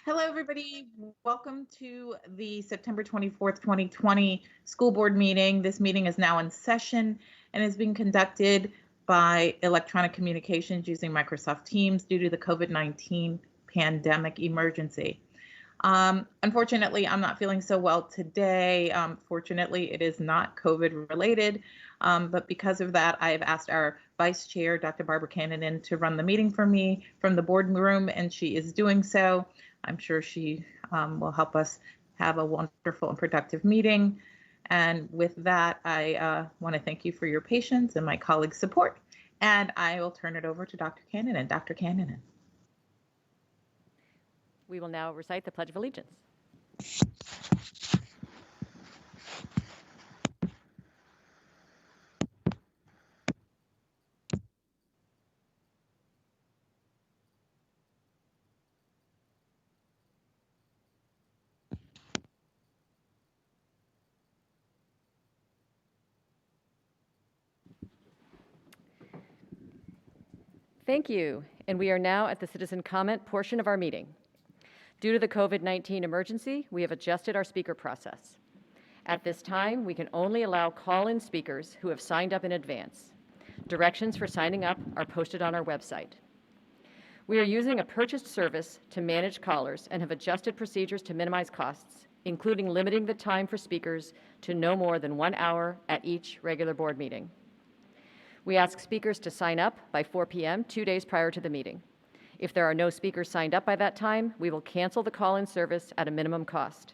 Hello, everybody. Welcome to the September 24th, 2020 school board meeting. This meeting is now in session and is being conducted by electronic communications using Microsoft Teams due to the COVID-19 pandemic emergency. Unfortunately, I'm not feeling so well today. Fortunately, it is not COVID related, but because of that, I have asked our Vice Chair, Dr. Barbara Cannon, to run the meeting for me from the boardroom, and she is doing so. I'm sure she will help us have a wonderful and productive meeting. And with that, I want to thank you for your patience and my colleagues' support. And I will turn it over to Dr. Cannon. Dr. Cannon. We will now recite the Pledge of Allegiance. Thank you, and we are now at the citizen comment portion of our meeting. Due to the COVID-19 emergency, we have adjusted our speaker process. At this time, we can only allow call-in speakers who have signed up in advance. Directions for signing up are posted on our website. We are using a purchased service to manage callers and have adjusted procedures to minimize costs, including limiting the time for speakers to no more than 1 hour at each regular board meeting. We ask speakers to sign up by 4 p.m. 2 days prior to the meeting. If there are no speakers signed up by that time, we will cancel the call-in service at a minimum cost.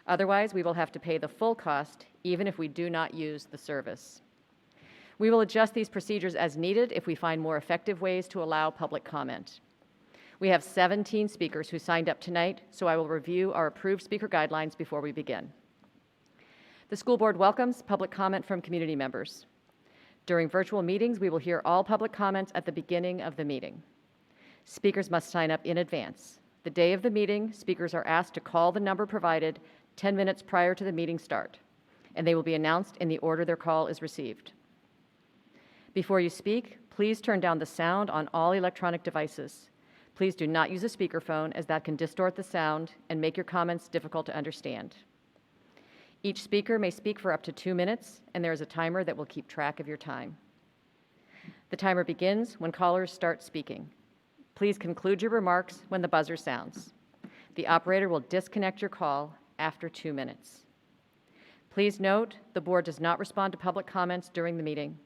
Otherwise, we will have to pay the full cost, even if we do not use the service. We will adjust these procedures as needed if we find more effective ways to allow public comment. We have 17 speakers who signed up tonight, so I will review our approved speaker guidelines before we begin. The school board welcomes public comment from community members. During virtual meetings, we will hear all public comments at the beginning of the meeting. Speakers must sign up in advance. The day of the meeting, speakers are asked to call the number provided 10 minutes prior to the meeting start, and they will be announced in the order their call is received. Before you speak, please turn down the sound on all electronic devices. Please do not use a speakerphone, as that can distort the sound and make your comments difficult to understand. Each speaker may speak for up to 2 minutes, and there is a timer that will keep track of your time. The timer begins when callers start speaking. Please conclude your remarks when the buzzer sounds. The operator will disconnect your call after 2 minutes. Please note, the board does not respond to public comments during the meeting.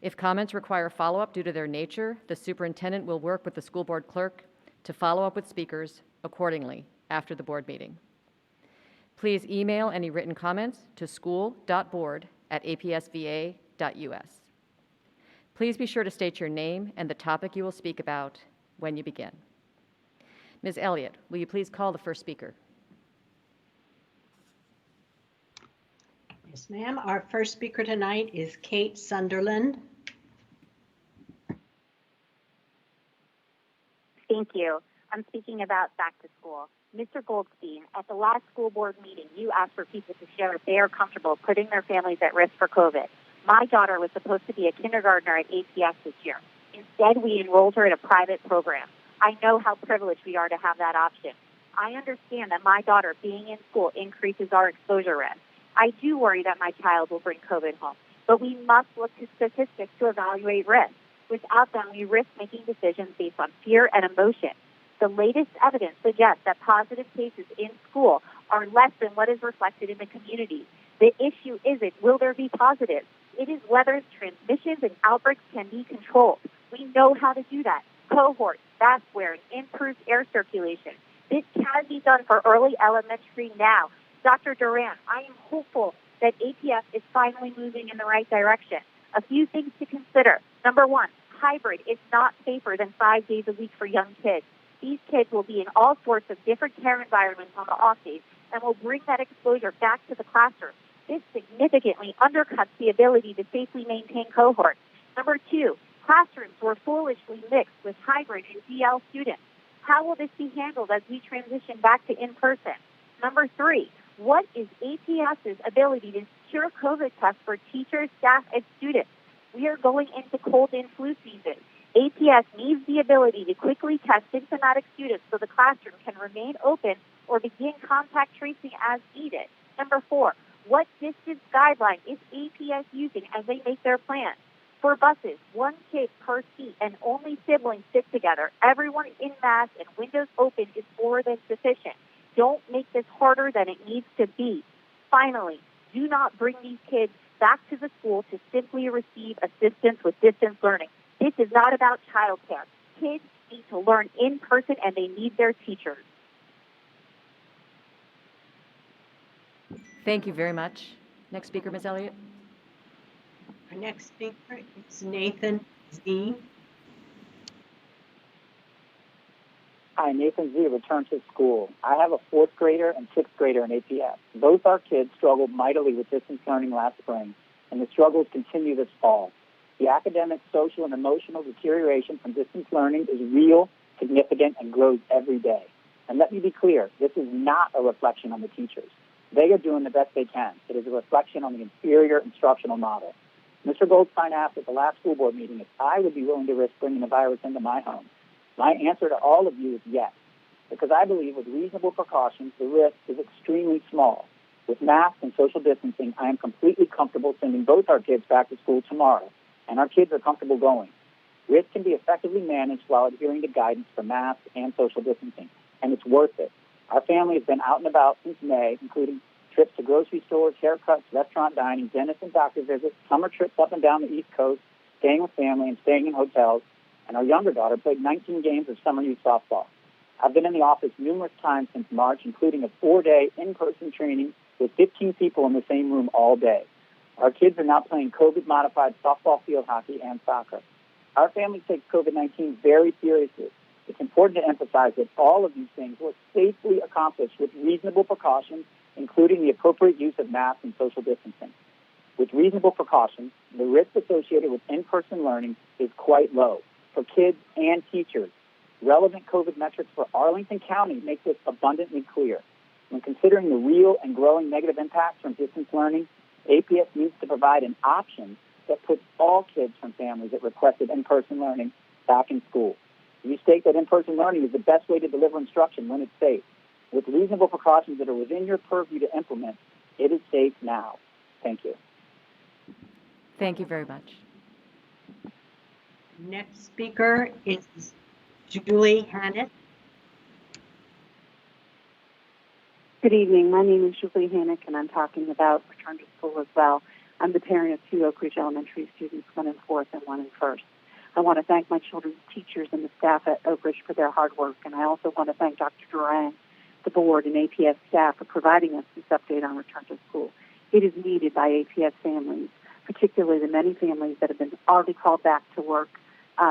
If comments require follow-up due to their nature, the superintendent will work with the school board clerk to follow up with speakers accordingly after the board meeting. Please email any written comments to school.board@apsva.us. Please be sure to state your name and the topic you will speak about when you begin. Ms. Elliott, will you please call the first speaker? Yes, ma'am. Our first speaker tonight is Kate Sunderland. Thank you. I'm speaking about back to school. Mr. Goldstein, at the last school board meeting, you asked for people to share if they are comfortable putting their families at risk for COVID. My daughter was supposed to be a kindergartner at APS this year. Instead, we enrolled her in a private program. I know how privileged we are to have that option. I understand that my daughter being in school increases our exposure risk. I do worry that my child will bring COVID home, but we must look to statistics to evaluate risk. Without them, we risk making decisions based on fear and emotion. The latest evidence suggests that positive cases in school are less than what is reflected in the community. The issue isn't will there be positives. It is whether transmissions and outbreaks can be controlled. We know how to do that. Cohorts, mask wearing, improved air circulation. This can be done for early elementary now. Dr. Duran, I am hopeful that APS is finally moving in the right direction. A few things to consider. Number one, hybrid is not safer than 5 days a week for young kids. These kids will be in all sorts of different care environments on the off days and will bring that exposure back to the classroom. This significantly undercuts the ability to safely maintain cohorts. Number two, classrooms were foolishly mixed with hybrid and DL students. How will this be handled as we transition back to in-person? Number three, what is APS's ability to secure COVID tests for teachers, staff, and students? We are going into cold and flu season. APS needs the ability to quickly test symptomatic students so the classroom can remain open or begin contact tracing as needed. Number 4, what distance guideline is APS using as they make their plans? For buses, 1 kid per seat and only siblings sit together. Everyone in mass and windows open is more than sufficient. Don't make this harder than it needs to be. Finally, do not bring these kids back to the school to simply receive assistance with distance learning. This is not about childcare. Kids need to learn in person and they need their teachers. Thank you very much. Next speaker, Ms. Elliott. Our next speaker is Nathan Z. Hi, Nathan Z. Returned to school. I have a 4th grader and 6th grader in APS. Both our kids struggled mightily with distance learning last spring, and the struggles continue this fall. The academic, social, and emotional deterioration from distance learning is real, significant, and grows every day. And let me be clear, this is not a reflection on the teachers. They are doing the best they can. It is a reflection on the inferior instructional model. Mr. Goldstein asked at the last school board meeting if I would be willing to risk bringing the virus into my home. My answer to all of you is yes, because I believe with reasonable precautions, the risk is extremely small. With masks and social distancing, I am completely comfortable sending both our kids back to school tomorrow, and our kids are comfortable going. Risk can be effectively managed while adhering to guidance for masks and social distancing, and it's worth it. Our family has been out and about since May, including trips to grocery stores, haircuts, restaurant dining, dentist and doctor visits, summer trips up and down the East Coast, staying with family and staying in hotels, and our younger daughter played 19 games of summer youth softball. I've been in the office numerous times since March, including a 4-day in-person training with 15 people in the same room all day. Our kids are now playing COVID-modified softball, field hockey, and soccer. Our family takes COVID-19 very seriously. It's important to emphasize that all of these things were safely accomplished with reasonable precautions, including the appropriate use of masks and social distancing. With reasonable precautions, the risk associated with in-person learning is quite low for kids and teachers. Relevant COVID metrics for Arlington County make this abundantly clear. When considering the real and growing negative impacts from distance learning, APS needs to provide an option that puts all kids from families that requested in-person learning back in school. We state that in-person learning is the best way to deliver instruction when it's safe. With reasonable precautions that are within your purview to implement, it is safe now. Thank you. Thank you very much. Next speaker is Julie Hannes. Good evening. My name is Julie Hannick, and I'm talking about return to school as well. I'm the parent of 2 Oak Ridge Elementary students, 1 in 4th and 1 in 1st. I want to thank my children's teachers and the staff at Oak Ridge for their hard work, and I also want to thank Dr. Duran, the board, and APS staff for providing us this update on return to school. It is needed by APS families, particularly the many families that have been already called back to work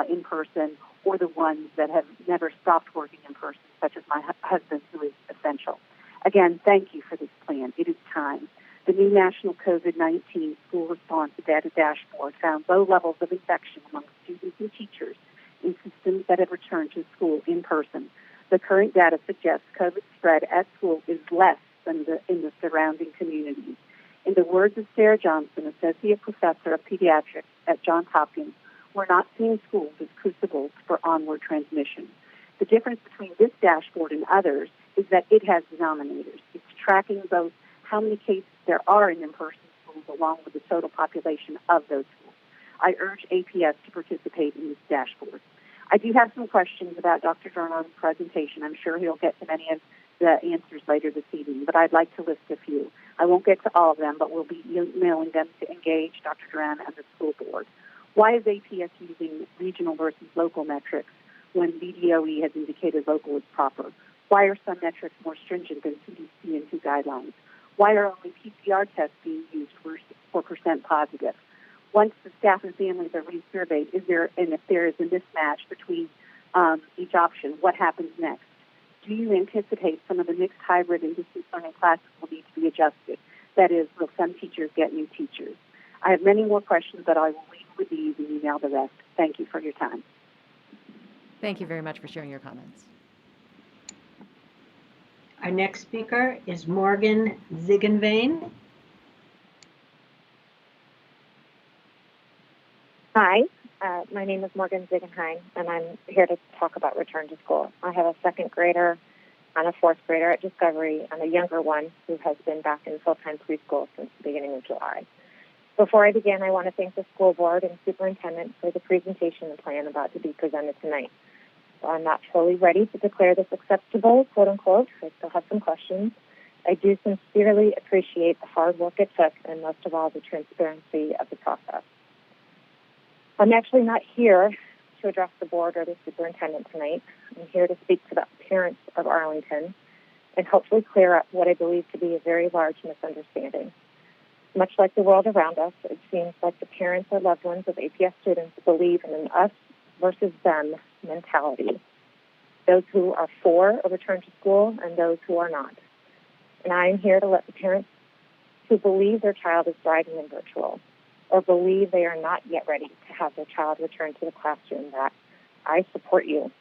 in person, or the ones that have never stopped working in person, such as my husband, who is essential. Again, thank you for this plan. It is time. The new National COVID-19 School Response Data Dashboard found low levels of infection among students and teachers in systems that have returned to school in person. The current data suggests COVID spread at school is less than in the surrounding communities. In the words of Sarah Johnson, Associate Professor of Pediatrics at Johns Hopkins, we're not seeing schools as crucibles for onward transmission. The difference between this dashboard and others is that it has denominators. It's tracking both how many cases there are in in-person schools along with the total population of those schools. I urge APS to participate in this dashboard. I do have some questions about Dr. Durhan's presentation. I'm sure he'll get to many of the answers later this evening, but I'd like to list a few. I won't get to all of them, but we'll be emailing them to engage Dr. Duran and the school board. Why is APS using regional versus local metrics when BDOE has indicated local is proper? Why are some metrics more stringent than CDC and 2 guidelines? Why are only PCR tests being used for % positive? Once the staff and families are resurveyed, if there is a mismatch between each option, what happens next? Do you anticipate some of the mixed hybrid and distance learning classes will need to be adjusted? That is, will some teachers get new teachers? I have many more questions, but I will leave with these and email the rest. Thank you for your time. Thank you very much for sharing your comments. Our next speaker is Morgan Ziegenveen. Hi, My name is Morgan Ziegenheim, and I'm here to talk about return to school. I have a second grader and a fourth grader at Discovery, and a younger one who has been back in full-time preschool since the beginning of July. Before I begin, I want to thank the school board and superintendent for the presentation and plan about to be presented tonight. So I'm not fully ready to declare this acceptable, quote unquote. I still have some questions. I do sincerely appreciate the hard work it took and most of all the transparency of the process. I'm actually not here to address the board or the superintendent tonight. I'm here to speak to the parents of Arlington and hopefully clear up what I believe to be a very large misunderstanding. Much like the world around us, it seems like the parents or loved ones of APS students believe in an us versus them mentality. Those who are for a return to school and those who are not. And I am here to let the parents who believe their child is thriving in virtual or believe they are not yet ready to have their child return to the classroom that I support you.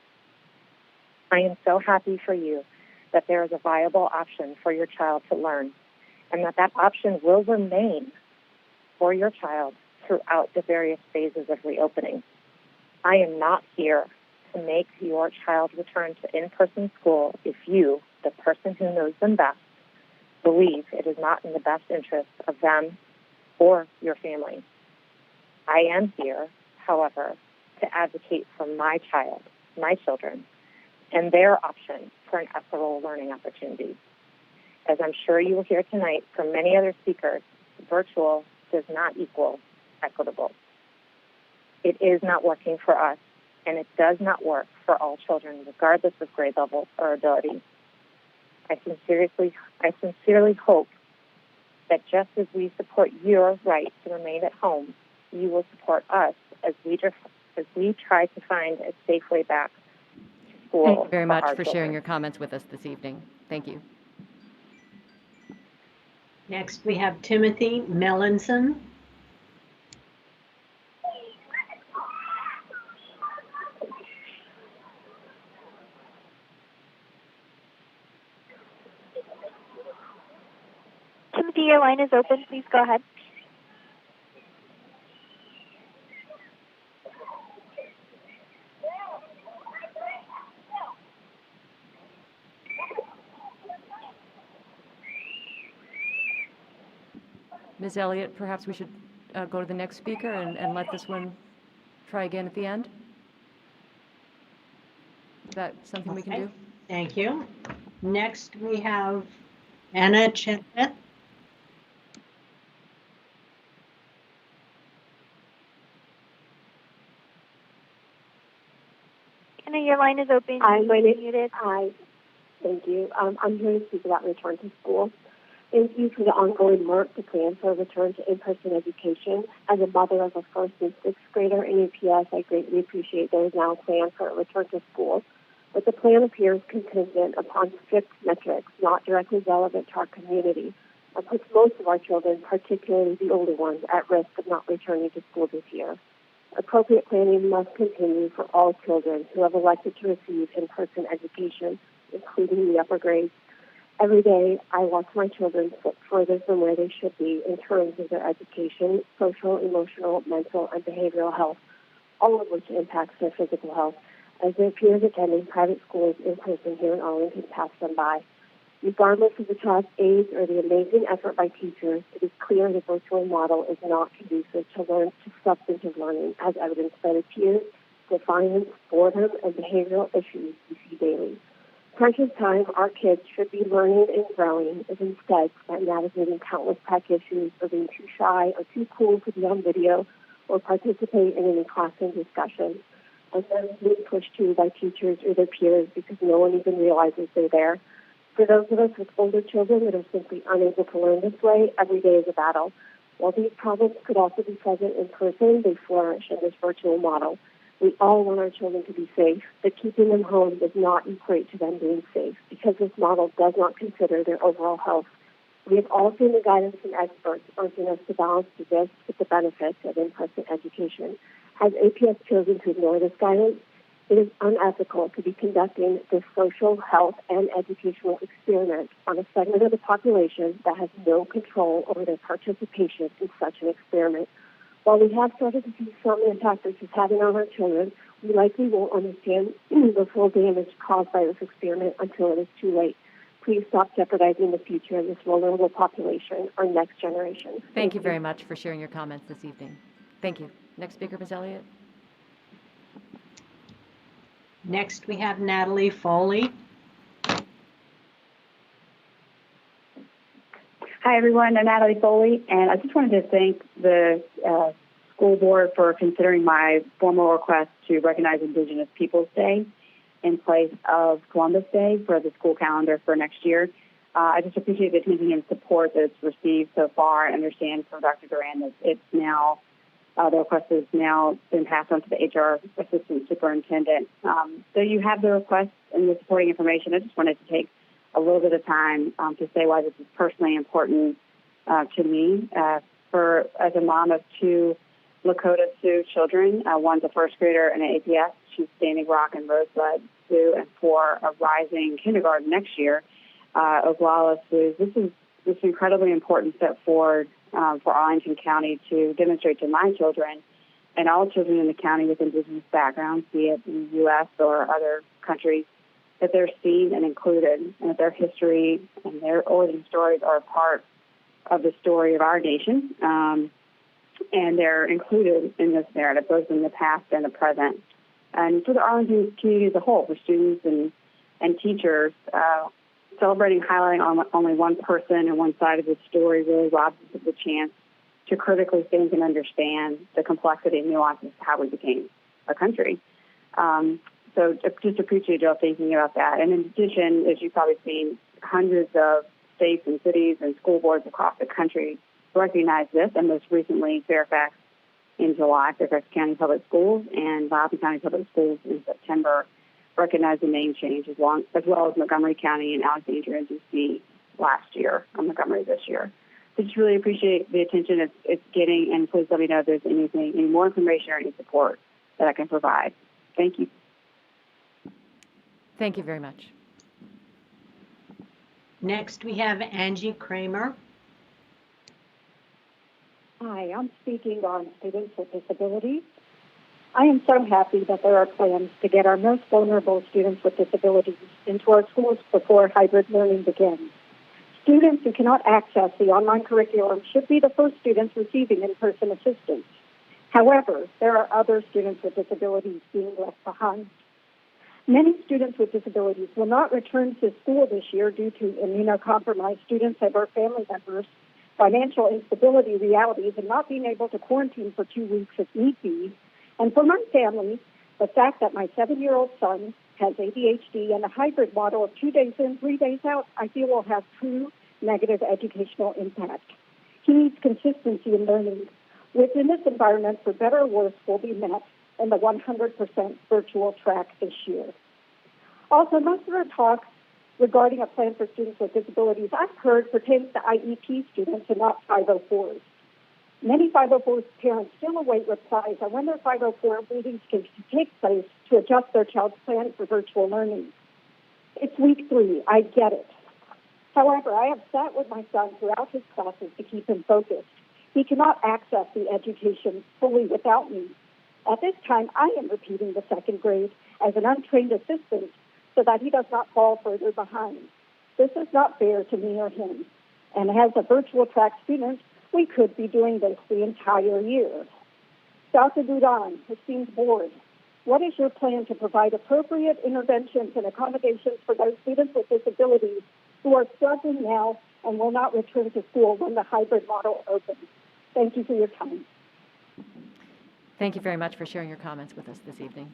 I am so happy for you that there is a viable option for your child to learn and that option will remain for your child throughout the various phases of reopening. I am not here to make your child return to in-person school if you, the person who knows them best, believe it is not in the best interest of them or your family. I am here, however, to advocate for my child, my children, and their option for an equitable learning opportunity. As I'm sure you will hear tonight from many other speakers, virtual does not equal equitable. It is not working for us, and it does not work for all children, regardless of grade level or ability. I sincerely hope that just as we support your right to remain at home, you will support us as we try to find a safe way back to school. Thank you very much for children. sharing your comments with us this evening. Thank you. Next, we have Timothy Melanson. Timothy, your line is open. Please go ahead. Ms. Elliott, perhaps we should go to the next speaker and let this one try again at the end? Is that something we can do? Thank you. Next, we have Anna Cheteth. Anna, your line is open. Hi, my name Muted. Hi, thank you. I'm here to speak about return to school. Thank you for the ongoing work to plan for a return to in-person education. As a mother of a first and sixth grader in APS, I greatly appreciate there is now a plan for a return to school, but the plan appears contingent upon strict metrics not directly relevant to our community and puts most of our children, particularly the older ones, at risk of not returning to school this year. Appropriate planning must continue for all children who have elected to receive in-person education, including the upper grades. Every day, I watch my children slip further from where they should be in terms of their education, social, emotional, mental, and behavioral health, all of which impacts their physical health, as their peers attending private schools in person here in Arlington pass them by. Regardless of the child's age or the amazing effort by teachers, it is clear the virtual model is not conducive to substantive learning, as evidenced by the tears, defiance, boredom, and behavioral issues we see daily. Precious time our kids should be learning and growing is instead spent navigating countless tech issues of being too shy or too cool to be on video or participate in any classroom discussion, and then being pushed to by teachers or their peers because no one even realizes they're there. For those of us with older children that are simply unable to learn this way, every day is a battle. While these problems could also be present in person, they flourish in this virtual model. We all want our children to be safe, but keeping them home does not equate to them being safe because this model does not consider their overall health. We have all seen the guidance from experts urging us to balance the risks with the benefits of in-person education. Has APS chosen to ignore this guidance? It is unethical to be conducting this social, health, and educational experiment on a segment of the population that has no control over their participation in such an experiment. While we have started to see some impact this is having on our children, we likely won't understand the full damage caused by this experiment until it is too late. Please stop jeopardizing the future of this vulnerable population, our next generation. Thank you very much for sharing your comments this evening. Thank you. Next speaker, Ms. Elliott. Next, we have Natalie Foley. Hi, everyone. I'm Natalie Foley, and I just wanted to thank the school board for considering my formal request to recognize Indigenous Peoples Day in place of Columbus Day for the school calendar for next year. I just appreciate the attention and support that it's received so far. I understand from Dr. Duran that it's now, the request has now been passed on to the HR Assistant Superintendent. So you have the request and the supporting information. I just wanted to take a little bit of time to say why this is personally important to me. As a mom of two Lakota Sioux children, one's a first grader and an APS. She's Standing Rock and Rosebud Sioux, and for a rising kindergarten next year, Oglala Sioux. This is incredibly important step forward for Arlington County to demonstrate to my children and all children in the county with Indigenous backgrounds, be it in the U.S. or other countries, that they're seen and included, and that their history and their origin stories are a part of the story of our nation, and they're included in this narrative, both in the past and the present. And for the Arlington community as a whole, for students and teachers, celebrating, highlighting only one person and one side of the story really robs us of the chance to critically think and understand the complexity and nuances of how we became a country. So just appreciate y'all thinking about that. And in addition, as you've probably seen, hundreds of states and cities and school boards across the country recognize this, and most recently Fairfax in July, Fairfax County Public Schools, and Loudoun County Public Schools in September recognized the name change, as well as Montgomery County and Alexandria and D.C. last year, and Montgomery this year. So just really appreciate the attention it's getting, and please let me know if there's any more information or any support that I can provide. Thank you. Thank you very much. Next, we have Angie Kramer. Hi, I'm speaking on students with disabilities. I am so happy that there are plans to get our most vulnerable students with disabilities into our schools before hybrid learning begins. Students who cannot access the online curriculum should be the first students receiving in-person assistance. However, there are other students with disabilities being left behind. Many students with disabilities will not return to school this year due to immunocompromised students and our family members, financial instability realities, and not being able to quarantine for 2 weeks if need be. And for my family, the fact that my 7-year-old son has ADHD and a hybrid model of 2 days in, 3 days out, I feel will have true negative educational impact. He needs consistency in learning. Within this environment, for better or worse, will be met in the 100% virtual track this year. Also, most of our talk regarding a plan for students with disabilities I've heard pertains to IEP students and not 504s. Many 504 parents still await replies on when their 504 meetings can take place to adjust their child's plan for virtual learning. It's week 3. I get it. However, I have sat with my son throughout his classes to keep him focused. He cannot access the education fully without me. At this time, I am repeating the second grade as an untrained assistant so that he does not fall further behind. This is not fair to me or him. And as a virtual track student, we could be doing this the entire year. Dr. Duran, esteemed board, what is your plan to provide appropriate interventions and accommodations for those students with disabilities who are struggling now and will not return to school when the hybrid model opens? Thank you for your time. Thank you very much for sharing your comments with us this evening.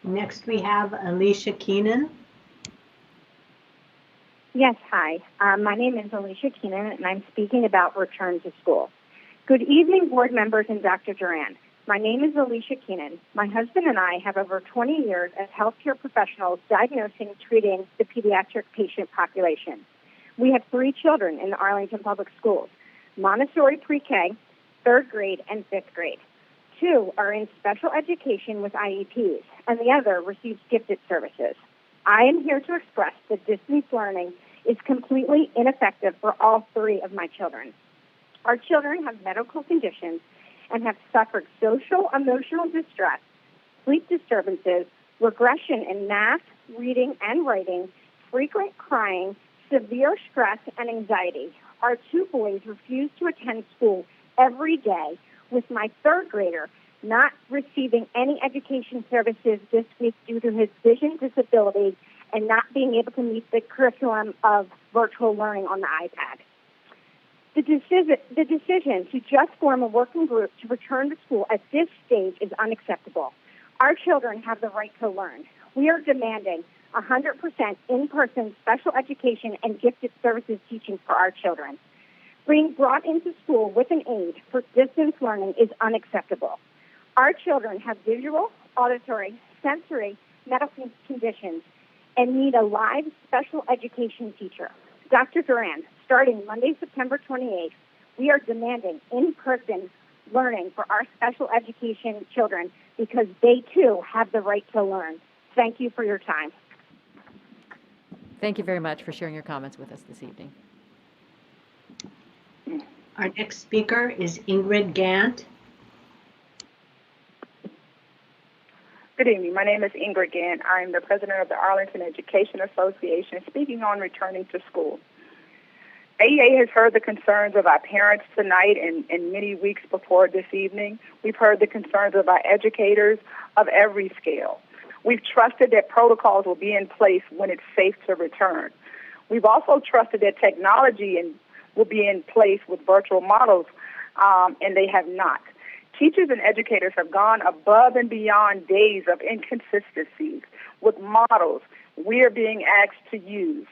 Next, we have Alicia Keenan. Yes, hi. My name is Alicia Keenan, and I'm speaking about return to school. Good evening, board members and Dr. Duran. My name is Alicia Keenan. My husband and I have over 20 years as healthcare professionals diagnosing, treating the pediatric patient population. We have 3 children in the Arlington Public Schools, Montessori pre-K, 3rd grade, and 5th grade. 2 are in special education with IEPs, and the other receives gifted services. I am here to express that distance learning is completely ineffective for all 3 of my children. Our children have medical conditions and have suffered social, emotional distress, sleep disturbances, regression in math, reading, and writing, frequent crying, severe stress, and anxiety. Our two boys refuse to attend school every day, with my third grader not receiving any education services this week due to his vision disability and not being able to meet the curriculum of virtual learning on the iPad. The decision to just form a working group to return to school at this stage is unacceptable. Our children have the right to learn. We are demanding 100% in-person special education and gifted services teaching for our children. Being brought into school with an aid for distance learning is unacceptable. Our children have visual, auditory, sensory, medical conditions and need a live special education teacher. Dr. Duran, starting Monday, September 28th, we are demanding in-person learning for our special education children because they, too, have the right to learn. Thank you for your time. Thank you very much for sharing your comments with us this evening. Our next speaker is Ingrid Gant. Good evening. My name is Ingrid Gant. I'm the president of the Arlington Education Association, speaking on returning to school. AEA has heard the concerns of our parents tonight and many weeks before this evening. We've heard the concerns of our educators of every scale. We've trusted that protocols will be in place when it's safe to return. We've also trusted that technology will be in place with virtual models, and they have not. Teachers and educators have gone above and beyond days of inconsistencies with models we are being asked to use.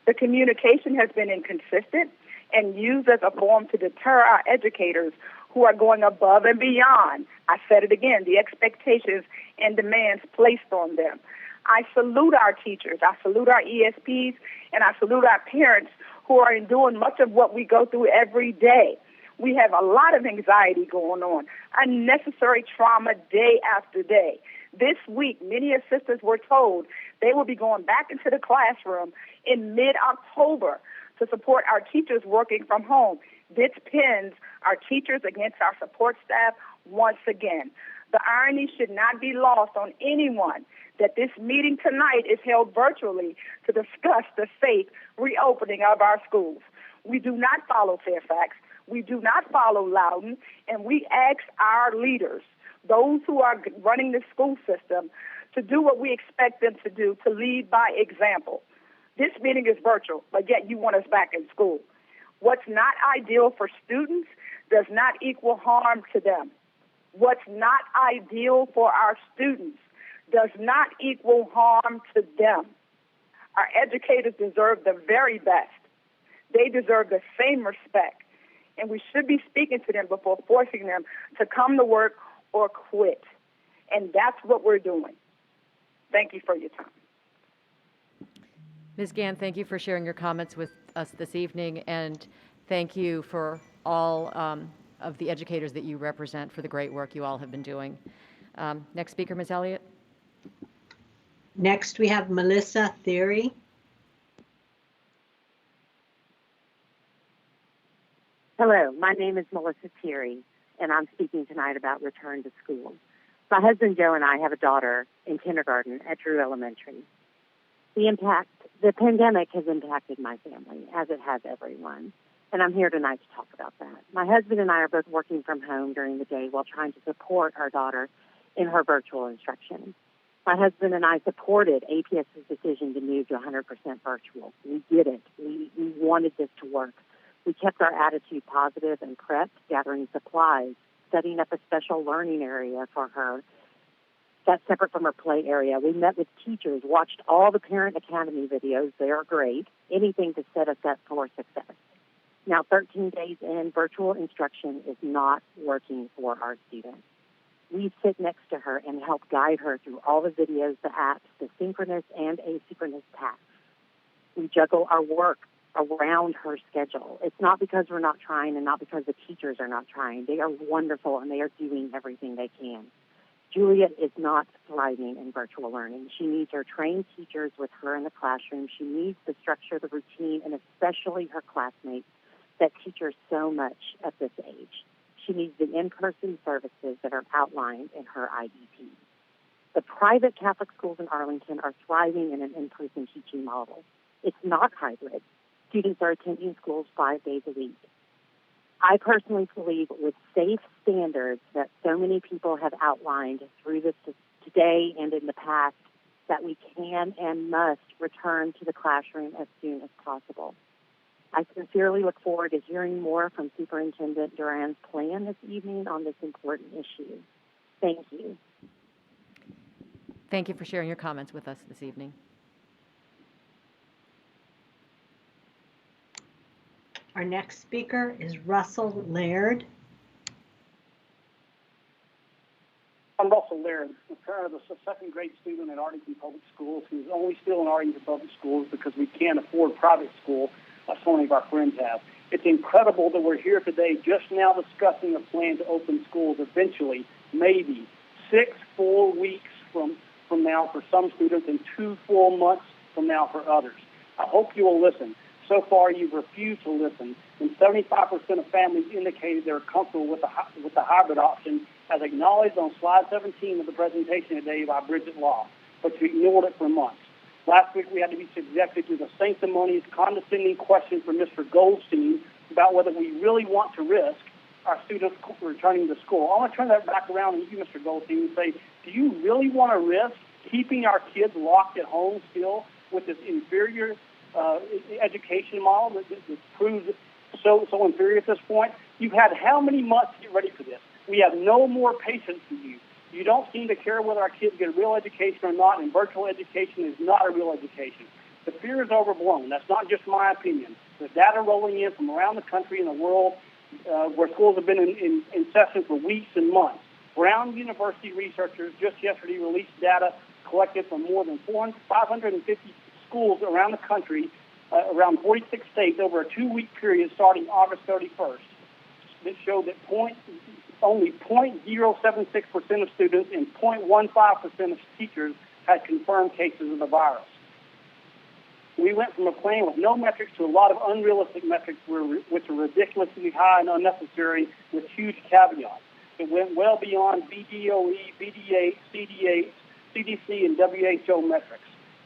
The communication has been inconsistent and used as a form to deter our educators who are going above and beyond. I said it again, the expectations and demands placed on them. I salute our teachers, I salute our ESPs, and I salute our parents who are enduring much of what we go through every day. We have a lot of anxiety going on, unnecessary trauma day after day. This week, many assistants were told they will be going back into the classroom in mid-October to support our teachers working from home. This pins our teachers against our support staff once again. The irony should not be lost on anyone that this meeting tonight is held virtually to discuss the safe reopening of our schools. We do not follow Fairfax. We do not follow Loudon, and we ask our leaders, those who are running the school system, to do what we expect them to do, to lead by example. This meeting is virtual, but yet you want us back in school. What's not ideal for students does not equal harm to them. What's not ideal for our students does not equal harm to them. Our educators deserve the very best. They deserve the same respect. And we should be speaking to them before forcing them to come to work or quit. And that's what we're doing. Thank you for your time. Ms. Gann, thank you for sharing your comments with us this evening, and thank you for all of the educators that you represent for the great work you all have been doing. Next speaker, Ms. Elliott. Next, we have Melissa Theory. Hello, my name is Melissa Thierry, and I'm speaking tonight about return to school. My husband Joe and I have a daughter in kindergarten at Drew Elementary. The pandemic has impacted my family, as it has everyone, and I'm here tonight to talk about that. My husband and I are both working from home during the day while trying to support our daughter in her virtual instruction. My husband and I supported APS's decision to move to 100% virtual. We did it. We wanted this to work. We kept our attitude positive and prepped, gathering supplies, setting up a special learning area for her that's separate from her play area. We met with teachers, watched all the Parent Academy videos. They are great. Anything to set us up for success. Now, 13 days in, virtual instruction is not working for our students. We sit next to her and help guide her through all the videos, the apps, the synchronous and asynchronous tasks. We juggle our work around her schedule. It's not because we're not trying and not because the teachers are not trying. They are wonderful and they are doing everything they can. Juliet is not thriving in virtual learning. She needs her trained teachers with her in the classroom. She needs the structure, the routine, and especially her classmates that teach her so much at this age. She needs the in-person services that are outlined in her IEP. The private Catholic schools in Arlington are thriving in an in-person teaching model. It's not hybrid. Students are attending schools 5 days a week. I personally believe with safe standards that so many people have outlined through this today and in the past, that we can and must return to the classroom as soon as possible. I sincerely look forward to hearing more from Superintendent Duran's plan this evening on this important issue. Thank you. Thank you for sharing your comments with us this evening. Our next speaker is Russell Laird. I'm Russell Laird, the parent of a second grade student at Arlington Public Schools who's only still in Arlington Public Schools because we can't afford private school like so many of our friends have. It's incredible that we're here today just now discussing a plan to open schools eventually, maybe 6 full weeks from now for some students and 2 full months from now for others. I hope you will listen. So far, you've refused to listen, and 75% of families indicated they're comfortable with the hybrid option, as acknowledged on slide 17 of the presentation today by Bridget Law, but you ignored it for months. Last week, we had to be subjected to the sanctimonious, condescending question from Mr. Goldstein about whether we really want to risk our students returning to school. I want to turn that back around and you, Mr. Goldstein, and say, do you really want to risk keeping our kids locked at home still with this inferior education model that proves so inferior at this point? You've had how many months to get ready for this? We have no more patience for you. You don't seem to care whether our kids get a real education or not, and virtual education is not a real education. The fear is overblown. That's not just my opinion. The data rolling in from around the country and the world where schools have been in session for weeks and months. Brown University researchers just yesterday released data collected from more than 550 schools around the country, around 46 states, over a 2-week period starting August 31st. That showed that only 0.076% of students and 0.15% of teachers had confirmed cases of the virus. We went from a plan with no metrics to a lot of unrealistic metrics, which are ridiculously high and unnecessary, with huge caveats. It went well beyond BDOE, BD8, CD8, CDC, and WHO metrics.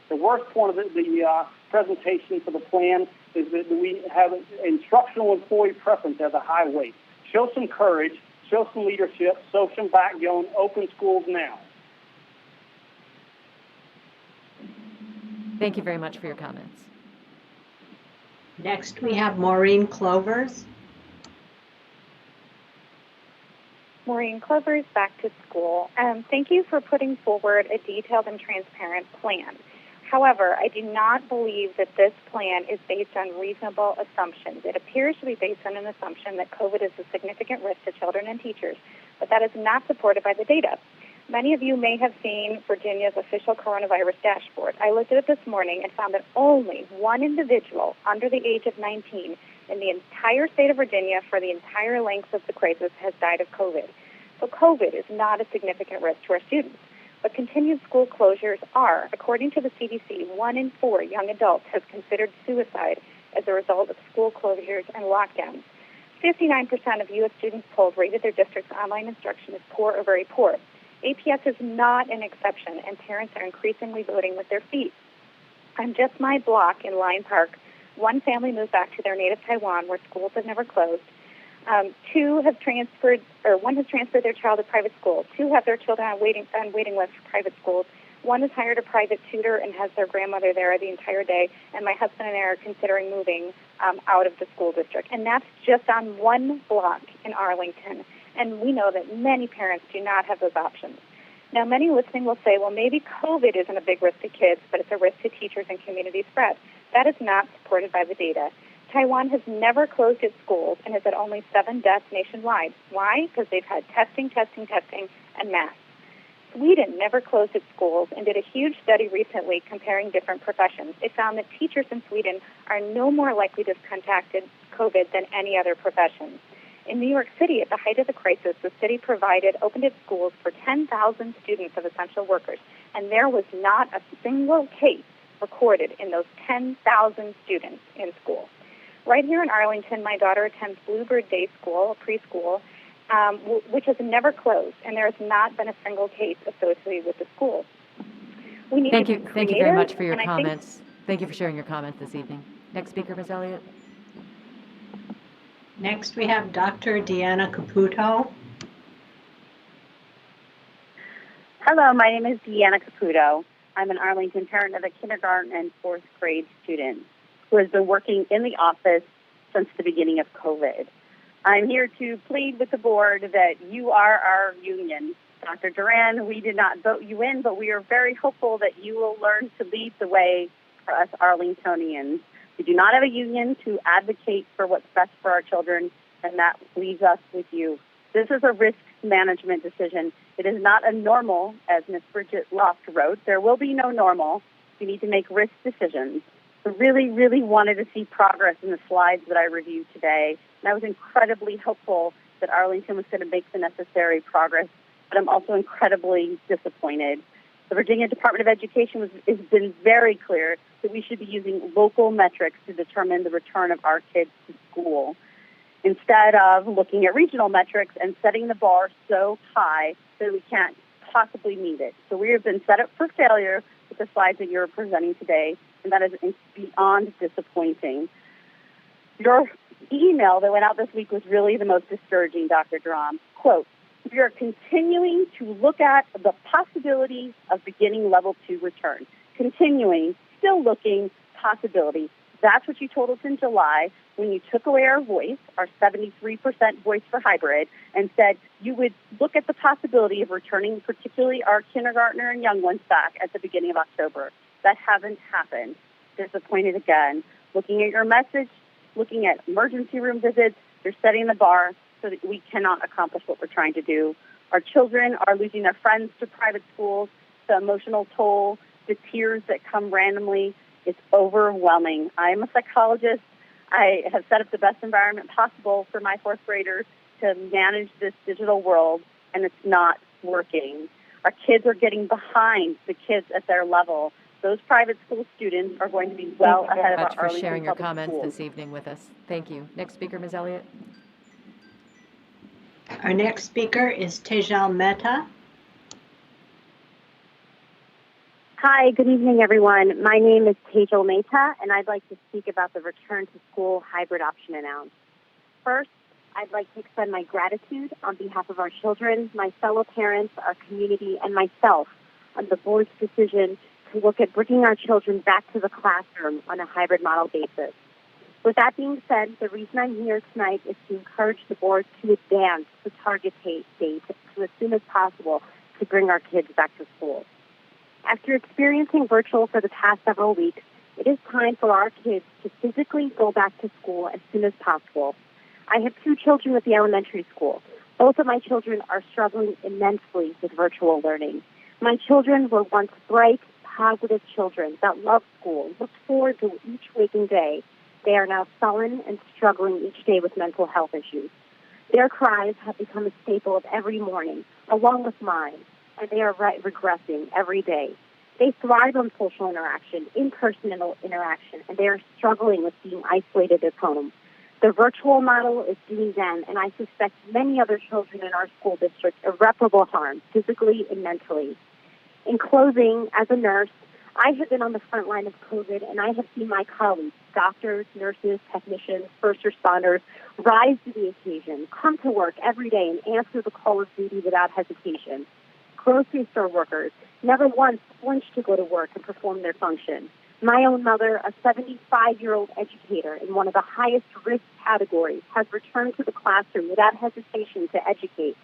The worst point of the presentation for the plan is that we have instructional employee preference as a high weight. Show some courage, show some leadership, show some backbone, open schools now. Thank you very much for your comments. Next, we have Maureen Clovers. Maureen Clovers, Back to School. Thank you for putting forward a detailed and transparent plan. However, I do not believe that this plan is based on reasonable assumptions. It appears to be based on an assumption that COVID is a significant risk to children and teachers, but that is not supported by the data. Many of you may have seen Virginia's official coronavirus dashboard. I looked at it this morning and found that only one individual under the age of 19 in the entire state of Virginia for the entire length of the crisis has died of COVID. So COVID is not a significant risk to our students. But continued school closures are. According to the CDC, 1 in 4 young adults have considered suicide as a result of school closures and lockdowns. 59% of U.S. students polled rated their district's online instruction as poor or very poor. APS is not an exception, and parents are increasingly voting with their feet. On just my block in Lyon Park, one family moved back to their native Taiwan, where schools have never closed. One has transferred their child to private school. 2 have their children on waiting lists for private schools. 1 has hired a private tutor and has their grandmother there the entire day. And my husband and I are considering moving out of the school district. And that's just on one block in Arlington. And we know that many parents do not have those options. Now, many listening will say, well, maybe COVID isn't a big risk to kids, but it's a risk to teachers and community spread. That is not supported by the data. Taiwan has never closed its schools and has had only 7 deaths nationwide. Why? Because they've had testing, and masks. Sweden never closed its schools and did a huge study recently comparing different professions. It found that teachers in Sweden are no more likely to have contracted COVID than any other profession. In New York City, at the height of the crisis, the city opened its schools for 10,000 students of essential workers, and there was not a single case recorded in those 10,000 students in school. Right here in Arlington, my daughter attends Bluebird Day School, a preschool, which has never closed, and there has not been a single case associated with the school. We need Thank to you. be Thank you very much creative, for your and I think comments. Thank you for sharing your comments this evening. Next speaker, Ms. Elliott. Next, we have Dr. Deanna Caputo. Hello, my name is Deanna Caputo. I'm an Arlington parent of a kindergarten and fourth grade student who has been working in the office since the beginning of COVID. I'm here to plead with the board that you are our union. Dr. Duran, we did not vote you in, but we are very hopeful that you will learn to lead the way for us Arlingtonians. We do not have a union to advocate for what's best for our children, and that leaves us with you. This is a risk management decision. It is not a normal, as Ms. Bridget Loft wrote. There will be no normal. We need to make risk decisions. I really, really wanted to see progress in the slides that I reviewed today, and I was incredibly hopeful that Arlington was going to make the necessary progress, but I'm also incredibly disappointed. The Virginia Department of Education has been very clear that we should be using local metrics to determine the return of our kids to school, instead of looking at regional metrics and setting the bar so high that we can't possibly meet it. So we have been set up for failure with the slides that you're presenting today, and that is beyond disappointing. Your email that went out this week was really the most discouraging, Dr. Drum. Quote, we are continuing to look at the possibility of beginning level 2 return. Continuing, still looking, possibility. That's what you told us in July when you took away our voice, our 73% voice for hybrid, and said you would look at the possibility of returning particularly our kindergartner and young ones back at the beginning of October. That hasn't happened. Disappointed again. Looking at your message, looking at emergency room visits, you're setting the bar so that we cannot accomplish what we're trying to do. Our children are losing their friends to private schools. The emotional toll, the tears that come randomly, it's overwhelming. I am a psychologist. I have set up the best environment possible for my fourth graders to manage this digital world, and it's not working. Our kids are getting behind the kids at their level. Those private school students are going to be well ahead of our Thank you very much for Arlington sharing your public comments schools. this evening with us. Thank you. Next speaker, Ms. Elliott. Our next speaker is Tejal Mehta. Hi, good evening, everyone. My name is Tejal Mehta, and I'd like to speak about the return to school hybrid option announced. First, I'd like to extend my gratitude on behalf of our children, my fellow parents, our community, and myself on the board's decision to look at bringing our children back to the classroom on a hybrid model basis. With that being said, the reason I'm here tonight is to encourage the board to advance the target date to as soon as possible to bring our kids back to school. After experiencing virtual for the past several weeks, it is time for our kids to physically go back to school as soon as possible. I have 2 children at the elementary school. Both of my children are struggling immensely with virtual learning. My children were once bright, positive children that loved school, looked forward to each waking day. They are now sullen and struggling each day with mental health issues. Their cries have become a staple of every morning, along with mine, and they are regressing every day. They thrive on social interaction, in-person interaction, and they are struggling with being isolated at home. The virtual model is doing them, and I suspect many other children in our school district, irreparable harm, physically and mentally. In closing, as a nurse, I have been on the front line of COVID, and I have seen my colleagues, doctors, nurses, technicians, first responders, rise to the occasion, come to work every day and answer the call of duty without hesitation. Grocery store workers never once flinched to go to work and perform their function. My own mother, a 75-year-old educator in one of the highest risk categories, has returned to the classroom without hesitation to educate.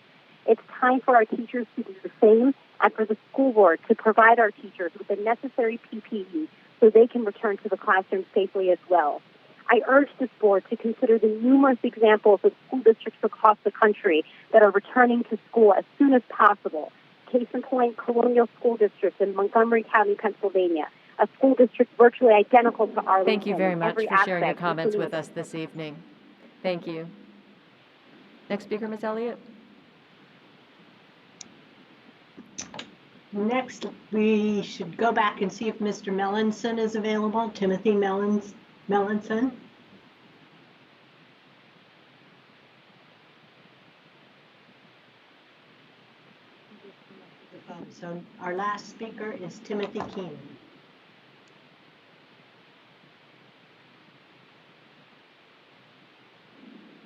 It's time for our teachers to do the same and for the school board to provide our teachers with the necessary PPE so they can return to the classroom safely as well. I urge this board to consider the numerous examples of school districts across the country that are returning to school as soon as possible. Case in point, Colonial School District in Montgomery County, Pennsylvania, a school district virtually identical to Arlington. Thank you very much every for sharing your aspect, comments including with us this evening. Thank you. Next speaker, Ms. Elliott. Next, we should go back and see if Mr. Mellinson is available. Timothy Mellinson. So our last speaker is Timothy Keenan.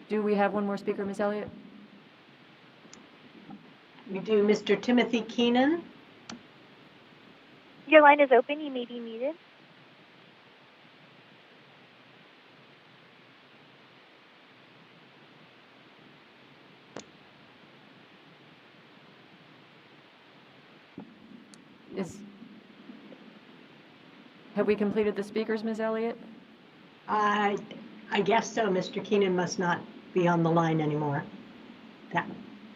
Do we have one more speaker, Ms. Elliott? We do. Mr. Timothy Keenan. Your line is open. You may be muted. Have we completed the speakers, Ms. Elliott? I guess so. Mr. Keenan must not be on the line anymore.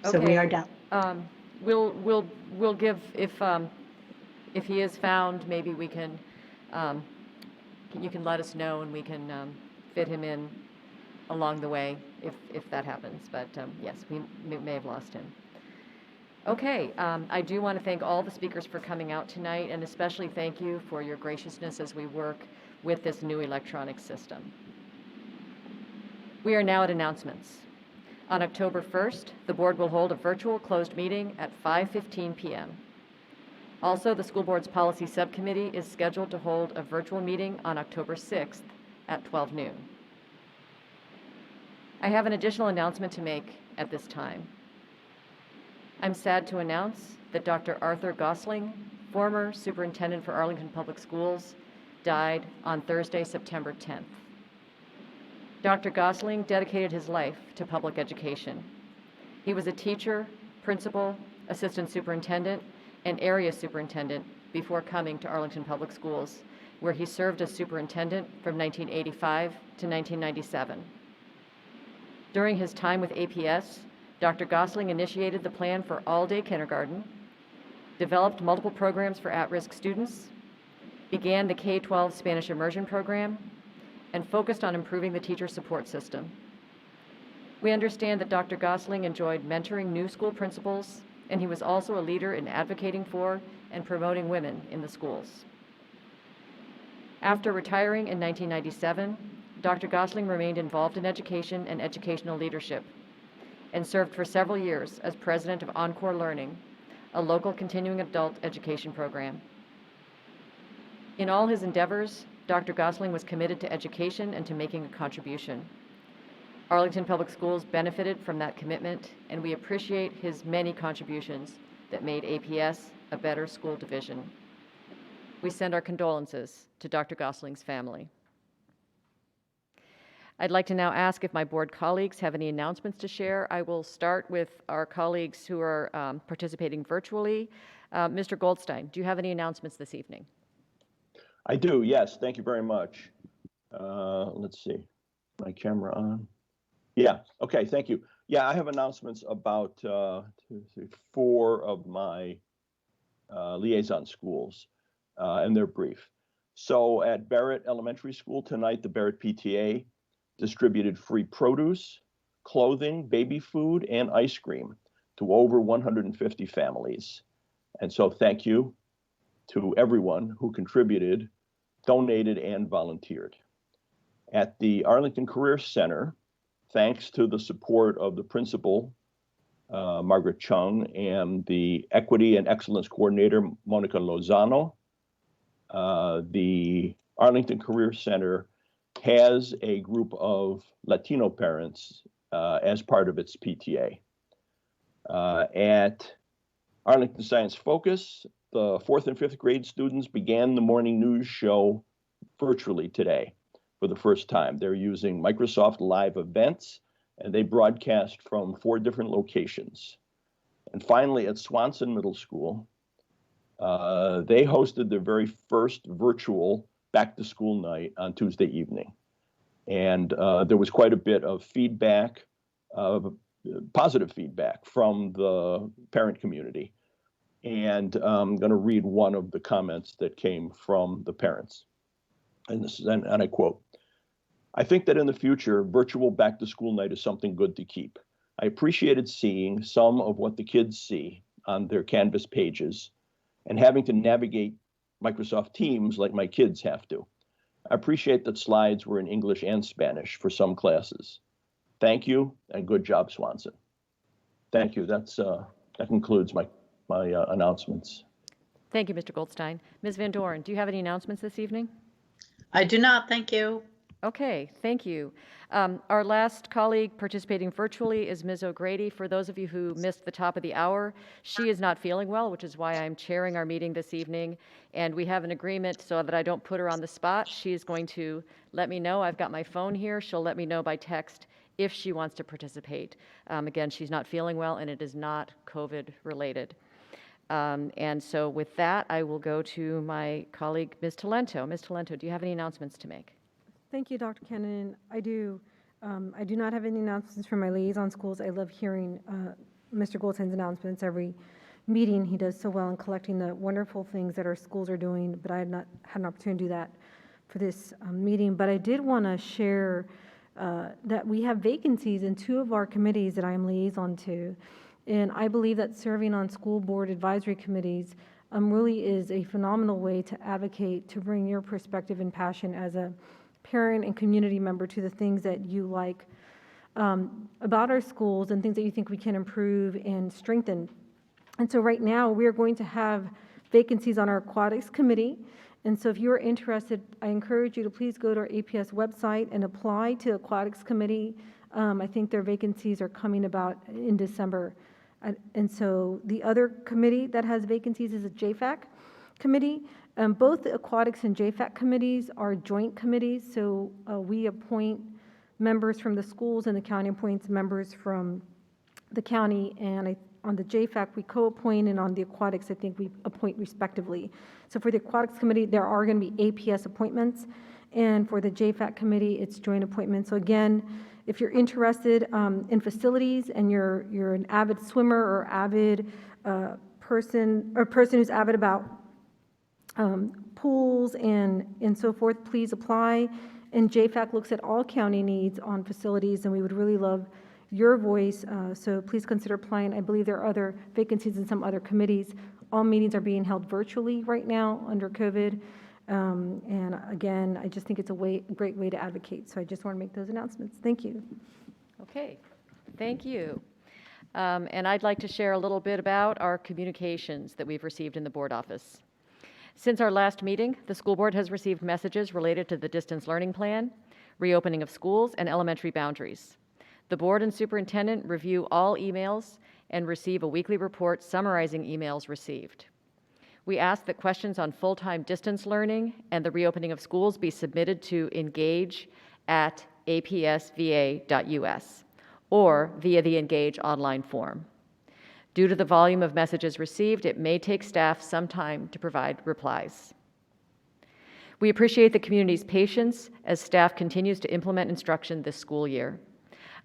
So we are done. We'll give, if he is found, maybe we can, you can let us know and we can fit him in along the way if that happens. But yes, we may have lost him. Okay, I do want to thank all the speakers for coming out tonight, and especially thank you for your graciousness as we work with this new electronic system. We are now at announcements. On October 1st, the board will hold a virtual closed meeting at 5:15 p.m. Also, the school board's policy subcommittee is scheduled to hold a virtual meeting on October 6th at 12 noon. I have an additional announcement to make at this time. I'm sad to announce that Dr. Arthur Gosling, former superintendent for Arlington Public Schools, died on Thursday, September 10th. Dr. Gosling dedicated his life to public education. He was a teacher, principal, assistant superintendent, and area superintendent before coming to Arlington Public Schools, where he served as superintendent from 1985 to 1997. During his time with APS, Dr. Gosling initiated the plan for all-day kindergarten, developed multiple programs for at-risk students, began the K-12 Spanish immersion program, and focused on improving the teacher support system. We understand that Dr. Gosling enjoyed mentoring new school principals, and he was also a leader in advocating for and promoting women in the schools. After retiring in 1997, Dr. Gosling remained involved in education and educational leadership, and served for several years as president of Encore Learning, a local continuing adult education program. In all his endeavors, Dr. Gosling was committed to education and to making a contribution. Arlington Public Schools benefited from that commitment, and we appreciate his many contributions that made APS a better school division. We send our condolences to Dr. Gosling's family. I'd like to now ask if my board colleagues have any announcements to share. I will start with our colleagues who are participating virtually. Mr. Goldstein, do you have any announcements this evening? I do, yes. Thank you very much. Let's see, my camera on? Yeah, okay, thank you. Yeah, I have announcements about 4 of my liaison schools, and they're brief. So at Barrett Elementary School tonight, the Barrett PTA distributed free produce, clothing, baby food, and ice cream to over 150 families. And so thank you to everyone who contributed, donated, and volunteered. At the Arlington Career Center, thanks to the support of the principal, Margaret Chung, and the Equity and Excellence Coordinator, Monica Lozano, the Arlington Career Center has a group of Latino parents as part of its PTA. At Arlington Science Focus, the 4th and 5th grade students began the morning news show virtually today for the first time. They're using Microsoft Live Events, and they broadcast from 4 different locations. And finally, at Swanson Middle School, they hosted their very first virtual back-to-school night on Tuesday evening. And there was quite a bit of feedback, positive feedback from the parent community. And I'm going to read one of the comments that came from the parents. And this is, and I quote, "I think that in the future, virtual back-to-school night is something good to keep. I appreciated seeing some of what the kids see on their Canvas pages and having to navigate Microsoft Teams like my kids have to. I appreciate that slides were in English and Spanish for some classes. Thank you, and good job, Swanson." Thank you. That concludes my announcements. Thank you, Mr. Goldstein. Ms. Van Doren, do you have any announcements this evening? I do not, thank you. Okay, thank you. Our last colleague participating virtually is Ms. O'Grady. For those of you who missed the top of the hour, she is not feeling well, which is why I'm chairing our meeting this evening. And we have an agreement so that I don't put her on the spot. She is going to let me know. I've got my phone here. She'll let me know by text if she wants to participate. Again, she's not feeling well, and it is not COVID related. And so with that, I will go to my colleague, Ms. Talento. Ms. Talento, do you have any announcements to make? Thank you, Dr. Kennan. I do. I do not have any announcements from my liaison schools. I love hearing Mr. Goldstein's announcements every meeting. He does so well in collecting the wonderful things that our schools are doing, but I had not had an opportunity to do that for this meeting. But I did want to share that we have vacancies in 2 of our committees that I am liaison to. And I believe that serving on school board advisory committees really is a phenomenal way to advocate, to bring your perspective and passion as a parent and community member to the things that you like about our schools and things that you think we can improve and strengthen. And so right now we are going to have vacancies on our aquatics committee. And so if you're interested, I encourage you to please go to our APS website and apply to aquatics committee. I think their vacancies are coming about in December. And so the other committee that has vacancies is a JFAC committee. Both the aquatics and JFAC committees are joint committees, so we appoint members from the schools and the county appoints members from the county, and on the JFAC we co-appoint, and on the aquatics I think we appoint respectively. So for the aquatics committee there are going to be APS appointments, and for the JFAC committee it's joint appointments. So again, if you're interested in facilities and you're an avid swimmer or avid person who's avid about pools and so forth, please apply. And JFAC looks at all county needs on facilities, and we would really love your voice, so please consider applying. I believe there are other vacancies in some other committees. All meetings are being held virtually right now under COVID, and again, I just think it's a great way to advocate, so I just want to make those announcements. Thank you. Okay, thank you. And I'd like to share a little bit about our communications that we've received in the board office. Since our last meeting, the school board has received messages related to the distance learning plan, reopening of schools, and elementary boundaries. The board and superintendent review all emails and receive a weekly report summarizing emails received. We ask that questions on full-time distance learning and the reopening of schools be submitted to engage@apsva.us or via the Engage online form. Due to the volume of messages received, it may take staff some time to provide replies. We appreciate the community's patience as staff continues to implement instruction this school year.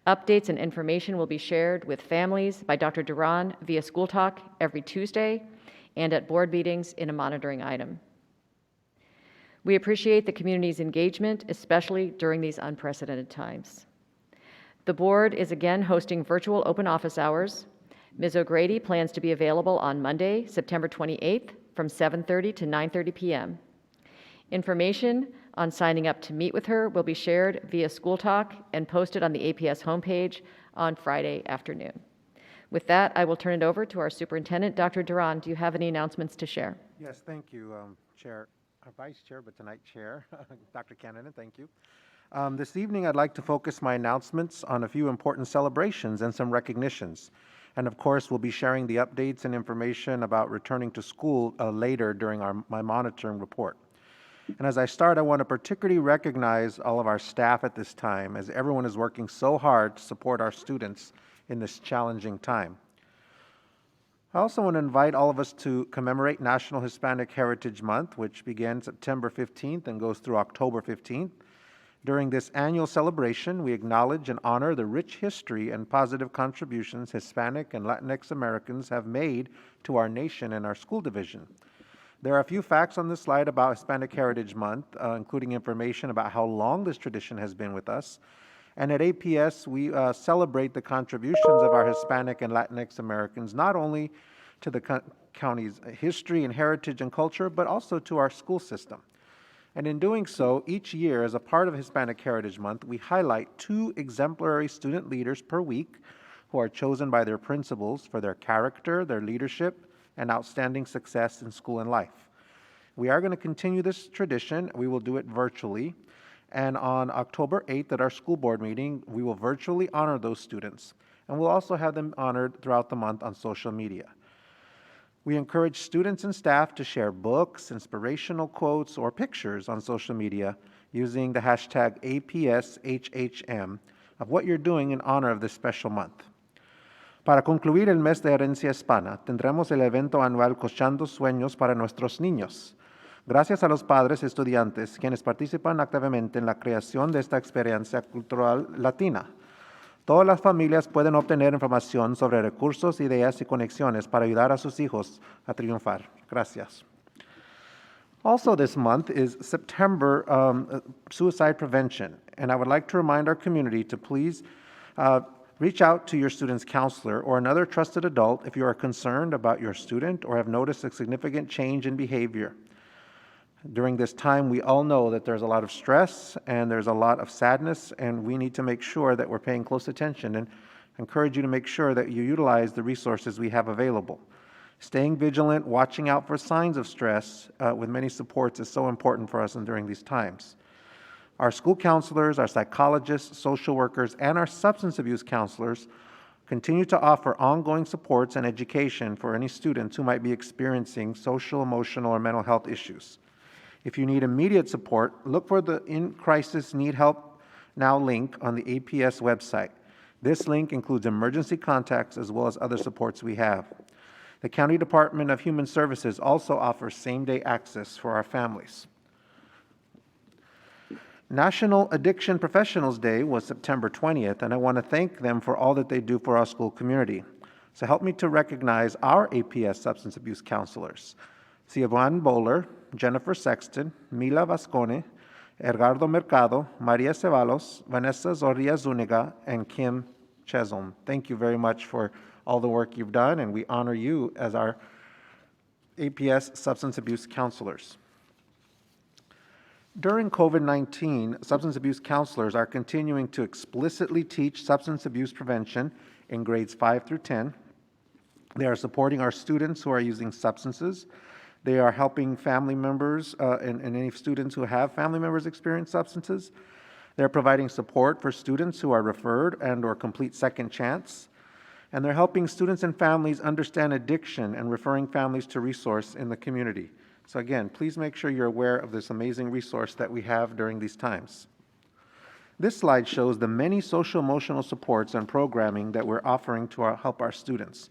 Updates and information will be shared with families by Dr. Duran via School Talk every Tuesday and at board meetings in a monitoring item. We appreciate the community's engagement, especially during these unprecedented times. The board is again hosting virtual open office hours. Ms. O'Grady plans to be available on Monday, September 28th from 7:30 to 9:30 p.m. Information on signing up to meet with her will be shared via School Talk and posted on the APS homepage on Friday afternoon. With that, I will turn it over to our superintendent. Dr. Duran, do you have any announcements to share? Yes, thank you, Chair, Vice Chair, but tonight Chair, Dr. Kennan, thank you. This evening, I'd like to focus my announcements on a few important celebrations and some recognitions. And of course, we'll be sharing the updates and information about returning to school later during my monitoring report. And as I start, I want to particularly recognize all of our staff at this time, as everyone is working so hard to support our students in this challenging time. I also want to invite all of us to commemorate National Hispanic Heritage Month, which begins September 15th and goes through October 15th. During this annual celebration, we acknowledge and honor the rich history and positive contributions Hispanic and Latinx Americans have made to our nation and our school division. There are a few facts on this slide about Hispanic Heritage Month, including information about how long this tradition has been with us. And at APS, we celebrate the contributions of our Hispanic and Latinx Americans, not only to the county's history and heritage and culture, but also to our school system. And in doing so, each year, as a part of Hispanic Heritage Month, we highlight 2 exemplary student leaders per week who are chosen by their principals for their character, their leadership, and outstanding success in school and life. We are going to continue this tradition. We will do it virtually. And on October 8th at our school board meeting, we will virtually honor those students. And we'll also have them honored throughout the month on social media. We encourage students and staff to share books, inspirational quotes, or pictures on social media using the hashtag APSHHM of what you're doing in honor of this special month. Para concluir el mes de herencia hispana, tendremos el evento anual Cochando Sueños para nuestros niños. Gracias a los padres y estudiantes quienes participan activamente en la creación de esta experiencia cultural latina. Todas las familias pueden obtener información sobre recursos, ideas y conexiones para ayudar a sus hijos a triunfar. Gracias. Also this month is September Suicide Prevention, and I would like to remind our community to please reach out to your student's counselor or another trusted adult if you are concerned about your student or have noticed a significant change in behavior. During this time, we all know that there's a lot of stress and there's a lot of sadness, and we need to make sure that we're paying close attention and encourage you to make sure that you utilize the resources we have available. Staying vigilant, watching out for signs of stress with many supports is so important for us during these times. Our school counselors, our psychologists, social workers, and our substance abuse counselors continue to offer ongoing supports and education for any students who might be experiencing social, emotional, or mental health issues. If you need immediate support, look for the In Crisis Need Help Now link on the APS website. This link includes emergency contacts as well as other supports we have. The County Department of Human Services also offers same-day access for our families. National Addiction Professionals Day was September 20th, and I want to thank them for all that they do for our school community. So help me to recognize our APS substance abuse counselors. Siobhan Bowler, Jennifer Sexton, Mila Vascone, Edgardo Mercado, Maria Ceballos, Vanessa Zorria Zuniga, and Kim Chesholm. Thank you very much for all the work you've done, and we honor you as our APS substance abuse counselors. During COVID-19, substance abuse counselors are continuing to explicitly teach substance abuse prevention in grades 5 through 10. They are supporting our students who are using substances. They are helping family members and any students who have family members experience substances. They're providing support for students who are referred and or complete second chance. And they're helping students and families understand addiction and referring families to resource in the community. So again, please make sure you're aware of this amazing resource that we have during these times. This slide shows the many social-emotional supports and programming that we're offering to help our students.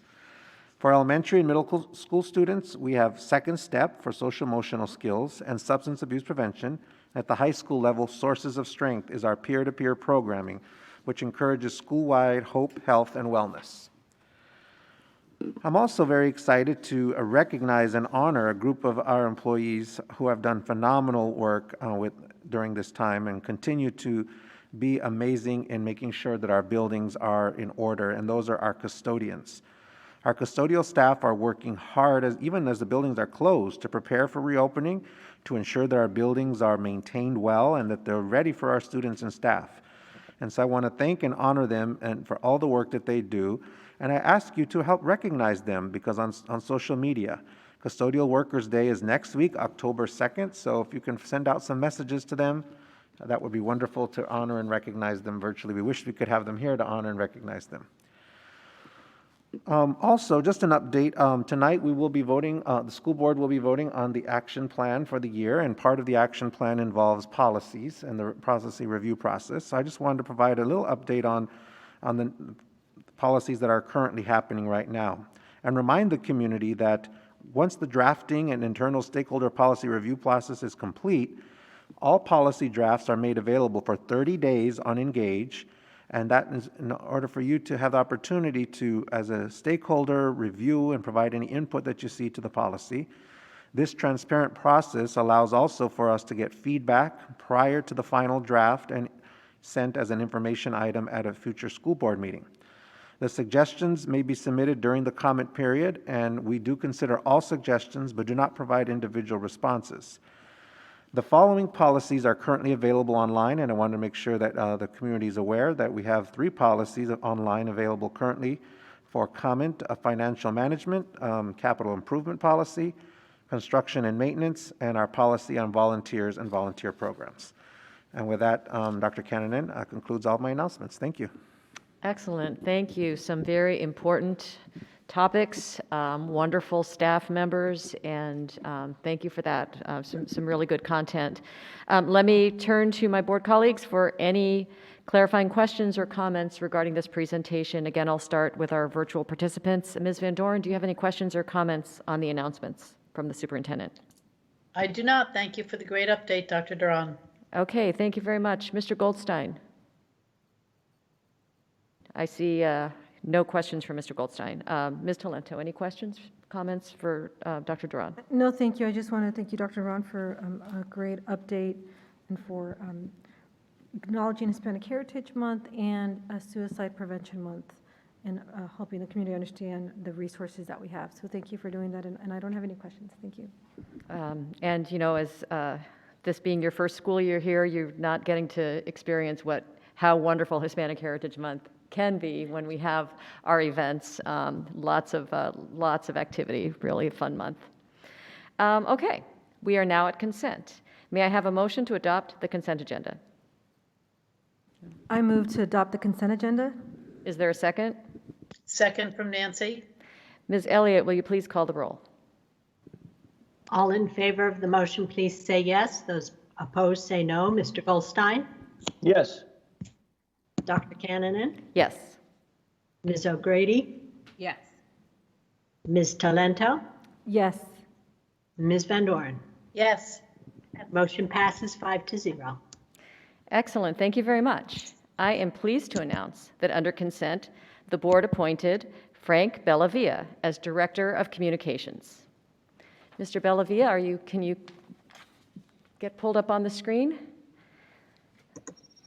For elementary and middle school students, we have Second Step for social-emotional skills and substance abuse prevention. At the high school level, Sources of Strength is our peer-to-peer programming, which encourages school-wide hope, health, and wellness. I'm also very excited to recognize and honor a group of our employees who have done phenomenal work during this time and continue to be amazing in making sure that our buildings are in order, and those are our custodians. Our custodial staff are working hard, even as the buildings are closed, to prepare for reopening, to ensure that our buildings are maintained well and that they're ready for our students and staff. And so I want to thank and honor them and for all the work that they do. And I ask you to help recognize them because on social media, Custodial Workers Day is next week, October 2nd. So if you can send out some messages to them, that would be wonderful to honor and recognize them virtually. We wish we could have them here to honor and recognize them. Also, just an update, tonight we will be voting, the school board will be voting on the action plan for the year, and part of the action plan involves policies and the policy review process. So I just wanted to provide a little update on the policies that are currently happening right now, and remind the community that once the drafting and internal stakeholder policy review process is complete, all policy drafts are made available for 30 days on Engage, and that is in order for you to have the opportunity to, as a stakeholder, review and provide any input that you see to the policy. This transparent process allows also for us to get feedback prior to the final draft and sent as an information item at a future school board meeting. The suggestions may be submitted during the comment period, and we do consider all suggestions but do not provide individual responses. The following policies are currently available online, and I want to make sure that the community is aware that we have 3 policies online available currently for comment of financial management, capital improvement policy, construction and maintenance, and our policy on volunteers and volunteer programs. And with that, Dr. Cannonen concludes all my announcements. Thank you. Excellent. Thank you. Some very important topics, wonderful staff members, and thank you for that. Some really good content. Let me turn to my board colleagues for any clarifying questions or comments regarding this presentation. Again, I'll start with our virtual participants. Ms. Van Doren, do you have any questions or comments on the announcements from the superintendent? I do not. Thank you for the great update, Dr. Duran. Okay, thank you very much. Mr. Goldstein. I see no questions from Mr. Goldstein. Ms. Talento, any questions, comments for Dr. Duran? No, thank you. I just want to thank you, Dr. Ron, for a great update and for acknowledging Hispanic Heritage Month and Suicide Prevention Month, and helping the community understand the resources that we have. So thank you for doing that, and I don't have any questions. Thank you. And you know, as this being your first school year here, you're not getting to experience how wonderful Hispanic Heritage Month can be when we have our events. Lots of activity, really a fun month. Okay, we are now at consent. May I have a motion to adopt the consent agenda? I move to adopt the consent agenda. Is there a second? Second from Nancy. Ms. Elliott, will you please call the roll? All in favor of the motion, please say yes. Those opposed say no. Mr. Goldstein? Yes. Dr. Cannonen? Yes. Ms. O'Grady? Yes. Ms. Talento? Yes. Ms. Van Doren? Yes. Motion passes 5-0. Excellent. Thank you very much. I am pleased to announce that under consent, the board appointed Frank Bellavia as Director of Communications. Mr. Bellavia, can you get pulled up on the screen?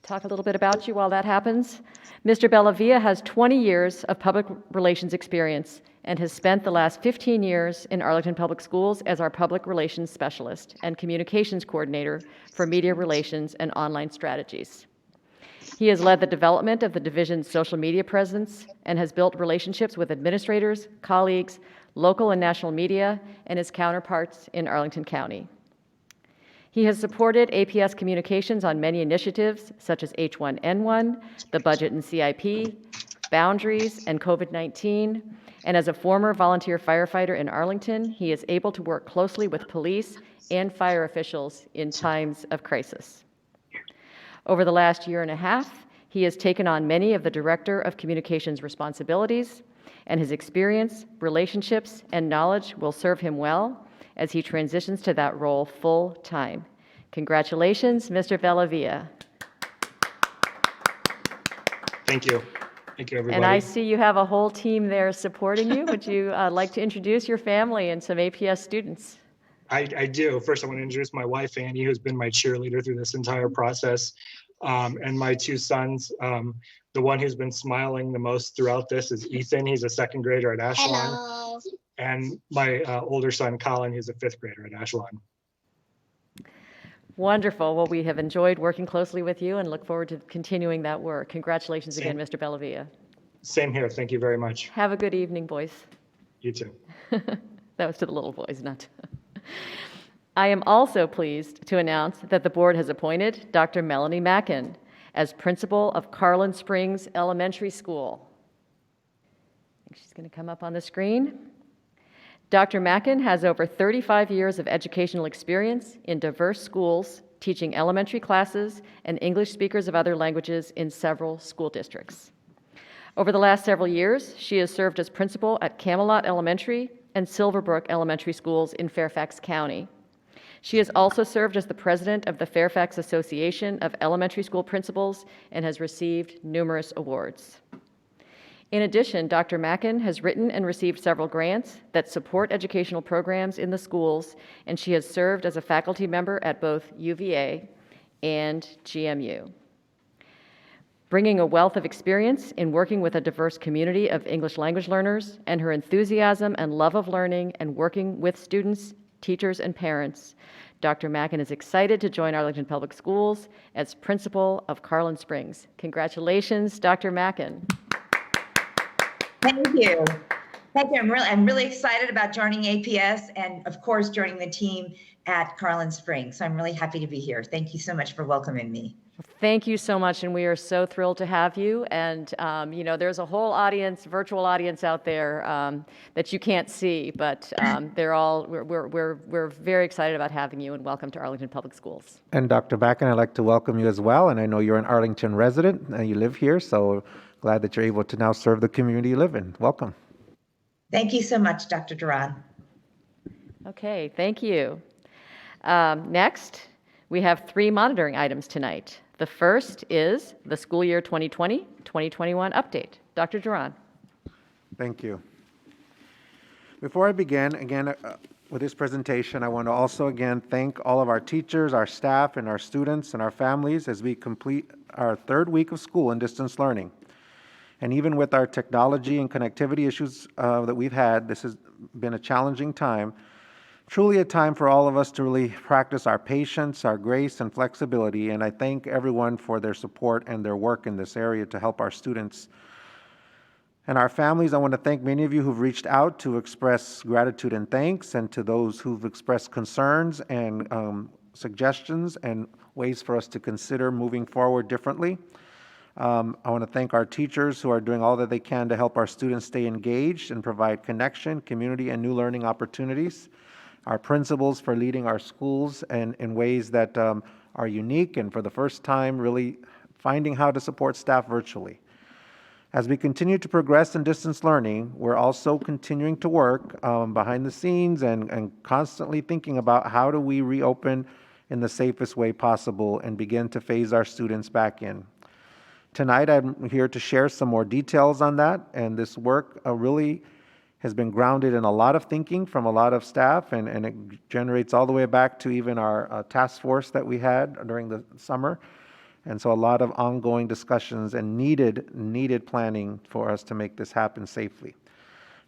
Talk a little bit about you while that happens. Mr. Bellavia has 20 years of public relations experience and has spent the last 15 years in Arlington Public Schools as our public relations specialist and communications coordinator for media relations and online strategies. He has led the development of the division's social media presence and has built relationships with administrators, colleagues, local and national media, and his counterparts in Arlington County. He has supported APS communications on many initiatives such as H1N1, the budget and CIP, boundaries, and COVID-19. And as a former volunteer firefighter in Arlington, he is able to work closely with police and fire officials in times of crisis. Over the last year and a half, he has taken on many of the Director of Communications responsibilities, and his experience, relationships, and knowledge will serve him well as he transitions to that role full time. Congratulations, Mr. Bellavia. Thank you. Thank you, everybody. And I see you have a whole team there supporting you. Would you like to introduce your family and some APS students? I do. First, I want to introduce my wife, Annie, who's been my cheerleader through this entire process, and my two sons. The one who's been smiling the most throughout this is Ethan. He's a second grader at Ashland. Hello. And my older son, Colin, who's a fifth grader at Ashland. Wonderful. Well, we have enjoyed working closely with you and look forward to continuing that work. Congratulations again, Mr. Bellavia. Same here. Thank you very much. Have a good evening, boys. You too. That was to the little boys, not. I am also pleased to announce that the board has appointed Dr. Melanie Mackin as principal of Carlin Springs Elementary School. I think she's going to come up on the screen. Dr. Mackin has over 35 years of educational experience in diverse schools, teaching elementary classes and English speakers of other languages in several school districts. Over the last several years, she has served as principal at Camelot Elementary and Silverbrook Elementary Schools in Fairfax County. She has also served as the president of the Fairfax Association of Elementary School Principals and has received numerous awards. In addition, Dr. Mackin has written and received several grants that support educational programs in the schools, and she has served as a faculty member at both UVA and GMU. Bringing a wealth of experience in working with a diverse community of English language learners and her enthusiasm and love of learning and working with students, teachers, and parents, Dr. Mackin is excited to join Arlington Public Schools as principal of Carlin Springs. Congratulations, Dr. Mackin. Thank you. Thank you. I'm really excited about joining APS and, of course, joining the team at Carlin Springs. So I'm really happy to be here. Thank you so much for welcoming me. Thank you so much, and we are so thrilled to have you. And there's a whole audience, virtual audience out there that you can't see, but we're very excited about having you, and welcome to Arlington Public Schools. And Dr. Backen, I'd like to welcome you as well. And I know you're an Arlington resident and you live here, so glad that you're able to now serve the community you live in. Welcome. Thank you so much, Dr. Duran. Okay, thank you. Next, we have 3 monitoring items tonight. The first is the school year 2020-2021 update. Dr. Duran. Thank you. Before I begin, again, with this presentation, I want to also again thank all of our teachers, our staff, and our students and our families as we complete our 3rd week of school in distance learning. And even with our technology and connectivity issues that we've had, this has been a challenging time. Truly a time for all of us to really practice our patience, our grace, and flexibility, and I thank everyone for their support and their work in this area to help our students. And our families, I want to thank many of you who've reached out to express gratitude and thanks, and to those who've expressed concerns and suggestions and ways for us to consider moving forward differently. I want to thank our teachers who are doing all that they can to help our students stay engaged and provide connection, community, and new learning opportunities. Our principals for leading our schools in ways that are unique and for the first time really finding how to support staff virtually. As we continue to progress in distance learning, we're also continuing to work behind the scenes and constantly thinking about how do we reopen in the safest way possible and begin to phase our students back in. Tonight, I'm here to share some more details on that, and this work really has been grounded in a lot of thinking from a lot of staff, and it generates all the way back to even our task force that we had during the summer. And so a lot of ongoing discussions and needed planning for us to make this happen safely.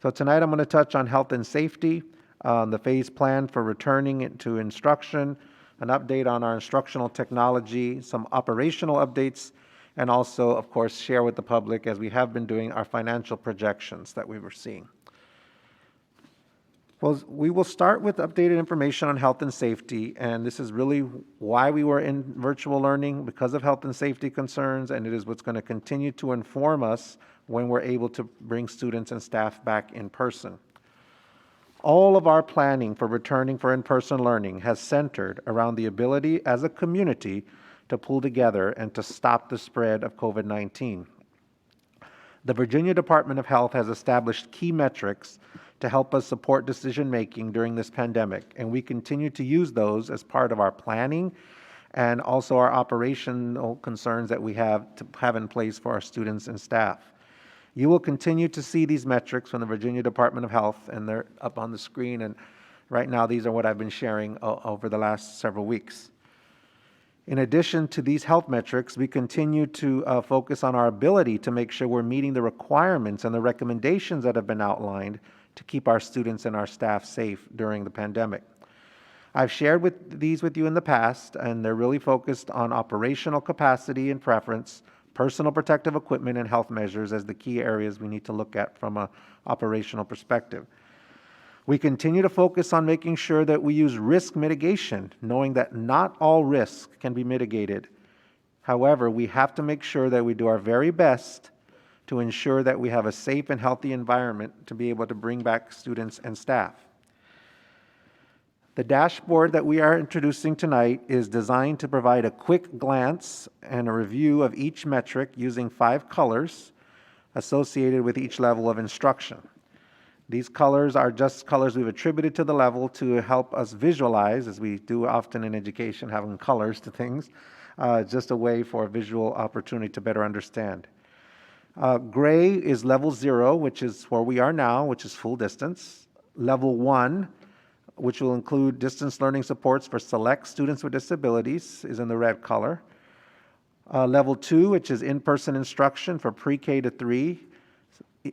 So tonight I'm going to touch on health and safety, the phase plan for returning to instruction, an update on our instructional technology, some operational updates, and also, of course, share with the public, as we have been doing, our financial projections that we were seeing. Well, we will start with updated information on health and safety, and this is really why we were in virtual learning, because of health and safety concerns, and it is what's going to continue to inform us when we're able to bring students and staff back in person. All of our planning for returning for in-person learning has centered around the ability as a community to pull together and to stop the spread of COVID-19. The Virginia Department of Health has established key metrics to help us support decision-making during this pandemic, and we continue to use those as part of our planning and also our operational concerns that we have to have in place for our students and staff. You will continue to see these metrics from the Virginia Department of Health, and they're up on the screen, and right now these are what I've been sharing over the last several weeks. In addition to these health metrics, we continue to focus on our ability to make sure we're meeting the requirements and the recommendations that have been outlined to keep our students and our staff safe during the pandemic. I've shared these with you in the past, and they're really focused on operational capacity and preference, personal protective equipment, and health measures as the key areas we need to look at from an operational perspective. We continue to focus on making sure that we use risk mitigation, knowing that not all risks can be mitigated. However, we have to make sure that we do our very best to ensure that we have a safe and healthy environment to be able to bring back students and staff. The dashboard that we are introducing tonight is designed to provide a quick glance and a review of each metric using 5 colors associated with each level of instruction. These colors are just colors we've attributed to the level to help us visualize, as we do often in education, having colors to things, just a way for a visual opportunity to better understand. Gray is level 0, which is where we are now, which is full distance. Level 1, which will include distance learning supports for select students with disabilities, is in the red color. Level 2, which is in-person instruction for pre-K to 3,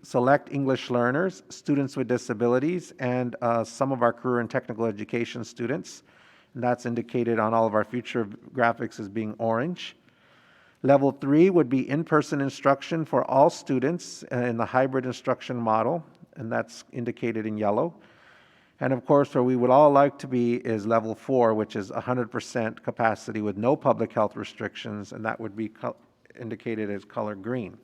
select English learners, students with disabilities, and some of our career and technical education students. And that's indicated on all of our future graphics as being orange. Level 3 would be in-person instruction for all students in the hybrid instruction model, and that's indicated in yellow. And of course, where we would all like to be is level 4, which is 100% capacity with no public health restrictions, and that would be indicated as color green.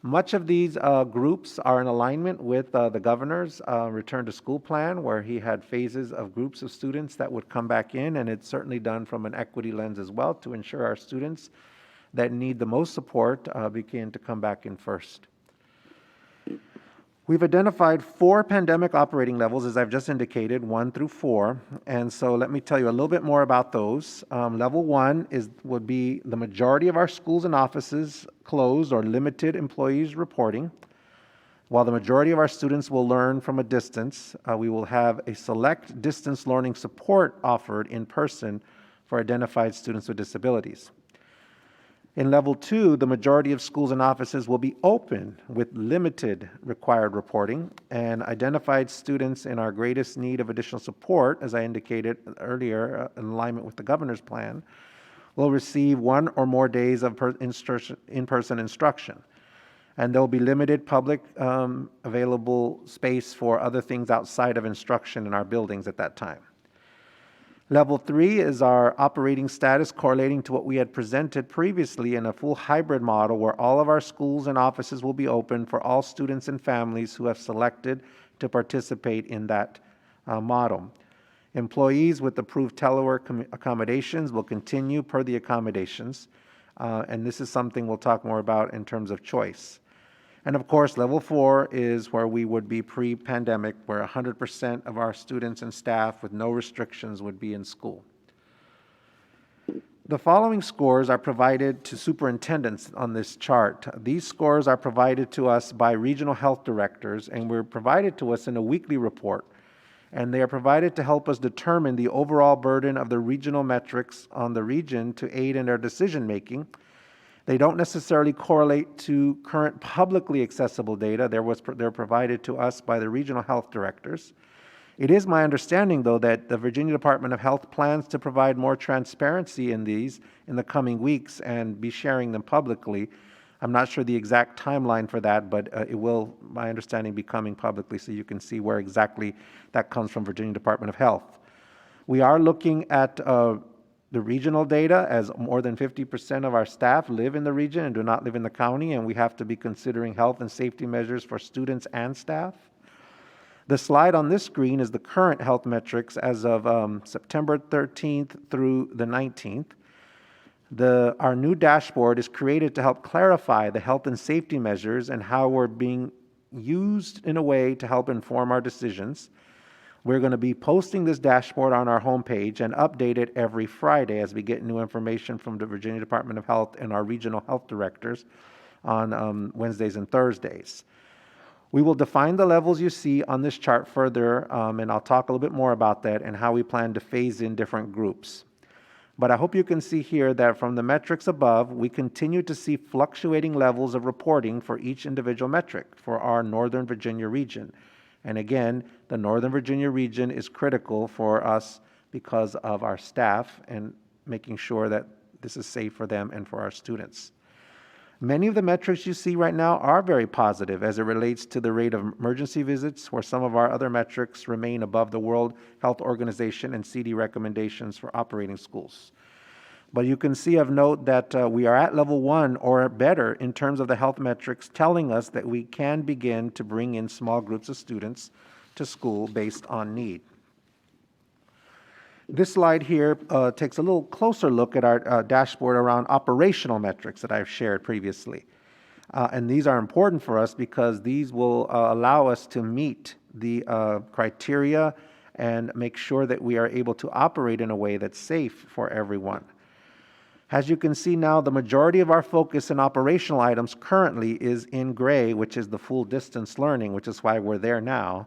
Much of these groups are in alignment with the governor's return to school plan, where he had phases of groups of students that would come back in, and it's certainly done from an equity lens as well to ensure our students that need the most support begin to come back in first. We've identified 4 pandemic operating levels, as I've just indicated, 1 through 4. And so let me tell you a little bit more about those. Level 1 would be the majority of our schools and offices closed or limited employees reporting. While the majority of our students will learn from a distance, we will have a select distance learning support offered in person for identified students with disabilities. In level 2, the majority of schools and offices will be open with limited required reporting, and identified students in our greatest need of additional support, as I indicated earlier, in alignment with the governor's plan, will receive 1 or more days of in-person instruction. And there will be limited public available space for other things outside of instruction in our buildings at that time. Level 3 is our operating status correlating to what we had presented previously in a full hybrid model where all of our schools and offices will be open for all students and families who have selected to participate in that model. Employees with approved telework accommodations will continue per the accommodations, and this is something we'll talk more about in terms of choice. And of course, level 4 is where we would be pre-pandemic, where 100% of our students and staff with no restrictions would be in school. The following scores are provided to superintendents on this chart. These scores are provided to us by regional health directors, and were provided to us in a weekly report. And they are provided to help us determine the overall burden of the regional metrics on the region to aid in their decision making. They don't necessarily correlate to current publicly accessible data. They're provided to us by the regional health directors. It is my understanding, though, that the Virginia Department of Health plans to provide more transparency in these in the coming weeks and be sharing them publicly. I'm not sure the exact timeline for that, but it will, my understanding, be coming publicly so you can see where exactly that comes from Virginia Department of Health. We are looking at the regional data, as more than 50% of our staff live in the region and do not live in the county, and we have to be considering health and safety measures for students and staff. The slide on this screen is the current health metrics as of September 13th through the 19th. Our new dashboard is created to help clarify the health and safety measures and how we're being used in a way to help inform our decisions. We're going to be posting this dashboard on our homepage and update it every Friday as we get new information from the Virginia Department of Health and our regional health directors on Wednesdays and Thursdays. We will define the levels you see on this chart further, and I'll talk a little bit more about that and how we plan to phase in different groups. But I hope you can see here that from the metrics above, we continue to see fluctuating levels of reporting for each individual metric for our Northern Virginia region. And again, the Northern Virginia region is critical for us because of our staff and making sure that this is safe for them and for our students. Many of the metrics you see right now are very positive as it relates to the rate of emergency visits, where some of our other metrics remain above the World Health Organization and CD recommendations for operating schools. But you can see of note that we are at level 1 or better in terms of the health metrics, telling us that we can begin to bring in small groups of students to school based on need. This slide here takes a little closer look at our dashboard around operational metrics that I've shared previously. And these are important for us because these will allow us to meet the criteria and make sure that we are able to operate in a way that's safe for everyone. As you can see now, the majority of our focus in operational items currently is in gray, which is the full distance learning, which is why we're there now.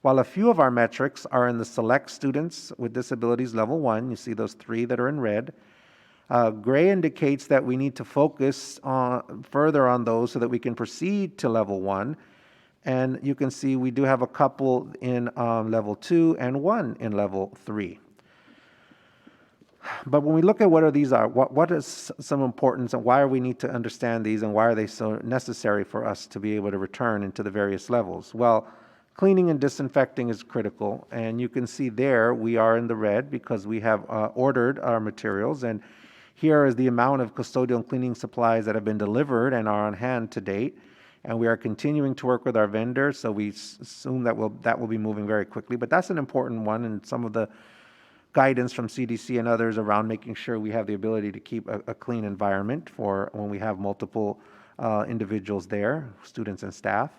While a few of our metrics are in the select students with disabilities level 1, you see those 3 that are in red. Gray indicates that we need to focus further on those so that we can proceed to level 1. And you can see we do have a couple in level 2 and 1 in level 3. But when we look at what are these are, what is some importance and why we need to understand these and why are they so necessary for us to be able to return into the various levels? Well, cleaning and disinfecting is critical, and you can see there we are in the red because we have ordered our materials, and here is the amount of custodial and cleaning supplies that have been delivered and are on hand to date. And we are continuing to work with our vendors, so we assume that will be moving very quickly. But that's an important one, and some of the guidance from CDC and others around making sure we have the ability to keep a clean environment for when we have multiple individuals there, students and staff.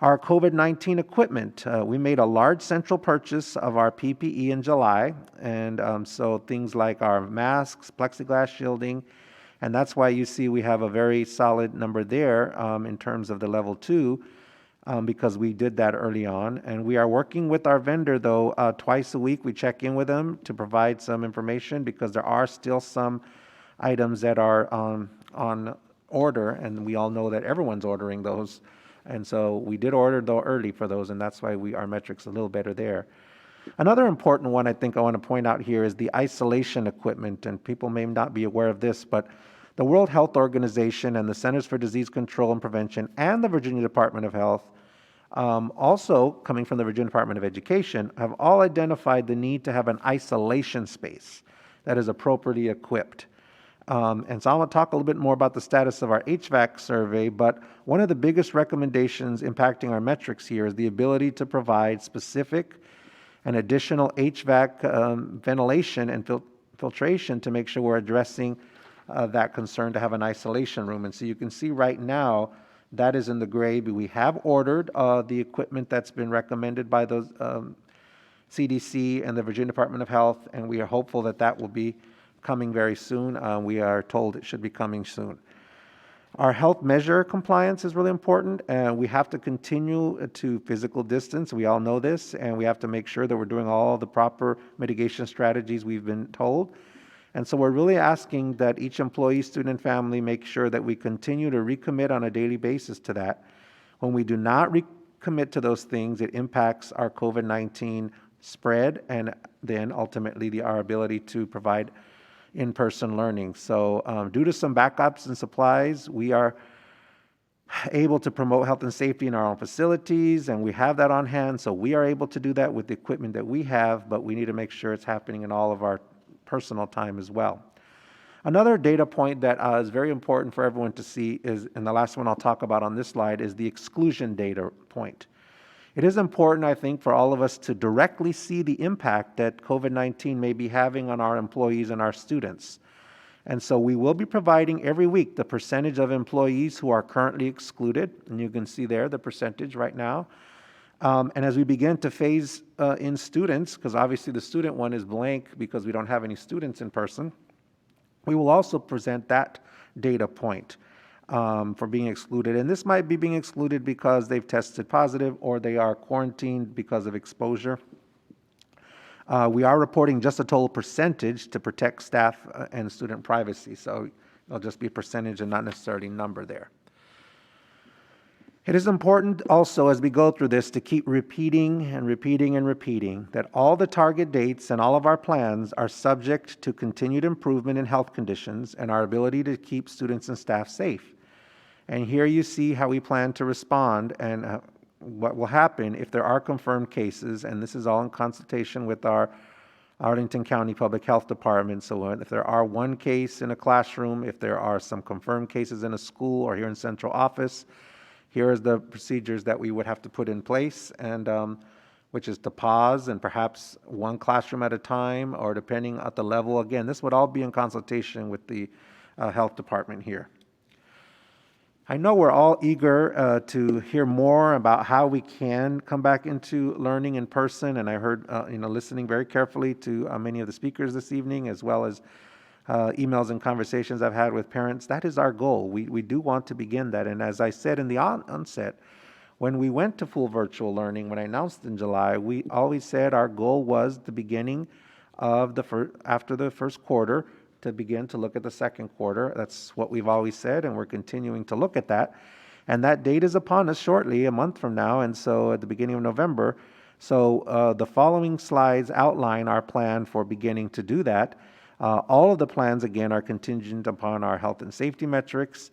Our COVID-19 equipment, we made a large central purchase of our PPE in July, and so things like our masks, plexiglass shielding, and that's why you see we have a very solid number there in terms of the level 2, because we did that early on. And we are working with our vendor, though, twice a week. We check in with them to provide some information because there are still some items that are on order, and we all know that everyone's ordering those. And so we did order, though, early for those, and that's why our metrics a little better there. Another important one I think I want to point out here is the isolation equipment, and people may not be aware of this, but the World Health Organization and the Centers for Disease Control and Prevention and the Virginia Department of Health, also coming from the Virginia Department of Education, have all identified the need to have an isolation space that is appropriately equipped. And so I want to talk a little bit more about the status of our HVAC survey, but one of the biggest recommendations impacting our metrics here is the ability to provide specific and additional HVAC ventilation and filtration to make sure we're addressing that concern to have an isolation room. And so you can see right now that is in the gray. We have ordered the equipment that's been recommended by those CDC and the Virginia Department of Health, and we are hopeful that that will be coming very soon. We are told it should be coming soon. Our health measure compliance is really important, and we have to continue to physical distance. We all know this, and we have to make sure that we're doing all the proper mitigation strategies we've been told. And so we're really asking that each employee, student, and family make sure that we continue to recommit on a daily basis to that. When we do not recommit to those things, it impacts our COVID-19 spread and then ultimately our ability to provide in-person learning. So due to some backups and supplies, we are able to promote health and safety in our own facilities, and we have that on hand. So we are able to do that with the equipment that we have, but we need to make sure it's happening in all of our personal time as well. Another data point that is very important for everyone to see is, and the last one I'll talk about on this slide, is the exclusion data point. It is important, I think, for all of us to directly see the impact that COVID-19 may be having on our employees and our students. And so we will be providing every week the percentage of employees who are currently excluded, and you can see there the percentage right now. And as we begin to phase in students, because obviously the student one is blank because we don't have any students in person, we will also present that data point for being excluded. And this might be being excluded because they've tested positive or they are quarantined because of exposure. We are reporting just a total percentage to protect staff and student privacy. So it'll just be a percentage and not necessarily number there. It is important also as we go through this to keep repeating and repeating and repeating that all the target dates and all of our plans are subject to continued improvement in health conditions and our ability to keep students and staff safe. And here you see how we plan to respond and what will happen if there are confirmed cases, and this is all in consultation with our Arlington County Public Health Department. So if there are one case in a classroom, if there are some confirmed cases in a school or here in central office, here is the procedures that we would have to put in place, and which is to pause and perhaps one classroom at a time, or depending at the level. Again, this would all be in consultation with the health department here. I know we're all eager to hear more about how we can come back into learning in person, and I heard, listening very carefully to many of the speakers this evening, as well as emails and conversations I've had with parents. That is our goal. We do want to begin that, and as I said in the onset, when we went to full virtual learning, when I announced in July, we always said our goal was the beginning of after the first quarter, to begin to look at the second quarter. That's what we've always said, and we're continuing to look at that. And that date is upon us shortly, a month from now, and so at the beginning of November. So the following slides outline our plan for beginning to do that. All of the plans, again, are contingent upon our health and safety metrics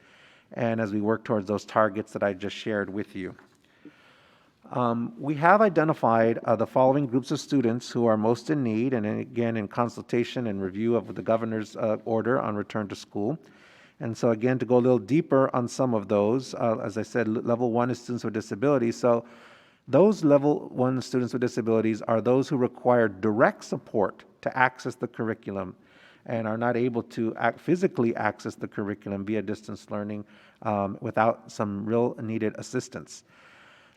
and as we work towards those targets that I just shared with you. We have identified the following groups of students who are most in need, and again, in consultation and review of the governor's order on return to school. And so again, to go a little deeper on some of those, as I said, level 1 is students with disabilities. So those level 1 students with disabilities are those who require direct support to access the curriculum and are not able to physically access the curriculum via distance learning without some real needed assistance.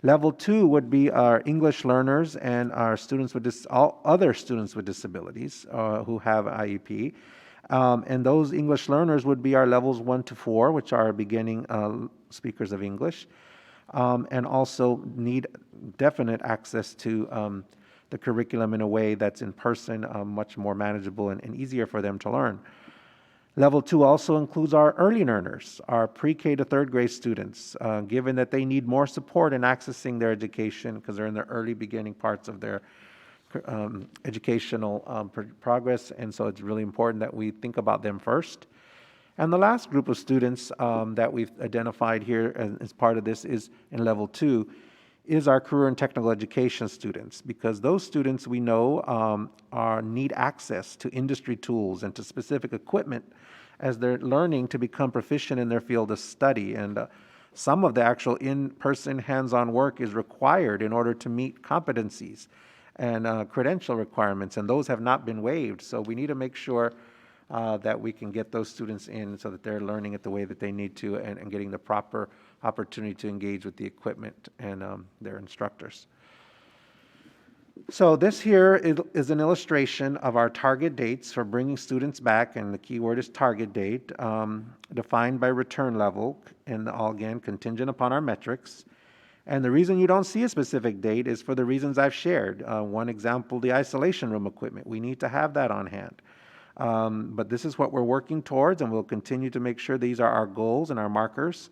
Level 2 would be our English learners and our students with all other students with disabilities who have IEP. And those English learners would be our levels 1 to 4, which are beginning speakers of English, and also need definite access to the curriculum in a way that's in person, much more manageable and easier for them to learn. Level 2 also includes our early learners, our pre-K to third grade students, given that they need more support in accessing their education because they're in the early beginning parts of their educational progress, and so it's really important that we think about them first. And the last group of students that we've identified here as part of this is in level 2 is our career and technical education students, because those students we know need access to industry tools and to specific equipment as they're learning to become proficient in their field of study. And some of the actual in-person hands-on work is required in order to meet competencies and credential requirements, and those have not been waived. So we need to make sure that we can get those students in so that they're learning it the way that they need to and getting the proper opportunity to engage with the equipment and their instructors. So this here is an illustration of our target dates for bringing students back, and the key word is target date, defined by return level, and all again contingent upon our metrics. And the reason you don't see a specific date is for the reasons I've shared. One example, the isolation room equipment. We need to have that on hand. But this is what we're working towards, and we'll continue to make sure these are our goals and our markers.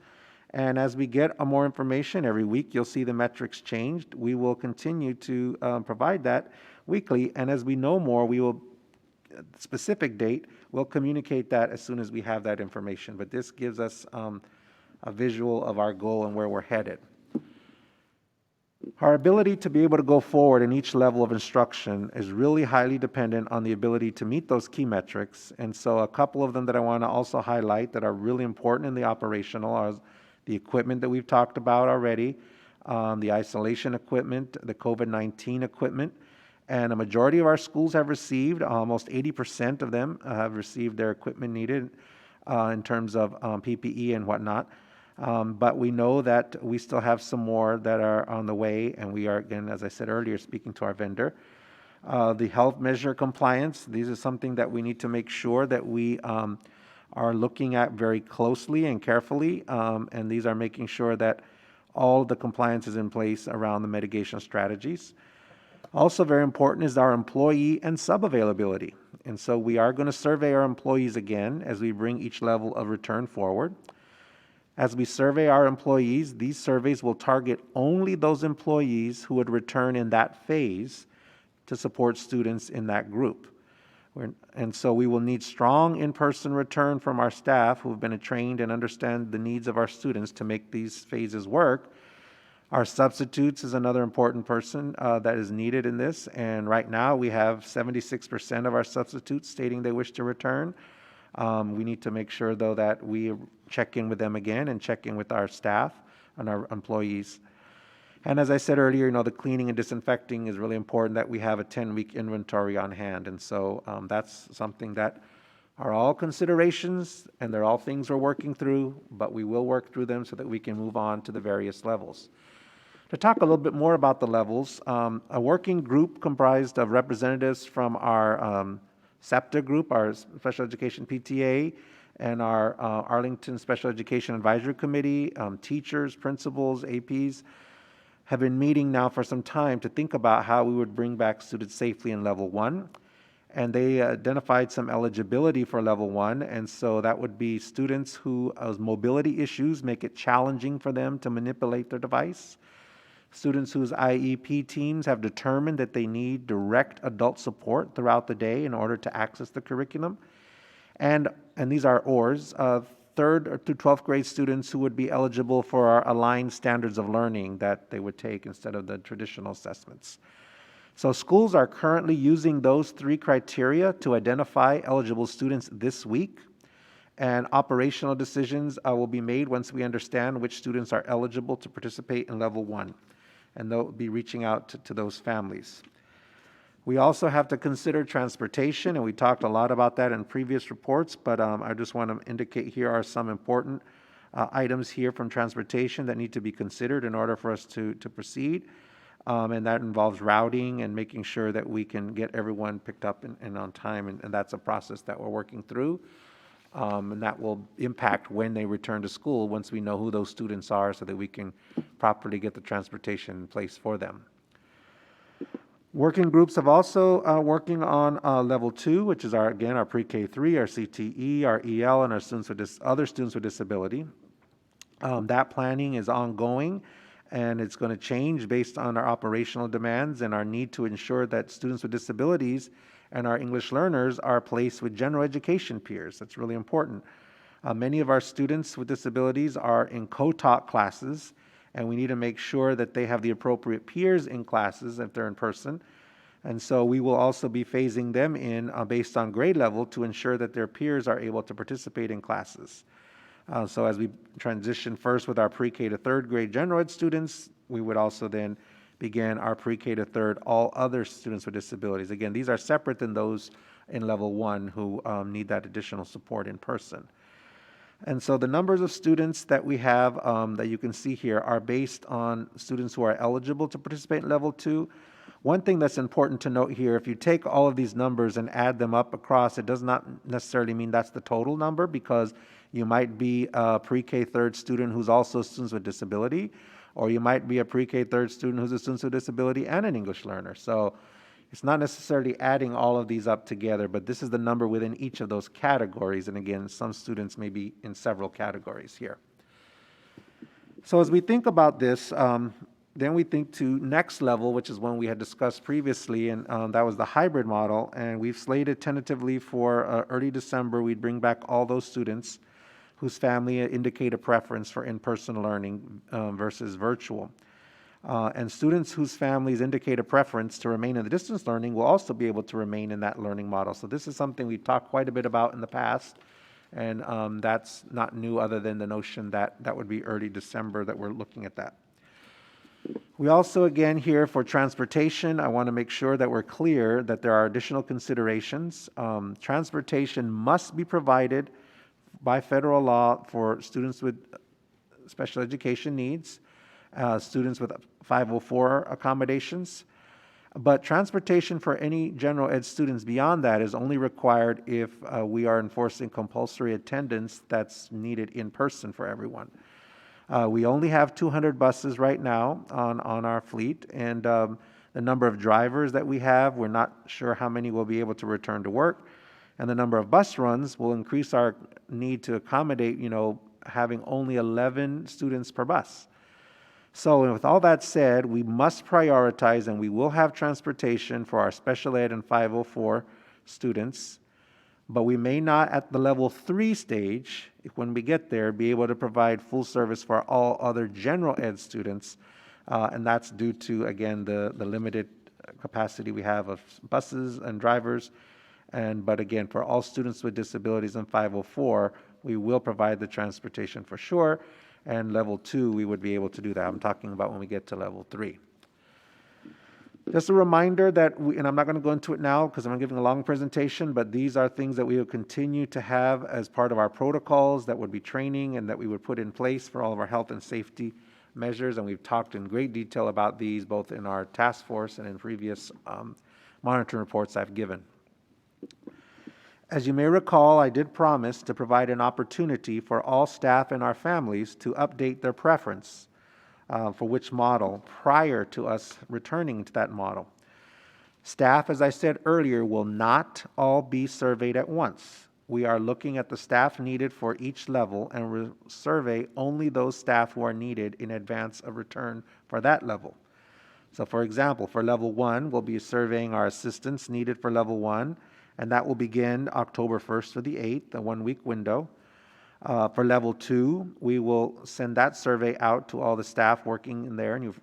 And as we get more information every week, you'll see the metrics changed. We will continue to provide that weekly, and as we know more, we will, specific date, we'll communicate that as soon as we have that information. But this gives us a visual of our goal and where we're headed. Our ability to be able to go forward in each level of instruction is really highly dependent on the ability to meet those key metrics. And so a couple of them that I want to also highlight that are really important in the operational are the equipment that we've talked about already, the isolation equipment, the COVID-19 equipment. And a majority of our schools have received, almost 80% of them have received their equipment needed in terms of PPE and whatnot. But we know that we still have some more that are on the way, and we are, again, as I said earlier, speaking to our vendor. The health measure compliance, these are something that we need to make sure that we are looking at very closely and carefully, and these are making sure that all the compliance is in place around the mitigation strategies. Also very important is our employee and sub-availability. And so we are going to survey our employees again as we bring each level of return forward. As we survey our employees, these surveys will target only those employees who would return in that phase to support students in that group. And so we will need strong in-person return from our staff who have been trained and understand the needs of our students to make these phases work. Our substitutes is another important person that is needed in this. And right now we have 76% of our substitutes stating they wish to return. We need to make sure, though, that we check in with them again and check in with our staff and our employees. And as I said earlier, the cleaning and disinfecting is really important that we have a 10-week inventory on hand. And so that's something that are all considerations, and they're all things we're working through, but we will work through them so that we can move on to the various levels. To talk a little bit more about the levels, a working group comprised of representatives from our SEPTA group, our Special Education PTA, and our Arlington Special Education Advisory Committee, teachers, principals, APs, have been meeting now for some time to think about how we would bring back students safely in level 1. And they identified some eligibility for level 1, and so that would be students whose mobility issues make it challenging for them to manipulate their device, Students whose IEP teams have determined that they need direct adult support throughout the day in order to access the curriculum. And these are ORs, 3rd through 12th grade students who would be eligible for our aligned standards of learning that they would take instead of the traditional assessments. So schools are currently using those 3 criteria to identify eligible students this week. And operational decisions will be made once we understand which students are eligible to participate in level 1. And they'll be reaching out to those families. We also have to consider transportation, and we talked a lot about that in previous reports, but I just want to indicate here are some important items here from transportation that need to be considered in order for us to proceed. And that involves routing and making sure that we can get everyone picked up and on time, and that's a process that we're working through. And that will impact when they return to school once we know who those students are so that we can properly get the transportation in place for them. Working groups have also working on level 2, which is our pre-K3, our CTE, our EL, and our other students with disability. That planning is ongoing, and it's going to change based on our operational demands and our need to ensure that students with disabilities and our English learners are placed with general education peers. That's really important. Many of our students with disabilities are in co-taught classes, and we need to make sure that they have the appropriate peers in classes if they're in person. And so we will also be phasing them in based on grade level to ensure that their peers are able to participate in classes. So as we transition first with our pre-K to 3rd grade general ed students, we would also then begin our pre-K to 3rd all other students with disabilities. Again, these are separate than those in level 1 who need that additional support in person. And so the numbers of students that we have that you can see here are based on students who are eligible to participate in level 2. One thing that's important to note here, if you take all of these numbers and add them up across, it does not necessarily mean that's the total number, because you might be a pre-K 3rd student who's also students with disability, or you might be a pre-K 3rd student who's a student with disability and an English learner. So it's not necessarily adding all of these up together, but this is the number within each of those categories. And again, some students may be in several categories here. So as we think about this, then we think to next level, which is one we had discussed previously, and that was the hybrid model. And we've slated tentatively for early December, we'd bring back all those students whose family indicate a preference for in-person learning versus virtual. And students whose families indicate a preference to remain in the distance learning will also be able to remain in that learning model. So this is something we've talked quite a bit about in the past, and that's not new other than the notion that that would be early December that we're looking at that. We also, again, here for transportation, I want to make sure that we're clear that there are additional considerations. Transportation must be provided by federal law for students with special education needs, students with 504 accommodations. But transportation for any general ed students beyond that is only required if we are enforcing compulsory attendance that's needed in person for everyone. We only have 200 buses right now on our fleet, and the number of drivers that we have, we're not sure how many will be able to return to work. And the number of bus runs will increase our need to accommodate, having only 11 students per bus. So with all that said, we must prioritize, and we will have transportation for our special ed and 504 students, but we may not at the level 3 stage, when we get there, be able to provide full service for all other general ed students, and that's due to, again, the limited capacity we have of buses and drivers. But again, for all students with disabilities in 504, we will provide the transportation for sure. And level 2, we would be able to do that. I'm talking about when we get to level 3. Just a reminder that and I'm not going to go into it now because I'm giving a long presentation, but these are things that we will continue to have as part of our protocols that would be training and that we would put in place for all of our health and safety measures. And we've talked in great detail about these both in our task force and in previous monitoring reports I've given. As you may recall, I did promise to provide an opportunity for all staff and our families to update their preference for which model prior to us returning to that model. Staff, as I said earlier, will not all be surveyed at once. we are looking at the staff needed for each level and will survey only those staff who are needed in advance of return for that level. So for example, for level 1, we'll be surveying our assistants needed for level 1, and that will begin October 1st through the 8th, a 1-week window. For level 2, we will send that survey out to all the staff working in there. And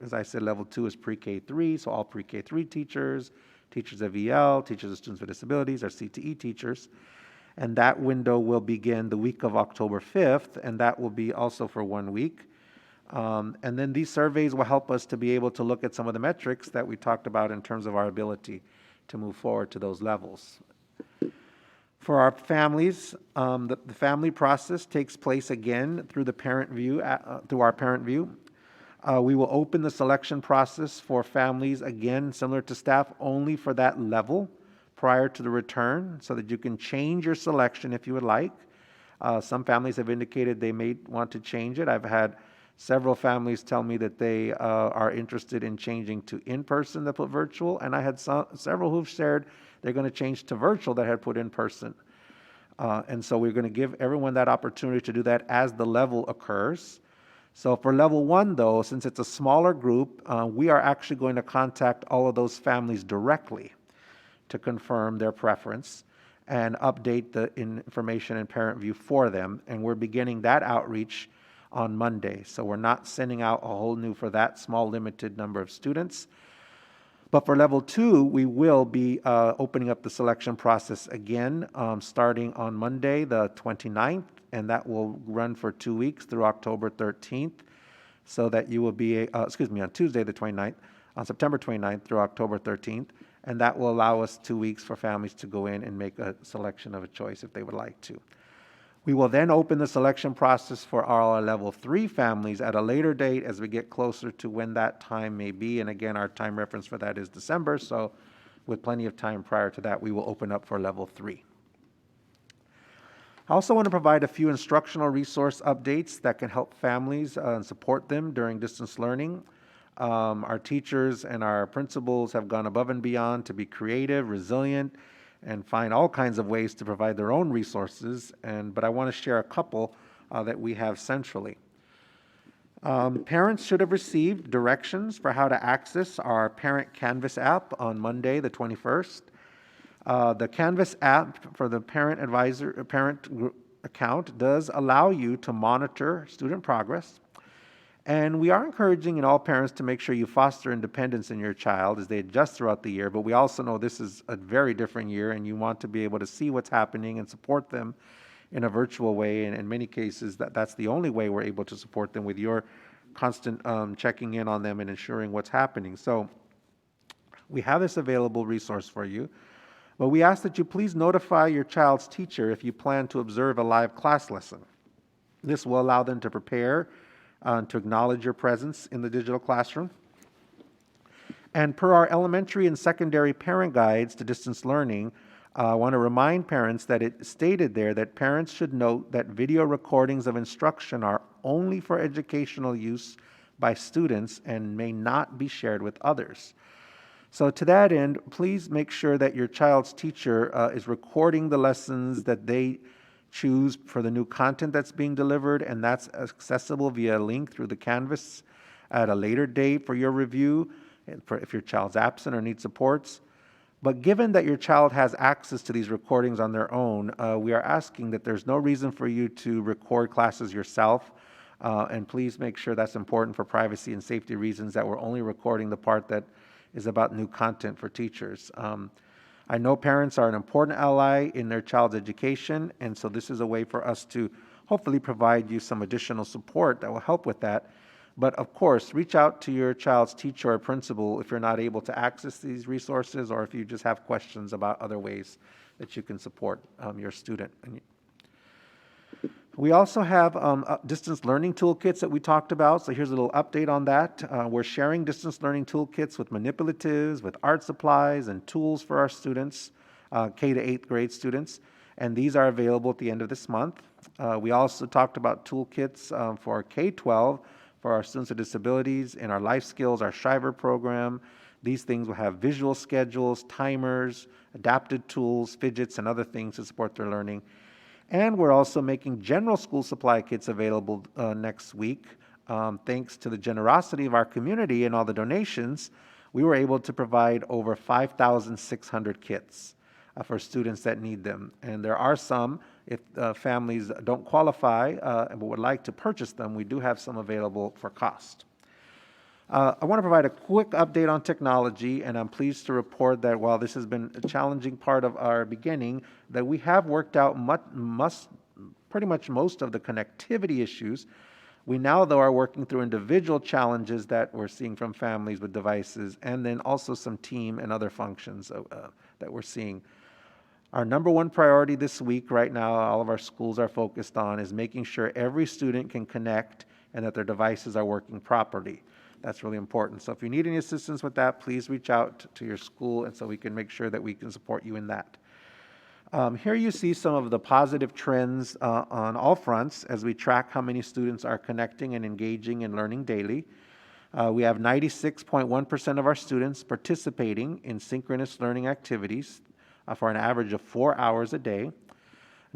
as I said, level 2 is pre-K3, so all pre-K3 teachers, teachers of EL, teachers of students with disabilities, our CTE teachers. And that window will begin the week of October 5th, and that will be also for 1 week. And then these surveys will help us to be able to look at some of the metrics that we talked about in terms of our ability to move forward to those levels. For our families, the family process takes place again through the parent view, through our parent view. We will open the selection process for families, again, similar to staff, only for that level prior to the return, so that you can change your selection if you would like. Some families have indicated they may want to change it. I've had several families tell me that they are interested in changing to in-person that put virtual, and I had several who've shared they're going to change to virtual that had put in-person. And so we're going to give everyone that opportunity to do that as the level occurs. So for level 1, though, since it's a smaller group, we are actually going to contact all of those families directly to confirm their preference and update the information in Parent View for them. And we're beginning that outreach on Monday. So we're not sending out a whole new for that small limited number of students. But for level 2, we will be opening up the selection process again, starting on Monday, the 29th, and that will run for 2 weeks through October 13th, so that you will be, on Tuesday the 29th, on September 29th through October 13th, and that will allow us 2 weeks for families to go in and make a selection of a choice if they would like to. We will then open the selection process for our level 3 families at a later date as we get closer to when that time may be. And again, our time reference for that is December, so with plenty of time prior to that, we will open up for level 3. I also want to provide a few instructional resource updates that can help families and support them during distance learning. Our teachers and our principals have gone above and beyond to be creative, resilient, and find all kinds of ways to provide their own resources. But I want to share a couple that we have centrally. Parents should have received directions for how to access our Parent Canvas app on Monday, the 21st. The Canvas app for the parent account does allow you to monitor student progress. And we are encouraging in all parents to make sure you foster independence in your child as they adjust throughout the year, but we also know this is a very different year and you want to be able to see what's happening and support them in a virtual way. And in many cases, that's the only way we're able to support them, with your constant checking in on them and ensuring what's happening. So we have this available resource for you, but we ask that you please notify your child's teacher if you plan to observe a live class lesson. This will allow them to prepare to acknowledge your presence in the digital classroom. And per our elementary and secondary parent guides to distance learning, I want to remind parents that it stated there that parents should note that video recordings of instruction are only for educational use by students and may not be shared with others. So to that end, please make sure that your child's teacher is recording the lessons that they choose for the new content that's being delivered, and that's accessible via a link through the Canvas at a later date for your review, if your child's absent or needs supports. But given that your child has access to these recordings on their own, we are asking that there's no reason for you to record classes yourself, and please make sure that's important for privacy and safety reasons, that we're only recording the part that is about new content for teachers. I know parents are an important ally in their child's education, and so this is a way for us to hopefully provide you some additional support that will help with that. But of course, reach out to your child's teacher or principal if you're not able to access these resources, or if you just have questions about other ways that you can support your student. We also have distance learning toolkits that we talked about. So here's a little update on that. We're sharing distance learning toolkits with manipulatives, with art supplies and tools for our students, K to 8th grade students. And these are available at the end of this month. We also talked about toolkits for K-12 for our students with disabilities in our life skills, our Shiver program. These things will have visual schedules, timers, adapted tools, fidgets, and other things to support their learning. And we're also making general school supply kits available next week. Thanks to the generosity of our community and all the donations, we were able to provide over 5,600 kits for students that need them. And there are some, if families don't qualify but would like to purchase them, we do have some available for cost. I want to provide a quick update on technology, and I'm pleased to report that while this has been a challenging part of our beginning, that we have worked out pretty much most of the connectivity issues. We now, though, are working through individual challenges that we're seeing from families with devices, and then also some team and other functions that we're seeing. Our number one priority this week, right now, all of our schools are focused on, is making sure every student can connect and that their devices are working properly. That's really important. So if you need any assistance with that, please reach out to your school, and so we can make sure that we can support you in that. Here you see some of the positive trends on all fronts as we track how many students are connecting and engaging and learning daily. We have 96.1% of our students participating in synchronous learning activities for an average of 4 hours a day.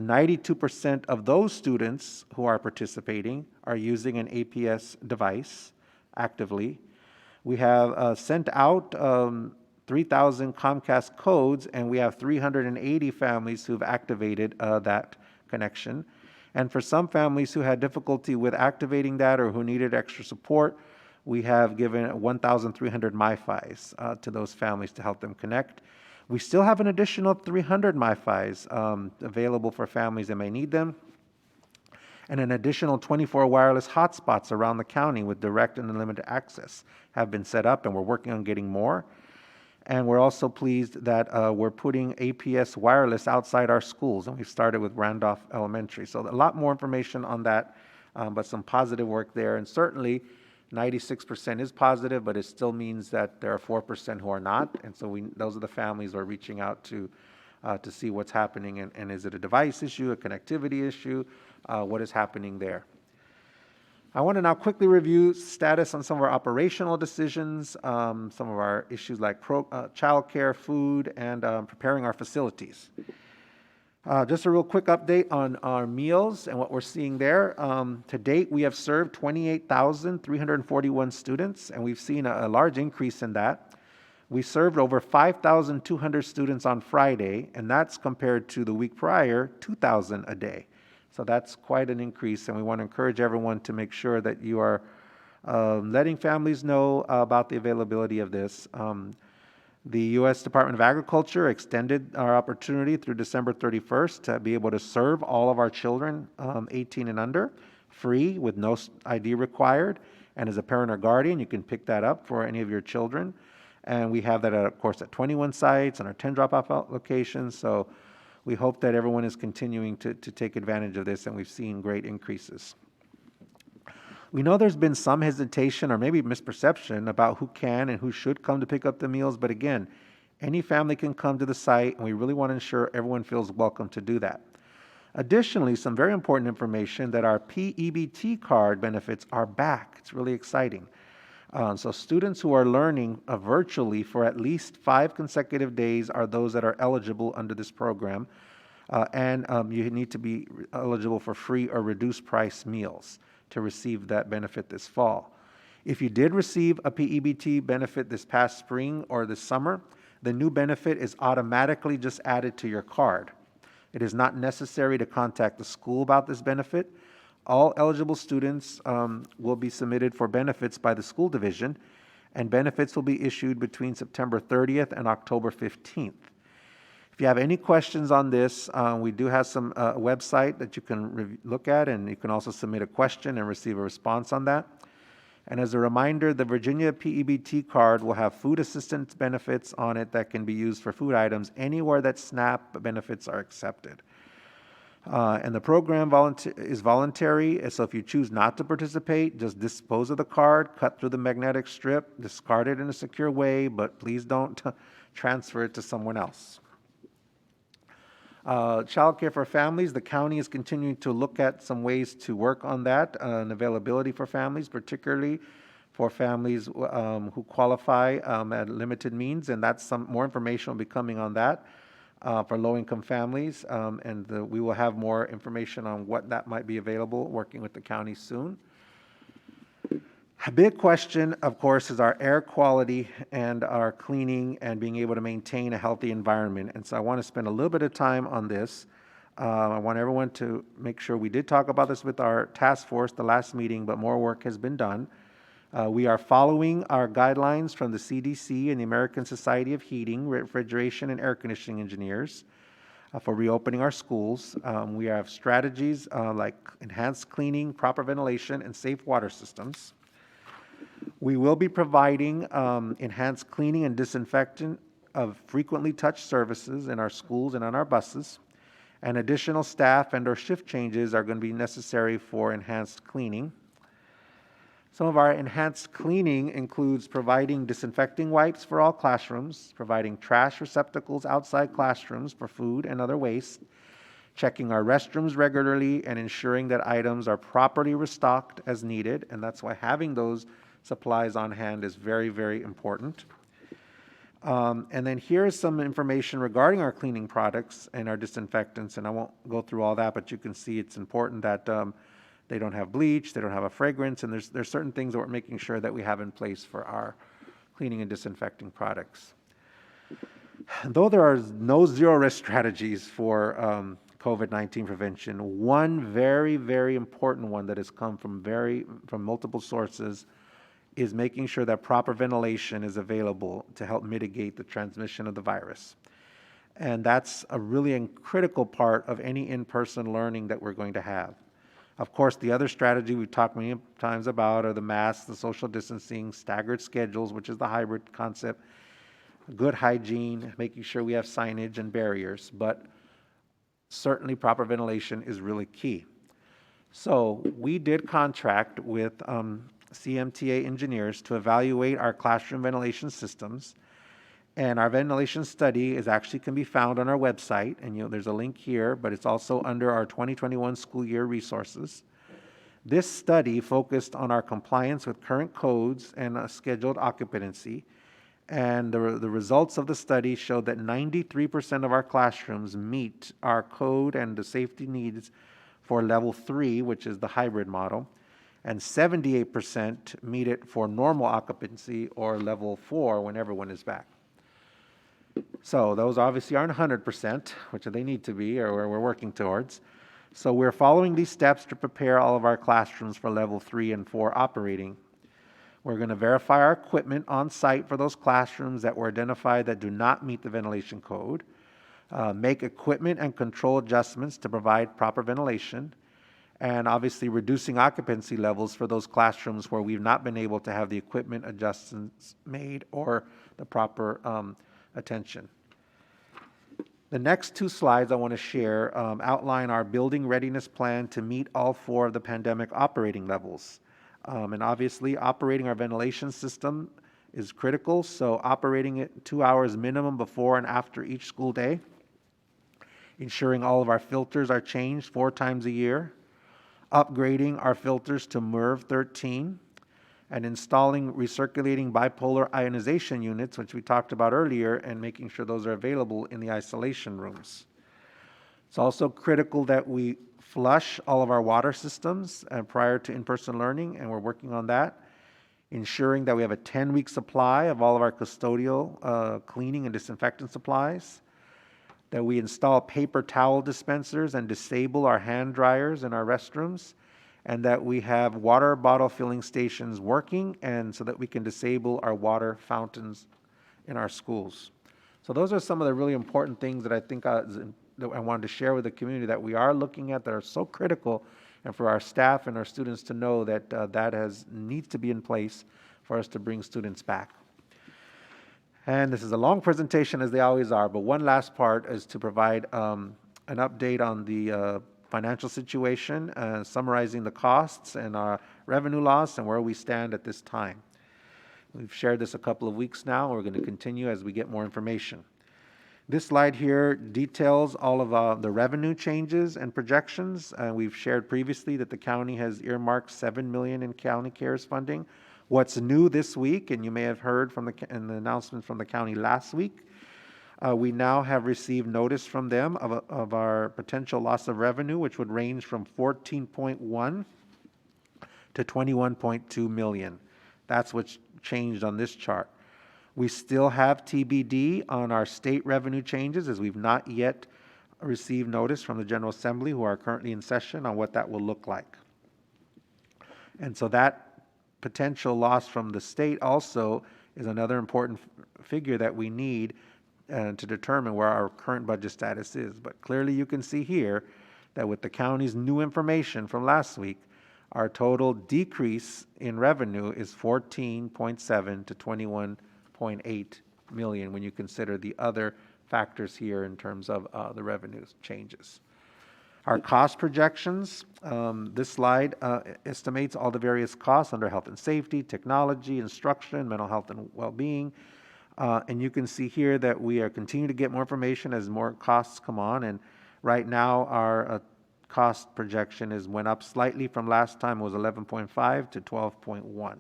92% of those students who are participating are using an APS device actively. We have sent out 3,000 Comcast codes, and we have 380 families who've activated that connection. And for some families who had difficulty with activating that or who needed extra support, we have given 1,300 MiFis to those families to help them connect. We still have an additional 300 MiFis available for families that may need them, and an additional 24 wireless hotspots around the county with direct and unlimited access have been set up, and we're working on getting more. And we're also pleased that we're putting APS wireless outside our schools, and we've started with Randolph Elementary. So a lot more information on that, but some positive work there. And certainly 96% is positive, but it still means that there are 4% who are not. And so those are the families we're reaching out to see what's happening, and is it a device issue, a connectivity issue, what is happening there. I want to now quickly review status on some of our operational decisions, some of our issues like childcare, food, and preparing our facilities. Just a real quick update on our meals and what we're seeing there. To date, we have served 28,341 students, and we've seen a large increase in that. We served over 5,200 students on Friday, and that's compared to the week prior, 2,000 a day. So that's quite an increase, and we want to encourage everyone to make sure that you are letting families know about the availability of this. The U.S. Department of Agriculture extended our opportunity through December 31st to be able to serve all of our children 18 and under free with no ID required. And as a parent or guardian, you can pick that up for any of your children. And we have that, of course, at 21 sites and our 10 drop-off locations. So we hope that everyone is continuing to take advantage of this, and we've seen great increases. We know there's been some hesitation or maybe misperception about who can and who should come to pick up the meals, but again, any family can come to the site, and we really want to ensure everyone feels welcome to do that. Additionally, some very important information that our PEBT card benefits are back. It's really exciting. So students who are learning virtually for at least 5 consecutive days are those that are eligible under this program, and you need to be eligible for free or reduced price meals to receive that benefit this fall. If you did receive a PEBT benefit this past spring or this summer, the new benefit is automatically just added to your card. It is not necessary to contact the school about this benefit. All eligible students will be submitted for benefits by the school division, and benefits will be issued between September 30th and October 15th. If you have any questions on this, we do have some website that you can look at, and you can also submit a question and receive a response on that. And as a reminder, the Virginia PEBT card will have food assistance benefits on it that can be used for food items anywhere that SNAP benefits are accepted. And the program is voluntary, so if you choose not to participate, just dispose of the card, cut through the magnetic strip, discard it in a secure way, but please don't transfer it to someone else. Child care for families, the county is continuing to look at some ways to work on that and availability for families, particularly for families who qualify at limited means, and that's some more information will be coming on that for low-income families, we will have more information on what that might be available, working with the county soon. A big question, of course, is our air quality and our cleaning and being able to maintain a healthy environment. And so I want to spend a little bit of time on this. I want everyone to make sure we did talk about this with our task force the last meeting, but more work has been done. We are following our guidelines from the CDC and the American Society of Heating, Refrigeration, and Air Conditioning Engineers for reopening our schools. We have strategies like enhanced cleaning, proper ventilation, and safe water systems. We will be providing enhanced cleaning and disinfectant of frequently touched surfaces in our schools and on our buses. And additional staff and or shift changes are going to be necessary for enhanced cleaning. Some of our enhanced cleaning includes providing disinfecting wipes for all classrooms, providing trash receptacles outside classrooms for food and other waste, checking our restrooms regularly, and ensuring that items are properly restocked as needed. And that's why having those supplies on hand is very, very important. And then here's some information regarding our cleaning products and our disinfectants, and I won't go through all that, but you can see it's important that they don't have bleach, they don't have a fragrance, and there's certain things that we're making sure that we have in place for our cleaning and disinfecting products. Though there are no zero-risk strategies for COVID-19 prevention, one very, very important one that has come from multiple sources is making sure that proper ventilation is available to help mitigate the transmission of the virus. And that's a really critical part of any in-person learning that we're going to have. Of course, the other strategy we've talked many times about are the masks, the social distancing, staggered schedules, which is the hybrid concept, good hygiene, making sure we have signage and barriers, but certainly proper ventilation is really key. So we did contract with CMTA engineers to evaluate our classroom ventilation systems. And our ventilation study can be found on our website, and there's a link here, but it's also under our 2021 school year resources. This study focused on our compliance with current codes and scheduled occupancy. And the results of the study showed that 93% of our classrooms meet our code and the safety needs for level 3, which is the hybrid model, and 78% meet it for normal occupancy or level 4 when everyone is back. So those obviously aren't 100%, which they need to be, or we're working towards. So we're following these steps to prepare all of our classrooms for level 3 and 4 operating. We're going to verify our equipment on site for those classrooms that were identified that do not meet the ventilation code, make equipment and control adjustments to provide proper ventilation, and obviously reducing occupancy levels for those classrooms where we've not been able to have the equipment adjustments made or the proper attention. The next two slides I want to share outline our building readiness plan to meet all 4 of the pandemic operating levels. And obviously operating our ventilation system is critical, so operating it 2 hours minimum before and after each school day, ensuring all of our filters are changed 4 times a year, upgrading our filters to MERV 13, and installing recirculating bipolar ionization units, which we talked about earlier, and making sure those are available in the isolation rooms. It's also critical that we flush all of our water systems prior to in-person learning, and we're working on that, ensuring that we have a 10-week supply of all of our custodial cleaning and disinfectant supplies, that we install paper towel dispensers and disable our hand dryers in our restrooms, and that we have water bottle filling stations working, and so that we can disable our water fountains in our schools. So those are some of the really important things that I think that I wanted to share with the community that we are looking at that are so critical, and for our staff and our students to know that needs to be in place for us to bring students back. And this is a long presentation, as they always are, but one last part is to provide an update on the financial situation, summarizing the costs and our revenue loss and where we stand at this time. We've shared this a couple of weeks now. We're going to continue as we get more information. This slide here details all of the revenue changes and projections. We've shared previously that the county has earmarked $7 million in county CARES funding, What's new this week, and you may have heard from in the announcement from the county last week, we now have received notice from them of our potential loss of revenue, which would range from 14.1 to 21.2 million. That's what's changed on this chart. We still have TBD on our state revenue changes, as we've not yet received notice from the General Assembly, who are currently in session, on what that will look like. And so that potential loss from the state also is another important figure that we need to determine where our current budget status is. But clearly you can see here that with the county's new information from last week, our total decrease in revenue is 14.7 to 21.8 million when you consider the other factors here in terms of the revenue changes. Our cost projections, this slide estimates all the various costs under health and safety, technology, instruction, mental health and well-being. And you can see here that we are continuing to get more information as more costs come on. And right now our cost projection went up slightly from last time. It was 11.5 to 12.1.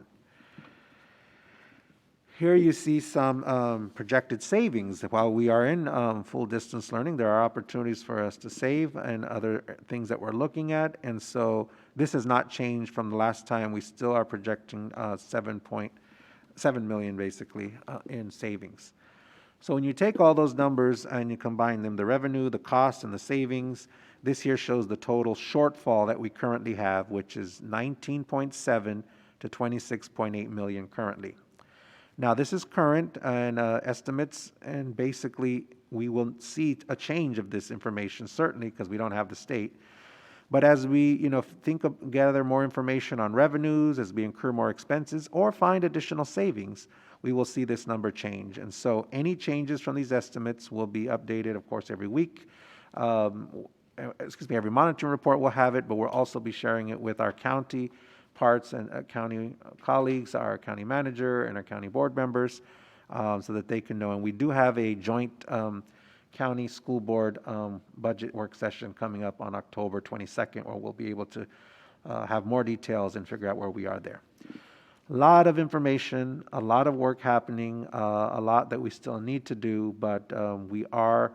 Here you see some projected savings. While we are in full distance learning, there are opportunities for us to save and other things that we're looking at. And so this has not changed from the last time. We still are projecting 7.7 million basically in savings. So when you take all those numbers and you combine them, the revenue, the cost, and the savings, this here shows the total shortfall that we currently have, which is 19.7 to 26.8 million currently. Now, this is current and estimates, and basically we will see a change of this information, certainly because we don't have the state. But as we gather more information on revenues, as we incur more expenses, or find additional savings, we will see this number change. And so any changes from these estimates will be updated, of course, every week. Every monitoring report will have it, but we'll also be sharing it with our county parts and county colleagues, our county manager and our county board members, so that they can know. And we do have a joint county school board budget work session coming up on October 22nd, where we'll be able to have more details and figure out where we are there. A lot of information, a lot of work happening, a lot that we still need to do, but we are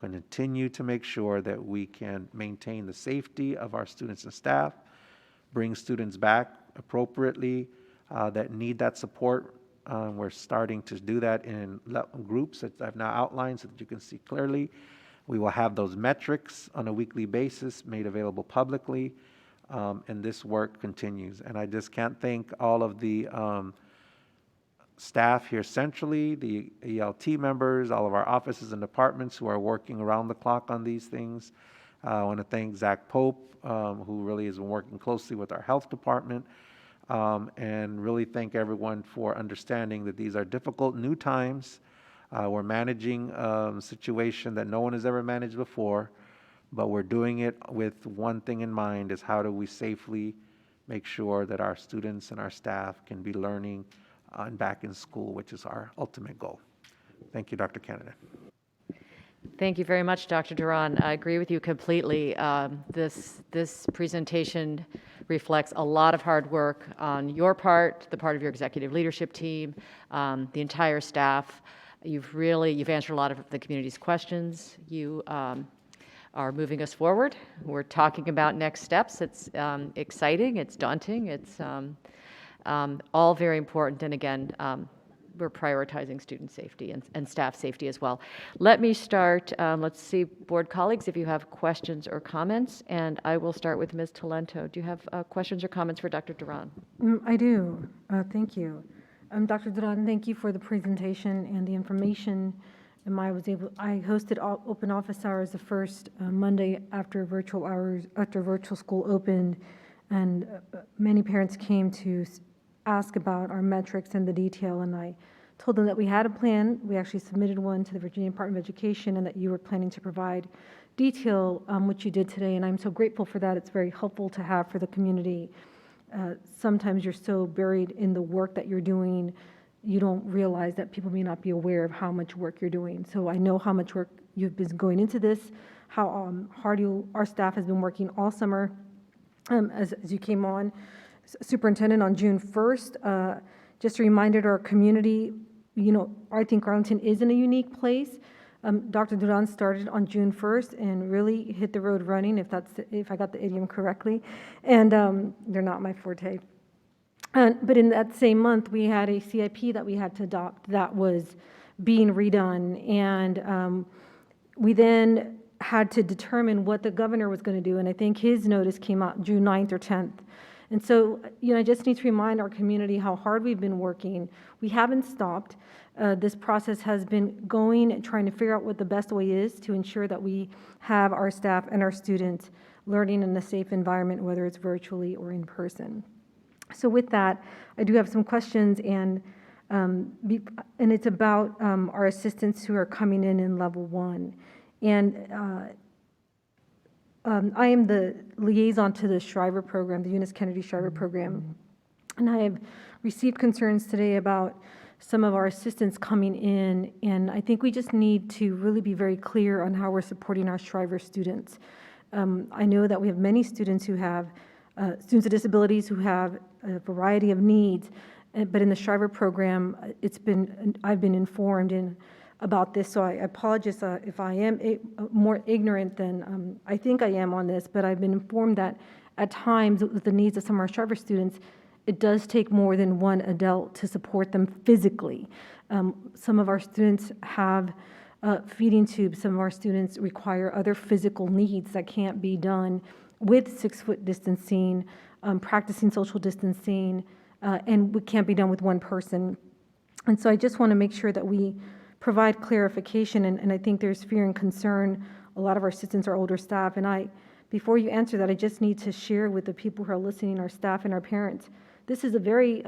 going to continue to make sure that we can maintain the safety of our students and staff, bring students back appropriately that need that support. We're starting to do that in groups that I've now outlined so that you can see clearly. We will have those metrics on a weekly basis made available publicly, and this work continues. And I just can't thank all of the staff here centrally, the ELT members, all of our offices and departments who are working around the clock on these things. I want to thank Zach Pope, who really has been working closely with our health department, and really thank everyone for understanding that these are difficult new times. We're managing a situation that no one has ever managed before, but we're doing it with one thing in mind: is how do we safely make sure that our students and our staff can be learning and back in school, which is our ultimate goal. Thank you, Dr. Kennedy. Thank you very much, Dr. Duran. I agree with you completely. This presentation reflects a lot of hard work on your part, the part of your executive leadership team, the entire staff. You've answered a lot of the community's questions. You are moving us forward. We're talking about next steps. It's exciting, it's daunting, it's all very important. And again, we're prioritizing student safety and staff safety as well. Let me start, let's see, board colleagues, if you have questions or comments, and I will start with Ms. Talento. Do you have questions or comments for Dr. Duran? I do. Thank you. Dr. Duran, thank you for the presentation and the information. I hosted open office hours the first Monday after virtual school opened, and many parents came to ask about our metrics and the detail, and I told them that we had a plan. We actually submitted one to the Virginia Department of Education, and that you were planning to provide detail, which you did today, and I'm so grateful for that. It's very helpful to have for the community. Sometimes you're so buried in the work that you're doing, you don't realize that people may not be aware of how much work you're doing. So I know how much work you've been going into this, how hard our staff has been working all summer as you came on. superintendent on June 1st. Just a reminder to our community, I think Arlington is in a unique place. Dr. Duran started on June 1st and really hit the road running, if I got the idiom correctly, and they're not my forte. But in that same month, we had a CIP that we had to adopt that was being redone, and we then had to determine what the governor was going to do, and I think his notice came out June 9th or 10th. And so, I just need to remind our community how hard we've been working. We haven't stopped. This process has been going and trying to figure out what the best way is to ensure that we have our staff and our students learning in a safe environment, whether it's virtually or in person. So with that, I do have some questions, and it's about our assistants who are coming in level 1. And I am the liaison to the Shriver program, the Eunice Kennedy Shriver program, and I have received concerns today about some of our assistants coming in, and I think we just need to really be very clear on how we're supporting our Shriver students. I know that we have many students who have students with disabilities who have a variety of needs, but in the Shriver program, I've been informed about this, so I apologize if I am more ignorant than I think I am on this, but I've been informed that at times with the needs of some of our Shriver students, it does take more than one adult to support them physically. Some of our students have feeding tubes. Some of our students require other physical needs that can't be done with 6-foot distancing, practicing social distancing, and it can't be done with one person. And so I just want to make sure that we provide clarification, and I think there's fear and concern. A lot of our assistants are older staff, and before you answer that, I just need to share with the people who are listening, our staff and our parents. This is a very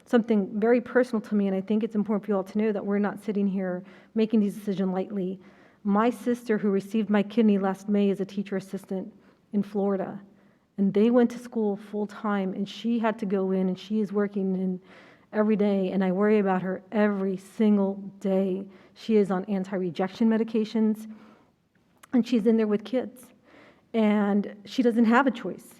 something very personal to me, and I think it's important for you all to know that we're not sitting here making these decisions lightly. My sister, who received my kidney last May, is a teacher assistant in Florida, and they went to school full time, and she had to go in, and she is working in every day, and I worry about her every single day. She is on anti-rejection medications, and she's in there with kids, and she doesn't have a choice.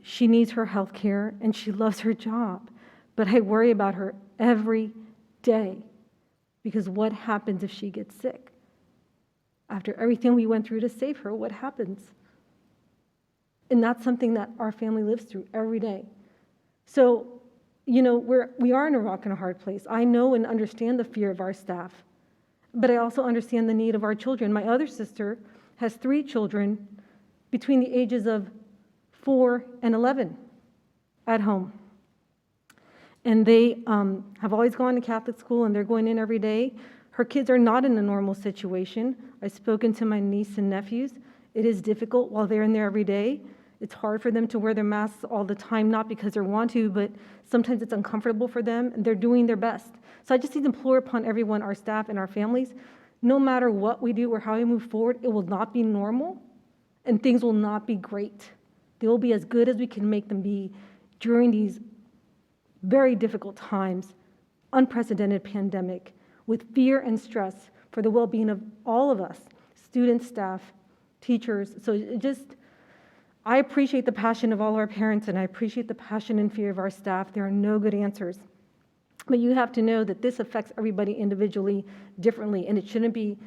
She needs her health care, and she loves her job, but I worry about her every day, because what happens if she gets sick? After everything we went through to save her, what happens? And that's something that our family lives through every day. So, we are in a rock and a hard place. I know and understand the fear of our staff, but I also understand the need of our children. My other sister has 3 children between the ages of 4 and 11 at home. And they have always gone to Catholic school, and they're going in every day. Her kids are not in a normal situation. I've spoken to my niece and nephews. It is difficult while they're in there every day. It's hard for them to wear their masks all the time, not because they want to, but sometimes it's uncomfortable for them, and they're doing their best. So I just need to implore upon everyone, our staff and our families, no matter what we do or how we move forward, it will not be normal, and things will not be great. They will be as good as we can make them be during these very difficult times, unprecedented pandemic, with fear and stress for the well-being of all of us, students, staff, teachers. So I appreciate the passion of all our parents, and I appreciate the passion and fear of our staff. There are no good answers. But you have to know that this affects everybody individually differently, and it shouldn't be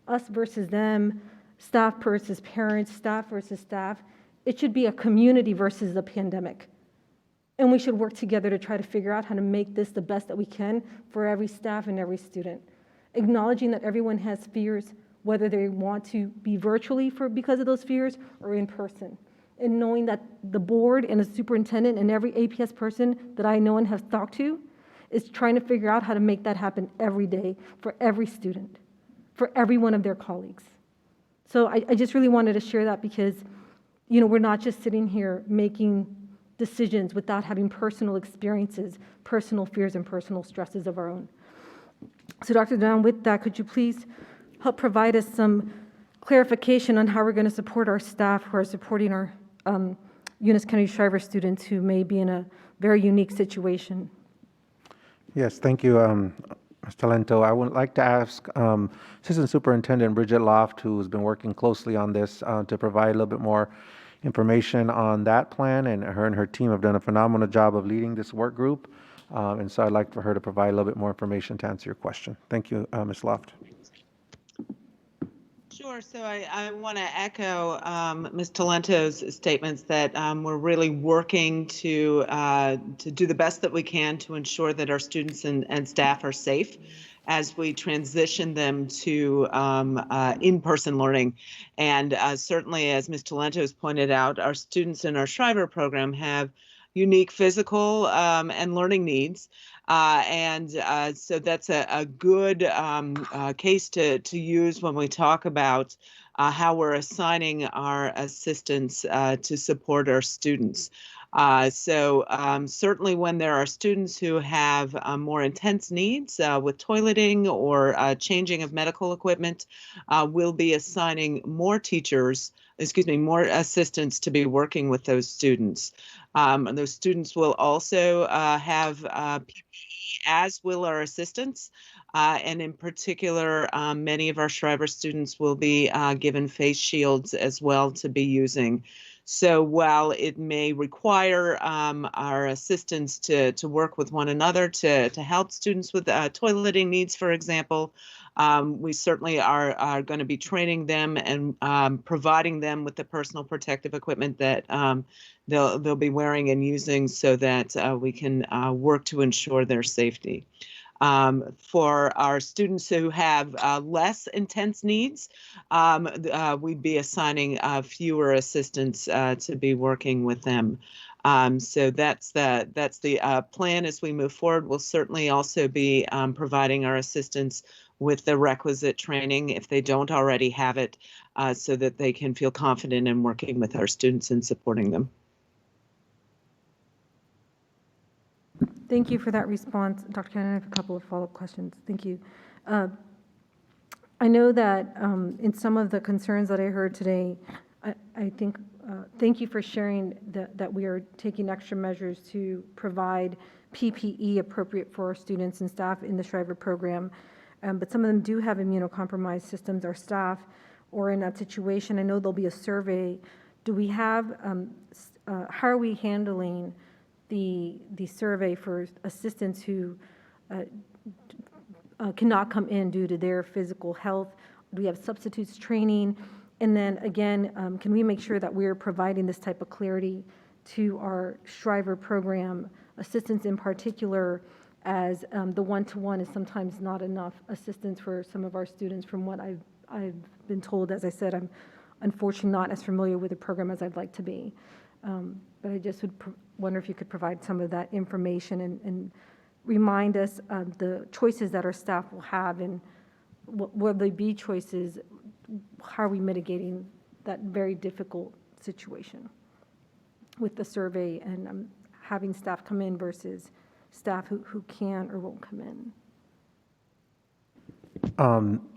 us versus them, staff versus parents, staff versus staff. It should be a community versus the pandemic. And we should work together to try to figure out how to make this the best that we can for every staff and every student. Acknowledging that everyone has fears, whether they want to be virtually because of those fears or in person. And knowing that the board and the superintendent and every APS person that I know and have talked to is trying to figure out how to make that happen every day for every student, for every one of their colleagues. So I just really wanted to share that because, we're not just sitting here making decisions without having personal experiences, personal fears, and personal stresses of our own. So Dr. Down, with that, could you please help provide us some clarification on how we're going to support our staff who are supporting our Eunice Kennedy Shriver students who may be in a very unique situation? Yes, thank you, Mr. Lento. I would like to ask Assistant Superintendent Bridget Loft, who's been working closely on this, to provide a little bit more information on that plan, and her team have done a phenomenal job of leading this work group. And so I'd like for her to provide a little bit more information to answer your question. Thank you, Ms. Loft. Sure. So I want to echo Ms. Talento's statements that we're really working to do the best that we can to ensure that our students and staff are safe as we transition them to in-person learning. And certainly, as Ms. Talento has pointed out, our students in our Shriver program have unique physical and learning needs. So that's a good case to use when we talk about how we're assigning our assistants to support our students. Certainly when there are students who have more intense needs with toileting or changing of medical equipment, we'll be assigning more more assistants to be working with those students. Those students will also have PPE, as will our assistants. And in particular, many of our Shriver students will be given face shields as well to be using. So while it may require our assistants to work with one another to help students with toileting needs, for example, we certainly are going to be training them and providing them with the personal protective equipment that they'll be wearing and using so that we can work to ensure their safety. For our students who have less intense needs, we'd be assigning fewer assistants to be working with them. So that's the plan as we move forward. We'll certainly also be providing our assistants with the requisite training if they don't already have it, so that they can feel confident in working with our students and supporting them. Thank you for that response, Dr. Cannon. I have a couple of follow-up questions. Thank you. I know that in some of the concerns that I heard today, I think, thank you for sharing that we are taking extra measures to provide PPE appropriate for our students and staff in the Shriver program. But some of them do have immunocompromised systems or staff or in that situation. I know there'll be a survey. Do we have, how are we handling the survey for assistants who cannot come in due to their physical health? Do we have substitutes training? And then again, can we make sure that we're providing this type of clarity to our Shriver program assistants in particular, as the one-to-one is sometimes not enough assistance for some of our students from what I've been told. As I said, I'm unfortunately not as familiar with the program as I'd like to be. But I just would wonder if you could provide some of that information and remind us of the choices that our staff will have, and will they be choices? How are we mitigating that very difficult situation with the survey and having staff come in versus staff who can or won't come in?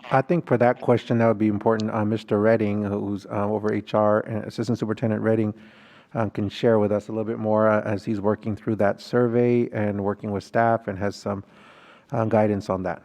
I think for that question, that would be important. Mr. Redding, who's over HR, and Assistant Superintendent Redding, can share with us a little bit more as he's working through that survey and working with staff and has some guidance on that.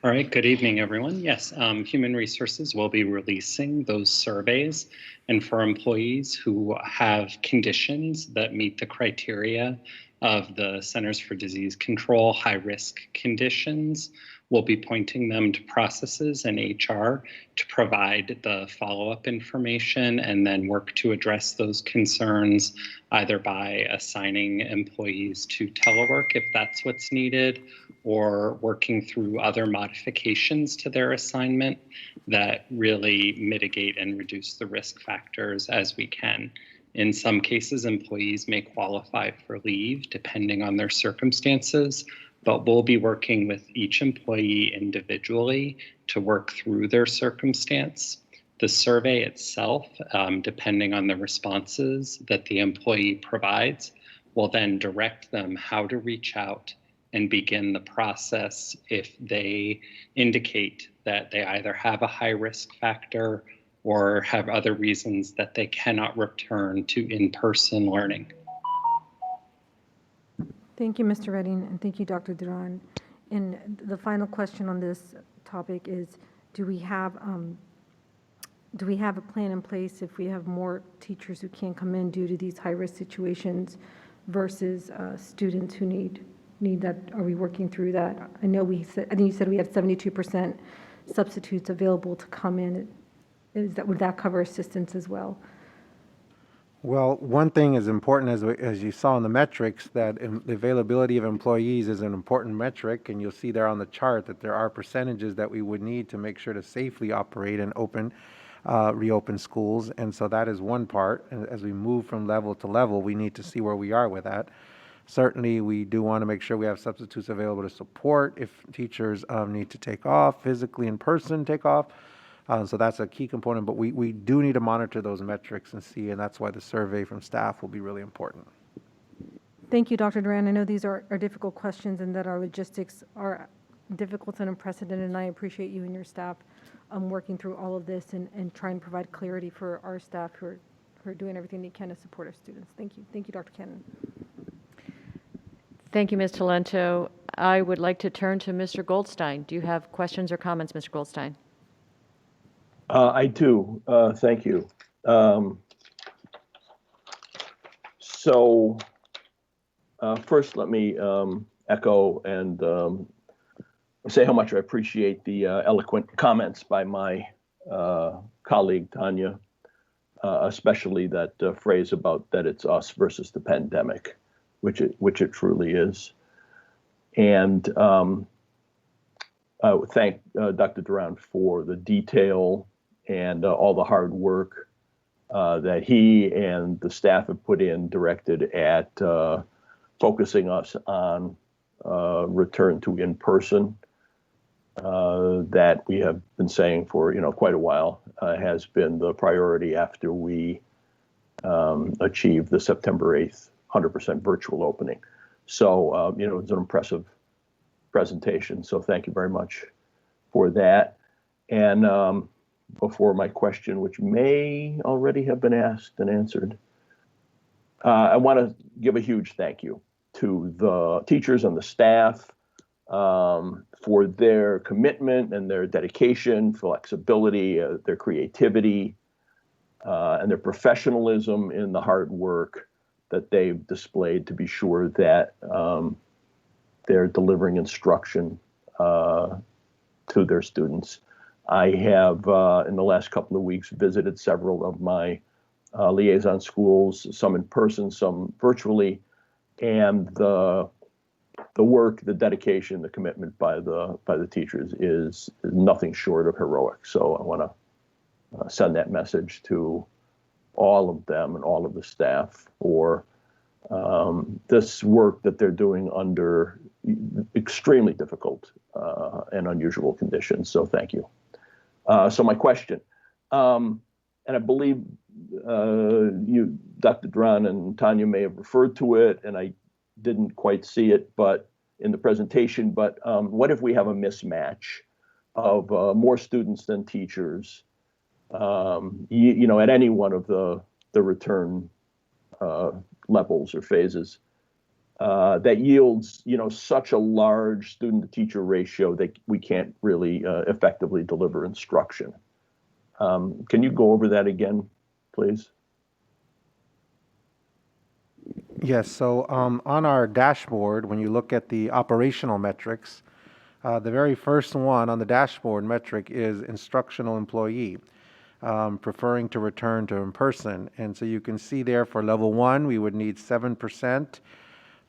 All right, good evening, everyone. Yes, Human Resources will be releasing those surveys, and for employees who have conditions that meet the criteria of the Centers for Disease Control high-risk conditions, we'll be pointing them to processes and HR to provide the follow-up information and then work to address those concerns either by assigning employees to telework if that's what's needed, or working through other modifications to their assignment that really mitigate and reduce the risk factors as we can. In some cases, employees may qualify for leave depending on their circumstances, but we'll be working with each employee individually to work through their circumstance. The survey itself, depending on the responses that the employee provides, will then direct them how to reach out and begin the process if they indicate that they either have a high risk factor or have other reasons that they cannot return to in-person learning. Thank you, Mr. Redding, and thank you, Dr. Duran. And the final question on this topic is, do we have do we have a plan in place if we have more teachers who can't come in due to these high-risk situations versus students who need that? Are we working through that? I know I think you said we have 72% substitutes available to come in. Would that cover assistance as well? Well, one thing is important, as you saw in the metrics, that the availability of employees is an important metric, and you'll see there on the chart that there are percentages that we would need to make sure to safely operate and reopen schools, and so that is one part. And as we move from level to level, we need to see where we are with that. Certainly, we do want to make sure we have substitutes available to support if teachers need to take off, physically in person take off. So that's a key component, but we do need to monitor those metrics and see, and that's why the survey from staff will be really important. Thank you, Dr. Duran. I know these are difficult questions and that our logistics are difficult and unprecedented, and I appreciate you and your staff working through all of this and trying to provide clarity for our staff who are doing everything they can to support our students. Thank you. Thank you, Dr. Cannon. Thank you, Ms. Talento. I would like to turn to Mr. Goldstein. Do you have questions or comments, Mr. Goldstein? I do. Thank you. First, let me echo and say how much I appreciate the eloquent comments by my colleague, Tanya, especially that phrase about that it's us versus the pandemic, which it truly is. And I would thank Dr. Duran for the detail and all the hard work that he and the staff have put in directed at focusing us on return to in-person that we have been saying for quite a while has been the priority after we achieved the September 8th 100% virtual opening. So it's an impressive presentation. So thank you very much for that. And before my question, which may already have been asked and answered, I want to give a huge thank you to the teachers and the staff for their commitment and their dedication, flexibility, their creativity, and their professionalism in the hard work that they've displayed to be sure that they're delivering instruction to their students. I have, in the last couple of weeks, visited several of my liaison schools, some in person, some virtually, and the work, the dedication, the commitment by the teachers is nothing short of heroic. So I want to send that message to all of them and all of the staff for this work that they're doing under extremely difficult and unusual conditions. So thank you. So my question, and I believe you, Dr. Duran and Tanya may have referred to it, and I didn't quite see it, but in the presentation. But what if we have a mismatch of more students than teachers? At any one of the return levels or phases, that yields, such a large student-to-teacher ratio that we can't really effectively deliver instruction. Can you go over that again, please? Yes, so on our dashboard, when you look at the operational metrics, the very first one on the dashboard metric is instructional employee, preferring to return to in person. And so you can see there for level 1, we would need 7%.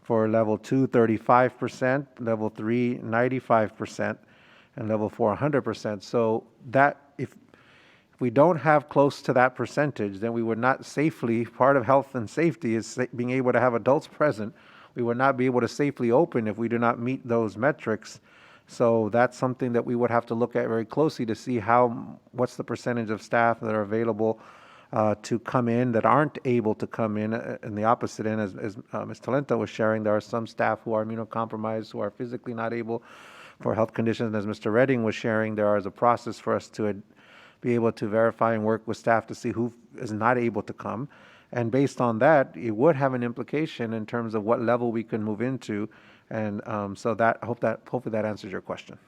For level 2, 35%, level 3, 95%, and level 4, 100%. So that if we don't have close to that percentage, then we would not safely, part of health and safety is being able to have adults present. We would not be able to safely open if we do not meet those metrics. So that's something that we would have to look at very closely to see what's the percentage of staff that are available to come in that aren't able to come in the opposite end. As Ms. Talento was sharing, there are some staff who are immunocompromised, who are physically not able for health conditions. As Mr. Redding was sharing, there is a process for us to be able to verify and work with staff to see who is not able to come. And based on that, it would have an implication in terms of what level we can move into. And so that hopefully that answers your question.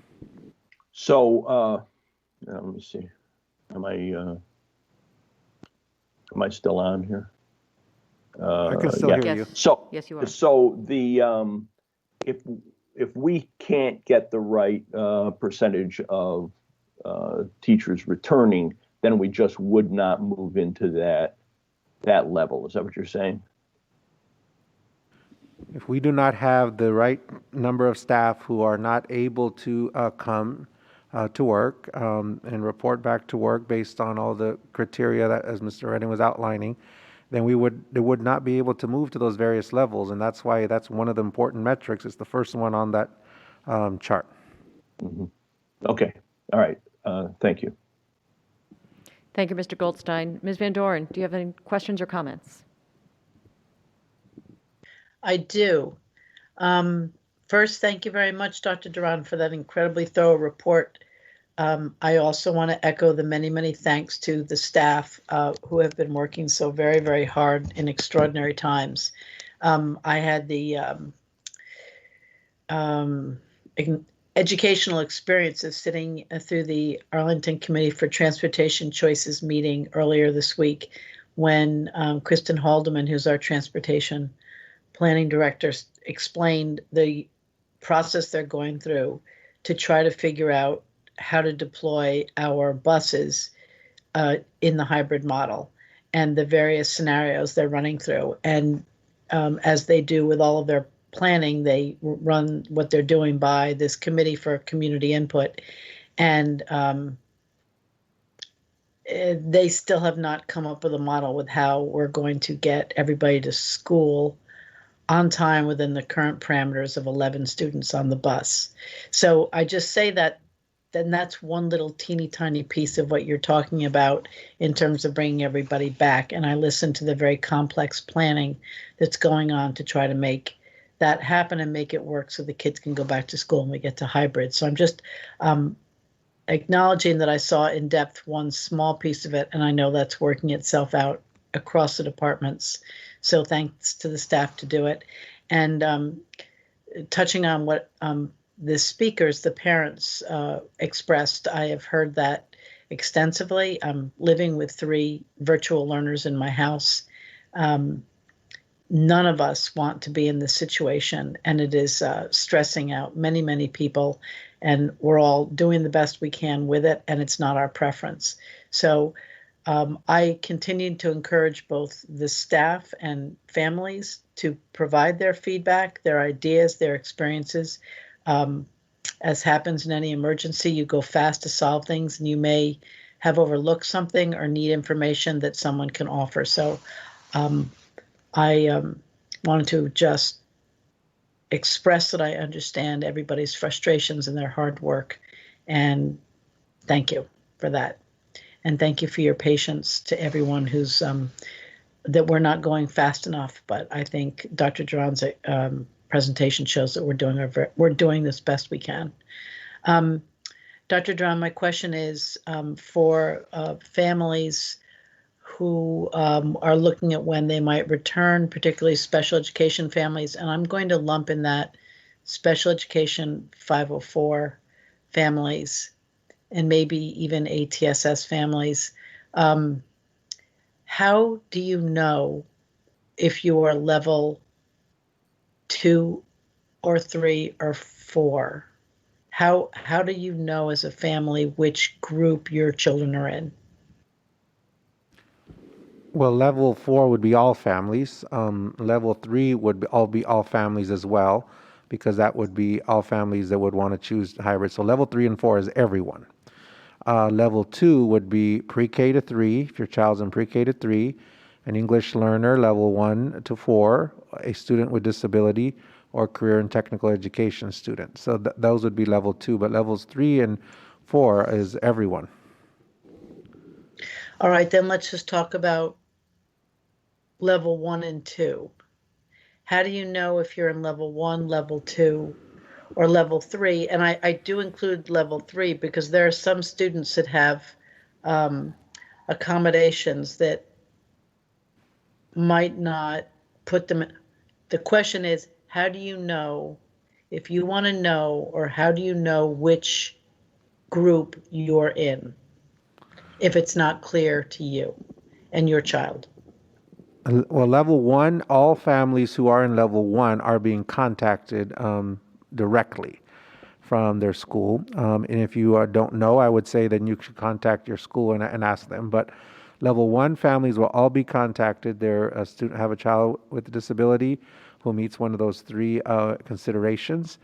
So let me see. Am I Am I still on here? I can still yeah. hear you. So, Yes, you are. So if we can't get the right percentage of teachers returning, then we just would not move into that level. Is that what you're saying? If we do not have the right number of staff who are not able to come to work and report back to work based on all the criteria that, as Mr. Redding was outlining, then they would not be able to move to those various levels, and that's why that's one of the important metrics. It's the first one on that chart. Mm-hmm. Okay. All right. Thank you. Thank you, Mr. Goldstein. Ms. Van Doren, do you have any questions or comments? I do. First, thank you very much, Dr. Duran, for that incredibly thorough report. I also want to echo the many, many thanks to the staff who have been working so very, very hard in extraordinary times. I had the educational experience of sitting through the Arlington Committee for Transportation Choices meeting earlier this week when Kristen Haldeman, who's our transportation planning director, explained the process they're going through to try to figure out how to deploy our buses in the hybrid model and the various scenarios they're running through. And as they do with all of their planning, they run what they're doing by this committee for community input. And they still have not come up with a model with how we're going to get everybody to school on time within the current parameters of 11 students on the bus. So I just say that then that's one little teeny tiny piece of what you're talking about in terms of bringing everybody back. And I listen to the very complex planning that's going on to try to make that happen and make it work so the kids can go back to school and we get to hybrid. So I'm just acknowledging that I saw in depth one small piece of it, and I know that's working itself out across the departments. So thanks to the staff to do it. And touching on what the speakers, the parents expressed, I have heard that extensively. I'm living with 3 virtual learners in my house. None of us want to be in this situation, and it is stressing out many, many people, and we're all doing the best we can with it, and it's not our preference. So I continue to encourage both the staff and families to provide their feedback, their ideas, their experiences. As happens in any emergency, you go fast to solve things, and you may have overlooked something or need information that someone can offer. So I wanted to just express that I understand everybody's frustrations and their hard work, and thank you for that. And thank you for your patience to everyone who's that we're not going fast enough. But I think Dr. Duran's presentation shows that we're doing this best we can. Dr. Duran, my question is for families who are looking at when they might return, particularly special education families, and I'm going to lump in that special education 504 families and maybe even ATSS families. How do you know if you are level 2 or 3 or 4? How do you know as a family which group your children are in? Well, level 4 would be all families. Level 3 would be all families as well, because that would be all families that would want to choose hybrid. So level 3 and 4 is everyone. Level 2 would be pre-K to 3, if your child's in pre-K to 3, an English learner, level 1 to 4, a student with disability, or career and technical education student. So those would be level 2, but levels 3 and 4 is everyone. All right, then let's just talk about level 1 and 2. How do you know if you're in level 1, level 2, or level 3? And I do include level 3 because there are some students that have accommodations that might not put them in. The question is, how do you know, if you want to know, or how do you know which group you're in, if it's not clear to you? and your child? Well, level one, all families who are in level one are being contacted directly from their school. And if you don't know, I would say then you should contact your school and ask them. But level one families will all be contacted. They're a student have a child with a disability who meets one of those three considerations.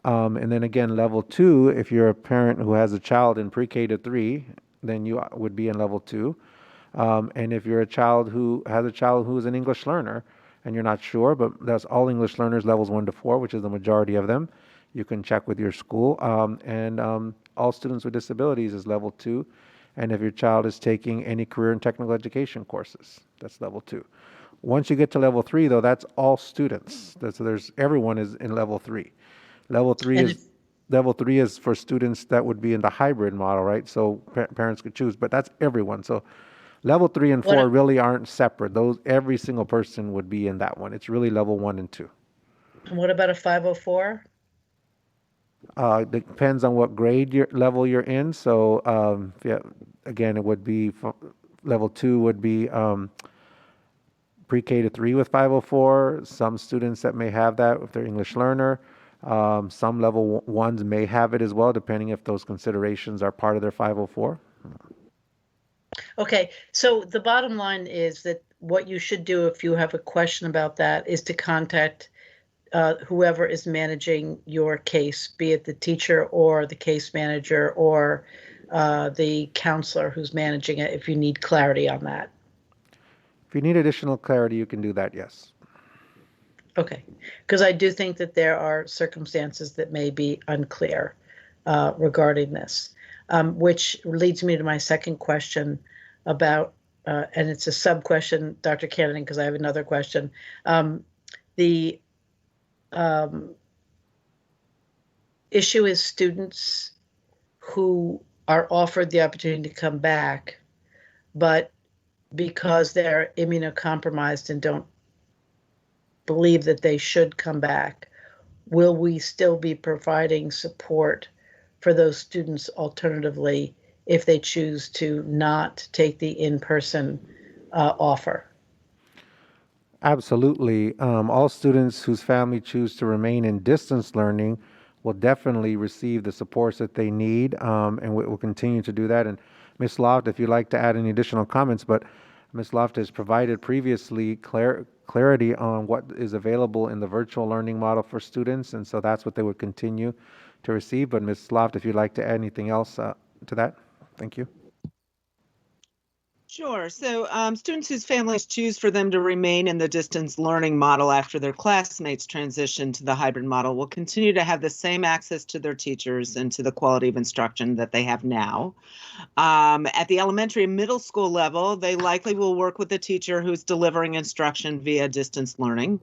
And then again, level two, if you're a parent who has a child in pre-K to 3, then you would be in level two. And if you're a child who has a child who is an English learner and you're not sure, but that's all English learners levels 1 to 4, which is the majority of them, you can check with your school. And all students with disabilities is level 2. And if your child is taking any career and technical education courses, that's level 2. Once you get to level 3, though, that's all students. So there's everyone is in level 3. Level 3 And is level 3 is for students that would be in the hybrid model, right? So parents could choose, but that's everyone. So level 3 and 4 really aren't separate. Those every single person would be in that one. It's really level 1 and 2. And what about a 504? Depends on what level you're in. So again, it would be level 2 would be pre-K to 3 with 504. Some students that may have that if they're English learner. Some level 1s may have it as well, depending if those considerations are part of their 504. Okay, so the bottom line is that what you should do if you have a question about that is to contact whoever is managing your case, be it the teacher or the case manager or the counselor who's managing it, if you need clarity on that. If you need additional clarity, you can do that, yes. Okay, because I do think that there are circumstances that may be unclear regarding this, which leads me to my second question about, and it's a sub-question, Dr. Cannon, because I have another question. The issue is students who are offered the opportunity to come back, but because they're immunocompromised and don't believe that they should come back, will we still be providing support for those students alternatively if they choose to not take the in-person offer? Absolutely. All students whose family choose to remain in distance learning will definitely receive the supports that they need, and we'll continue to do that. And Ms. Loft, if you'd like to add any additional comments, but Ms. Loft has provided previously clarity on what is available in the virtual learning model for students, and so that's what they would continue to receive. But Ms. Loft, if you'd like to add anything else to that, thank you. Sure. So students whose families choose for them to remain in the distance learning model after their classmates transition to the hybrid model will continue to have the same access to their teachers and to the quality of instruction that they have now. At the elementary and middle school level, they likely will work with the teacher who's delivering instruction via distance learning.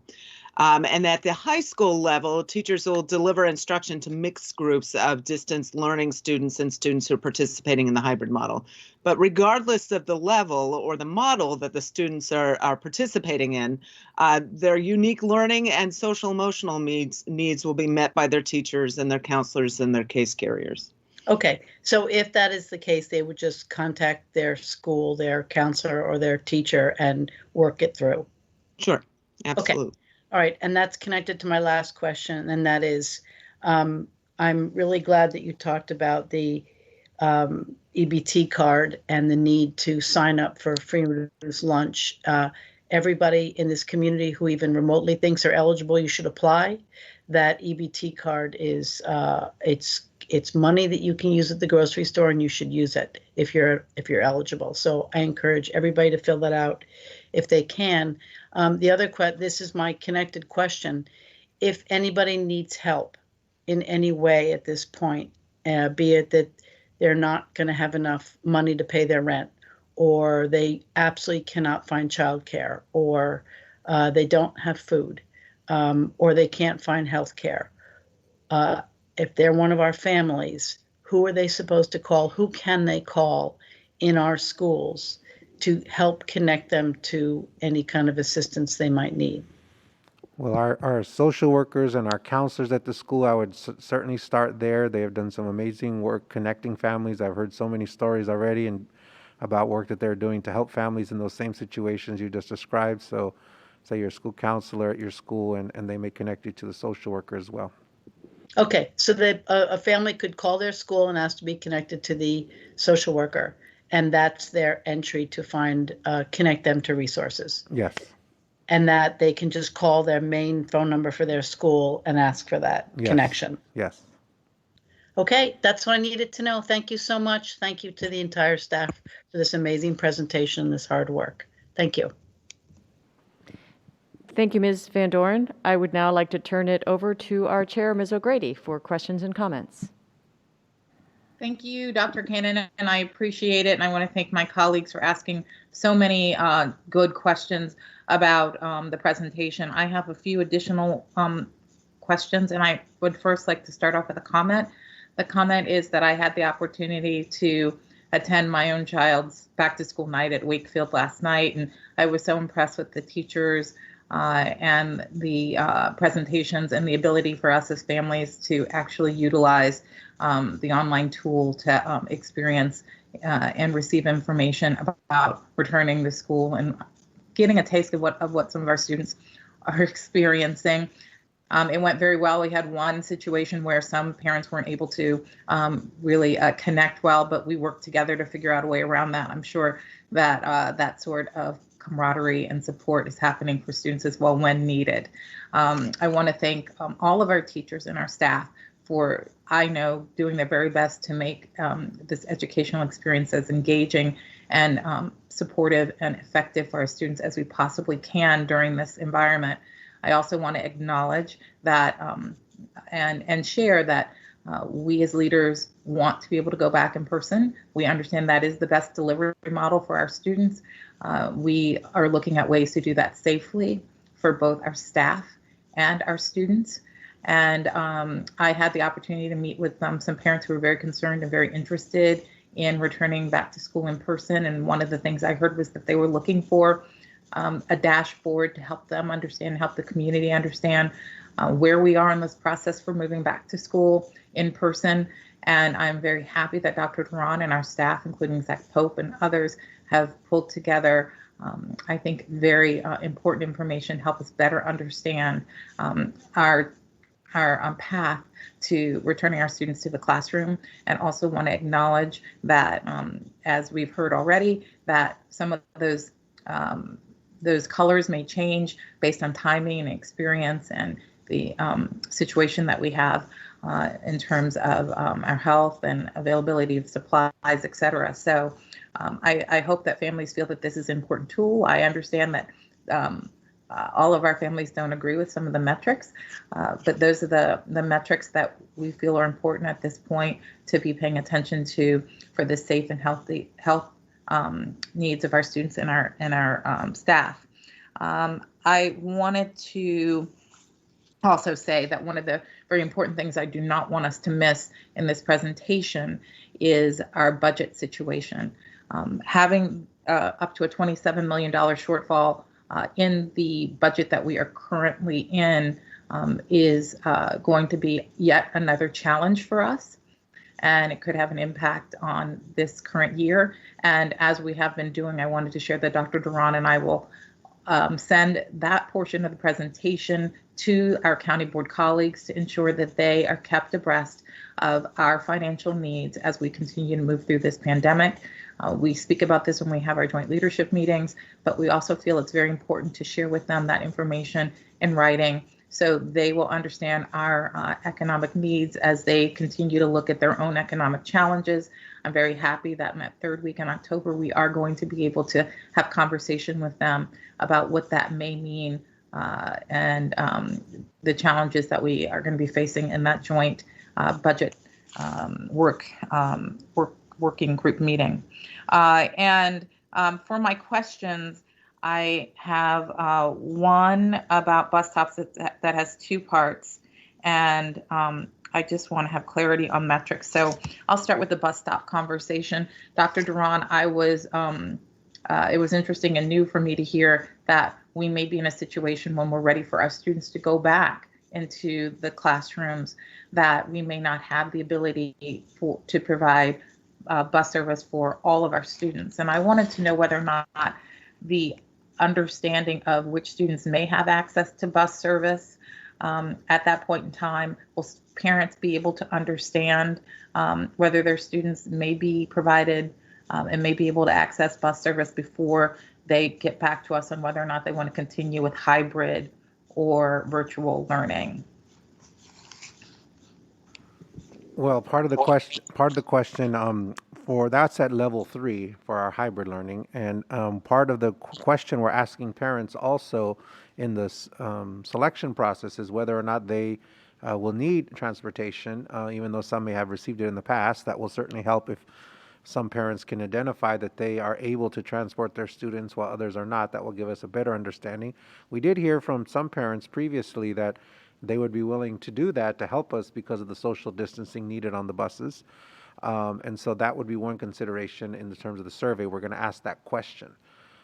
And at the high school level, teachers will deliver instruction to mixed groups of distance learning students and students who are participating in the hybrid model. But regardless of the level or the model that the students are participating in, their unique learning and social emotional needs will be met by their teachers and their counselors and their case carriers. Okay, so if that is the case, they would just contact their school, their counselor, or their teacher and work it through. Sure, absolutely. Okay. All right, and that's connected to my last question, and that is, I'm really glad that you talked about the EBT card and the need to sign up for free and reduced lunch. Everybody in this community who even remotely thinks they're eligible, you should apply. That EBT card is it's money that you can use at the grocery store, and you should use it if you're eligible. So I encourage everybody to fill that out if they can. The other this is my connected question. If anybody needs help in any way at this point, be it that they're not going to have enough money to pay their rent, or they absolutely cannot find childcare, or they don't have food, or they can't find health care. If they're one of our families, who are they supposed to call? Who can they call in our schools to help connect them to any kind of assistance they might need? Well, our social workers and our counselors at the school, I would certainly start there. They have done some amazing work connecting families. I've heard so many stories already and about work that they're doing to help families in those same situations you just described. So say you're a school counselor at your school, and they may connect you to the social worker as well. Okay, so that a family could call their school and ask to be connected to the social worker, and that's their entry to find, connect them to resources. Yes. And that they can just call their main phone number for their school and ask for that Yes. connection. Yes. Okay, that's what I needed to know. Thank you so much. Thank you to the entire staff for this amazing presentation, this hard work. Thank you. Thank you, Ms. Van Doren. I would now like to turn it over to our chair, Ms. O'Grady, for questions and comments. Thank you, Dr. Cannon, and I appreciate it. And I want to thank my colleagues for asking so many good questions about the presentation. I have a few additional questions, and I would first like to start off with a comment. The comment is that I had the opportunity to attend my own child's back to school night at Wakefield last night, and I was so impressed with the teachers and the presentations and the ability for us as families to actually utilize the online tool to experience and receive information about returning to school and getting a taste of what some of our students are experiencing. It went very well. We had one situation where some parents weren't able to really connect well, but we worked together to figure out a way around that. I'm sure that that sort of camaraderie and support is happening for students as well when needed. I want to thank all of our teachers and our staff for, I know, doing their very best to make this educational experience as engaging and supportive and effective for our students as we possibly can during this environment. I also want to acknowledge that and share that we as leaders want to be able to go back in person. We understand that is the best delivery model for our students. We are looking at ways to do that safely for both our staff and our students. And I had the opportunity to meet with some parents who were very concerned and very interested in returning back to school in person. And one of the things I heard was that they were looking for a dashboard to help them understand, help the community understand where we are in this process for moving back to school in person. And I'm very happy that Dr. Duran and our staff, including Zach Pope and others, have pulled together, I think, very important information to help us better understand our path to returning our students to the classroom. And also want to acknowledge that, as we've heard already, that some of those colors may change based on timing and experience and the situation that we have in terms of our health and availability of supplies, et cetera. So I hope that families feel that this is an important tool. I understand that all of our families don't agree with some of the metrics, but those are the metrics that we feel are important at this point to be paying attention to for the safe and healthy health needs of our students and our staff. I wanted to also say that one of the very important things I do not want us to miss in this presentation is our budget situation. Having up to a $27 million shortfall in the budget that we are currently in is going to be yet another challenge for us. And it could have an impact on this current year. And as we have been doing, I wanted to share that Dr. Duran and I will send that portion of the presentation to our county board colleagues to ensure that they are kept abreast of our financial needs as we continue to move through this pandemic. We speak about this when we have our joint leadership meetings, but we also feel it's very important to share with them that information in writing so they will understand our economic needs as they continue to look at their own economic challenges. I'm very happy that in that third week in October, we are going to be able to have conversation with them about what that may mean and the challenges that we are going to be facing in that joint budget working group meeting. And for my questions, I have one about bus stops that has two parts, and I just want to have clarity on metrics. So I'll start with the bus stop conversation. Dr. Duran, it was interesting and new for me to hear that we may be in a situation when we're ready for our students to go back into the classrooms, that we may not have the ability to provide bus service for all of our students. And I wanted to know whether or not the understanding of which students may have access to bus service at that point in time, will parents be able to understand whether their students may be provided and may be able to access bus service before they get back to us on whether or not they want to continue with hybrid or virtual learning? Well, part of the question, for that's at level 3 for our hybrid learning, and part of the question we're asking parents also in this selection process is whether or not they will need transportation, even though some may have received it in the past. That will certainly help if some parents can identify that they are able to transport their students while others are not. That will give us a better understanding. We did hear from some parents previously that they would be willing to do that to help us because of the social distancing needed on the buses. And so that would be one consideration in the terms of the survey. We're going to ask that question.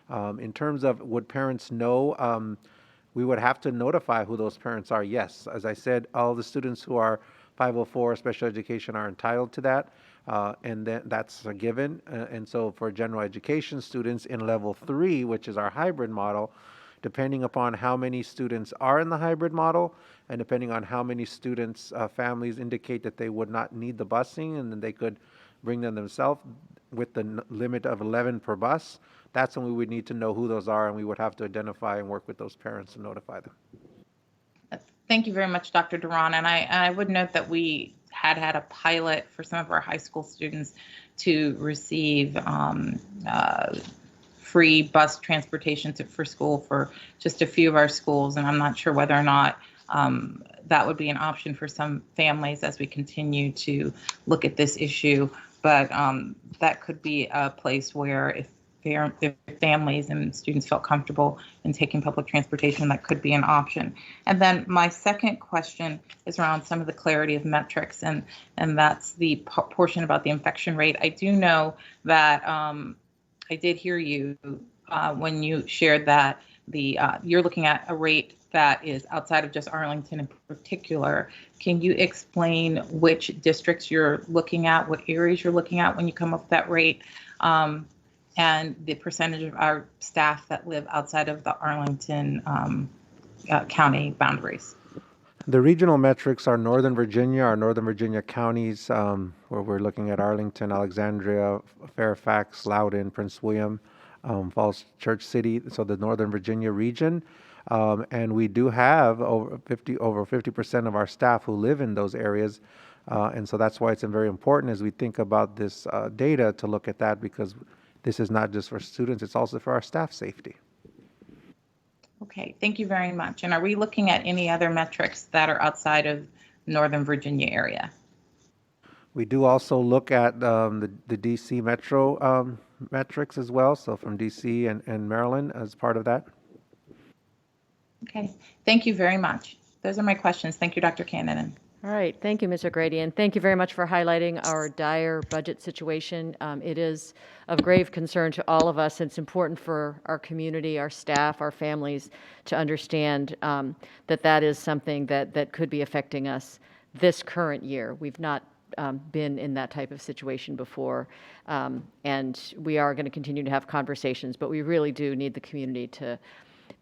In terms of would parents know, we would have to notify who those parents are. Yes, as I said, all the students who are 504 special education are entitled to that. And then that's a given. And so for general education students in level 3, which is our hybrid model, depending upon how many students are in the hybrid model and depending on how many students, families indicate that they would not need the busing and then they could bring them themselves with the limit of 11 per bus, that's when we would need to know who those are and we would have to identify and work with those parents to notify them. Thank you very much, Dr. Duran. And I would note that we had a pilot for some of our high school students to receive free bus transportation for school for just a few of our schools. And I'm not sure whether or not that would be an option for some families as we continue to look at this issue. But that could be a place where if families and students felt comfortable in taking public transportation, that could be an option. And then my second question is around some of the clarity of metrics, and that's the portion about the infection rate. I do know that I did hear you when you shared that you're looking at a rate that is outside of just Arlington in particular. Can you explain which districts you're looking at, what areas you're looking at when you come up with that rate? And the percentage of our staff that live outside of the Arlington county boundaries. The regional metrics are Northern Virginia, our Northern Virginia counties, where we're looking at Arlington, Alexandria, Fairfax, Loudoun, Prince William, Falls Church City, so the Northern Virginia region. And we do have over 50% of our staff who live in those areas. And so that's why it's very important as we think about this data to look at that, because this is not just for students, it's also for our staff safety. Okay, thank you very much. And are we looking at any other metrics that are outside of Northern Virginia area? We do also look at the DC metro metrics as well, so from DC and Maryland as part of that. Okay, thank you very much. Those are my questions. Thank you, Dr. Cannon. All right, thank you, Mr. Grady, and thank you very much for highlighting our dire budget situation. It is of grave concern to all of us. It's important for our community, our staff, our families to understand that is something that could be affecting us this current year. We've not been in that type of situation before, and we are going to continue to have conversations, but we really do need the community to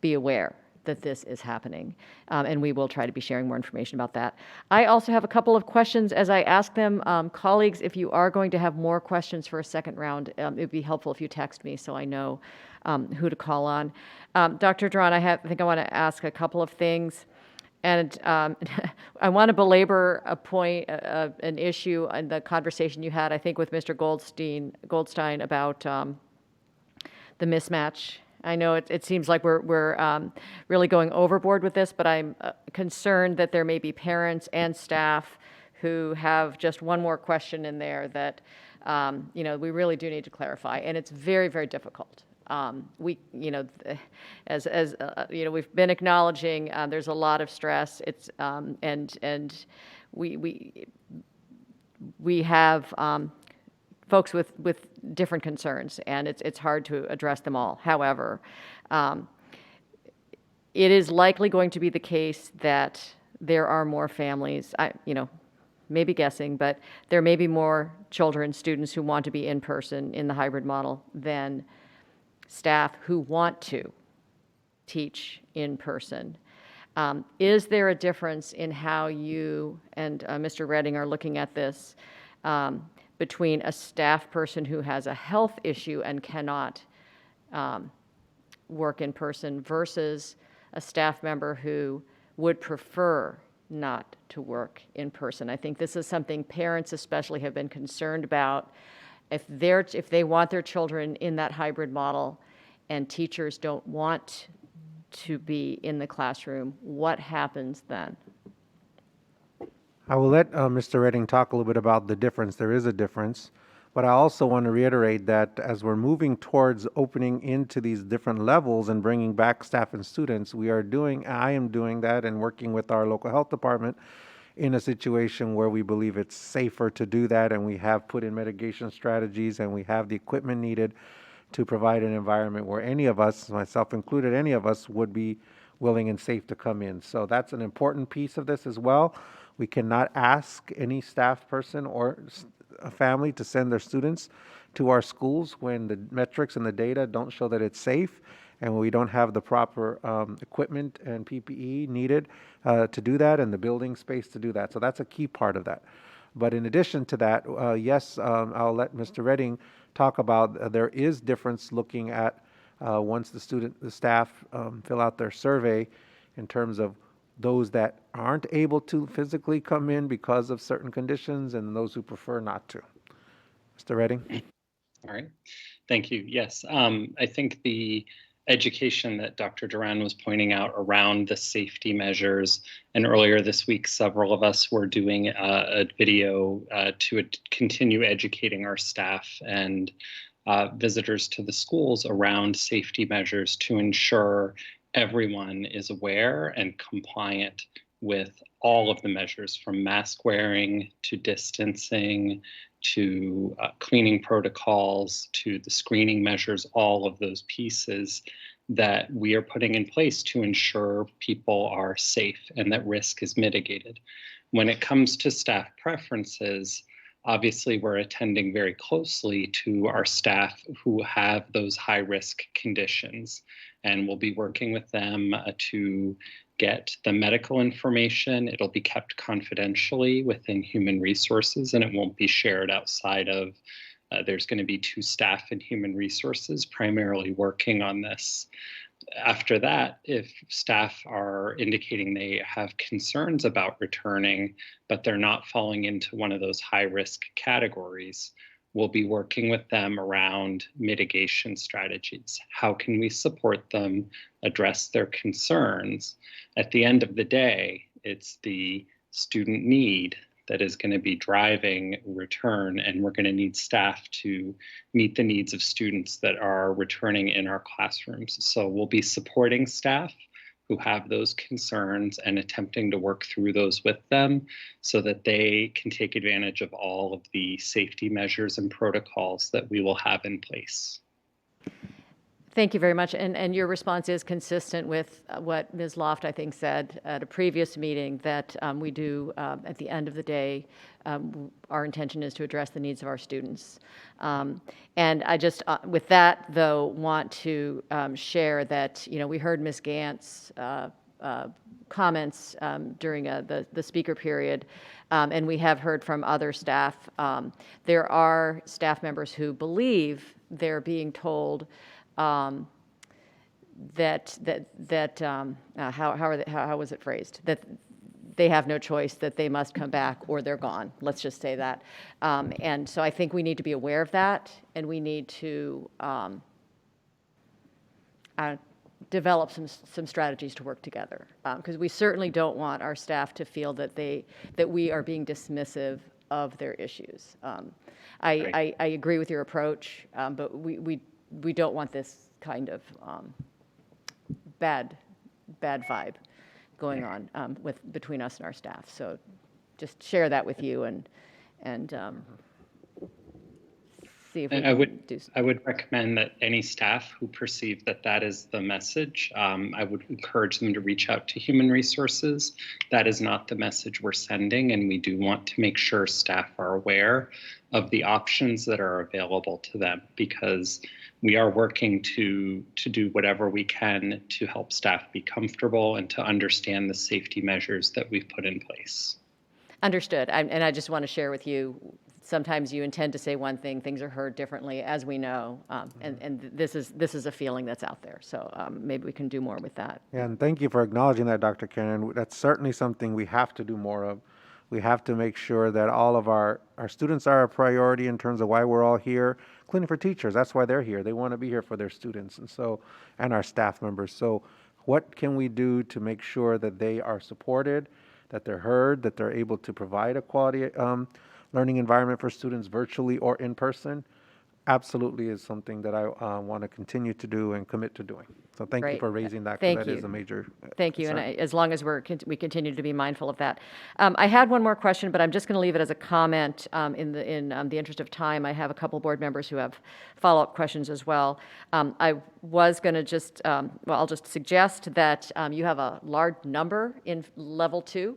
be aware that this is happening, and we will try to be sharing more information about that. I also have a couple of questions as I ask them. Colleagues, if you are going to have more questions for a second round, it would be helpful if you text me so I know who to call on. Dr. Duran, I think I want to ask a couple of things, and I want to belabor a point, an issue in the conversation you had, I think, with Mr. Goldstein about the mismatch. I know it seems like we're really going overboard with this, but I'm concerned that there may be parents and staff who have just one more question in there that we really do need to clarify, and it's very, very difficult. As we've been acknowledging, there's a lot of stress. It's and we have folks with different concerns, and it's hard to address them all. However, it is likely going to be the case that there are more families. maybe guessing, but there may be more children, students who want to be in person in the hybrid model than staff who want to teach in person. Is there a difference in how you and Mr. Redding are looking at this between a staff person who has a health issue and cannot work in person versus a staff member who would prefer not to work in person? I think this is something parents especially have been concerned about. If they want their children in that hybrid model and teachers don't want to be in the classroom, what happens then? I will let Mr. Redding talk a little bit about the difference. There is a difference. But I also want to reiterate that as we're moving towards opening into these different levels and bringing back staff and students, I am doing that and working with our local health department in a situation where we believe it's safer to do that, and we have put in mitigation strategies and we have the equipment needed to provide an environment where any of us, myself included, any of us would be willing and safe to come in. So that's an important piece of this as well. We cannot ask any staff person or a family to send their students to our schools when the metrics and the data don't show that it's safe and we don't have the proper equipment and PPE needed to do that and the building space to do that. So that's a key part of that. But in addition to that, yes, I'll let Mr. Redding talk about there is difference looking at once the staff fill out their survey in terms of those that aren't able to physically come in because of certain conditions and those who prefer not to. Mr. Redding? All right. Thank you. Yes, I think the education that Dr. Duran was pointing out around the safety measures, and earlier this week, several of us were doing a video to continue educating our staff and visitors to the schools around safety measures to ensure everyone is aware and compliant with all of the measures, from mask wearing to distancing to cleaning protocols to the screening measures, all of those pieces that we are putting in place to ensure people are safe and that risk is mitigated. When it comes to staff preferences, obviously we're attending very closely to our staff who have those high-risk conditions, and we'll be working with them to get the medical information. It'll be kept confidentially within human resources, and it won't be shared outside of, there's going to be 2 staff in human resources primarily working on this. After that, if staff are indicating they have concerns about returning, but they're not falling into one of those high-risk categories, we'll be working with them around mitigation strategies. How can we support them, address their concerns? At the end of the day, it's the student need that is going to be driving return, and we're going to need staff to meet the needs of students that are returning in our classrooms. So we'll be supporting staff who have those concerns and attempting to work through those with them so that they can take advantage of all of the safety measures and protocols that we will have in place. Thank you very much. And your response is consistent with what Ms. Loft, I think, said at a previous meeting, that we do, at the end of the day, our intention is to address the needs of our students. And I just, with that, though, want to share that, we heard Ms. Gant's comments during the speaker period, and we have heard from other staff. There are staff members who believe they're being told how was it phrased? That they have no choice, that they must come back or they're gone. Let's just say that. And so I think we need to be aware of that, and we need to develop some strategies to work together, because we certainly don't want our staff to feel that we are being dismissive of their issues. I agree with your approach, but we don't want this kind of bad vibe going on between us and our staff. So just share that with you, and see if we I can do. I would recommend that any staff who perceive that that is the message, I would encourage them to reach out to Human Resources. That is not the message we're sending, and we do want to make sure staff are aware of the options that are available to them, because we are working to do whatever we can to help staff be comfortable and to understand the safety measures that we've put in place. Understood. And I just want to share with you, sometimes you intend to say one thing, things are heard differently, as we know, and this is a feeling that's out there. So maybe we can do more with that. Yeah, and thank you for acknowledging that, Dr. Karen. That's certainly something we have to do more of. We have to make sure that all of our students are a priority in terms of why we're all here, including for teachers. That's why they're here. They want to be here for their students, and our staff members. So what can we do to make sure that they are supported, that they're heard, that they're able to provide a quality learning environment for students virtually or in person? Absolutely is something that I want to continue to do and commit to doing. So thank you Great. for raising that, Thank because that you. is a major Thank you, concern. and as long as we continue to be mindful of that. I had one more question, but I'm just going to leave it as a comment in the interest of time. I have a couple board members who have follow-up questions as well. I was going to just, I'll just suggest that you have a large number in level 2.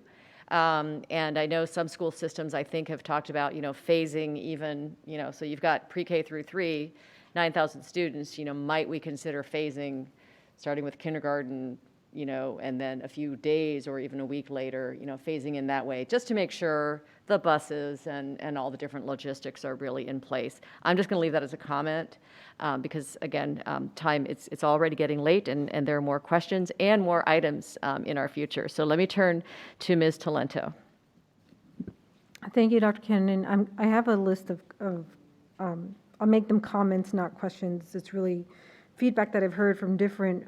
And I know some school systems, I think, have talked about, phasing even, so you've got pre-K through 3, 9,000 students, might we consider phasing, starting with kindergarten, and then a few days or even a week later, phasing in that way, just to make sure the buses and all the different logistics are really in place. I'm just going to leave that as a comment because, again, time, it's already getting late and there are more questions and more items in our future. So let me turn to Ms. Talento. Thank you, Dr. Cannon. I have a list of I'll make them comments, not questions. It's really feedback that I've heard from different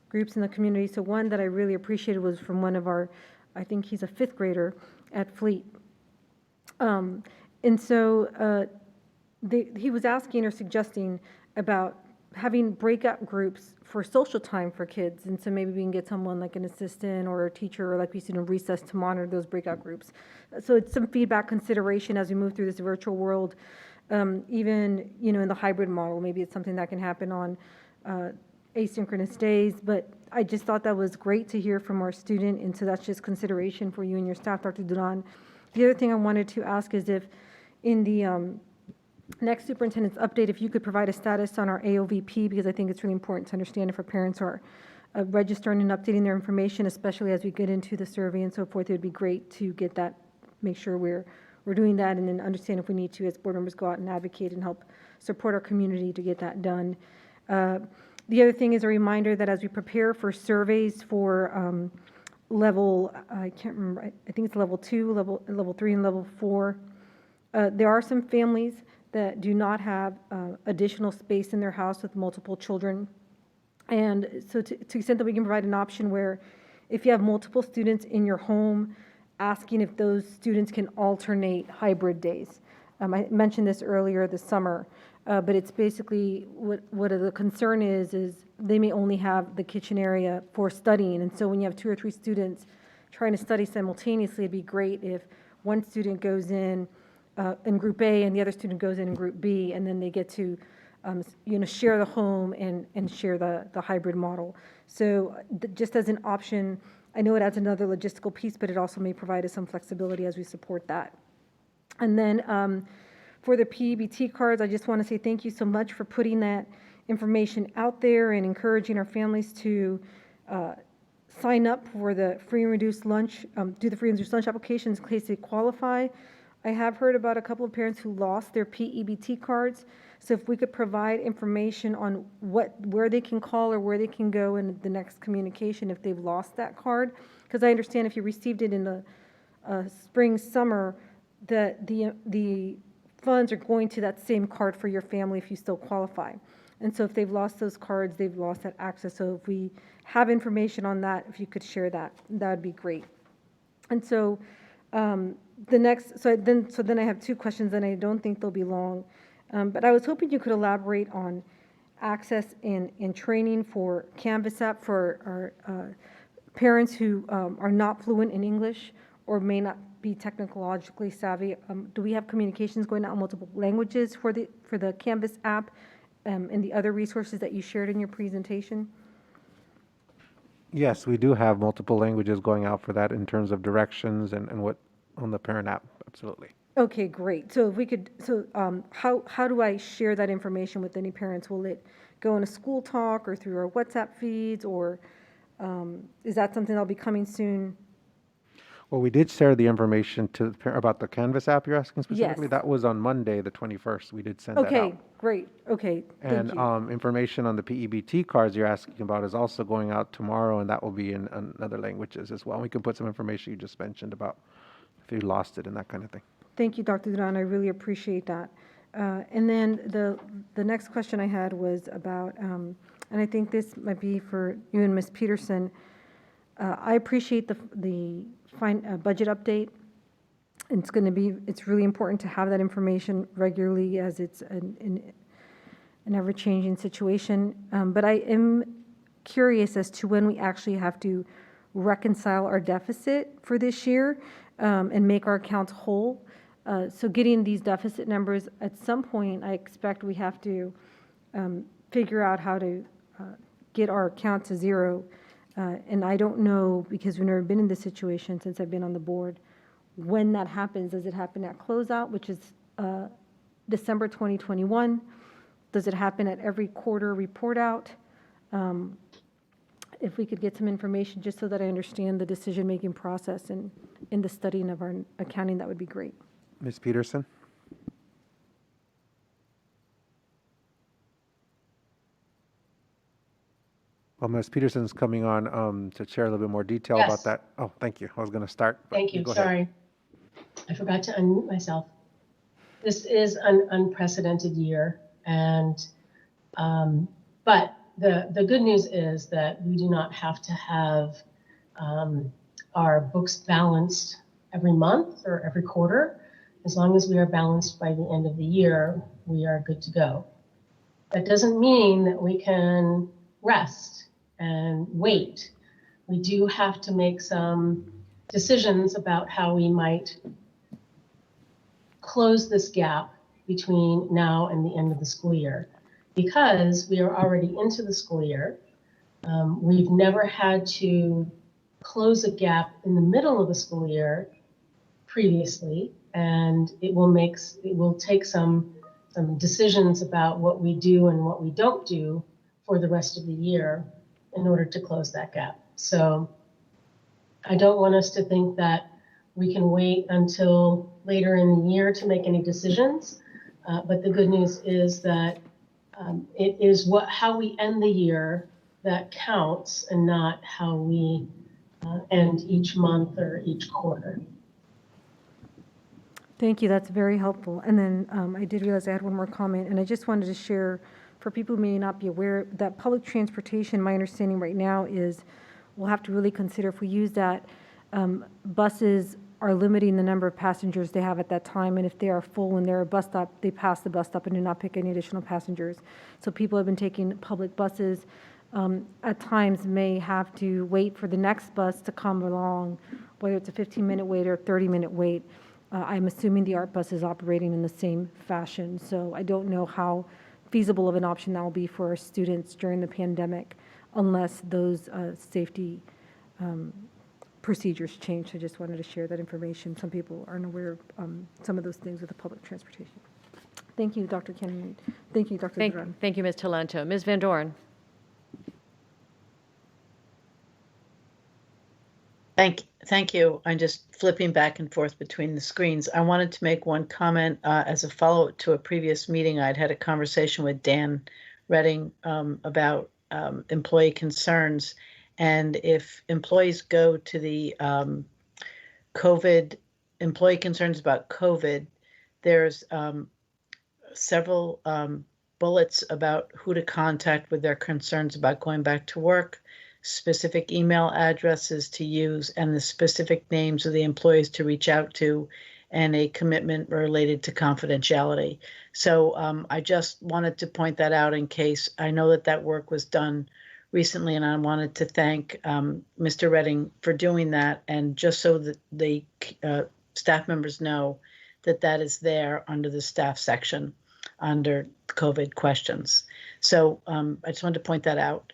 groups in the community. So one that I really appreciated was from one of our, I think he's a 5th grader at Fleet. And so he was asking or suggesting about having breakout groups for social time for kids. And so maybe we can get someone like an assistant or a teacher or like we see in recess to monitor those breakout groups. So it's some feedback consideration as we move through this virtual world, even, in the hybrid model. Maybe it's something that can happen on asynchronous days, but I just thought that was great to hear from our student, and so that's just consideration for you and your staff, Dr. Duran. The other thing I wanted to ask is if in the next superintendent's update, if you could provide a status on our AOVP, because I think it's really important to understand if our parents are registering and updating their information, especially as we get into the survey and so forth. It would be great to get that, make sure we're doing that, and then understand if we need to, as board members, go out and advocate and help support our community to get that done. The other thing is a reminder that as we prepare for surveys for level, I can't remember, I think it's level 2, level 3, and level 4, there are some families that do not have additional space in their house with multiple children. And so to the extent that we can provide an option where if you have multiple students in your home, asking if those students can alternate hybrid days. I mentioned this earlier this summer. But it's basically what the concern is they may only have the kitchen area for studying. And so when you have 2 or 3 students trying to study simultaneously, it'd be great if one student goes in group A and the other student goes in group B, and then they get to share the home and share the hybrid model. So just as an option, I know it adds another logistical piece, but it also may provide us some flexibility as we support that. And then for the PEBT cards, I just want to say thank you so much for putting that information out there and encouraging our families to sign up for the free and reduced lunch, do the free and reduced lunch applications in case they qualify. I have heard about a couple of parents who lost their PEBT cards. So if we could provide information on where they can call or where they can go in the next communication if they've lost that card. Because I understand if you received it in the spring, summer, that the funds are going to that same card for your family if you still qualify. And so if they've lost those cards, they've lost that access. So if we have information on that, if you could share that, that would be great. And so then I have 2 questions, and I don't think they'll be long. But I was hoping you could elaborate on access and training for Canvas app for our parents who are not fluent in English or may not be technologically savvy, do we have communications going out in multiple languages for the Canvas app and the other resources that you shared in your presentation? Yes, we do have multiple languages going out for that in terms of directions and what on the parent app. Absolutely. Okay, great. So if we could, how do I share that information with any parents? Will it go in a school talk or through our WhatsApp feeds, or is that something that'll be coming soon? Well, we did share the information to about the Canvas app you're asking specifically. Yes. That was on Monday, the 21st. We did send that Okay, out. great. Okay, thank And you. information on the PEBT cards you're asking about is also going out tomorrow, and that will be in other languages as well. We can put some information you just mentioned about if you lost it and that kind of thing. Thank you, Dr. Duran. I really appreciate that. And then the next question I had was about, and I think this might be for you and Ms. Peterson. I appreciate the budget update. It's really important to have that information regularly as it's an ever-changing situation. But I am curious as to when we actually have to reconcile our deficit for this year and make our accounts whole. So getting these deficit numbers, at some point, I expect we have to figure out how to get our account to zero. And I don't know, because we've never been in this situation since I've been on the board, when that happens. Does it happen at closeout, which is December 2021? Does it happen at every quarter report out? If we could get some information just so that I understand the decision-making process and in the studying of our accounting, that would be great. Ms. Peterson? Well, Ms. Peterson's coming on to share a little bit more detail about that. Oh, thank you. I was going to start. Thank you. Go ahead. Sorry. I forgot to unmute myself. This is an unprecedented year, and but the good news is that we do not have to have our books balanced every month or every quarter. As long as we are balanced by the end of the year, we are good to go. That doesn't mean that we can rest and wait. We do have to make some decisions about how we might close this gap between now and the end of the school year. Because we are already into the school year, we've never had to close a gap in the middle of the school year previously, and it will take some decisions about what we do and what we don't do for the rest of the year in order to close that gap. So I don't want us to think that we can wait until later in the year to make any decisions, but the good news is that it is how we end the year that counts, and not how we end each month or each quarter. Thank you. That's very helpful. And then I did realize I had one more comment, and I just wanted to share for people who may not be aware that public transportation, my understanding right now is we'll have to really consider if we use that, buses are limiting the number of passengers they have at that time, and if they are full and they're a bus stop, they pass the bus stop and do not pick any additional passengers. So people have been taking public buses, at times may have to wait for the next bus to come along, whether it's a 15-minute wait or a 30-minute wait. I'm assuming the ART bus is operating in the same fashion, so I don't know how feasible of an option that will be for our students during the pandemic unless those safety procedures change. I just wanted to share that information. Some people aren't aware of some of those things with the public transportation. Thank you, Dr. Kennedy. Thank you, Dr. Duran. Thank you, Ms. Talento. Ms. Van Doren. Thank you. I'm just flipping back and forth between the screens. I wanted to make one comment as a follow-up to a previous meeting. I'd had a conversation with Dan Redding about employee concerns. And if employees go to the COVID, employee concerns about COVID, there's several bullets about who to contact with their concerns about going back to work, specific email addresses to use, and the specific names of the employees to reach out to, and a commitment related to confidentiality. So I just wanted to point that out in case I know that work was done recently, and I wanted to thank Mr. Redding for doing that, and just so that the staff members know that that is there under the staff section under COVID questions. So I just wanted to point that out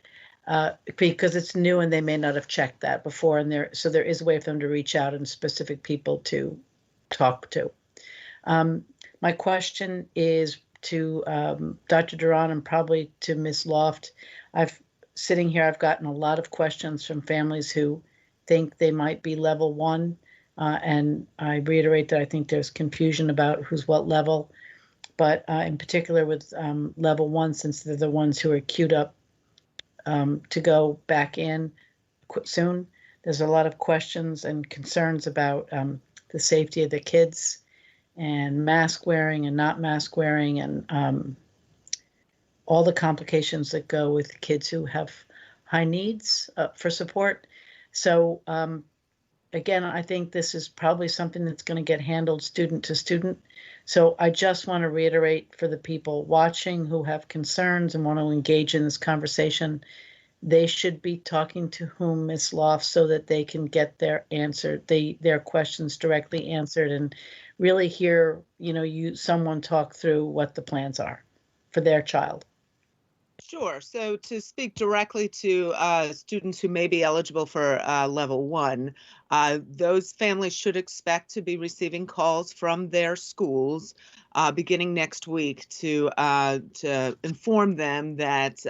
because it's new and they may not have checked that before, and there is a way for them to reach out and specific people to talk to. My question is to Dr. Duran and probably to Ms. Loft. Sitting here, I've gotten a lot of questions from families who think they might be level 1. And I reiterate that I think there's confusion about who's what level. But in particular with level 1, since they're the ones who are queued up to go back in soon, there's a lot of questions and concerns about the safety of the kids and mask wearing and not mask wearing and all the complications that go with kids who have high needs for support. So again, I think this is probably something that's going to get handled student to student. So I just want to reiterate for the people watching who have concerns and want to engage in this conversation, they should be talking to whom, Ms. Loft, so that they can get their their questions directly answered and really hear, someone talk through what the plans are for their child. Sure. So to speak directly to students who may be eligible for level 1, those families should expect to be receiving calls from their schools beginning next week to inform them that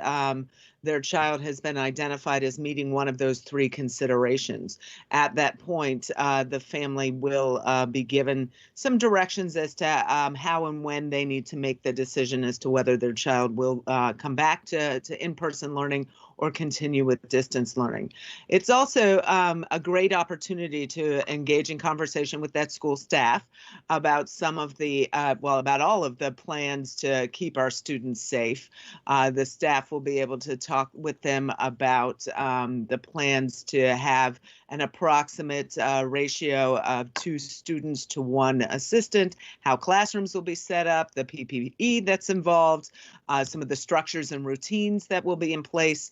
their child has been identified as meeting one of those 3 considerations. At that point, the family will be given some directions as to how and when they need to make the decision as to whether their child will come back to in-person learning or continue with distance learning. It's also a great opportunity to engage in conversation with that school staff about some of the, about all of the plans to keep our students safe. The staff will be able to talk with them about the plans to have an approximate ratio of 2 students to 1 assistant, how classrooms will be set up, the PPE that's involved, some of the structures and routines that will be in place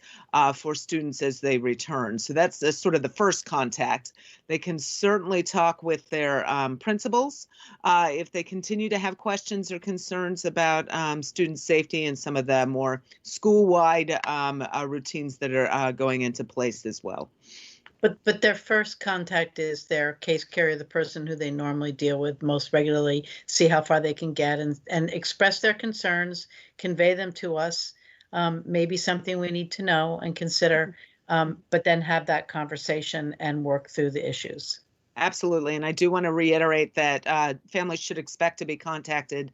for students as they return. So that's sort of the first contact. They can certainly talk with their principals if they continue to have questions or concerns about student safety and some of the more school-wide routines that are going into place as well. But their first contact is their case carrier, the person who they normally deal with most regularly, see how far they can get and express their concerns, convey them to us, maybe something we need to know and consider, but then have that conversation and work through the issues. Absolutely. And I do want to reiterate that families should expect to be contacted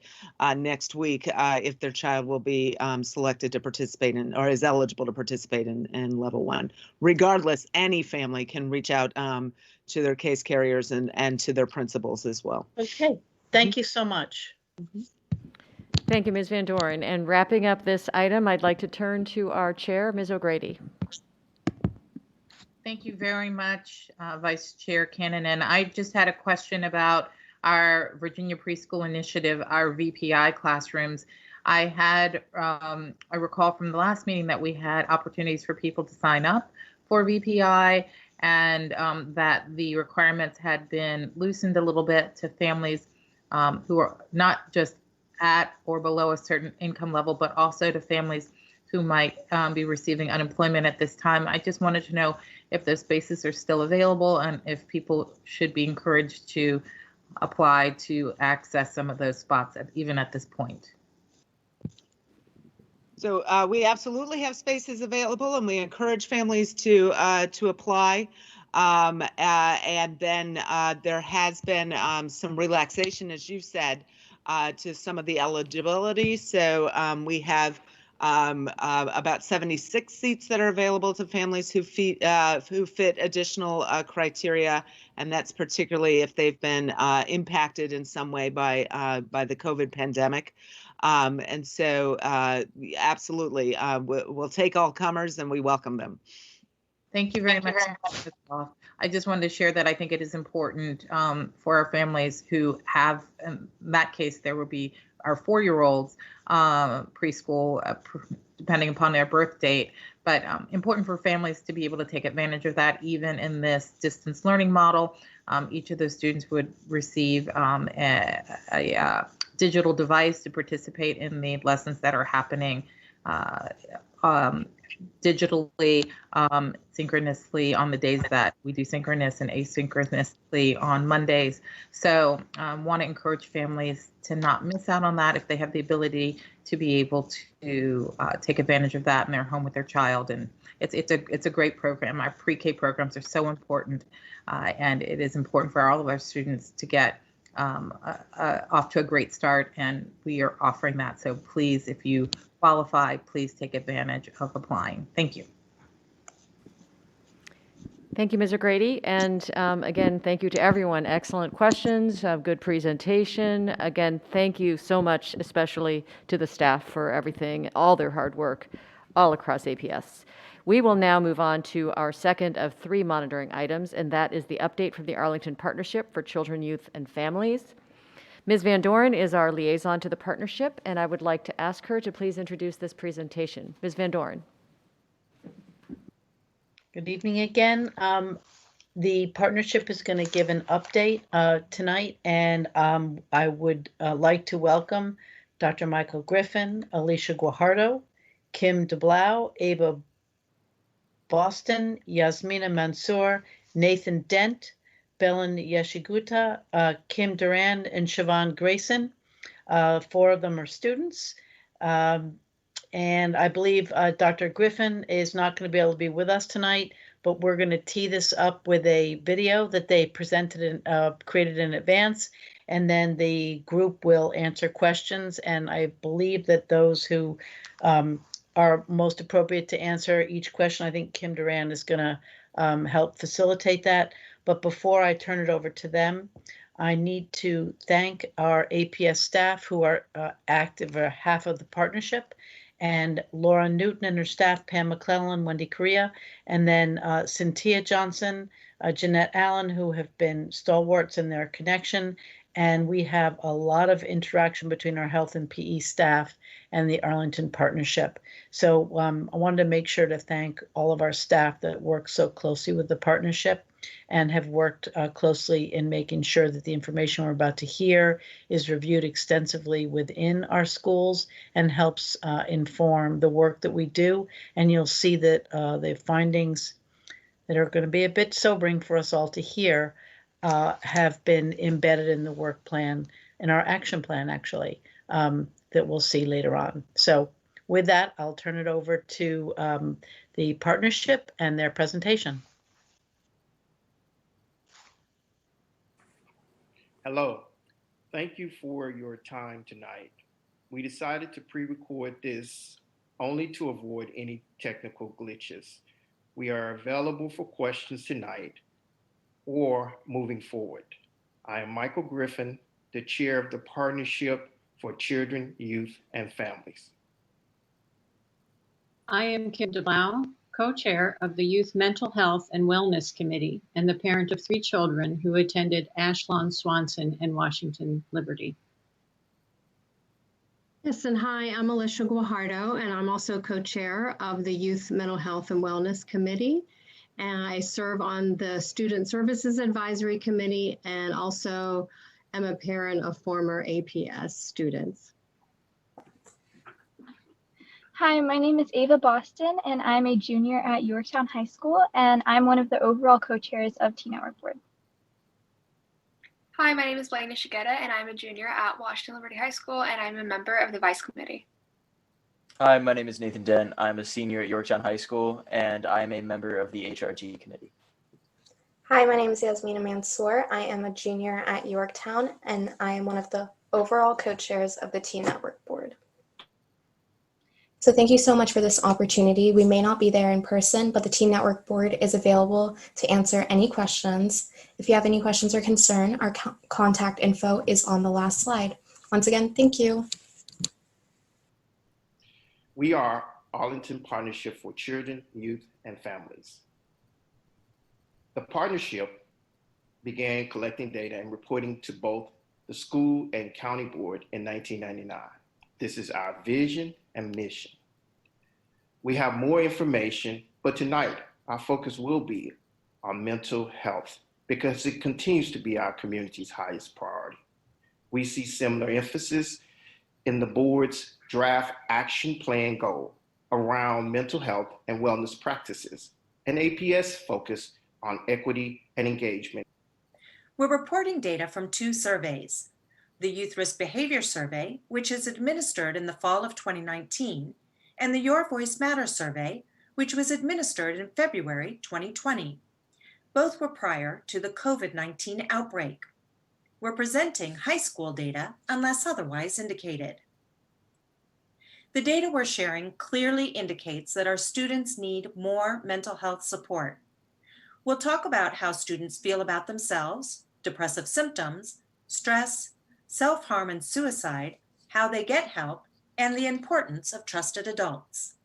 next week if their child will be selected to participate in or is eligible to participate in level 1. Regardless, any family can reach out to their case carriers and to their principals as well. Okay. Thank you so much. Thank you, Ms. Van Doren. And wrapping up this item, I'd like to turn to our chair, Ms. O'Grady. Thank you very much, Vice Chair Cannon. And I just had a question about our Virginia Preschool Initiative, our VPI classrooms. I recall from the last meeting that we had opportunities for people to sign up for VPI and that the requirements had been loosened a little bit to families who are not just at or below a certain income level, but also to families who might be receiving unemployment at this time. I just wanted to know if those spaces are still available and if people should be encouraged to apply to access some of those spots even at this point. So we absolutely have spaces available, and we encourage families to apply. And then there has been some relaxation, as you said, to some of the eligibility. So we have about 76 seats that are available to families who fit additional criteria, and that's particularly if they've been impacted in some way by the COVID pandemic. And so absolutely, we'll take all comers and we welcome them. Thank you very much. I just wanted to share that I think it is important for our families who have, in that case, there will be our 4-year-olds preschool, depending upon their birth date. But important for families to be able to take advantage of that, even in this distance learning model. Each of those students would receive a digital device to participate in the lessons that are happening digitally, synchronously on the days that we do synchronous, and asynchronously on Mondays. So want to encourage families to not miss out on that if they have the ability to be able to take advantage of that in their home with their child. And it's a great program. Our pre-K programs are so important, and it is important for all of our students to get off to a great start, and we are offering that. So please, if you qualify, please take advantage of applying. Thank you. Thank you, Ms. O'Grady. And again, thank you to everyone. Excellent questions, good presentation. Again, thank you so much, especially to the staff for everything, all their hard work all across APS. We will now move on to our second of 3 monitoring items, and that is the update from the Arlington Partnership for Children, Youth, and Families. Ms. Van Doren is our liaison to the partnership, and I would like to ask her to please introduce this presentation. Ms. Van Doren. Good evening again. The partnership is going to give an update tonight, and I would like to welcome Dr. Michael Griffin, Alicia Guajardo, Kim DeBlau, Ava Boston, Yasmina Mansour, Nathan Dent, Belen Yeshiguta, Kim Duran, and Siobhan Grayson. 4 of them are students. And I believe Dr. Griffin is not going to be able to be with us tonight, but we're going to tee this up with a video that they presented and created in advance, and then the group will answer questions. And I believe that those who are most appropriate to answer each question, I think Kim Duran is going to help facilitate that. But before I turn it over to them, I need to thank our APS staff who are active for half of the partnership, and Laura Newton and her staff, Pam McClellan, Wendy Correa, and then Cynthia Johnson, Jeanette Allen, who have been stalwarts in their connection. And we have a lot of interaction between our health and PE staff and the Arlington Partnership. So I wanted to make sure to thank all of our staff that work so closely with the partnership and have worked closely in making sure that the information we're about to hear is reviewed extensively within our schools and helps inform the work that we do. And you'll see that the findings that are going to be a bit sobering for us all to hear have been embedded in the work plan, in our action plan, actually, that we'll see later on. So with that, I'll turn it over to the partnership and their presentation. Hello, thank you for your time tonight. We decided to pre-record this only to avoid any technical glitches. We are available for questions tonight or moving forward. I am Michael Griffin, the chair of the Partnership for Children, Youth, and Families. I am Kim DeBlau, co-chair of the Youth Mental Health and Wellness Committee and the parent of 3 children who attended Ashlon Swanson and Washington Liberty. Yes, and hi, I'm Alicia Guajardo, and I'm also co-chair of the Youth Mental Health and Wellness Committee. And I serve on the Student Services Advisory Committee and also am a parent of former APS students. Hi, my name is Ava Boston, and I'm a junior at Yorktown High School, and I'm one of the overall co-chairs of T-Network Board. Hi, my name is Blaine Nishigeta, and I'm a junior at Washington Liberty High School, and I'm a member of the Vice Committee. Hi, my name is Nathan Dent. I'm a senior at Yorktown High School, and I am a member of the HRG committee. Hi, my name is Yasmina Mansour. I am a junior at Yorktown, and I am one of the overall co-chairs of the T-Network Board. So thank you so much for this opportunity. We may not be there in person, but the T-Network Board is available to answer any questions. If you have any questions or concern, our contact info is on the last slide. Once again, thank you. We are Arlington Partnership for Children, Youth, and Families. The partnership began collecting data and reporting to both the school and county board in 1999. This is our vision and mission. We have more information, but tonight our focus will be on mental health because it continues to be our community's highest priority. We see similar emphasis in the board's draft action plan goal around mental health and wellness practices, and APS focus on equity and engagement. We're reporting data from 2 surveys, the Youth Risk Behavior Survey, which is administered in the fall of 2019, and the Your Voice Matters Survey, which was administered in February 2020. Both were prior to the COVID-19 outbreak. We're presenting high school data unless otherwise indicated. The data we're sharing clearly indicates that our students need more mental health support. We'll talk about how students feel about themselves, depressive symptoms, stress, self-harm and suicide, how they get help, and the importance of trusted adults.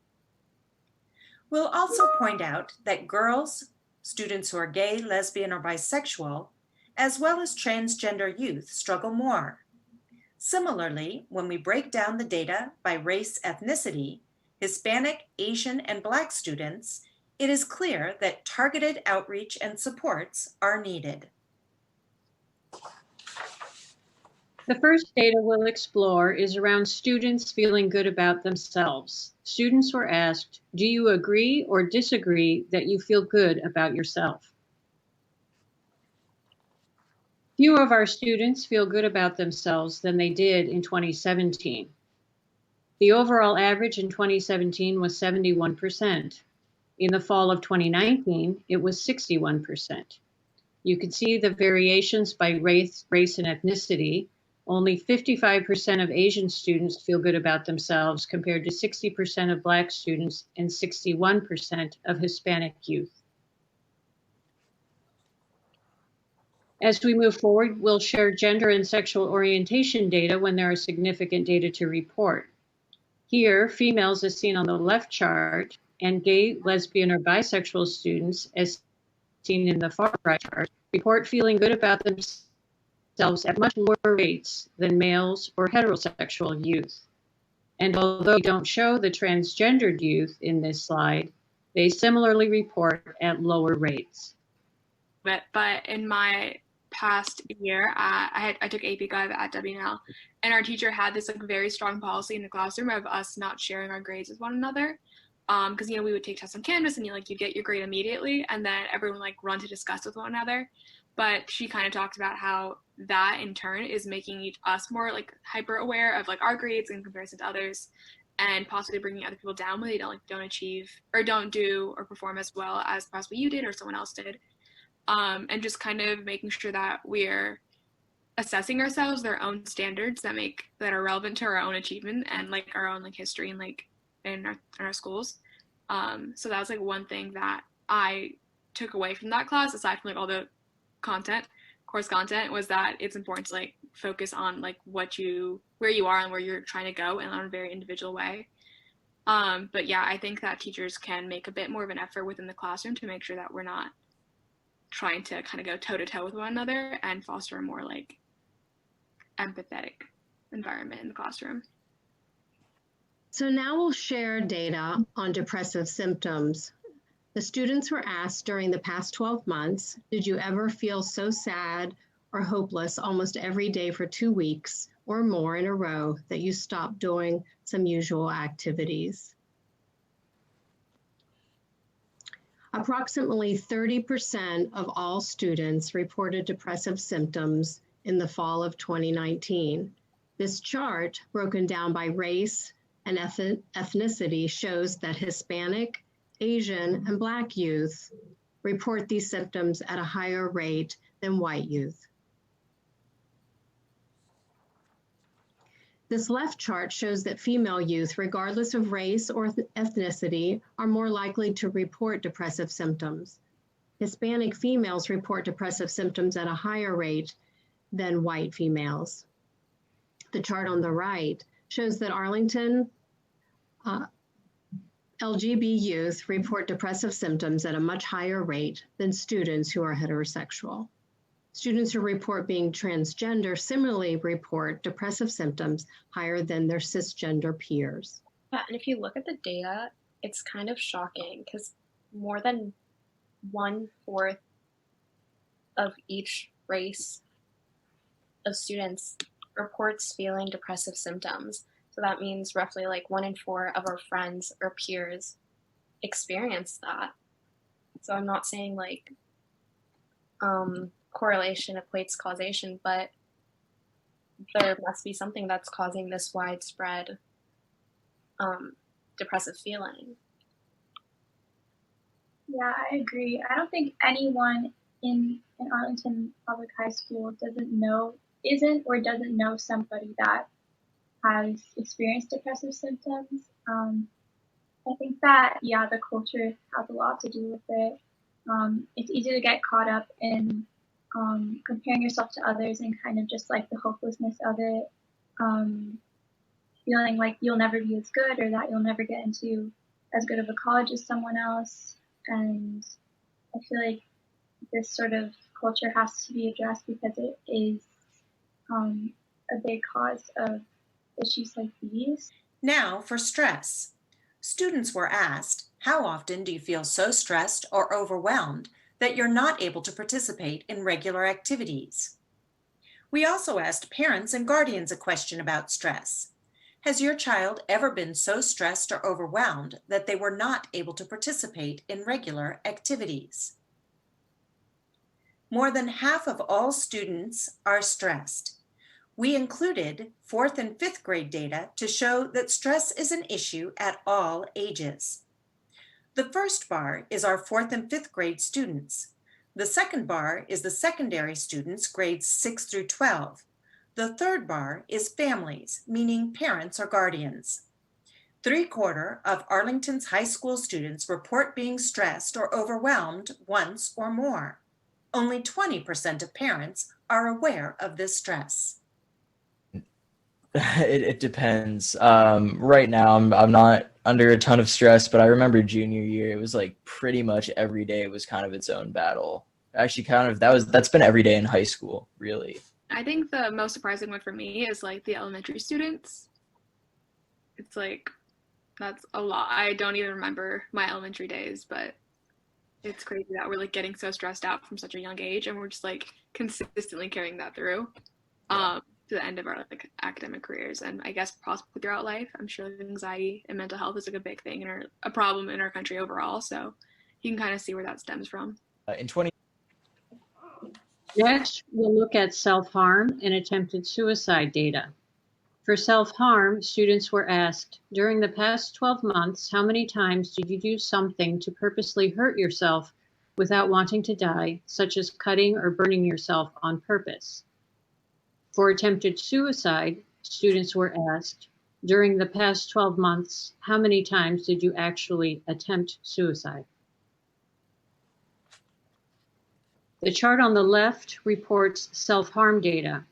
We'll also point out that girls, students who are gay, lesbian, or bisexual, as well as transgender youth struggle more. Similarly, when we break down the data by race, ethnicity, Hispanic, Asian, and Black students, it is clear that targeted outreach and supports are needed. The first data we'll explore is around students feeling good about themselves. Students were asked, do you agree or disagree that you feel good about yourself? Few of our students feel good about themselves than they did in 2017. The overall average in 2017 was 71%. In the fall of 2019, it was 61%. You can see the variations by race and ethnicity. Only 55% of Asian students feel good about themselves compared to 60% of Black students and 61% of Hispanic youth. As we move forward, we'll share gender and sexual orientation data when there are significant data to report. Here, females as seen on the left chart and gay, lesbian, or bisexual students as seen in the far right chart report feeling good about themselves at much lower rates than males or heterosexual youth. And although we don't show the transgendered youth in this slide, they similarly report at lower rates. But in my past year, I took AP Gov at WNL, and our teacher had this very strong policy in the classroom of us not sharing our grades with one another. Because we would take tests on Canvas and you'd get your grade immediately, and then everyone would run to discuss with one another. But she kind of talked about how that in turn is making us more hyper aware of our grades in comparison to others, and possibly bringing other people down when they don't achieve or don't do or perform as well as possibly you did or someone else did. And just kind of making sure that we're assessing ourselves, their own standards that are relevant to our own achievement and our own history and in our schools. So that was one thing that I took away from that class, aside from all the course content, was that it's important to focus on where you are and where you're trying to go, and on a very individual way. But yeah, I think that teachers can make a bit more of an effort within the classroom to make sure that we're not trying to kind of go toe to toe with one another and foster a more empathetic environment in the classroom. So now we'll share data on depressive symptoms. The students were asked during the past 12 months, did you ever feel so sad or hopeless almost every day for 2 weeks or more in a row that you stopped doing some usual activities? Approximately 30% of all students reported depressive symptoms in the fall of 2019. This chart, broken down by race and ethnicity, shows that Hispanic, Asian, and Black youth report these symptoms at a higher rate than white youth. This left chart shows that female youth, regardless of race or ethnicity, are more likely to report depressive symptoms. Hispanic females report depressive symptoms at a higher rate than white females. The chart on the right shows that Arlington LGB youth report depressive symptoms at a much higher rate than students who are heterosexual. Students who report being transgender similarly report depressive symptoms higher than their cisgender peers. Yeah, and if you look at the data, it's kind of shocking because more than 1/4 of each race of students reports feeling depressive symptoms. So that means roughly like 1 in 4 of our friends or peers experience that. So I'm not saying like correlation equates causation, but there must be something that's causing this widespread depressive feeling. Yeah, I agree. I don't think anyone in Arlington Public High School isn't or doesn't know somebody that has experienced depressive symptoms. I think that, yeah, the culture has a lot to do with it. It's easy to get caught up in comparing yourself to others and kind of just like the hopelessness of it, feeling like you'll never be as good or that you'll never get into as good of a college as someone else. And I feel like this sort of culture has to be addressed because it is a big cause of issues like these. Now for stress. Students were asked, how often do you feel so stressed or overwhelmed that you're not able to participate in regular activities? We also asked parents and guardians a question about stress. Has your child ever been so stressed or overwhelmed that they were not able to participate in regular activities? More than half of all students are stressed. We included 4th and 5th grade data to show that stress is an issue at all ages. The first bar is our 4th and 5th grade students. The second bar is the secondary students, grades 6 through 12. The third bar is families, meaning parents or guardians. 3/4 of Arlington's high school students report being stressed or overwhelmed once or more. Only 20% of parents are aware of this stress. It depends. Right now, I'm not under a ton of stress, but I remember junior year, it was like pretty much every day was kind of its own battle. Actually, that's been every day in high school, really. I think the most surprising one for me is like the elementary students. It's like, that's a lot. I don't even remember my elementary days, but it's crazy that we're like getting so stressed out from such a young age and we're just like consistently carrying that through to the end of our like academic careers and I guess possibly throughout life. I'm sure anxiety and mental health is like a big thing and a problem in our country overall. So you can kind of see where that stems from. Next, we'll look at self-harm and attempted suicide data. For self-harm, students were asked, during the past 12 months, how many times did you do something to purposely hurt yourself without wanting to die, such as cutting or burning yourself on purpose? For attempted suicide, students were asked, during the past 12 months, how many times did you actually attempt suicide? The chart on the left reports self-harm data,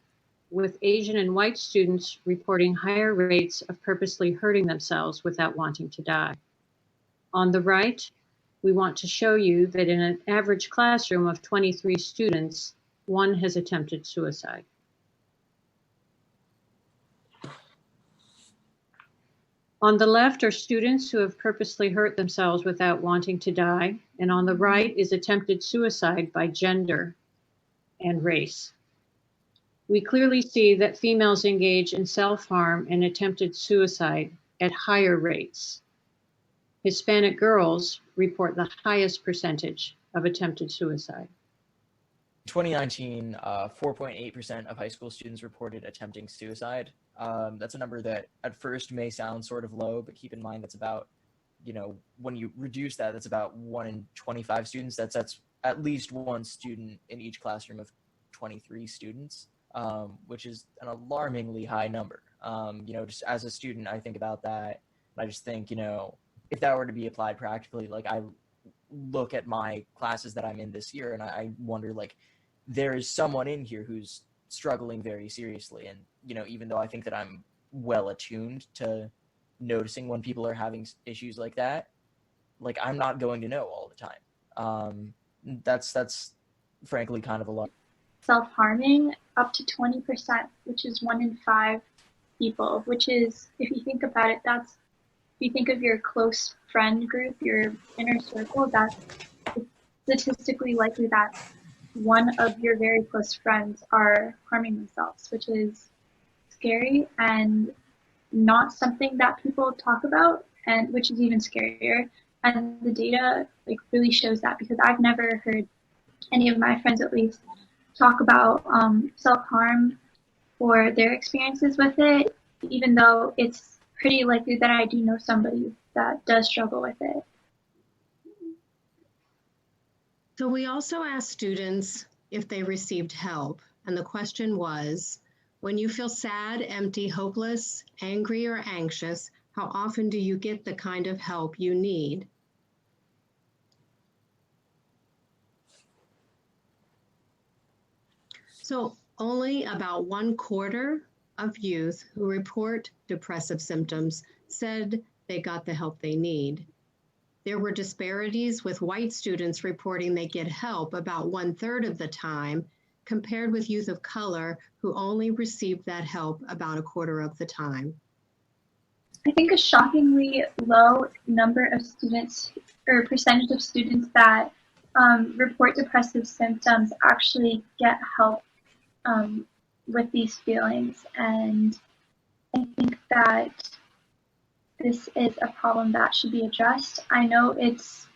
with Asian and white students reporting higher rates of purposely hurting themselves without wanting to die. On the right, we want to show you that in an average classroom of 23 students, 1 has attempted suicide. On the left are students who have purposely hurt themselves without wanting to die, and on the right is attempted suicide by gender and race. We clearly see that females engage in self-harm and attempted suicide at higher rates. Hispanic girls report the highest percentage of attempted suicide. 2019, 4.8% of high school students reported attempting suicide. That's a number that at first may sound sort of low, but keep in mind that's about, when you reduce that, that's about 1 in 25 students. That's at least 1 student in each classroom of 23 students, which is an alarmingly high number. Just as a student, I think about that, and I just think, if that were to be applied practically, like I look at my classes that I'm in this year and I wonder, like, there is someone in here who's struggling very seriously. And, even though I think that I'm well attuned to noticing when people are having issues like that, like, I'm not going to know all the time. That's frankly kind of a lot. self-harming up to 20%, which is 1 in 5 people, which is, if you think about it, that's, if you think of your close friend group, your inner circle, that's statistically likely that one of your very close friends are harming themselves, which is scary and not something that people talk about, and which is even scarier. And the data like really shows that, because I've never heard any of my friends at least talk about self-harm or their experiences with it, even though it's pretty likely that I do know somebody that does struggle with it. So we also asked students if they received help, and the question was, when you feel sad, empty, hopeless, angry, or anxious, how often do you get the kind of help you need? So only about 1/4 of youth who report depressive symptoms said they got the help they need. There were disparities, with white students reporting they get help about 1/3 of the time, compared with youth of color who only received that help about 1/4 of the time. I think a shockingly low number of students, or percentage of students that report depressive symptoms, actually get help with these feelings. And I think that this is a problem that should be addressed. I know it's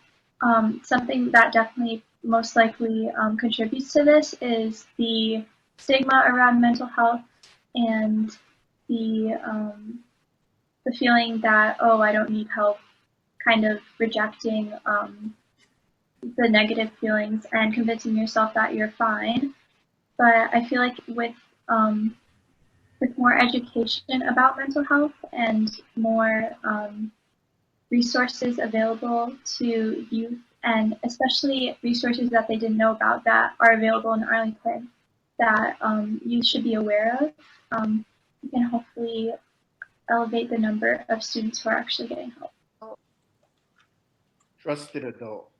something that definitely most likely contributes to this is the stigma around mental health and the feeling that, oh, I don't need help, kind of rejecting the negative feelings and convincing yourself that you're fine. But I feel like with more education about mental health and more resources available to youth, and especially resources that they didn't know about that are available in Arlington that youth should be aware of, you can hopefully elevate the number of students who are actually getting help. Trusted adult.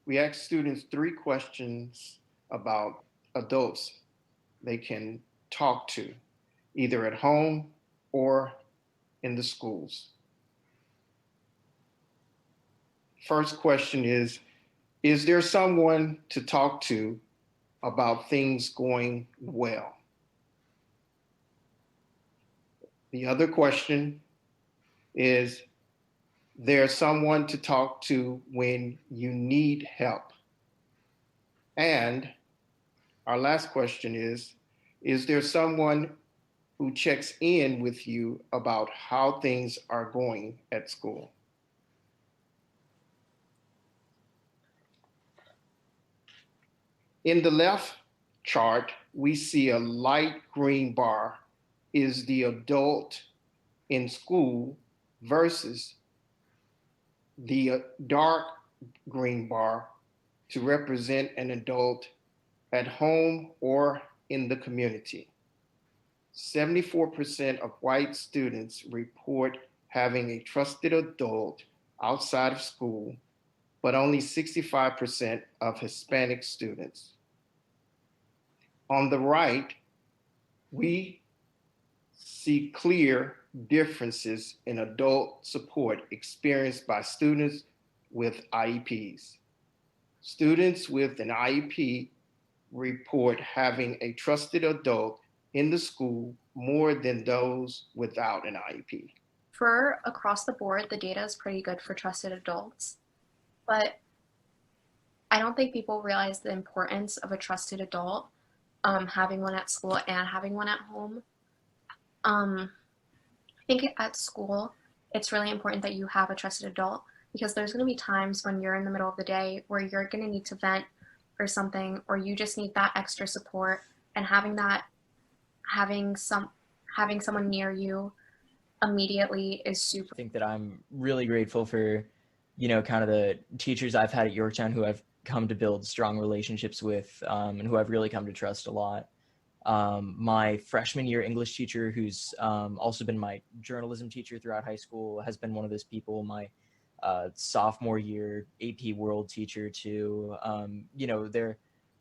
We asked students 3 questions about adults they can talk to, either at home or in the schools. First question is there someone to talk to about things going well? The other question is there someone to talk to when you need help? And our last question is there someone who checks in with you about how things are going at school? In the left chart, we see a light green bar is the adult in school versus the dark green bar to represent an adult at home or in the community. 74% of white students report having a trusted adult outside of school, but only 65% of Hispanic students. On the right, we see clear differences in adult support experienced by students with IEPs. Students with an IEP report having a trusted adult in the school more than those without an IEP. For across the board, the data is pretty good for trusted adults, but I don't think people realize the importance of a trusted adult, having one at school and having one at home. I think at school, it's really important that you have a trusted adult, because there's going to be times when you're in the middle of the day where you're going to need to vent or something, or you just need that extra support, and having someone near you immediately is super. I think that I'm really grateful for, kind of the teachers I've had at Yorktown who I've come to build strong relationships with, and who I've really come to trust a lot. My freshman year English teacher, who's also been my journalism teacher throughout high school, has been one of those people. My sophomore year AP World teacher too.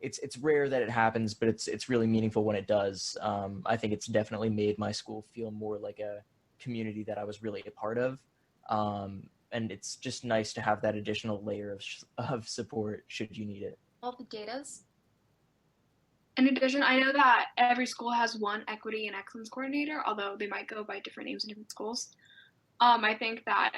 it's rare that it happens, but it's really meaningful when it does. I think it's definitely made my school feel more like a community that I was really a part of. And it's just nice to have that additional layer of support should you need it. All the datas. In addition, I know that every school has one equity and excellence coordinator, although they might go by different names in different schools. I think that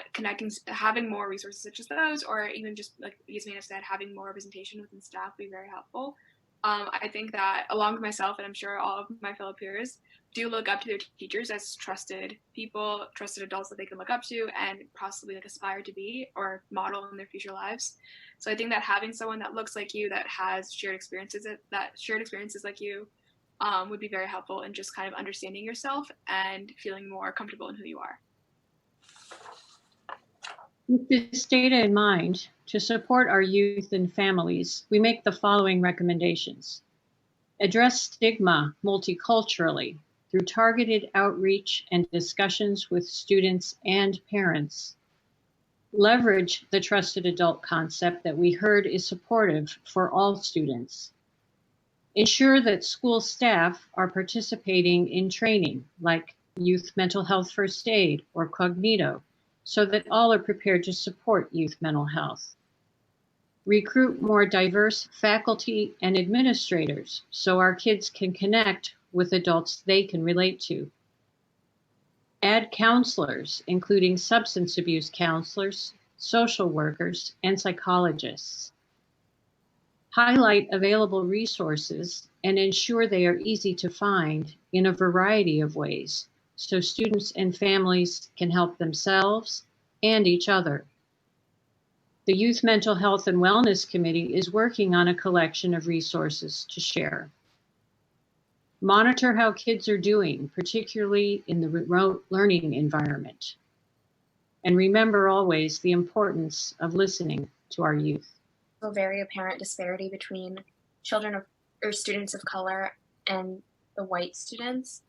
having more resources such as those, or even just like Yasmina said, having more representation within staff would be very helpful. I think that along with myself, and I'm sure all of my fellow peers, do look up to their teachers as trusted people, trusted adults that they can look up to and possibly like aspire to be or model in their future lives. So I think that having someone that looks like you, that has shared experiences like you, would be very helpful in just kind of understanding yourself and feeling more comfortable in who you are. With this data in mind, to support our youth and families, we make the following recommendations. Address stigma multiculturally through targeted outreach and discussions with students and parents. Leverage the trusted adult concept that we heard is supportive for all students. Ensure that school staff are participating in training like Youth Mental Health First Aid or Cognito, so that all are prepared to support youth mental health. Recruit more diverse faculty and administrators so our kids can connect with adults they can relate to. Add counselors, including substance abuse counselors, social workers, and psychologists. Highlight available resources and ensure they are easy to find in a variety of ways, so students and families can help themselves and each other. The Youth Mental Health and Wellness Committee is working on a collection of resources to share. Monitor how kids are doing, particularly in the remote learning environment. And remember always the importance of listening to our youth. A very apparent disparity between children of or students of color and the white students.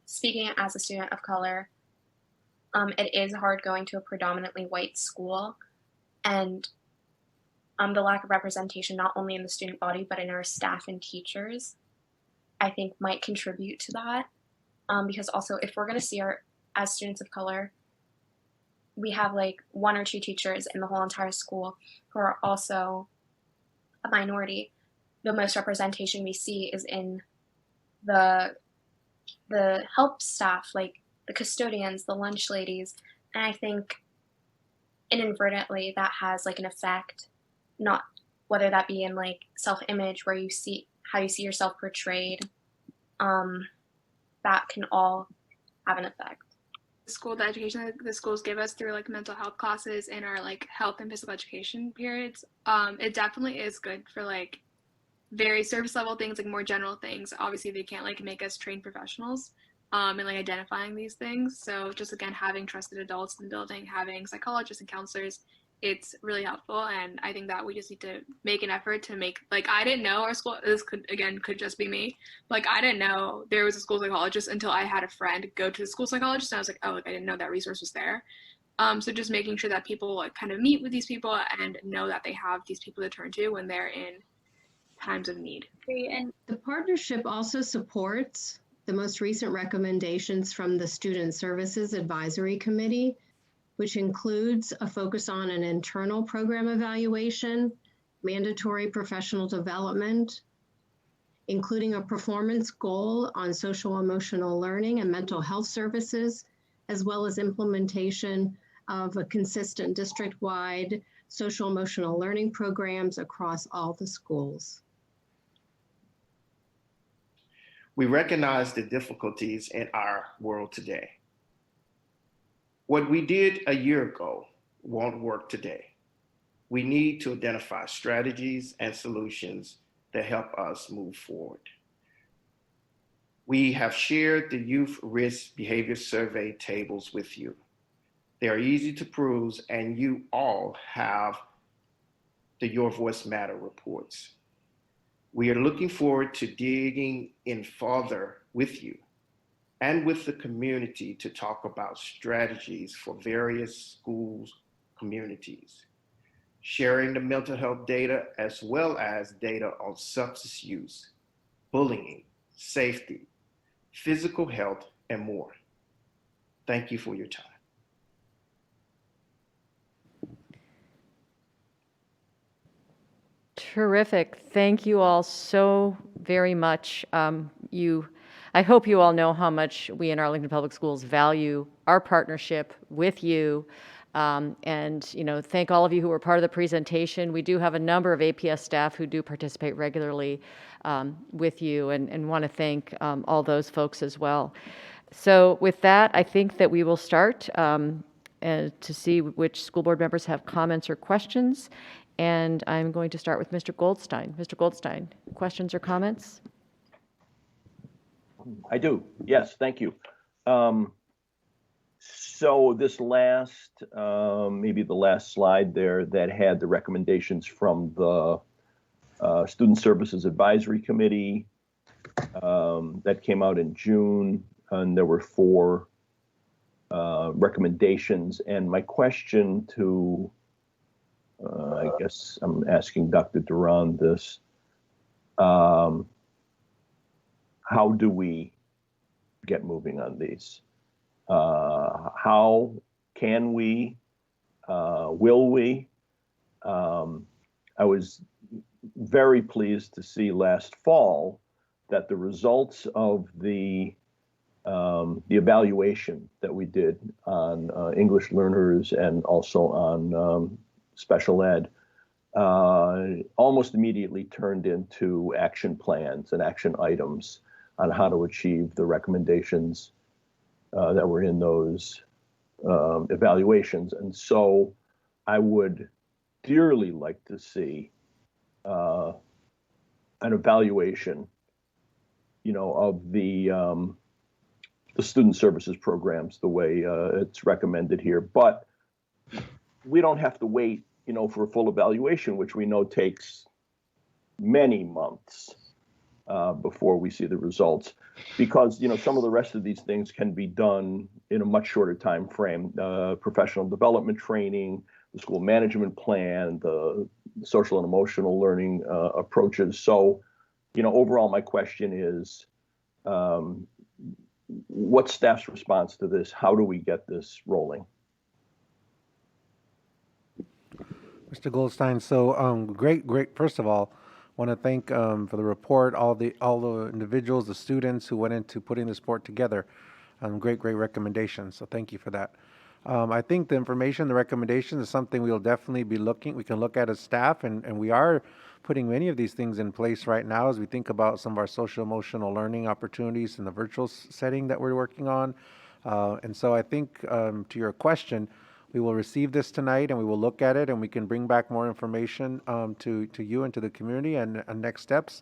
Speaking as a student of color, it is hard going to a predominantly white school, and the lack of representation not only in the student body but in our staff and teachers, I think might contribute to that. Because also, if we're going to see as students of color, we have like one or two teachers in the whole entire school who are also a minority. The most representation we see is in the help staff, like the custodians, the lunch ladies, and I think inadvertently that has like an effect, not whether that be in like self-image where you see how you see yourself portrayed, that can all have an effect. The education that the schools give us through like mental health classes and our like health and physical education periods, it definitely is good for like very surface level things, like more general things. Obviously they can't like make us trained professionals and like identifying these things. So just again, having trusted adults in the building, having psychologists and counselors, it's really helpful. And I think that we just need to make an effort to make, like, I didn't know our school, this could just be me. Like, I didn't know there was a school psychologist until I had a friend go to the school psychologist. And I was like, oh, like, I didn't know that resource was there. So just making sure that people like kind of meet with these people and know that they have these people to turn to when they're in times of need. And the partnership also supports the most recent recommendations from the Student Services Advisory Committee, which includes a focus on an internal program evaluation, mandatory professional development, including a performance goal on social emotional learning and mental health services, as well as implementation of a consistent district-wide social emotional learning programs across all the schools. We recognize the difficulties in our world today. What we did a year ago won't work today. We need to identify strategies and solutions that help us move forward. We have shared the Youth Risk Behavior Survey tables with you. They are easy to peruse, and you all have the Your Voice Matter reports. We are looking forward to digging in further with you and with the community to talk about strategies for various schools, communities. sharing the mental health data as well as data on substance use, bullying, safety, physical health, and more. Thank you for your time. Terrific. Thank you all so very much. I hope you all know how much we in Arlington Public Schools value our partnership with you. And thank all of you who were part of the presentation. We do have a number of APS staff who do participate regularly with you, and want to thank all those folks as well. So with that, I think that we will start to see which school board members have comments or questions. And I'm going to start with Mr. Goldstein. Mr. Goldstein, questions or comments? I do. Yes, thank you. So this last, maybe the last slide there that had the recommendations from the Student Services Advisory Committee that came out in June, and there were 4 recommendations. And my question to I guess I'm asking Dr. Duran this. How do we get moving on these? How can we? Will we? I was very pleased to see last fall that the results of the evaluation that we did on English learners and also on special ed almost immediately turned into action plans and action items on how to achieve the recommendations that were in those evaluations. And so I would dearly like to see an evaluation, of the student services programs the way it's recommended here. But we don't have to wait, for a full evaluation, which we know takes many months before we see the results, because some of the rest of these things can be done in a much shorter time frame. Professional development training, the school management plan, the social and emotional learning approaches. So, overall, my question is, what's staff's response to this? How do we get this rolling? Mr. Goldstein, so great. First of all, want to thank for the report, all the individuals, the students who went into putting this report together. Great recommendations. So thank you for that. I think the information, the recommendations is something we'll definitely be we can look at as staff, and we are putting many of these things in place right now as we think about some of our social emotional learning opportunities in the virtual setting that we're working on. And so I think to your question, we will receive this tonight and we will look at it, and we can bring back more information to you and to the community and next steps.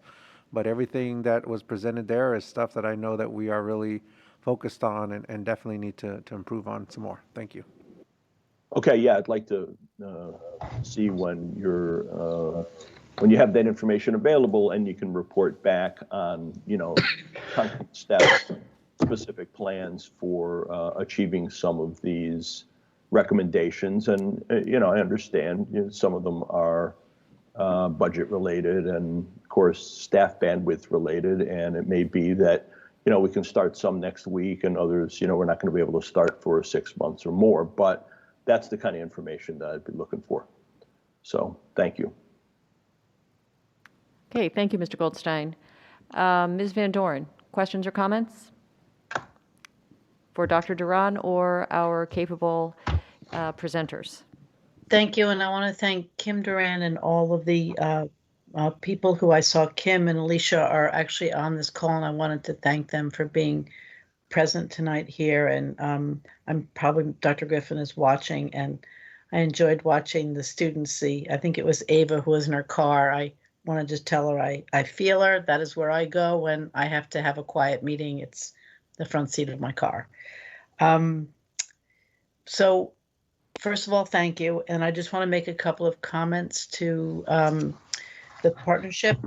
But everything that was presented there is stuff that I know that we are really focused on and definitely need to improve on some more. Thank you. Okay, yeah, I'd like to see when you have that information available and you can report back on, concrete steps, specific plans for achieving some of these recommendations. And, I understand some of them are budget related and of course staff bandwidth related. And it may be that, we can start some next week and others, we're not going to be able to start for 6 months or more, but that's the kind of information that I'd be looking for. So thank you. Okay, thank you, Mr. Goldstein. Ms. Van Doren, questions or comments for Dr. Duran or our capable presenters? Thank you, and I want to thank Kim Duran and all of the people who I saw. Kim and Alicia are actually on this call, and I wanted to thank them for being present tonight here. And I'm probably, Dr. Griffin is watching, and I enjoyed watching the students. I think it was Ava who was in her car. I want to just tell her I feel her. That is where I go when I have to have a quiet meeting. It's the front seat of my car. So first of all, thank you. And I just want to make a couple of comments to the partnership.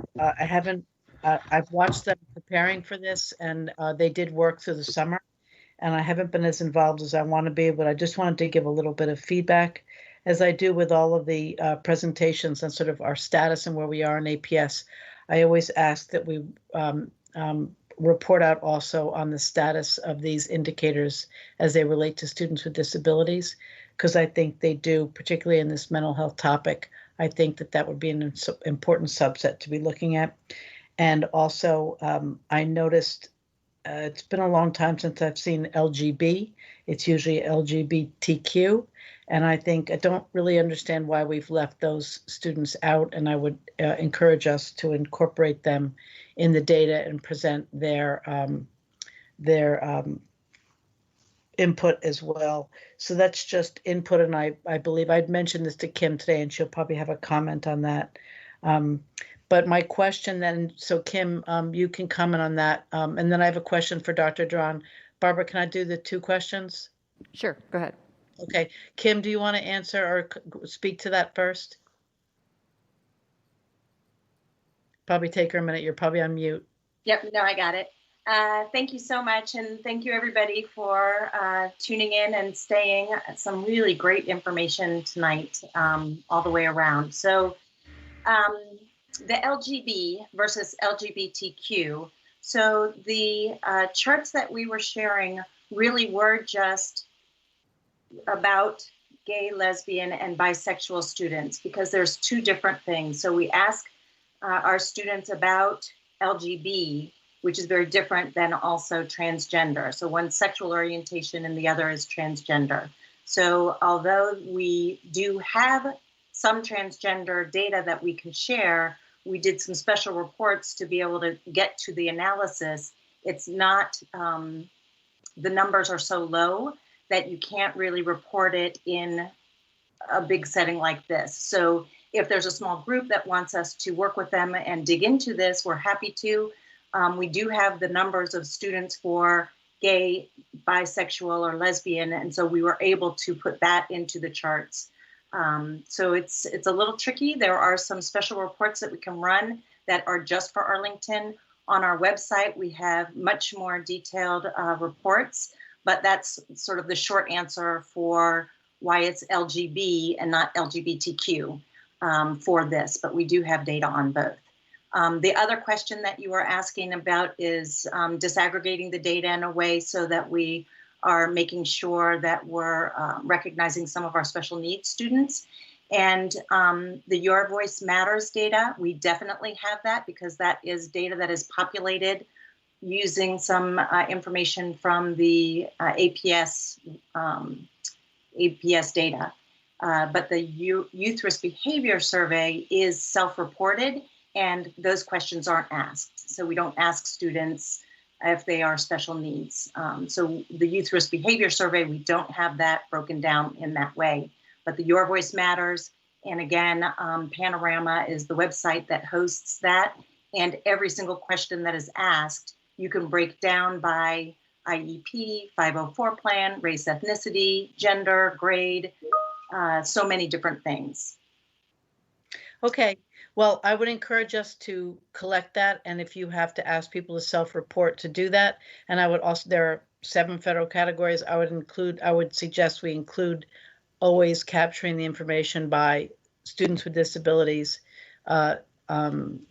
I've watched them preparing for this, and they did work through the summer, and I haven't been as involved as I want to be, but I just wanted to give a little bit of feedback. as I do with all of the presentations and sort of our status and where we are in APS, I always ask that we report out also on the status of these indicators as they relate to students with disabilities, because I think they do, particularly in this mental health topic. I think that that would be an important subset to be looking at. And also, I noticed it's been a long time since I've seen LGB. It's usually LGBTQ. And I don't really understand why we've left those students out. And I would encourage us to incorporate them in the data and present their input as well. So that's just input. And I believe I'd mentioned this to Kim today, and she'll probably have a comment on that. But my question then, so Kim, you can comment on that. And then I have a question for Dr. Duran. Barbara, can I do the 2 questions? Sure, go ahead. Okay. Kim, do you want to answer or speak to that first? Probably take her a minute. You're probably on mute. Yep, no, I got it. Thank you so much. And thank you everybody for tuning in and staying. Some really great information tonight all the way around. So the LGB versus LGBTQ. So the charts that we were sharing really were just about gay, lesbian, and bisexual students, because there's 2 different things. So we ask our students about LGB, which is very different than also transgender. So one's sexual orientation and the other is transgender. So although we do have some transgender data that we can share, we did some special reports to be able to get to the analysis. It's not, the numbers are so low that you can't really report it in a big setting like this. So if there's a small group that wants us to work with them and dig into this, we're happy to. We do have the numbers of students for gay, bisexual, or lesbian, and so we were able to put that into the charts. So it's a little tricky. There are some special reports that we can run that are just for Arlington. On our website, we have much more detailed reports, but that's sort of the short answer for why it's LGB and not LGBTQ for this, but we do have data on both. The other question that you were asking about is disaggregating the data in a way so that we are making sure that we're recognizing some of our special needs students. And the Your Voice Matters data, we definitely have that, because that is data that is populated using some information from the APS data. But the Youth Risk Behavior Survey is self-reported, and those questions aren't asked. So we don't ask students if they are special needs. So the Youth Risk Behavior Survey, we don't have that broken down in that way. But the Your Voice Matters, and again, Panorama is the website that hosts that. And every single question that is asked, you can break down by IEP, 504 plan, race, ethnicity, gender, grade, so many different things. Okay. Well, I would encourage us to collect that. And if you have to ask people to self-report, to do that. And I would also, there are 7 federal categories. I would suggest we include always capturing the information by students with disabilities,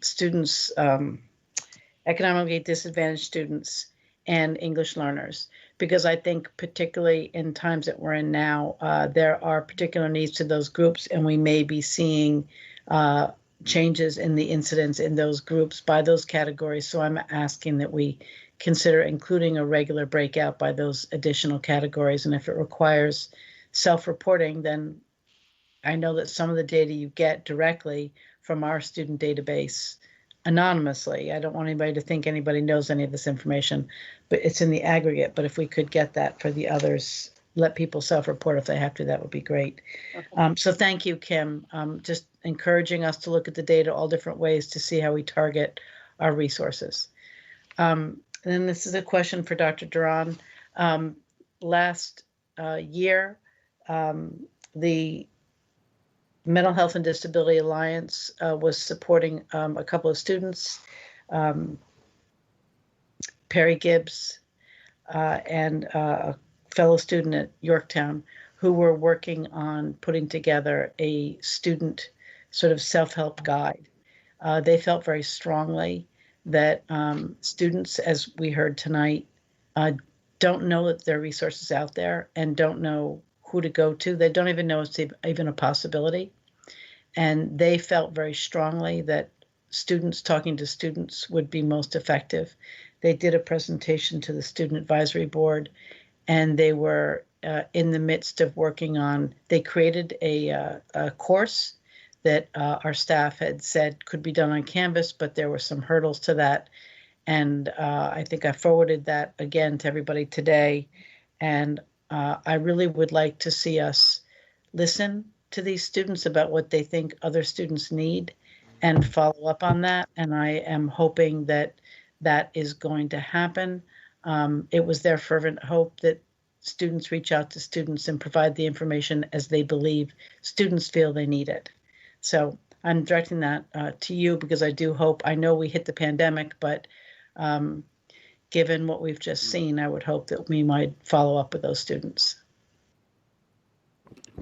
students, economically disadvantaged students, and English learners. Because I think particularly in times that we're in now, there are particular needs to those groups, and we may be seeing changes in the incidence in those groups by those categories. So I'm asking that we consider including a regular breakout by those additional categories. And if it requires self-reporting, then I know that some of the data you get directly from our student database anonymously. I don't want anybody to think anybody knows any of this information, but it's in the aggregate. But if we could get that for the others, let people self-report if they have to, that would be great. Okay. So thank you, Kim. Just encouraging us to look at the data all different ways to see how we target our resources. And then this is a question for Dr. Duran. Last year, the Mental Health and Disability Alliance was supporting a couple of students, Perry Gibbs and a fellow student at Yorktown, who were working on putting together a student sort of self-help guide. They felt very strongly that students, as we heard tonight, don't know that there are resources out there and don't know who to go to. They don't even know it's even a possibility. And they felt very strongly that students talking to students would be most effective. They did a presentation to the Student Advisory Board, and they were in the midst of working on, they created a course that our staff had said could be done on Canvas, but there were some hurdles to that. And I think I forwarded that again to everybody today. And I really would like to see us listen to these students about what they think other students need and follow up on that. And I am hoping that that is going to happen. It was their fervent hope that students reach out to students and provide the information as they believe students feel they need it. So I'm directing that to you because I do hope, I know we hit the pandemic, but given what we've just seen, I would hope that we might follow up with those students.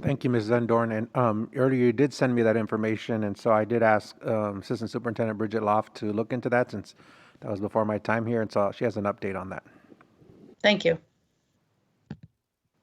Thank you, Ms. Zendorn. And earlier you did send me that information, and so I did ask Assistant Superintendent Bridget Loft to look into that since that was before my time here, and so she has an update on that. Thank you.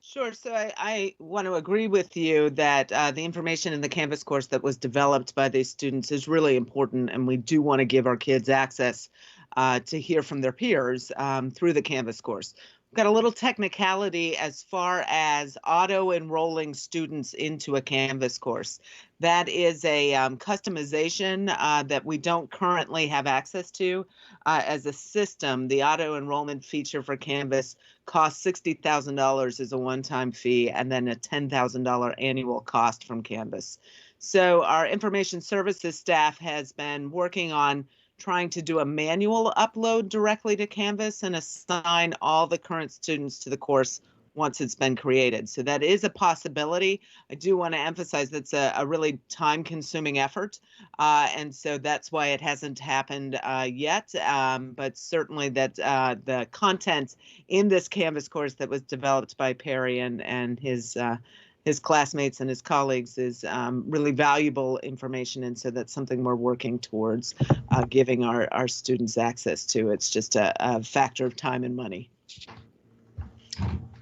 Sure. So I want to agree with you that the information in the Canvas course that was developed by these students is really important, and we do want to give our kids access to hear from their peers through the Canvas course. We've got a little technicality as far as auto-enrolling students into a Canvas course. That is a customization that we don't currently have access to as a system. The auto-enrollment feature for Canvas costs $60,000 as a one-time fee and then a $10,000 annual cost from Canvas. So our information services staff has been working on trying to do a manual upload directly to Canvas and assign all the current students to the course once it's been created. So that is a possibility. I do want to emphasize that's a really time-consuming effort, and so that's why it hasn't happened yet. But certainly that the content in this Canvas course that was developed by Perry and his classmates and his colleagues is really valuable information, and so that's something we're working towards giving our students access to. It's just a factor of time and money.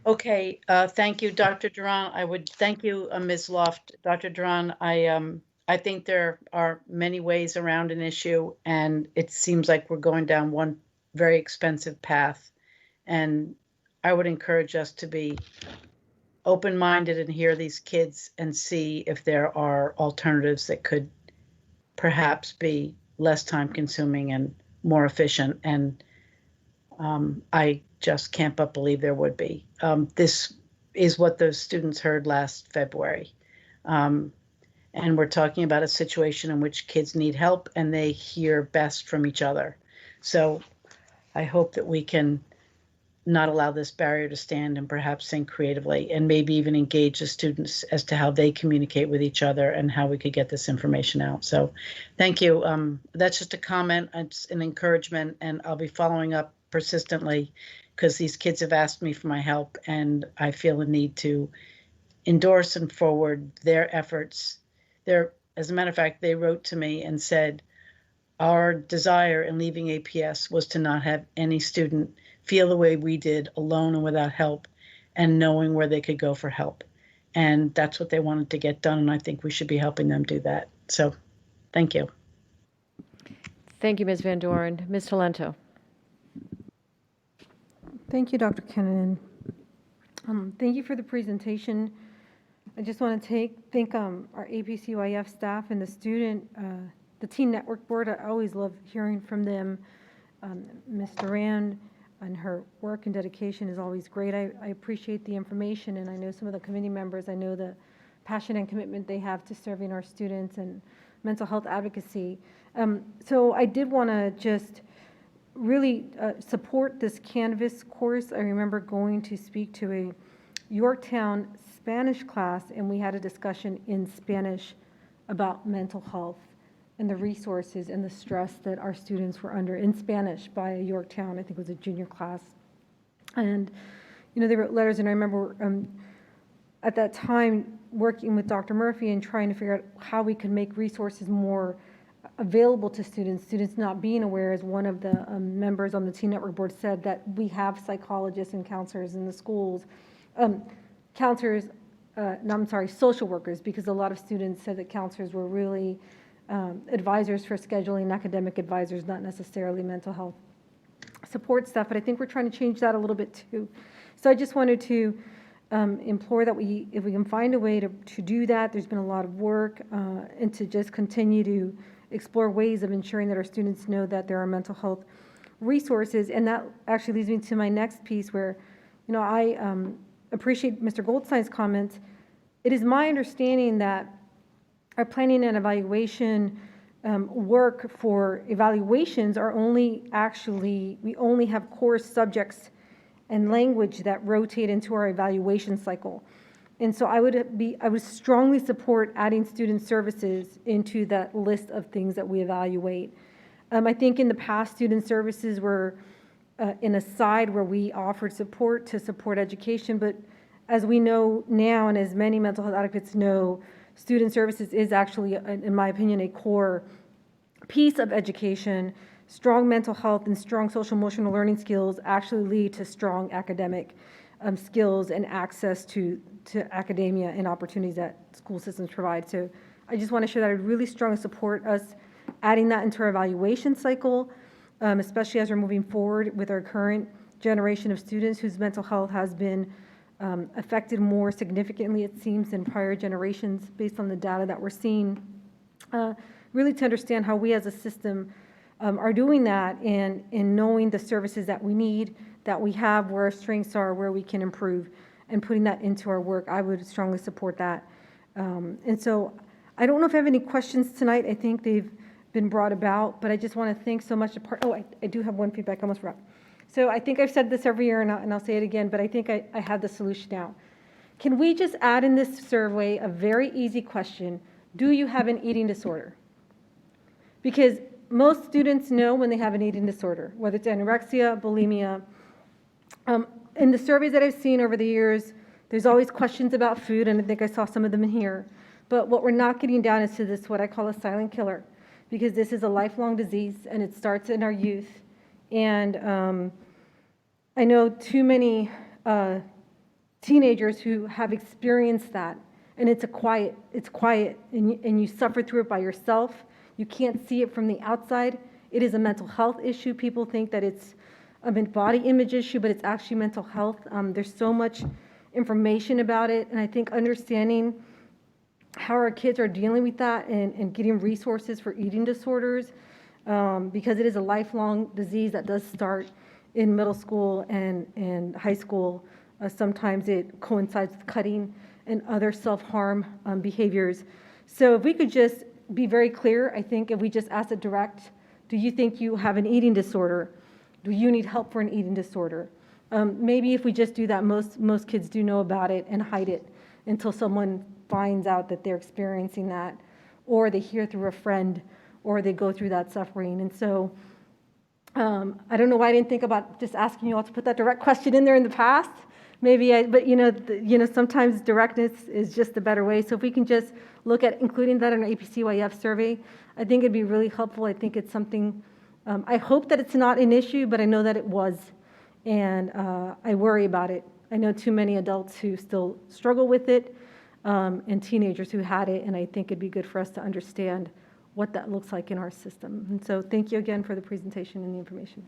Okay, thank you, Dr. Duran. I would thank you, Ms. Loft. Dr. Duran, I think there are many ways around an issue, and it seems like we're going down one very expensive path. And I would encourage us to be open-minded and hear these kids and see if there are alternatives that could perhaps be less time-consuming and more efficient. And I just can't but believe there would be. This is what those students heard last February. And we're talking about a situation in which kids need help and they hear best from each other. So I hope that we can not allow this barrier to stand and perhaps think creatively and maybe even engage the students as to how they communicate with each other and how we could get this information out. So thank you. That's just a comment. It's an encouragement, and I'll be following up persistently because these kids have asked me for my help, and I feel a need to endorse and forward their efforts. As a matter of fact, they wrote to me and said, our desire in leaving APS was to not have any student feel the way we did, alone and without help, and knowing where they could go for help. And that's what they wanted to get done, and I think we should be helping them do that. So thank you. Thank you, Ms. Van Doren. Ms. Talento. Thank you, Dr. Kennan. Thank you for the presentation. I just want to thank our APCYF staff and the Teen Network Board. I always love hearing from them. Ms. Duran and her work and dedication is always great. I appreciate the information, and I know some of the committee members, I know the passion and commitment they have to serving our students and mental health advocacy. So I did want to just really support this Canvas course. I remember going to speak to a Yorktown Spanish class, and we had a discussion in Spanish about mental health and the resources and the stress that our students were under in Spanish by a Yorktown, I think it was a junior class. And, they wrote letters, and I remember at that time, working with Dr. Murphy and trying to figure out how we could make resources more available to students not being aware, as one of the members on the Teen Network Board said, that we have psychologists and counselors in the schools, social workers, because a lot of students said that counselors were really advisors for scheduling, academic advisors, not necessarily mental health support stuff, but I think we're trying to change that a little bit too. So I just wanted to implore that if we can find a way to do that. There's been a lot of work, and to just continue to explore ways of ensuring that our students know that there are mental health resources. And that actually leads me to my next piece, where, I appreciate Mr. Goldstein's comments. It is my understanding that our planning and evaluation work for evaluations are we only have core subjects and language that rotate into our evaluation cycle. And so I would strongly support adding student services into that list of things that we evaluate. I think in the past, student services were in a side where we offered support to support education, but as we know now, and as many mental health advocates know, student services is actually, in my opinion, a core piece of education. Strong mental health and strong social emotional learning skills actually lead to strong academic skills and access to academia and opportunities that school systems provide. So I just want to share that I really strongly support us adding that into our evaluation cycle, especially as we're moving forward with our current generation of students whose mental health has been affected more significantly, it seems, than prior generations based on the data that we're seeing. Really to understand how we as a system are doing that, and knowing the services that we need, that we have, where our strengths are, where we can improve, and putting that into our work. I would strongly support that. And so I don't know if I have any questions tonight. I think they've been brought about, but I just want to thank so much. I do have one feedback. I almost forgot. So I think I've said this every year, and I'll say it again, but I think I have the solution now. Can we just add in this survey a very easy question? Do you have an eating disorder? Because most students know when they have an eating disorder, whether it's anorexia, bulimia. In the surveys that I've seen over the years, there's always questions about food, and I think I saw some of them in here. But what we're not getting down is to this, what I call a silent killer, because this is a lifelong disease, and it starts in our youth. And I know too many teenagers who have experienced that, and it's quiet, and you suffer through it by yourself. You can't see it from the outside. It is a mental health issue. People think that it's a body image issue, but it's actually mental health. There's so much information about it, and I think understanding how our kids are dealing with that and getting resources for eating disorders, because it is a lifelong disease that does start in middle school and high school. Sometimes it coincides with cutting and other self-harm behaviors. So if we could just be very clear, I think if we just ask it direct, do you think you have an eating disorder? Do you need help for an eating disorder? Maybe if we just do that, most kids do know about it and hide it until someone finds out that they're experiencing that, or they hear through a friend, or they go through that suffering. And so I don't know why I didn't think about just asking you all to put that direct question in there in the past. But sometimes directness is just a better way. So if we can just look at including that in our APCYF survey, I think it'd be really helpful. I think it's something, I hope that it's not an issue, but I know that it was. And I worry about it. I know too many adults who still struggle with it, and teenagers who had it, and I think it'd be good for us to understand what that looks like in our system. And so thank you again for the presentation and the information.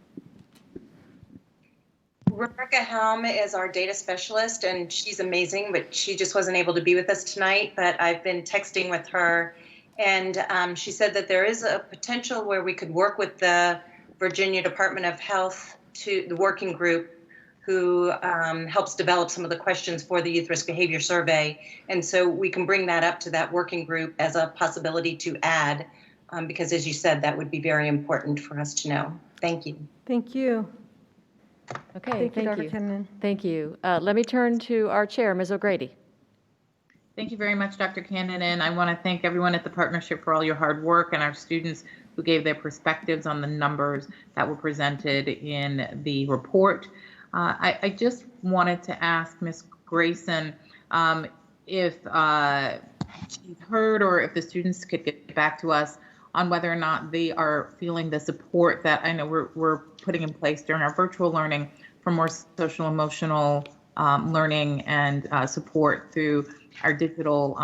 Rebecca Helm is our data specialist, and she's amazing, but she just wasn't able to be with us tonight. But I've been texting with her, and she said that there is a potential where we could work with the Virginia Department of Health, to the working group who helps develop some of the questions for the Youth Risk Behavior Survey. And so we can bring that up to that working group as a possibility to add, because as you said, that would be very important for us to know. Thank you. Thank you. Okay, thank you, Dr. Kennan. Thank you. Let me turn to our chair, Ms. O'Grady. Thank you very much, Dr. Kennan, and I want to thank everyone at the partnership for all your hard work, and our students who gave their perspectives on the numbers that were presented in the report. I just wanted to ask Ms. Grayson, if she's heard, or if the students could get back to us on whether or not they are feeling the support that I know we're putting in place during our virtual learning for more social emotional learning and support through our digital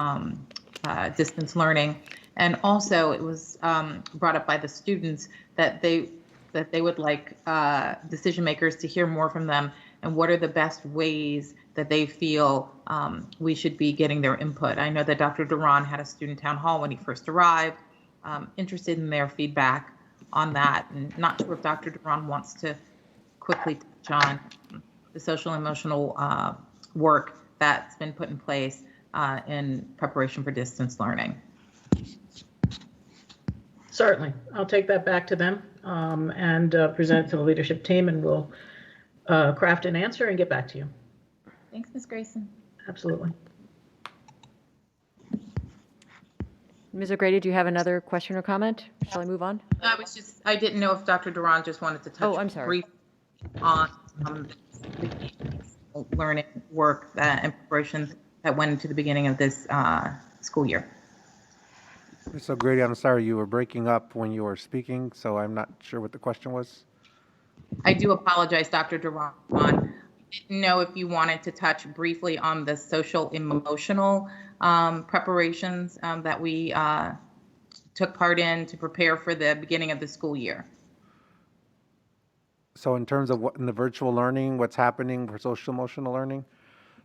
distance learning. And also it was brought up by the students that they would like decision makers to hear more from them and what are the best ways that they feel we should be getting their input. I know that Dr. Duran had a student town hall when he first arrived, interested in their feedback on that, and not sure if Dr. Duran wants to quickly touch on the social emotional work that's been put in place in preparation for distance learning. Certainly. I'll take that back to them and present it to the leadership team, and we'll craft an answer and get back to you. Thanks, Ms. Grayson. Absolutely. Ms. O'Grady, do you have another question or comment? Shall I move on? I didn't know if Dr. Duran just wanted to touch briefly on learning work and preparation that went into the beginning of this school year. Ms. O'Grady, I'm sorry, you were breaking up when you were speaking, so I'm not sure what the question was. I do apologize, Dr. Duran. I didn't know if you wanted to touch briefly on the social emotional preparations that we took part in to prepare for the beginning of the school year. So in terms of what in the virtual learning, what's happening for social emotional learning?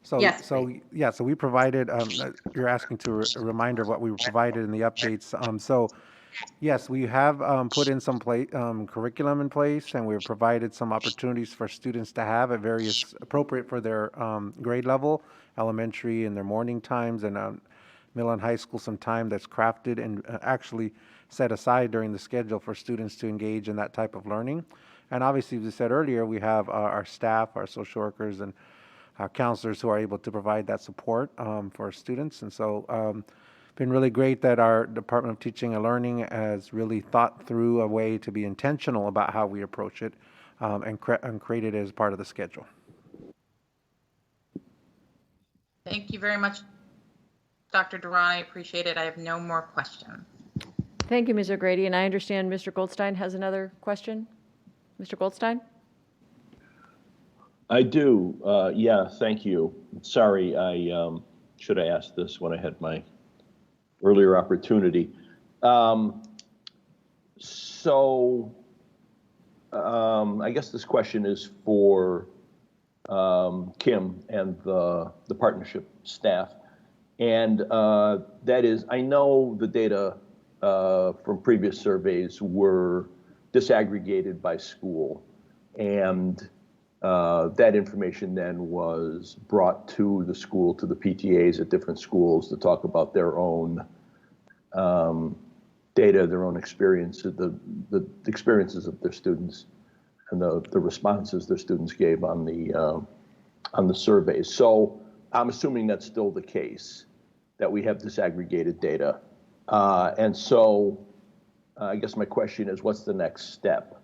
So, yes, so we provided, you're asking to a reminder of what we provided in the updates. So yes, we have put in some curriculum in place, and we've provided some opportunities for students to have at various appropriate for their grade level, elementary in their morning times, and middle and high school some time that's crafted and actually set aside during the schedule for students to engage in that type of learning. And obviously, as I said earlier, we have our staff, our social workers, and our counselors who are able to provide that support for our students. And so been really great that our Department of Teaching and Learning has really thought through a way to be intentional about how we approach it and create it as part of the schedule. Thank you very much, Dr. Duran. I appreciate it. I have no more questions. Thank you, Ms. O'Grady. And I understand Mr. Goldstein has another question. Mr. Goldstein? I do. Yeah, thank you. Sorry, I should have asked this when I had my earlier opportunity. I guess this question is for Kim and the partnership staff. And that is, I know the data from previous surveys were disaggregated by school, and that information then was brought to the school, to the PTAs at different schools to talk about their own data, their own experiences, the experiences of their students, and the responses their students gave on the surveys. So I'm assuming that's still the case, that we have disaggregated data. And so I guess my question is, what's the next step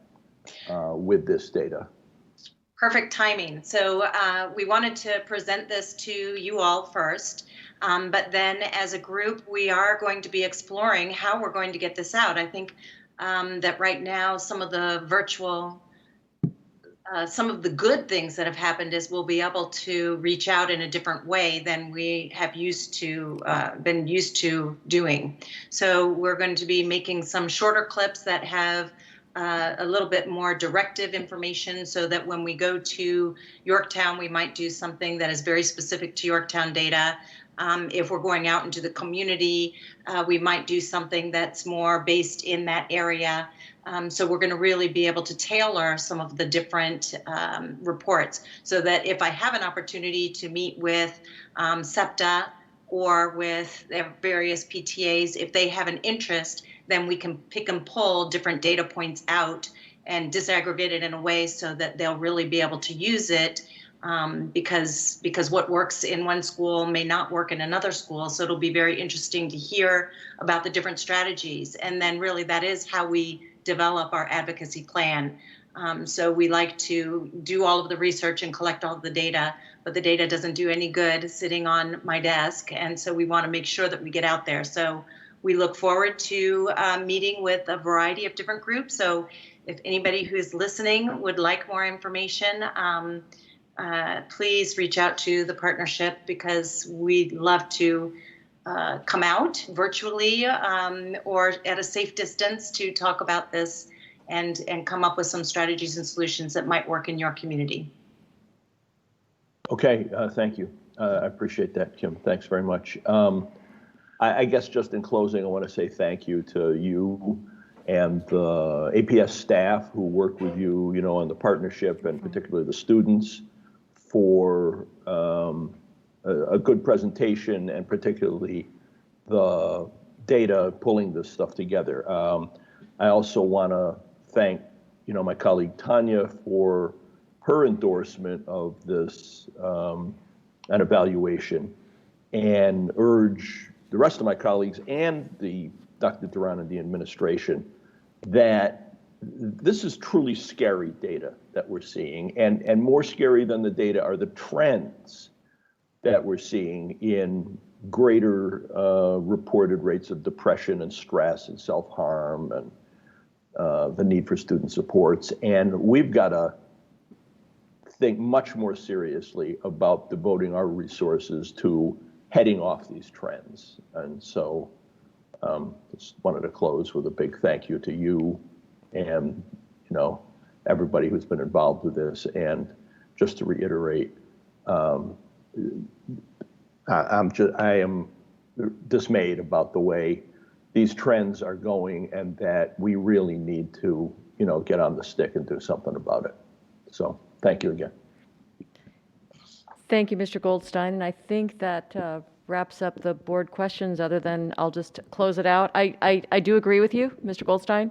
with this data? Perfect timing. So we wanted to present this to you all first, but then as a group, we are going to be exploring how we're going to get this out. I think that right now, some of the virtual, some of the good things that have happened is we'll be able to reach out in a different way than we have been used to doing. So we're going to be making some shorter clips that have a little bit more directive information, so that when we go to Yorktown, we might do something that is very specific to Yorktown data. If we're going out into the community, we might do something that's more based in that area. So we're going to really be able to tailor some of the different reports, so that if I have an opportunity to meet with SEPTA or with their various PTAs, if they have an interest, then we can pick and pull different data points out and disaggregate it in a way so that they'll really be able to use it, because what works in one school may not work in another school. So it'll be very interesting to hear about the different strategies. And then really that is how we develop our advocacy plan. So we like to do all of the research and collect all of the data, but the data doesn't do any good sitting on my desk. And so we want to make sure that we get out there. So we look forward to meeting with a variety of different groups. So if anybody who's listening would like more information, please reach out to the partnership, because we'd love to come out virtually or at a safe distance to talk about this and come up with some strategies and solutions that might work in your community. Okay, thank you. I appreciate that, Kim. Thanks very much. I guess just in closing, I want to say thank you to you and the APS staff who work with you, on the partnership, and particularly the students, for a good presentation, and particularly the data, pulling this stuff together. I also want to thank, my colleague Tanya for her endorsement of this an evaluation, and urge the rest of my colleagues and Dr. Duran and the administration that this is truly scary data that we're seeing, and more scary than the data are the trends that we're seeing in greater reported rates of depression and stress and self-harm and the need for student supports. And we've got to think much more seriously about devoting our resources to heading off these trends. And so just wanted to close with a big thank you to you and everybody who's been involved with this. And just to reiterate, I am dismayed about the way these trends are going, and that we really need to get on the stick and do something about it. So thank you again. Thank you, Mr. Goldstein. And I think that wraps up the board questions. Other than I'll just close it out. I do agree with you, Mr. Goldstein.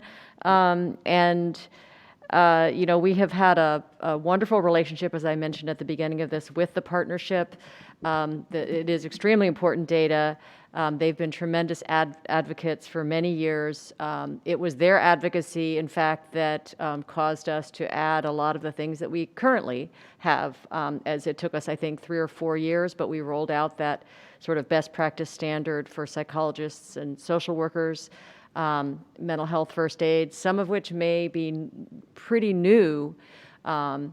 We have had a wonderful relationship, as I mentioned at the beginning of this, with the partnership. It is extremely important data. They've been tremendous advocates for many years. It was their advocacy, in fact, that caused us to add a lot of the things that we currently have, as it took us, I think, 3 or 4 years, but we rolled out that sort of best practice standard for psychologists and social workers, mental health first aid, some of which may be pretty new, and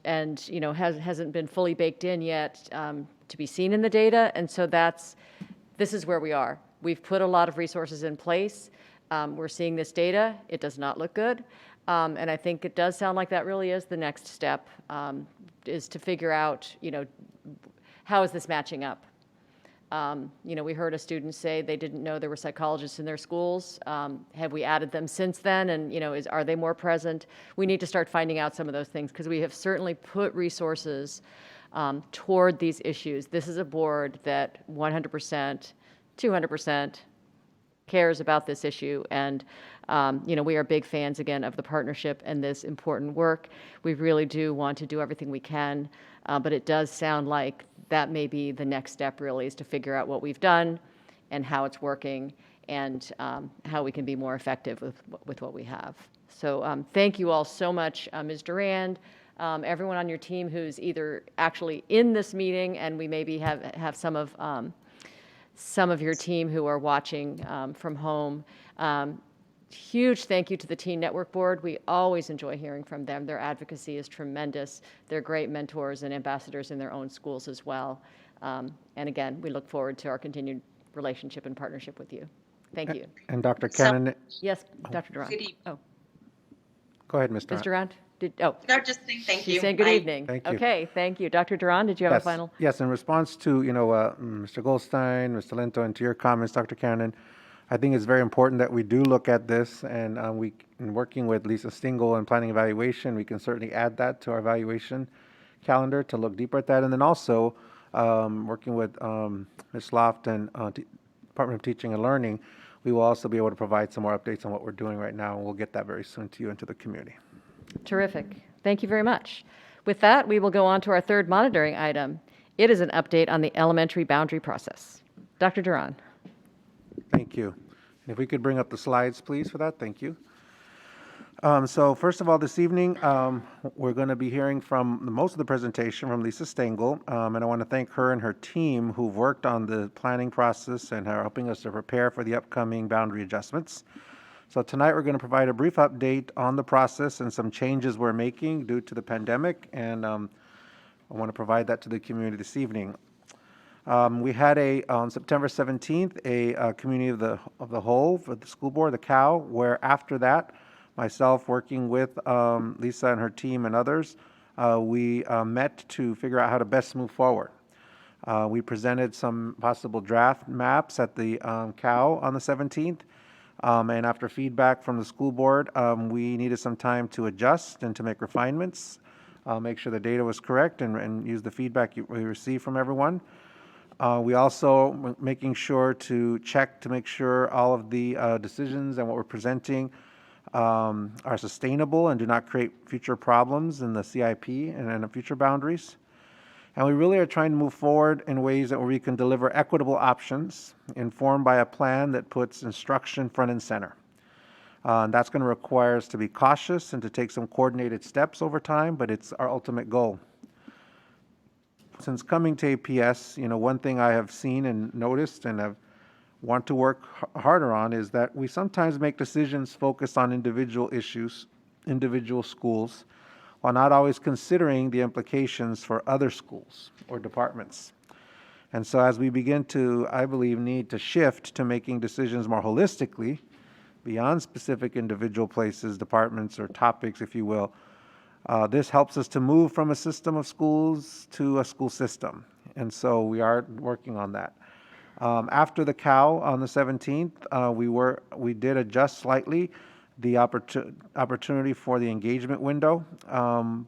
hasn't been fully baked in yet to be seen in the data. And so this is where we are. We've put a lot of resources in place. We're seeing this data. It does not look good. And I think it does sound like that really is the next step, is to figure out, how is this matching up? We heard a student say they didn't know there were psychologists in their schools. Have we added them since then? And, are they more present? We need to start finding out some of those things, because we have certainly put resources toward these issues. This is a board that 100%, 200% cares about this issue. And, we are big fans, again, of the partnership and this important work. We really do want to do everything we can, but it does sound like that may be the next step, really, is to figure out what we've done and how it's working, and how we can be more effective with what we have. So thank you all so much, Ms. Durand, everyone on your team who's either actually in this meeting, and we maybe have some of your team who are watching from home. Huge thank you to the Teen Network Board. We always enjoy hearing from them. Their advocacy is tremendous. They're great mentors and ambassadors in their own schools as well. And again, we look forward to our continued relationship and partnership with you. Thank you. And Dr. Cannon. Yes, Dr. Durand. Oh. Go ahead, Ms. Ms. Durand. Durand? No, just saying thank you. She's saying good evening. Thank you. Okay, thank you. Dr. Durand, did you have a final? Yes, in response to, Mr. Goldstein, Mr. Lento, and to your comments, Dr. Cannon, I think it's very important that we do look at this, and in working with Lisa Stingle and planning evaluation, we can certainly add that to our evaluation calendar to look deeper at that. And then also, working with Ms. Loft and Department of Teaching and Learning, we will also be able to provide some more updates on what we're doing right now, and we'll get that very soon to you and to the community. Terrific. Thank you very much. With that, we will go on to our third monitoring item. It is an update on the elementary boundary process. Dr. Durand. Thank you. And if we could bring up the slides, please, for that. Thank you. So first of all, this evening, we're going to be hearing from most of the presentation from Lisa Stengel, and I want to thank her and her team who've worked on the planning process and are helping us to prepare for the upcoming boundary adjustments. So tonight, we're going to provide a brief update on the process and some changes we're making due to the pandemic, and I want to provide that to the community this evening. We had on September 17th, a community of the whole for the school board, the COW, where after that, myself working with Lisa and her team and others, we met to figure out how to best move forward. We presented some possible draft maps at the COW on the 17th, and after feedback from the school board, we needed some time to adjust and to make refinements, make sure the data was correct, and use the feedback we received from everyone. We also making sure to check to make sure all of the decisions and what we're presenting are sustainable and do not create future problems in the CIP and in the future boundaries. And we really are trying to move forward in ways that we can deliver equitable options informed by a plan that puts instruction front and center. And that's going to require us to be cautious and to take some coordinated steps over time, but it's our ultimate goal. Since coming to APS, one thing I have seen and noticed and have want to work harder on is that we sometimes make decisions focused on individual issues, individual schools, while not always considering the implications for other schools or departments. And so as we begin to, I believe, need to shift to making decisions more holistically, beyond specific individual places, departments, or topics, if you will, this helps us to move from a system of schools to a school system. And so we are working on that. After the COW on the 17th, we did adjust slightly the opportunity for the engagement window,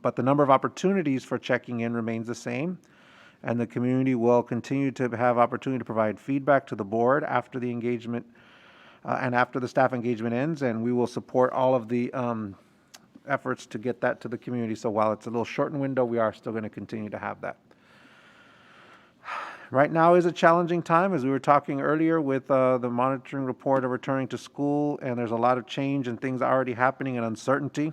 but the number of opportunities for checking in remains the same, and the community will continue to have opportunity to provide feedback to the board after the engagement and after the staff engagement ends, and we will support all of the efforts to get that to the community. So while it's a little shortened window, we are still going to continue to have that. Right now is a challenging time, as we were talking earlier with the monitoring report of returning to school, and there's a lot of change and things already happening and uncertainty,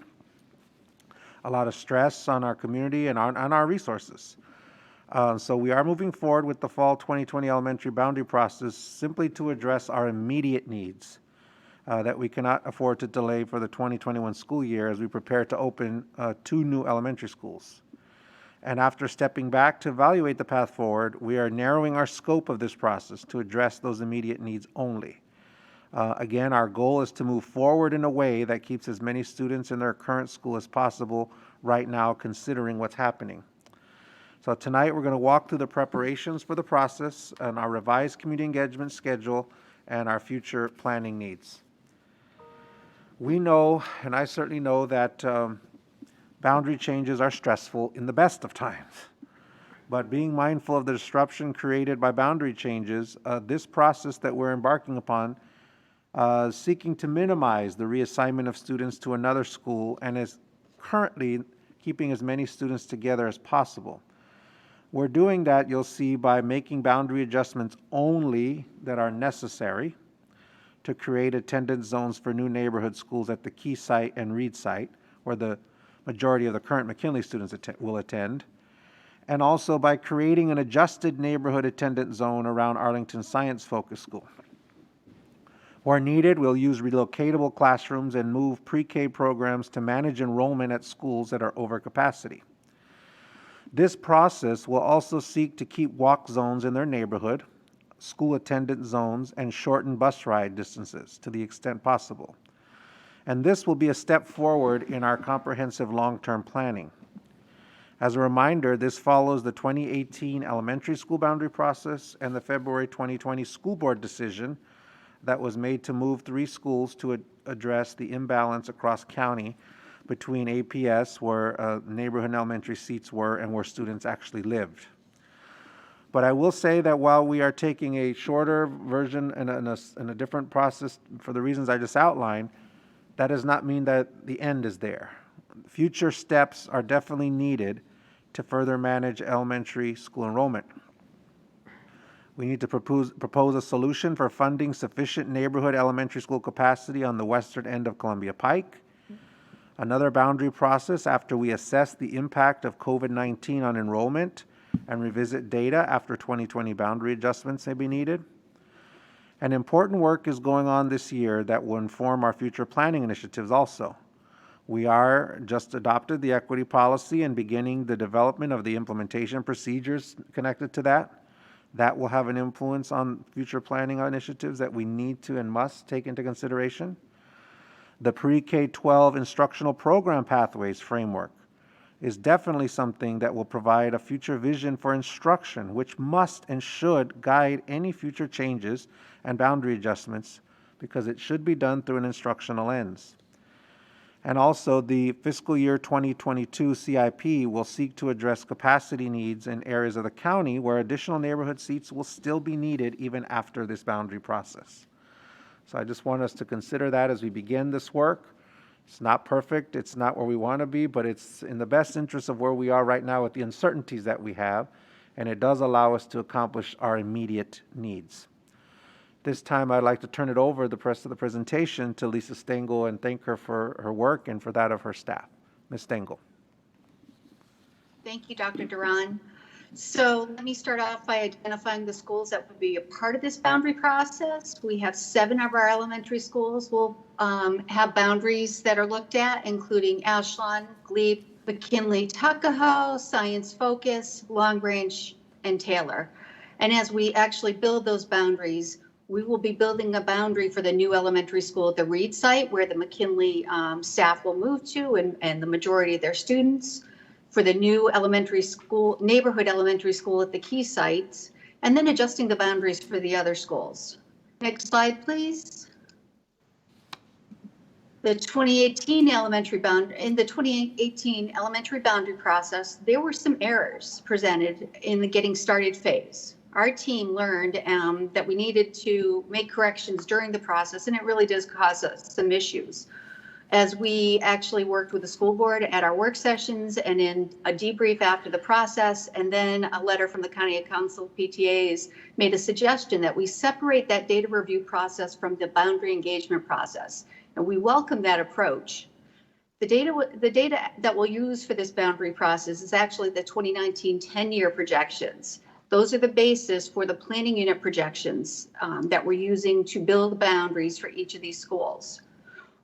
a lot of stress on our community and on our resources. So we are moving forward with the fall 2020 elementary boundary process simply to address our immediate needs that we cannot afford to delay for the 2021 school year as we prepare to open 2 new elementary schools. And after stepping back to evaluate the path forward, we are narrowing our scope of this process to address those immediate needs only. Again, our goal is to move forward in a way that keeps as many students in their current school as possible right now, considering what's happening. So tonight, we're going to walk through the preparations for the process and our revised community engagement schedule and our future planning needs. We know, and I certainly know, that boundary changes are stressful in the best of times. But being mindful of the disruption created by boundary changes, this process that we're embarking upon seeking to minimize the reassignment of students to another school and is currently keeping as many students together as possible. We're doing that, you'll see, by making boundary adjustments only that are necessary to create attendance zones for new neighborhood schools at the Key site and Reed site, where the majority of the current McKinley students will attend, and also by creating an adjusted neighborhood attendance zone around Arlington Science Focus School. Where needed, we'll use relocatable classrooms and move pre-K programs to manage enrollment at schools that are over capacity. This process will also seek to keep walk zones in their neighborhood, school attendance zones, and shorten bus ride distances to the extent possible. And this will be a step forward in our comprehensive long-term planning. As a reminder, this follows the 2018 elementary school boundary process and the February 2020 school board decision that was made to move 3 schools to address the imbalance across county between APS, where neighborhood and elementary seats were, and where students actually lived. But I will say that while we are taking a shorter version and a different process for the reasons I just outlined, that does not mean that the end is there. Future steps are definitely needed to further manage elementary school enrollment. We need to propose a solution for funding sufficient neighborhood elementary school capacity on the western end of Columbia Pike. Another boundary process after we assess the impact of COVID-19 on enrollment and revisit data after 2020 boundary adjustments may be needed. And important work is going on this year that will inform our future planning initiatives also. We are just adopted the equity policy and beginning the development of the implementation procedures connected to that. That will have an influence on future planning initiatives that we need to and must take into consideration. The pre-K-12 instructional program pathways framework is definitely something that will provide a future vision for instruction, which must and should guide any future changes and boundary adjustments, because it should be done through an instructional lens. And also, the fiscal year 2022 CIP will seek to address capacity needs in areas of the county where additional neighborhood seats will still be needed even after this boundary process. So I just want us to consider that as we begin this work. It's not perfect, it's not where we want to be, but it's in the best interest of where we are right now with the uncertainties that we have, and it does allow us to accomplish our immediate needs. This time, I'd like to turn it over the rest of the presentation to Lisa Stengel and thank her for her work and for that of her staff. Ms. Stengel. Thank you, Dr. Duran. So let me start off by identifying the schools that would be a part of this boundary process. We have 7 of our elementary schools will have boundaries that are looked at, including Ashland, Glebe, McKinley, Tuckahoe, Science Focus, Long Branch, and Taylor. And as we actually build those boundaries, we will be building a boundary for the new elementary school at the Reed site where the McKinley staff will move to and the majority of their students, for the new elementary school, neighborhood elementary school at the key sites, and then adjusting the boundaries for the other schools. Next slide, please. The 2018 elementary in the 2018 elementary boundary process, there were some errors presented in the getting started phase. Our team learned that we needed to make corrections during the process, and it really does cause us some issues. As we actually worked with the school board at our work sessions and in a debrief after the process, and then a letter from the County Council PTAs made a suggestion that we separate that data review process from the boundary engagement process. And we welcome that approach. The data that we'll use for this boundary process is actually the 2019 10-year projections. Those are the basis for the planning unit projections that we're using to build boundaries for each of these schools.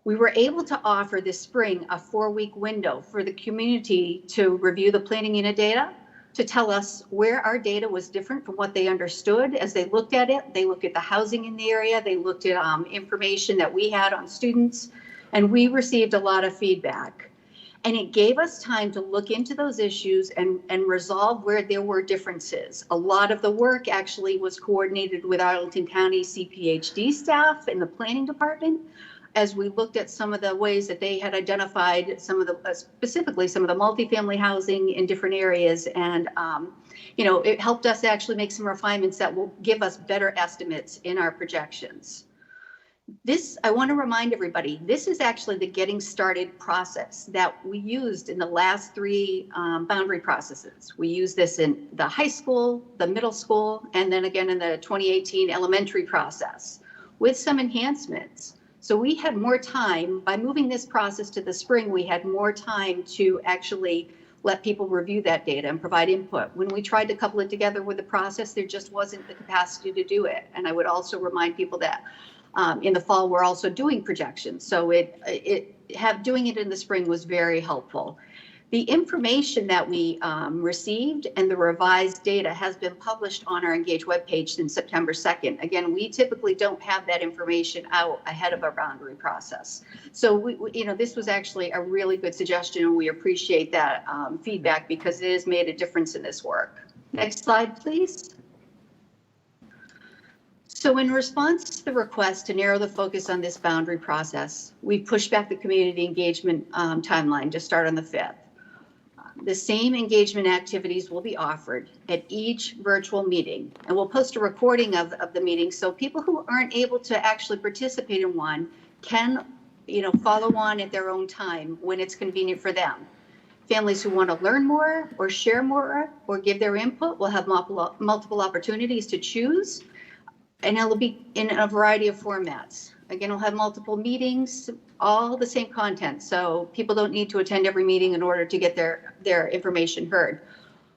We were able to offer this spring a 4-week window for the community to review the planning unit data, to tell us where our data was different from what they understood as they looked at it. They looked at the housing in the area, they looked at information that we had on students, and we received a lot of feedback. And it gave us time to look into those issues and resolve where there were differences. A lot of the work actually was coordinated with Arlington County CPHD staff in the planning department, as we looked at some of the ways that they had identified some of the, specifically some of the multifamily housing in different areas. And, it helped us actually make some refinements that will give us better estimates in our projections. This, I want to remind everybody, this is actually the getting started process that we used in the last 3 boundary processes. We used this in the high school, the middle school, and then again in the 2018 elementary process with some enhancements. So we had more time, by moving this process to the spring, we had more time to actually let people review that data and provide input. When we tried to couple it together with the process, there just wasn't the capacity to do it. And I would also remind people that in the fall, we're also doing projections. So doing it in the spring was very helpful. The information that we received and the revised data has been published on our Engage webpage since September 2nd. Again, we typically don't have that information out ahead of our boundary process. So this was actually a really good suggestion, and we appreciate that feedback because it has made a difference in this work. Next slide, please. So in response to the request to narrow the focus on this boundary process, we pushed back the community engagement timeline to start on the 5th. The same engagement activities will be offered at each virtual meeting, and we'll post a recording of the meeting so people who aren't able to actually participate in one can follow on at their own time when it's convenient for them. Families who want to learn more or share more or give their input will have multiple opportunities to choose, and it'll be in a variety of formats. Again, we'll have multiple meetings, all the same content. So people don't need to attend every meeting in order to get their information heard.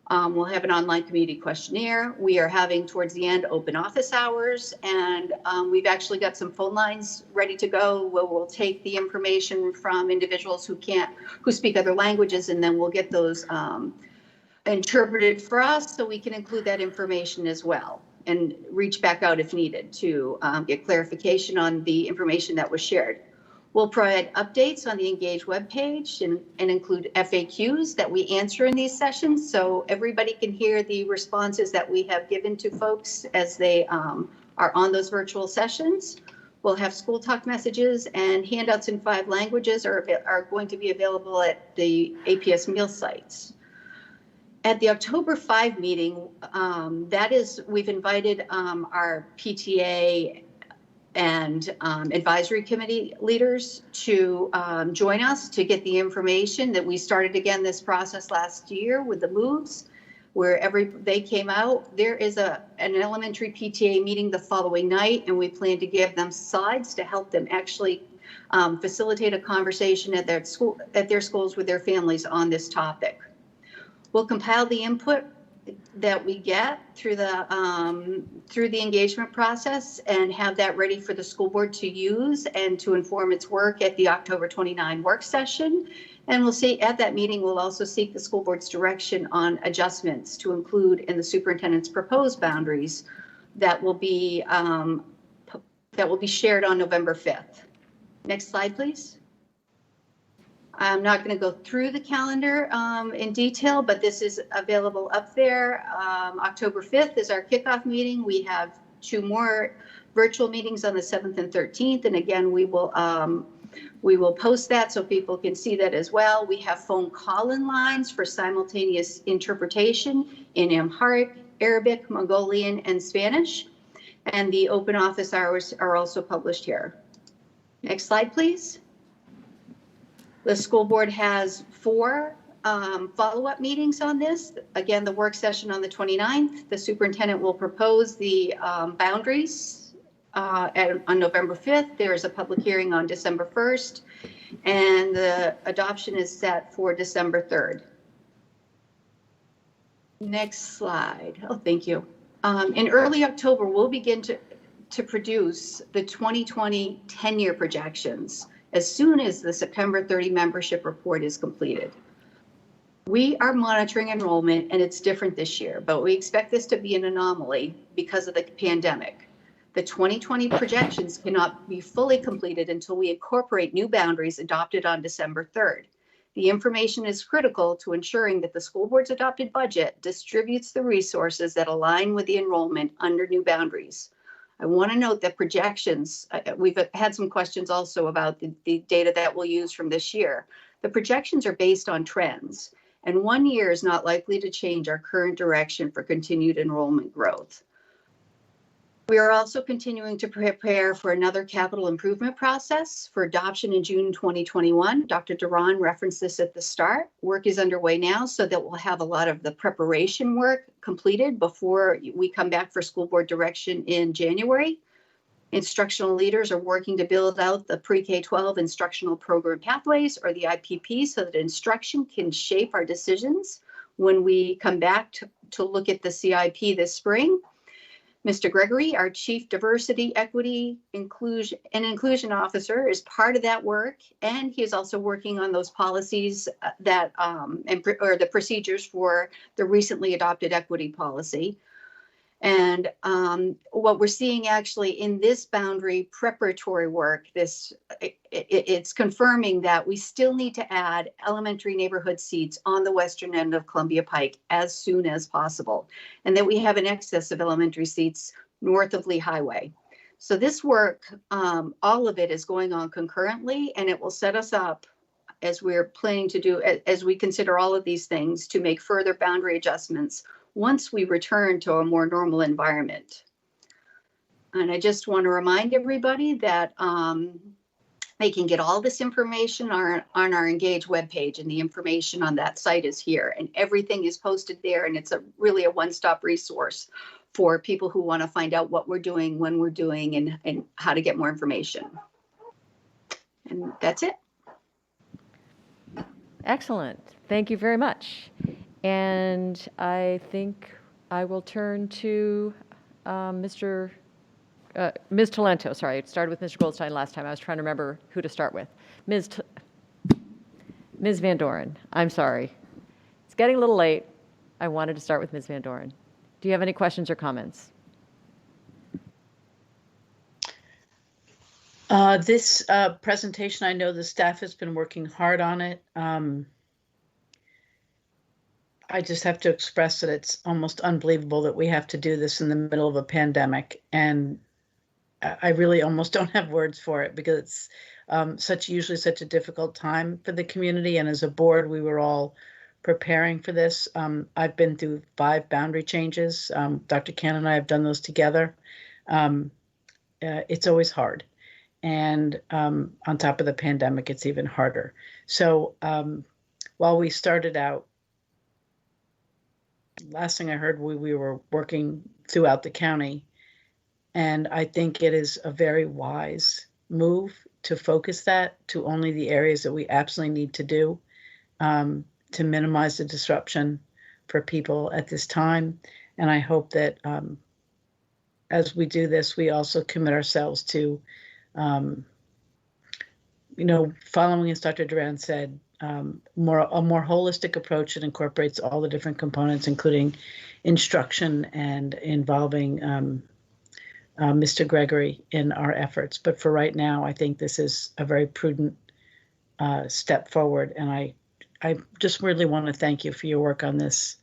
We'll have an online community questionnaire. We are having towards the end open office hours, and we've actually got some phone lines ready to go where we'll take the information from individuals who speak other languages, and then we'll get those interpreted for us so we can include that information as well and reach back out if needed to get clarification on the information that was shared. We'll provide updates on the Engage webpage and include FAQs that we answer in these sessions so everybody can hear the responses that we have given to folks as they are on those virtual sessions. We'll have school talk messages, and handouts in 5 languages are going to be available at the APS meal sites. At the October 5 meeting, we've invited our PTA and advisory committee leaders to join us to get the information that we started again this process last year with the moves, where they came out. There is an elementary PTA meeting the following night, and we plan to give them slides to help them actually facilitate a conversation at their schools with their families on this topic. We'll compile the input that we get through the engagement process and have that ready for the school board to use and to inform its work at the October 29 work session. And we'll see at that meeting, we'll also seek the school board's direction on adjustments to include in the superintendent's proposed boundaries that will be shared on November 5th. Next slide, please. I'm not going to go through the calendar in detail, but this is available up there. October 5th is our kickoff meeting. We have 2 more virtual meetings on the 7th and 13th. And again, we will post that so people can see that as well. We have phone call-in lines for simultaneous interpretation in Amharic, Arabic, Mongolian, and Spanish. And the open office hours are also published here. Next slide, please. The school board has 4 follow-up meetings on this. Again, the work session on the 29th. The superintendent will propose the boundaries on November 5th. There is a public hearing on December 1st, and the adoption is set for December 3rd. Next slide. Oh, thank you. In early October, we'll begin to produce the 2020 10-year projections as soon as the September 30 membership report is completed. We are monitoring enrollment, and it's different this year, but we expect this to be an anomaly because of the pandemic. The 2020 projections cannot be fully completed until we incorporate new boundaries adopted on December 3rd. The information is critical to ensuring that the school board's adopted budget distributes the resources that align with the enrollment under new boundaries. I want to note that projections, we've had some questions also about the data that we'll use from this year. The projections are based on trends, and 1 year is not likely to change our current direction for continued enrollment growth. We are also continuing to prepare for another capital improvement process for adoption in June 2021. Dr. Duran referenced this at the start. Work is underway now so that we'll have a lot of the preparation work completed before we come back for school board direction in January. Instructional leaders are working to build out the pre-K-12 instructional program pathways, or the IPP, so that instruction can shape our decisions when we come back to look at the CIP this spring. Mr. Gregory, our Chief Diversity, Equity, Inclusion Officer, is part of that work, and he is also working on those policies or the procedures for the recently adopted equity policy. And what we're seeing actually in this boundary preparatory work, it's confirming that we still need to add elementary neighborhood seats on the western end of Columbia Pike as soon as possible, and that we have an excess of elementary seats north of Lee Highway. So this work, all of it is going on concurrently, and it will set us up as we're planning to do, as we consider all of these things, to make further boundary adjustments once we return to a more normal environment. And I just want to remind everybody that they can get all this information on our Engage webpage, and the information on that site is here, and everything is posted there, and it's really a one-stop resource for people who want to find out what we're doing, when we're doing, and how to get more information. And that's it. Excellent. Thank you very much. And I think I will turn to Ms. Talento. Sorry, I started with Mr. Goldstein last time. I was trying to remember who to start with. Ms. Van Doren, I'm sorry. It's getting a little late. I wanted to start with Ms. Van Doren. Do you have any questions or comments? This presentation, I know the staff has been working hard on it. I just have to express that it's almost unbelievable that we have to do this in the middle of a pandemic. And I really almost don't have words for it because it's usually such a difficult time for the community. And as a board, we were all preparing for this. I've been through 5 boundary changes. Dr. Cannon and I have done those together. It's always hard. And on top of the pandemic, it's even harder. So while we started out, last thing I heard, we were working throughout the county. And I think it is a very wise move to focus that to only the areas that we absolutely need to do to minimize the disruption for people at this time. And I hope that as we do this, we also commit ourselves to, following, as Dr. Duran said, a more holistic approach that incorporates all the different components, including instruction and involving Mr. Gregory in our efforts. But for right now, I think this is a very prudent step forward. And I just really want to thank you for your work on this,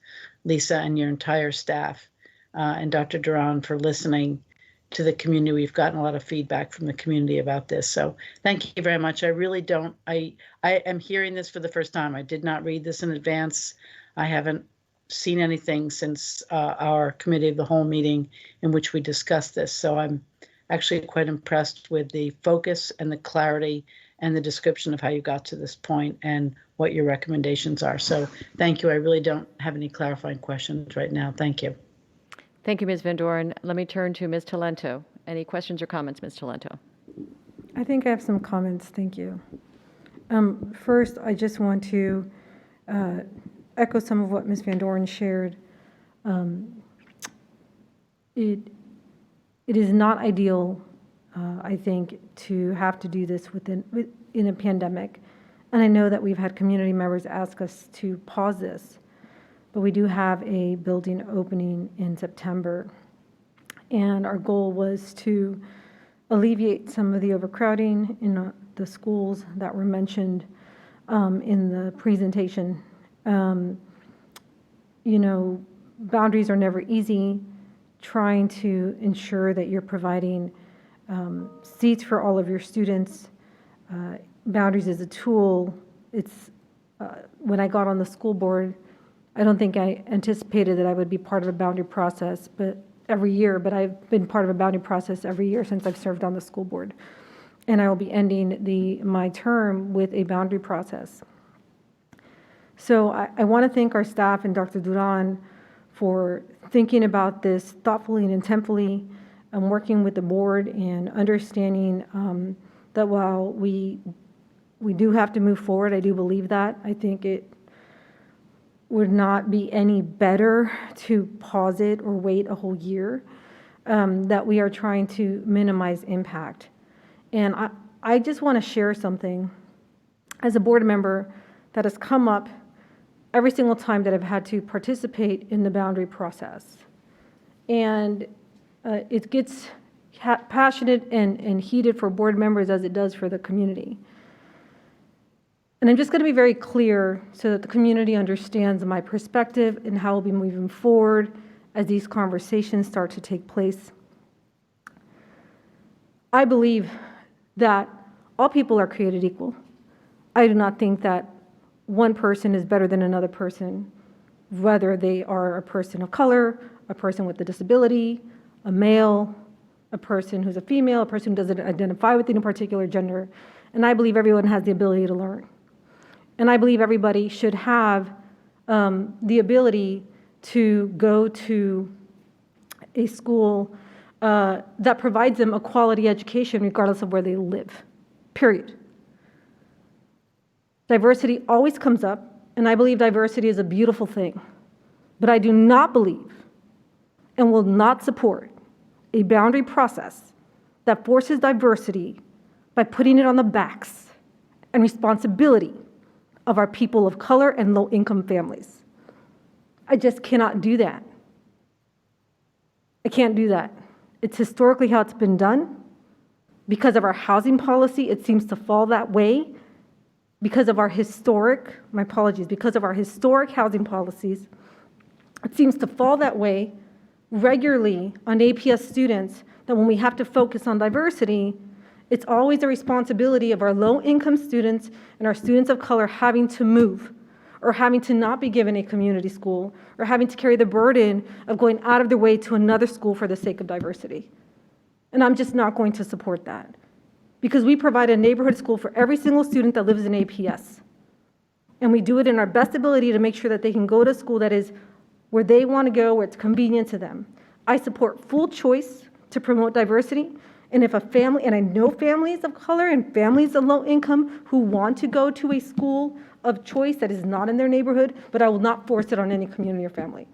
Lisa, and your entire staff, and Dr. Duran for listening to the community. We've gotten a lot of feedback from the community about this. So thank you very much. I really don't, I am hearing this for the first time. I did not read this in advance. I haven't seen anything since our committee of the whole meeting in which we discussed this. So I'm actually quite impressed with the focus and the clarity and the description of how you got to this point and what your recommendations are. So thank you. I really don't have any clarifying questions right now. Thank you. Thank you, Ms. Van Doren. Let me turn to Ms. Talento. Any questions or comments, Ms. Talento? I think I have some comments. Thank you. First, I just want to echo some of what Ms. Van Doren shared. It is not ideal, I think, to have to do this in a pandemic. And I know that we've had community members ask us to pause this, but we do have a building opening in September. And our goal was to alleviate some of the overcrowding in the schools that were mentioned in the presentation. Boundaries are never easy. Trying to ensure that you're providing seats for all of your students. Boundaries is a tool. It's when I got on the school board, I don't think I anticipated that I would be part of a boundary process, but I've been part of a boundary process every year since I've served on the school board. And I will be ending my term with a boundary process. So I want to thank our staff and Dr. Duran for thinking about this thoughtfully and intentfully, and working with the board and understanding that while we do have to move forward, I do believe that. I think it would not be any better to pause it or wait a whole year, that we are trying to minimize impact. And I just want to share something as a board member that has come up every single time that I've had to participate in the boundary process. And it gets passionate and heated for board members as it does for the community. And I'm just going to be very clear so that the community understands my perspective and how we'll be moving forward as these conversations start to take place. I believe that all people are created equal. I do not think that one person is better than another person, whether they are a person of color, a person with a disability, a male, a person who's a female, a person who doesn't identify with any particular gender. And I believe everyone has the ability to learn. And I believe everybody should have the ability to go to a school that provides them a quality education regardless of where they live, period. Diversity always comes up, and I believe diversity is a beautiful thing. But I do not believe and will not support a boundary process that forces diversity by putting it on the backs and responsibility of our people of color and low-income families. I just cannot do that. I can't do that. It's historically how it's been done. Because of our housing policy, it seems to fall that way. Because of our historic, my apologies, because of our historic housing policies, it seems to fall that way regularly on APS students, that when we have to focus on diversity, it's always a responsibility of our low-income students and our students of color having to move, or having to not be given a community school, or having to carry the burden of going out of their way to another school for the sake of diversity. And I'm just not going to support that, because we provide a neighborhood school for every single student that lives in APS. And we do it in our best ability to make sure that they can go to a school that is where they want to go, where it's convenient to them. I support full choice to promote diversity. And if a family, and I know families of color and families of low income who want to go to a school of choice that is not in their neighborhood, but I will not force it on any community or family.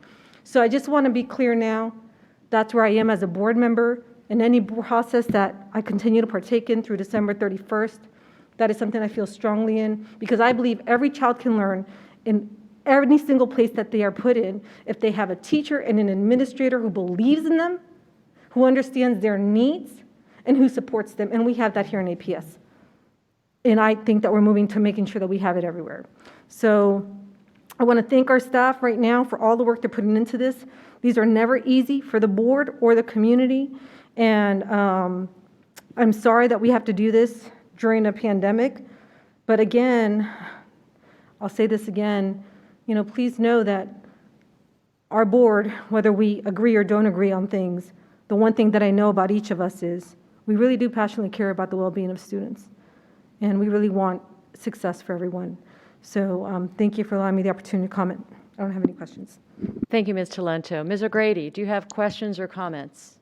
So I just want to be clear now, that's where I am as a board member, and any process that I continue to partake in through December 31st, that is something I feel strongly in, because I believe every child can learn in every single place that they are put in if they have a teacher and an administrator who believes in them, who understands their needs, and who supports them. And we have that here in APS. And I think that we're moving to making sure that we have it everywhere. So I want to thank our staff right now for all the work they're putting into this. These are never easy for the board or the community. And I'm sorry that we have to do this during a pandemic. But again, I'll say this again, please know that our board, whether we agree or don't agree on things, the one thing that I know about each of us is we really do passionately care about the well-being of students. And we really want success for everyone. So thank you for allowing me the opportunity to comment. I don't have any questions. Thank you, Ms. Talento. Ms. O'Grady, do you have questions or comments?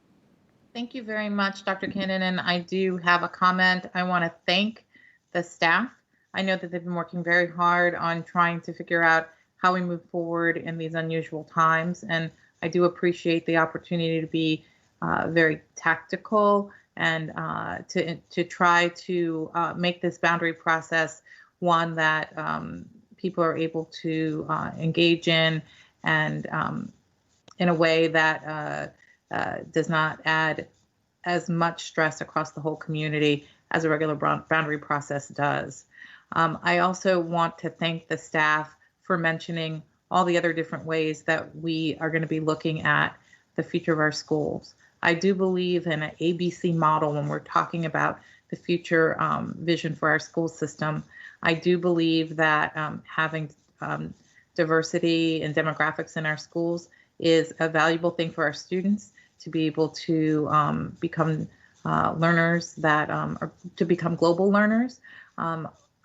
Thank you very much, Dr. Cannon. And I do have a comment. I want to thank the staff. I know that they've been working very hard on trying to figure out how we move forward in these unusual times. And I do appreciate the opportunity to be very tactical and to try to make this boundary process one that people are able to engage in, and in a way that does not add as much stress across the whole community as a regular boundary process does. I also want to thank the staff for mentioning all the other different ways that we are going to be looking at the future of our schools. I do believe in an ABC model when we're talking about the future vision for our school system. I do believe that having diversity and demographics in our schools is a valuable thing for our students to be able to become learners that are to become global learners.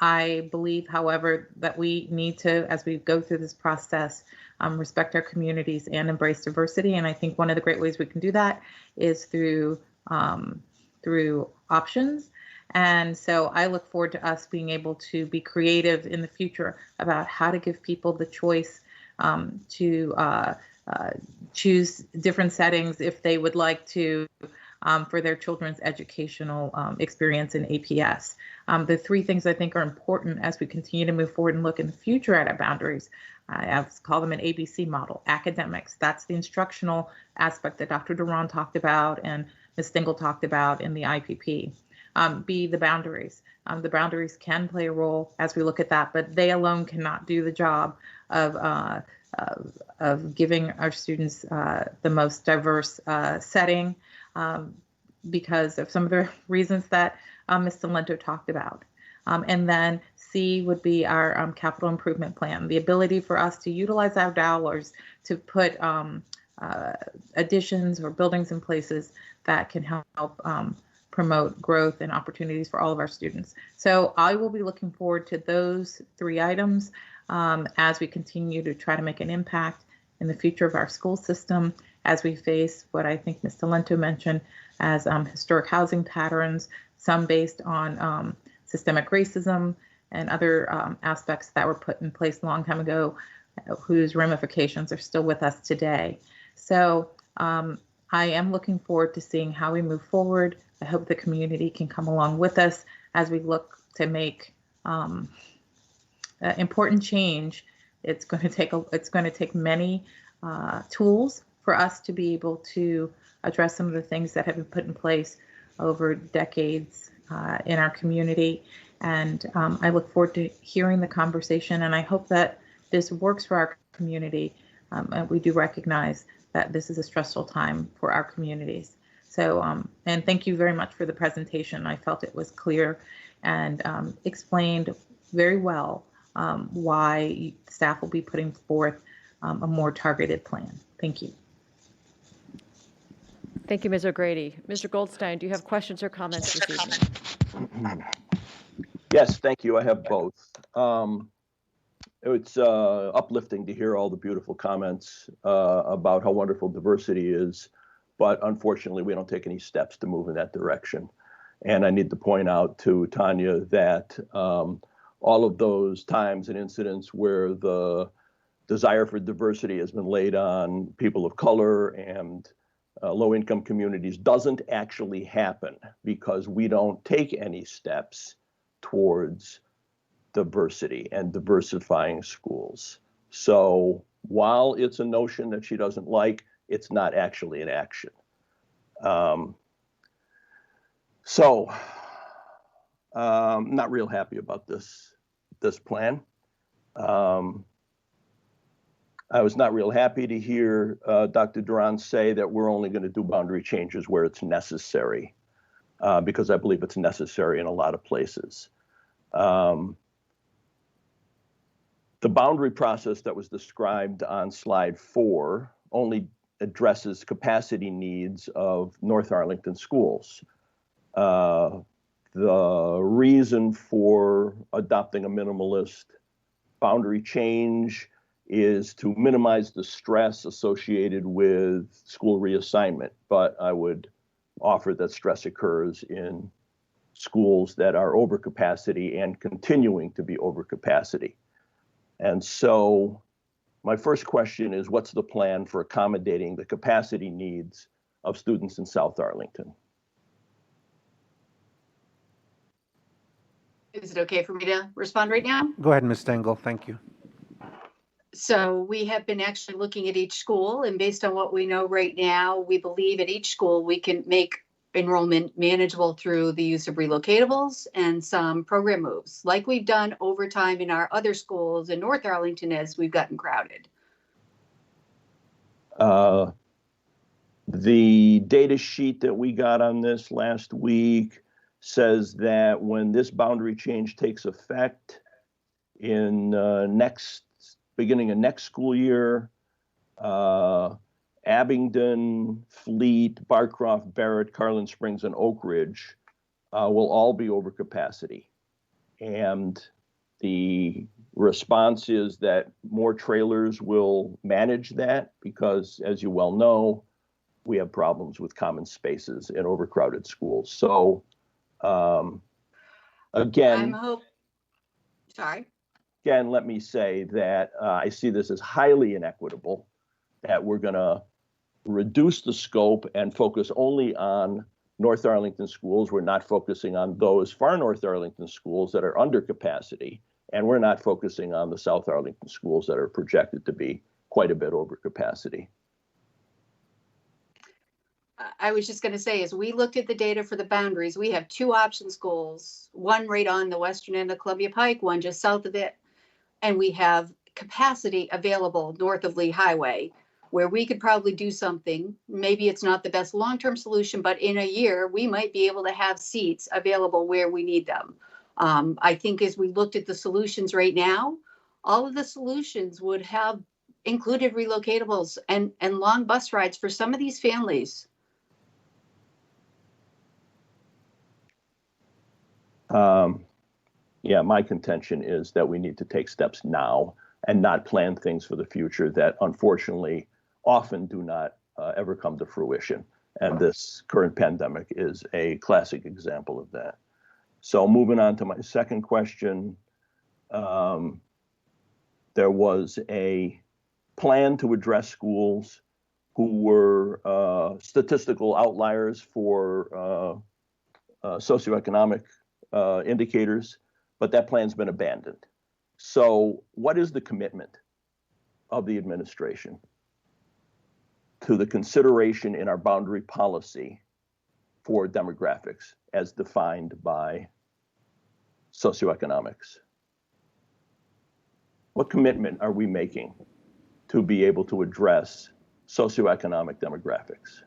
I believe, however, that we need to, as we go through this process, respect our communities and embrace diversity. And I think one of the great ways we can do that is through options. And so I look forward to us being able to be creative in the future about how to give people the choice to choose different settings if they would like to for their children's educational experience in APS. The three things I think are important as we continue to move forward and look in the future at our boundaries. I call them an ABC model. Academics, that's the instructional aspect that Dr. Duran talked about and Ms. Stingle talked about in the IPP. B, the boundaries. The boundaries can play a role as we look at that, but they alone cannot do the job of giving our students the most diverse setting because of some of the reasons that Ms. Talento talked about. And then C would be our capital improvement plan, the ability for us to utilize our dollars to put additions or buildings in places that can help promote growth and opportunities for all of our students. So I will be looking forward to those three items as we continue to try to make an impact in the future of our school system as we face what I think Ms. Talento mentioned as historic housing patterns, some based on systemic racism and other aspects that were put in place a long time ago, whose ramifications are still with us today. So I am looking forward to seeing how we move forward. I hope the community can come along with us as we look to make important change. It's going to take many tools for us to be able to address some of the things that have been put in place over decades in our community. And I look forward to hearing the conversation, and I hope that this works for our community. And we do recognize that this is a stressful time for our communities. So, and thank you very much for the presentation. I felt it was clear and explained very well why staff will be putting forth a more targeted plan. Thank you. Thank you, Ms. O'Grady. Mr. Goldstein, do you have questions or comments this evening? Yes, thank you. I have both. It's uplifting to hear all the beautiful comments about how wonderful diversity is, but unfortunately, we don't take any steps to move in that direction. And I need to point out to Tanya that all of those times and incidents where the desire for diversity has been laid on people of color and low-income communities doesn't actually happen because we don't take any steps towards diversity and diversifying schools. So while it's a notion that she doesn't like, it's not actually an action. Not real happy about this plan. I was not real happy to hear Dr. Duran say that we're only going to do boundary changes where it's necessary, because I believe it's necessary in a lot of places. The boundary process that was described on slide 4 only addresses capacity needs of North Arlington schools. The reason for adopting a minimalist boundary change is to minimize the stress associated with school reassignment, but I would offer that stress occurs in schools that are over capacity and continuing to be over capacity. And so my first question is, what's the plan for accommodating the capacity needs of students in South Arlington? Is it okay for me to respond right now? Go ahead, Ms. Stengel. Thank you. So we have been actually looking at each school, and based on what we know right now, we believe at each school we can make enrollment manageable through the use of relocatables and some program moves, like we've done over time in our other schools in North Arlington as we've gotten crowded. The data sheet that we got on this last week says that when this boundary change takes effect in beginning of next school year, Abingdon, Fleet, Barcroft, Barrett, Carlin Springs, and Oak Ridge will all be over capacity. And the response is that more trailers will manage that because, as you well know, we have problems with common spaces in overcrowded schools. So again, let me say that I see this as highly inequitable, that we're going to reduce the scope and focus only on North Arlington schools. We're not focusing on those far North Arlington schools that are under capacity, and we're not focusing on the South Arlington schools that are projected to be quite a bit over capacity. I was just going to say, as we looked at the data for the boundaries, we have 2 option schools, one right on the western end of Columbia Pike, one just south of it, and we have capacity available north of Lee Highway, where we could probably do something. Maybe it's not the best long-term solution, but in a year, we might be able to have seats available where we need them. I think as we looked at the solutions right now, all of the solutions would have included relocatables and long bus rides for some of these families. Yeah, my contention is that we need to take steps now and not plan things for the future that unfortunately often do not ever come to fruition. And this current pandemic is a classic example of that. So moving on to my second question, there was a plan to address schools who were statistical outliers for socioeconomic indicators, but that plan's been abandoned. So what is the commitment of the administration to the consideration in our boundary policy for demographics as defined by socioeconomics? What commitment are we making to be able to address socioeconomic demographics?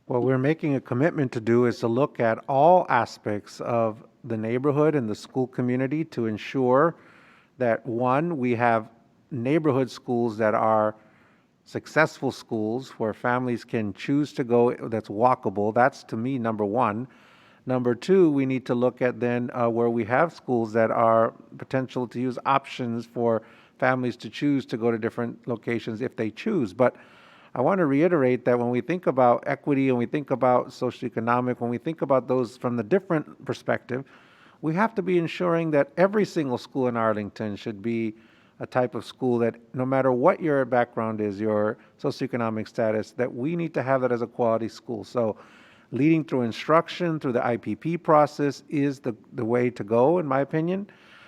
What we're making a commitment to do is to look at all aspects of the neighborhood and the school community to ensure that, one, we have neighborhood schools that are successful schools where families can choose to go, that's walkable. That's, to me, number one. Number two, we need to look at then where we have schools that are potential to use options for families to choose to go to different locations if they choose. But I want to reiterate that when we think about equity and we think about socioeconomic, when we think about those from the different perspective, we have to be ensuring that every single school in Arlington should be a type of school that no matter what your background is, your socioeconomic status, that we need to have that as a quality school. So leading through instruction, through the IPP process is the way to go, in my opinion.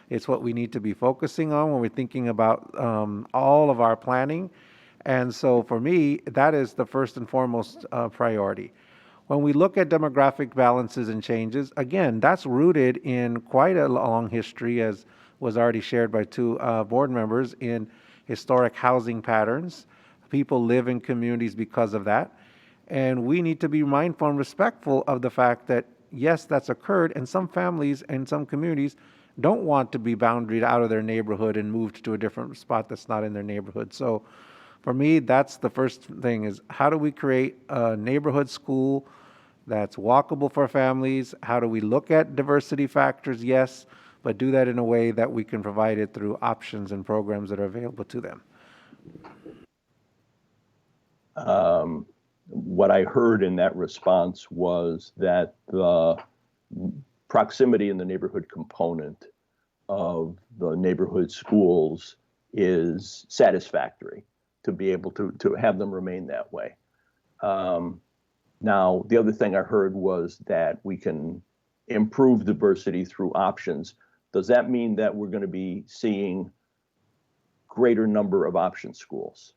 It's what we need to be focusing on when we're thinking about all of our planning. And so for me, that is the first and foremost priority. When we look at demographic balances and changes, again, that's rooted in quite a long history, as was already shared by two board members, in historic housing patterns. People live in communities because of that. And we need to be mindful and respectful of the fact that, yes, that's occurred, and some families and some communities don't want to be boundaried out of their neighborhood and moved to a different spot that's not in their neighborhood. So for me, that's the first thing, is how do we create a neighborhood school that's walkable for families? How do we look at diversity factors? Yes, but do that in a way that we can provide it through options and programs that are available to them. What I heard in that response was that the proximity in the neighborhood component of the neighborhood schools is satisfactory to be able to have them remain that way. Now, the other thing I heard was that we can improve diversity through options. Does that mean that we're going to be seeing greater number of option schools?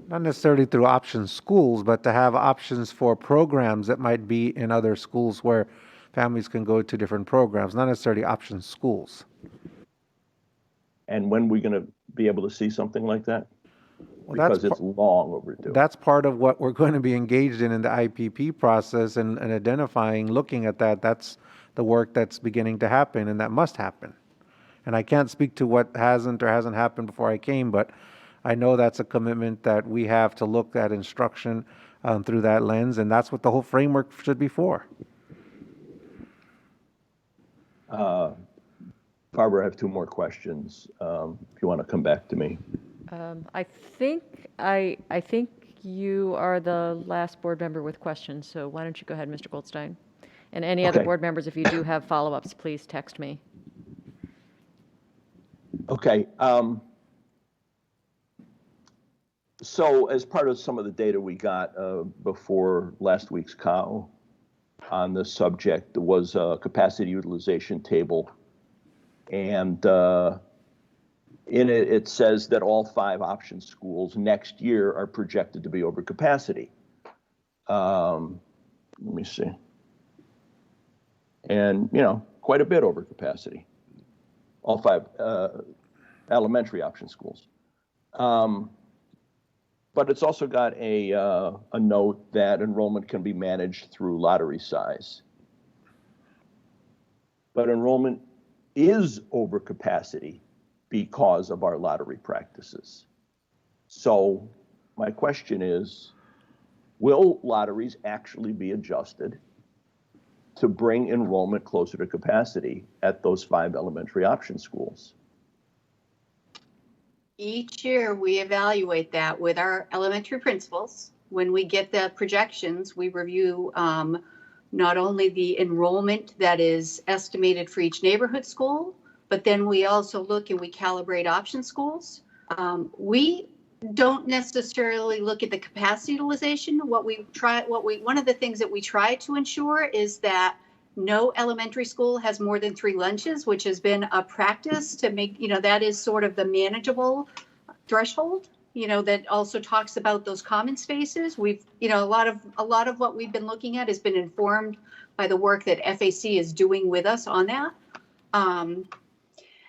Not necessarily through option schools, but to have options for programs that might be in other schools where families can go to different programs, not necessarily option schools. And when are we going to be able to see something like that? Well, because it's long overdue. That's part of what we're going to be engaged in the IPP process and identifying, looking at that. That's the work that's beginning to happen, and that must happen. And I can't speak to what hasn't or hasn't happened before I came, but I know that's a commitment that we have to look at instruction through that lens, and that's what the whole framework should be for. Barbara, I have two more questions. If you want to come back to me. I think you are the last board member with questions, so why don't you go ahead, Mr. Goldstein? And any other board members, if you do have follow-ups, please text me. Okay. So as part of some of the data we got before last week's COW on this subject was a capacity utilization table. And in it, it says that all 5 option schools next year are projected to be over capacity. Let me see. And, you know, quite a bit over capacity. All 5 elementary option schools. But it's also got a note that enrollment can be managed through lottery size. But enrollment is over capacity because of our lottery practices. So my question is, will lotteries actually be adjusted to bring enrollment closer to capacity at those 5 elementary option schools? Each year we evaluate that with our elementary principals. When we get the projections, we review not only the enrollment that is estimated for each neighborhood school, but then we also look and we calibrate option schools. We don't necessarily look at the capacity utilization. One of the things that we try to ensure is that no elementary school has more than 3 lunches, which has been a practice to make, that is sort of the manageable threshold, that also talks about those common spaces. We've, a lot of what we've been looking at has been informed by the work that FAC is doing with us on that.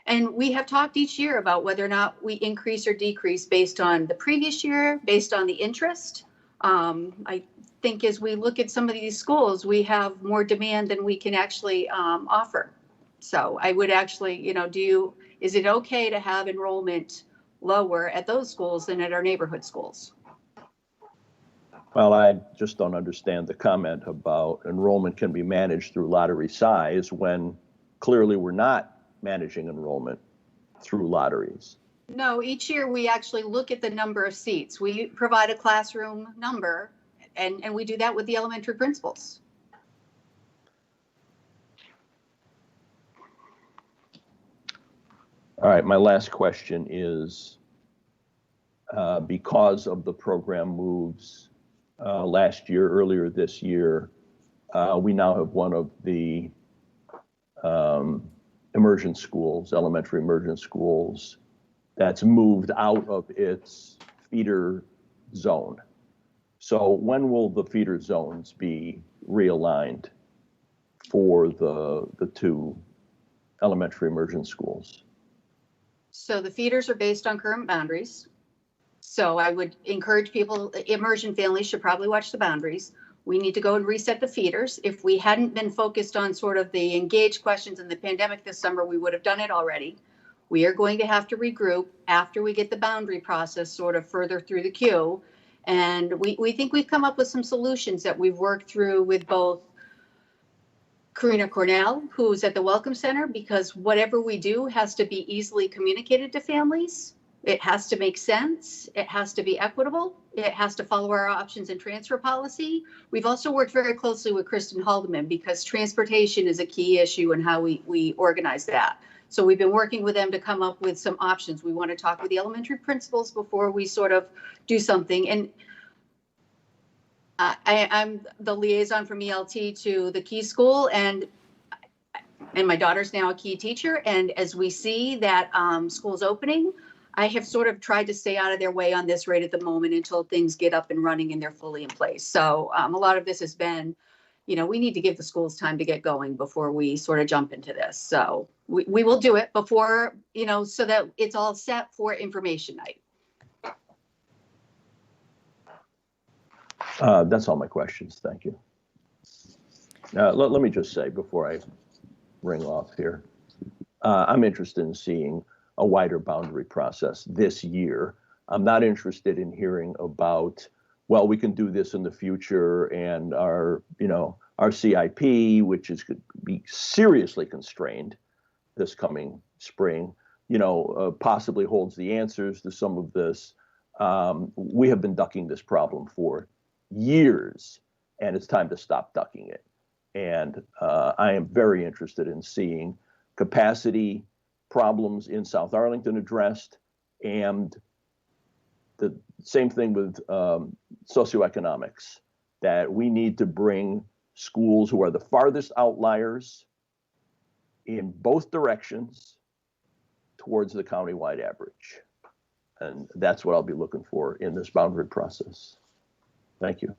And we have talked each year about whether or not we increase or decrease based on the previous year, based on the interest. I think as we look at some of these schools, we have more demand than we can actually offer. So I would actually, is it okay to have enrollment lower at those schools than at our neighborhood schools? Well, I just don't understand the comment about enrollment can be managed through lottery size when clearly we're not managing enrollment through lotteries. No, each year we actually look at the number of seats. We provide a classroom number, and we do that with the elementary principals. All right, my last question is, because of the program moves earlier this year, we now have one of the immersion schools, elementary immersion schools, that's moved out of its feeder zone. So when will the feeder zones be realigned for the 2 elementary immersion schools? So the feeders are based on current boundaries. So I would encourage people, immersion families should probably watch the boundaries. We need to go and reset the feeders. If we hadn't been focused on sort of the engaged questions in the pandemic this summer, we would have done it already. We are going to have to regroup after we get the boundary process sort of further through the queue. And we think we've come up with some solutions that we've worked through with both Karina Cornell, who's at the Welcome Center, because whatever we do has to be easily communicated to families. It has to make sense. It has to be equitable. It has to follow our options and transfer policy. We've also worked very closely with Kristen Haldeman because transportation is a key issue and how we organize that. So we've been working with them to come up with some options. We want to talk with the elementary principals before we sort of do something. And I'm the liaison from ELT to the Key School, and my daughter's now a Key teacher. And as we see that school's opening, I have sort of tried to stay out of their way on this right at the moment until things get up and running and they're fully in place. So a lot of this has been, we need to give the schools time to get going before we sort of jump into this. So we will do it before, so that it's all set for information night. That's all my questions. Thank you. Let me just say before I ring off here, I'm interested in seeing a wider boundary process this year. I'm not interested in hearing about, well, we can do this in the future and our CIP, which is going to be seriously constrained this coming spring, possibly holds the answers to some of this. We have been ducking this problem for years, and it's time to stop ducking it. And I am very interested in seeing capacity problems in South Arlington addressed, and the same thing with socioeconomics, that we need to bring schools who are the farthest outliers in both directions towards the countywide average. And that's what I'll be looking for in this boundary process. Thank you.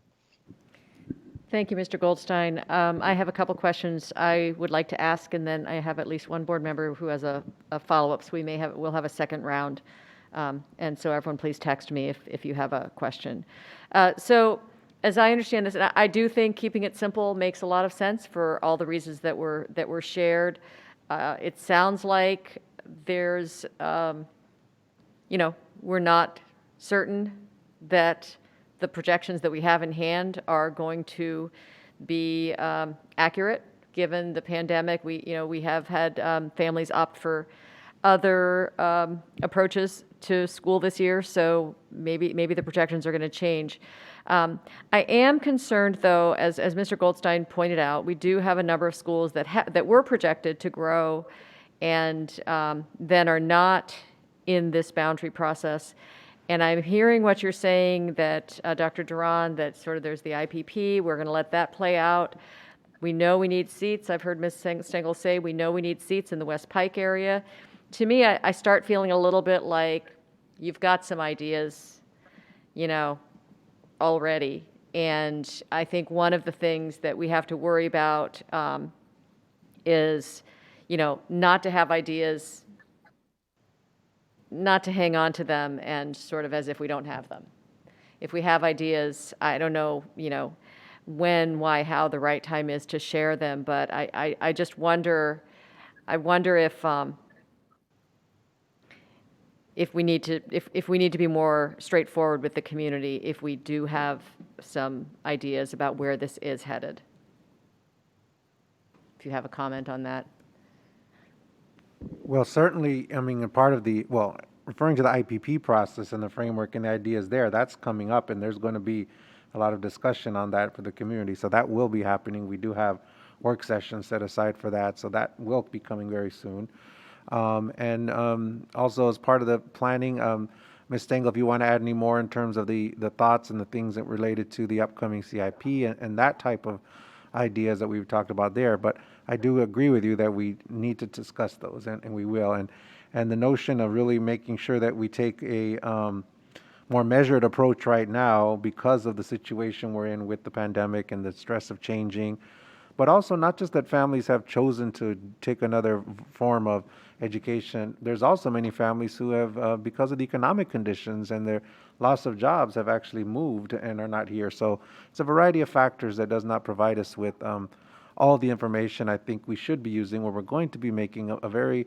Thank you, Mr. Goldstein. I have a couple questions I would like to ask, and then I have at least one board member who has a follow-up, so we'll have a second round. And so everyone please text me if you have a question. So as I understand this, and I do think keeping it simple makes a lot of sense for all the reasons that were shared. It sounds like there's, we're not certain that the projections that we have in hand are going to be accurate given the pandemic. We have had families opt for other approaches to school this year, so maybe the projections are going to change. I am concerned, though, as Mr. Goldstein pointed out, we do have a number of schools that were projected to grow and then are not in this boundary process. And I'm hearing what you're saying, that Dr. Duran, that sort of there's the IPP, we're going to let that play out. We know we need seats. I've heard Ms. Stengel say we know we need seats in the West Pike area. To me, I start feeling a little bit like you've got some ideas, already. And I think one of the things that we have to worry about is, not to have ideas, not to hang on to them and sort of as if we don't have them. If we have ideas, I don't know, when, why, how the right time is to share them, but I just wonder, if we need to be more straightforward with the community, if we do have some ideas about where this is headed. If you have a comment on that. Well, certainly, I mean, a part of referring to the IPP process and the framework and the ideas there, that's coming up, and there's going to be a lot of discussion on that for the community. So that will be happening. We do have work sessions set aside for that, so that will be coming very soon. Also, as part of the planning, Ms. Stengel, if you want to add any more in terms of the thoughts and the things that related to the upcoming CIP and that type of ideas that we've talked about there. But I do agree with you that we need to discuss those, and we will. And the notion of really making sure that we take a more measured approach right now because of the situation we're in with the pandemic and the stress of changing, but also not just that families have chosen to take another form of education. There's also many families who have, because of the economic conditions and their loss of jobs, have actually moved and are not here. So it's a variety of factors that does not provide us with all the information I think we should be using when we're going to be making a very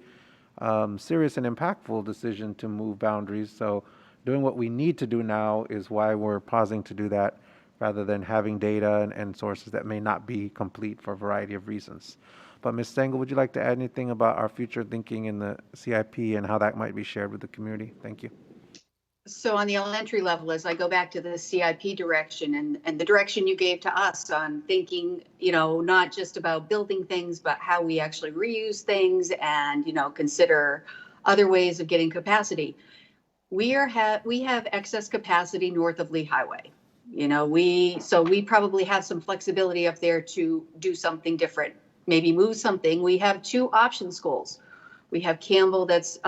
serious and impactful decision to move boundaries. So doing what we need to do now is why we're pausing to do that, rather than having data and sources that may not be complete for a variety of reasons. But Ms. Stengel, would you like to add anything about our future thinking in the CIP and how that might be shared with the community? Thank you. So on the elementary level, as I go back to the CIP direction and the direction you gave to us on thinking, not just about building things, but how we actually reuse things and, consider other ways of getting capacity. We have excess capacity north of Lee Highway. We probably have some flexibility up there to do something different, maybe move something. We have two option schools. We have Campbell that's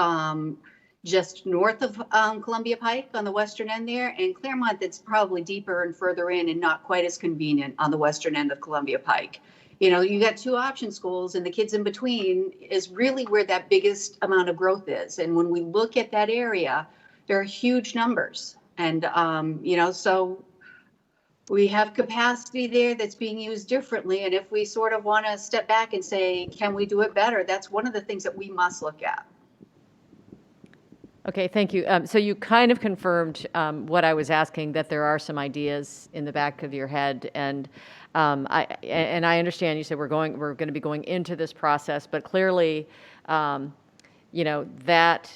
just north of Columbia Pike on the western end there, and Claremont that's probably deeper and further in and not quite as convenient on the western end of Columbia Pike. You got two option schools, and the kids in between is really where that biggest amount of growth is. And when we look at that area, there are huge numbers. And, so we have capacity there that's being used differently. And if we sort of want to step back and say, can we do it better? That's one of the things that we must look at. Okay, thank you. So you kind of confirmed what I was asking, that there are some ideas in the back of your head, and I understand you said we're going to be going into this process, but clearly, that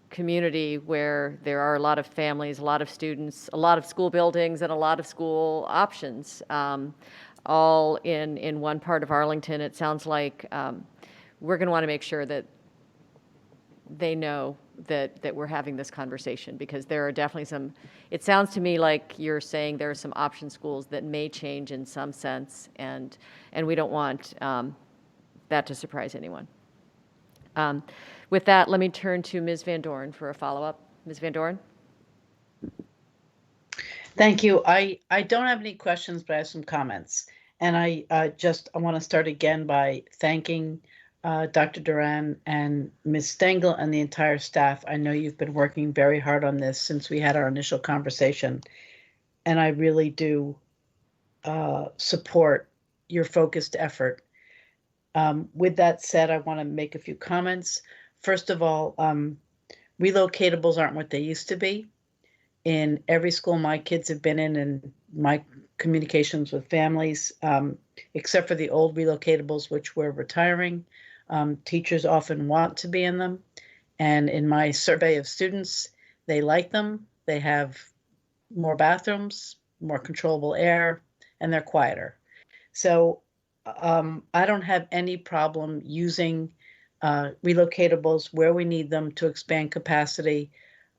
community where there are a lot of families, a lot of students, a lot of school buildings, and a lot of school options, all in one part of Arlington. It sounds like we're going to want to make sure that they know that we're having this conversation, because there are definitely it sounds to me like you're saying there are some option schools that may change in some sense, and we don't want that to surprise anyone. With that, let me turn to Ms. Van Doren for a follow-up. Ms. Van Doren? Thank you. I don't have any questions, but I have some comments. And I want to start again by thanking Dr. Duran and Ms. Stengel and the entire staff. I know you've been working very hard on this since we had our initial conversation, and I really do support your focused effort. With that said, I want to make a few comments. First of all, relocatables aren't what they used to be. In every school my kids have been in and my communications with families, except for the old relocatables, which were retiring, teachers often want to be in them. And in my survey of students, they like them. They have more bathrooms, more controllable air, and they're quieter. So I don't have any problem using relocatables where we need them to expand capacity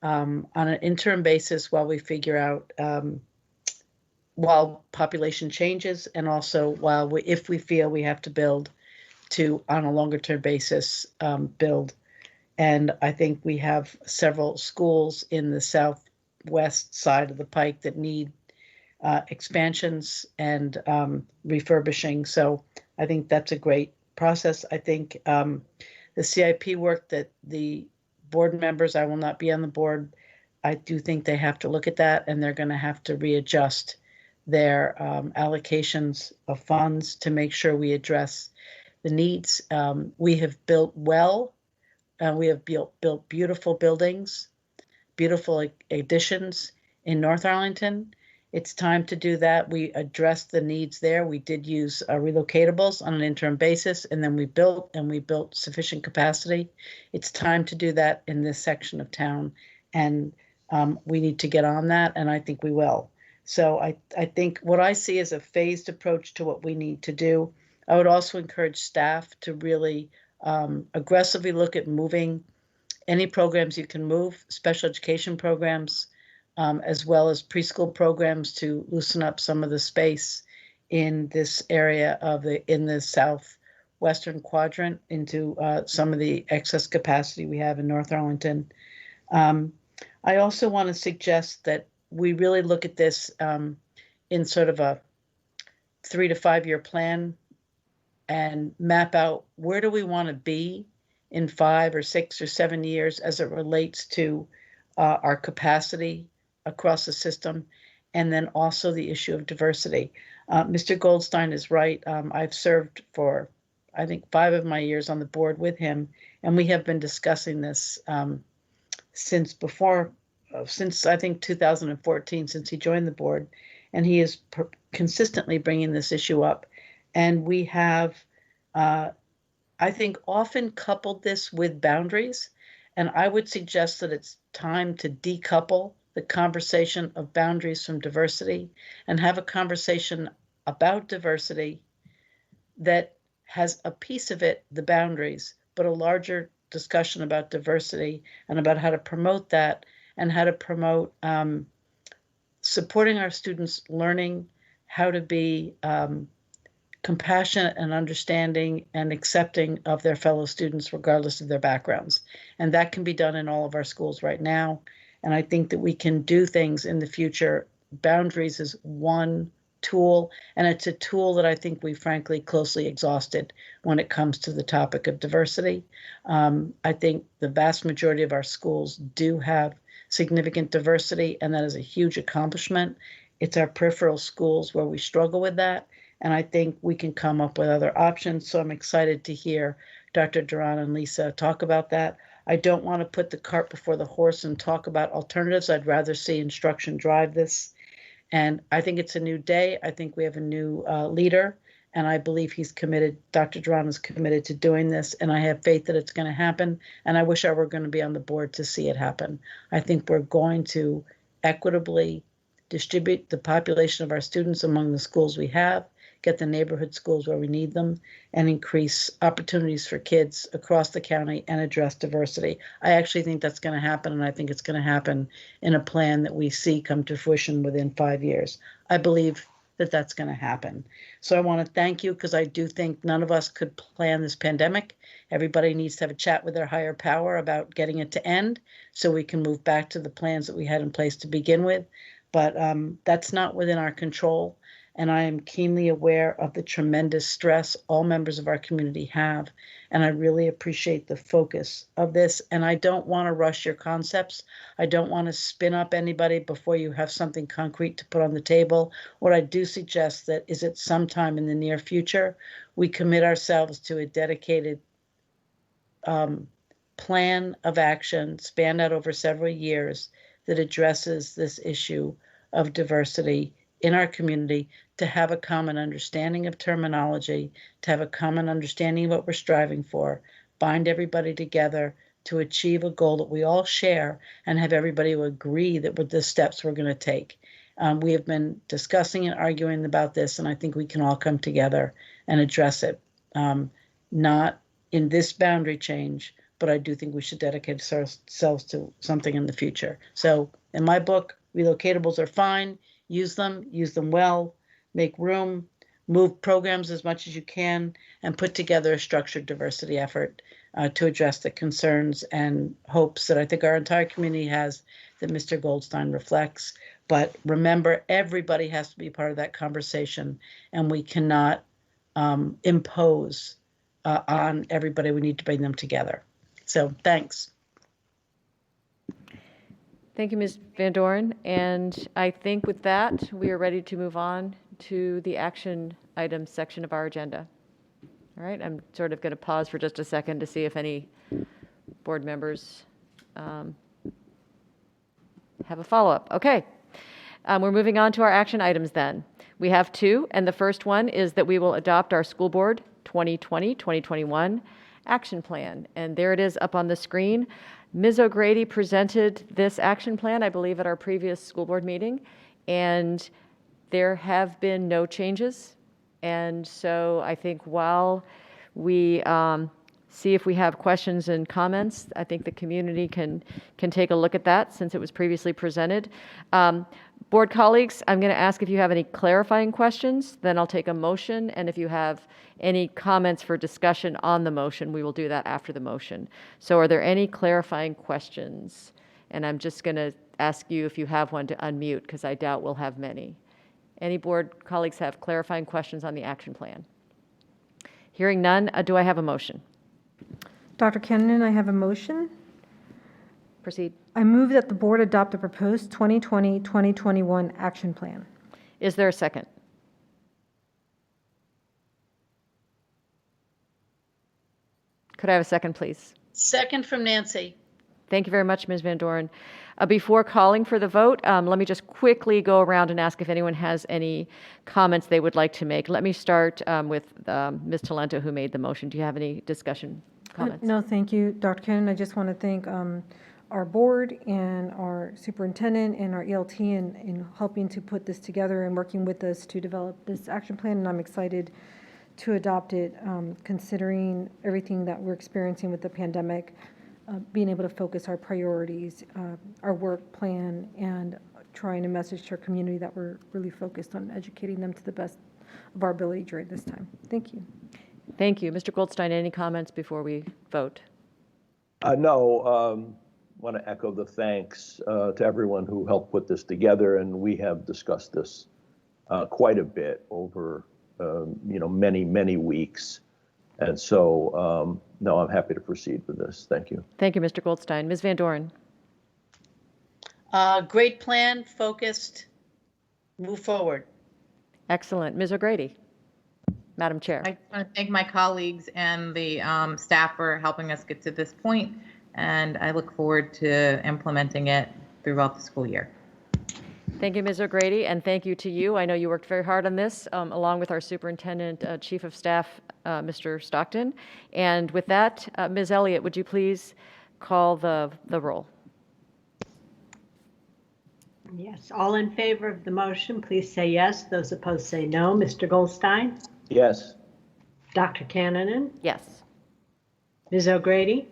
on an interim basis while we figure out while population changes, and also while if we feel we have to build to, on a longer term basis, build. And I think we have several schools in the southwest side of the Pike that need expansions and refurbishing. So I think that's a great process. I think the CIP work that the board members, I will not be on the board, I do think they have to look at that, and they're going to have to readjust their allocations of funds to make sure we address the needs. We have built well. We have built beautiful buildings, beautiful additions in North Arlington. It's time to do that. We addressed the needs there. We did use relocatables on an interim basis, and then we built sufficient capacity. It's time to do that in this section of town, and we need to get on that, and I think we will. So I think what I see is a phased approach to what we need to do. I would also encourage staff to really aggressively look at moving any programs you can move, special education programs, as well as preschool programs, to loosen up some of the space in this area in the southwestern quadrant into some of the excess capacity we have in North Arlington. I also want to suggest that we really look at this in sort of a 3 to 5 year plan and map out where do we want to be in 5 or 6 or 7 years as it relates to our capacity across the system, and then also the issue of diversity. Mr. Goldstein is right. I've served for, I think, 5 of my years on the board with him, and we have been discussing this since I think 2014, since he joined the board, and he is consistently bringing this issue up. And we have, I think, often coupled this with boundaries, and I would suggest that it's time to decouple the conversation of boundaries from diversity and have a conversation about diversity that has a piece of it, the boundaries, but a larger discussion about diversity and about how to promote that and how to promote supporting our students learning how to be compassionate and understanding and accepting of their fellow students, regardless of their backgrounds. And that can be done in all of our schools right now. And I think that we can do things in the future. Boundaries is one tool, and it's a tool that I think we frankly closely exhausted when it comes to the topic of diversity. I think the vast majority of our schools do have significant diversity, and that is a huge accomplishment. It's our peripheral schools where we struggle with that, and I think we can come up with other options. So I'm excited to hear Dr. Duran and Lisa talk about that. I don't want to put the cart before the horse and talk about alternatives. I'd rather see instruction drive this. And I think it's a new day. I think we have a new leader, and I believe he's committed. Dr. Duran is committed to doing this, and I have faith that it's going to happen. And I wish I were going to be on the board to see it happen. I think we're going to equitably distribute the population of our students among the schools we have, get the neighborhood schools where we need them, and increase opportunities for kids across the county and address diversity. I actually think that's going to happen, and I think it's going to happen in a plan that we see come to fruition within 5 years. I believe that that's going to happen. So I want to thank you, because I do think none of us could plan this pandemic. Everybody needs to have a chat with their higher power about getting it to end so we can move back to the plans that we had in place to begin with. But that's not within our control. And I am keenly aware of the tremendous stress all members of our community have. And I really appreciate the focus of this. And I don't want to rush your concepts. I don't want to spin up anybody before you have something concrete to put on the table. What I do suggest that is at some time in the near future, we commit ourselves to a dedicated plan of action spanned out over several years that addresses this issue of diversity in our community, to have a common understanding of terminology, to have a common understanding of what we're striving for, bind everybody together to achieve a goal that we all share and have everybody agree that what the steps we're going to take. We have been discussing and arguing about this, and I think we can all come together and address it. Not in this boundary change, but I do think we should dedicate ourselves to something in the future. So in my book, relocatables are fine. Use them well, make room, move programs as much as you can, and put together a structured diversity effort to address the concerns and hopes that I think our entire community has that Mr. Goldstein reflects. But remember, everybody has to be part of that conversation, and we cannot impose on everybody. We need to bring them together. So thanks. Thank you, Ms. Van Doren. And I think with that, we are ready to move on to the action items section of our agenda. All right, I'm sort of going to pause for just a second to see if any board members have a follow-up. Okay, we're moving on to our action items then. We have two, and the first one is that we will adopt our school board 2020-2021 action plan. And there it is up on the screen. Ms. O'Grady presented this action plan, I believe, at our previous school board meeting, and there have been no changes. And so I think while we see if we have questions and comments, I think the community can take a look at that since it was previously presented. Board colleagues, I'm going to ask if you have any clarifying questions, then I'll take a motion, and if you have any comments for discussion on the motion, we will do that after the motion. So are there any clarifying questions? And I'm just going to ask you, if you have one, to unmute, because I doubt we'll have many. Any board colleagues have clarifying questions on the action plan? Hearing none, do I have a motion? Dr. Kennan, I have a motion. Proceed. I move that the board adopt the proposed 2020-2021 action plan. Is there a second? Could I have a second, please? Second from Nancy. Thank you very much, Ms. Van Doren. Before calling for the vote, let me just quickly go around and ask if anyone has any comments they would like to make. Let me start with Ms. Talento, who made the motion. Do you have any discussion comments? No, thank you, Dr. Kennan. I just want to thank our board and our superintendent and our ELT in helping to put this together and working with us to develop this action plan. And I'm excited to adopt it, considering everything that we're experiencing with the pandemic. Being able to focus our priorities, our work plan, and trying to message to our community that we're really focused on educating them to the best of our ability during this time. Thank you. Thank you. Mr. Goldstein, any comments before we vote? No, want to echo the thanks to everyone who helped put this together, and we have discussed this quite a bit over many weeks. And so, no, I'm happy to proceed with this. Thank you. Thank you, Mr. Goldstein. Ms. Van Doren. Great plan, focused, move forward. Excellent. Ms. O'Grady. Madam Chair. I want to thank my colleagues and the staff for helping us get to this point, and I look forward to implementing it throughout the school year. Thank you, Ms. O'Grady, and thank you to you. I know you worked very hard on this, along with our Superintendent, Chief of Staff, Mr. Stockton. And with that, Ms. Elliott, would you please call the roll? Yes, all in favor of the motion, please say yes. Those opposed say no. Mr. Goldstein? Yes. Dr. Kennan? Yes. Ms. O'Grady?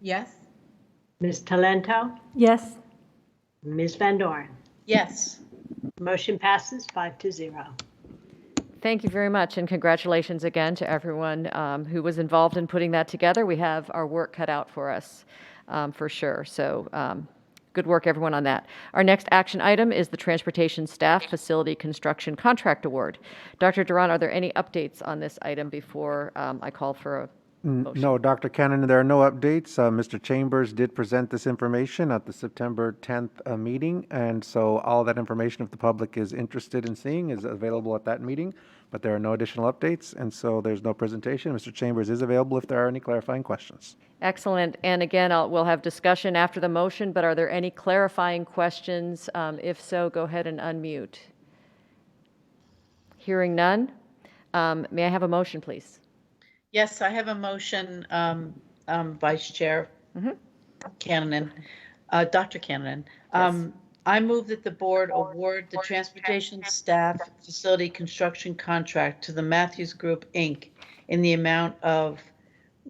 Yes. Ms. Talento? Yes. Ms. Van Doren? Yes. Motion passes 5-0. Thank you very much, and congratulations again to everyone who was involved in putting that together. We have our work cut out for us, for sure. So good work, everyone, on that. Our next action item is the Transportation Staff Facility Construction Contract Award. Dr. Duran, are there any updates on this item before I call for a motion? No, Dr. Cannon, there are no updates. Mr. Chambers did present this information at the September 10th meeting, and so all that information, if the public is interested in seeing, is available at that meeting, but there are no additional updates, and so there's no presentation. Mr. Chambers is available if there are any clarifying questions. Excellent. And again, we'll have discussion after the motion, but are there any clarifying questions? If so, go ahead and unmute. Hearing none, may I have a motion, please? Yes, I have a motion, Vice Chair. Cannon, Dr. Cannon. I move that the board award the transportation staff facility construction contract to the Matthews Group, Inc. in the amount of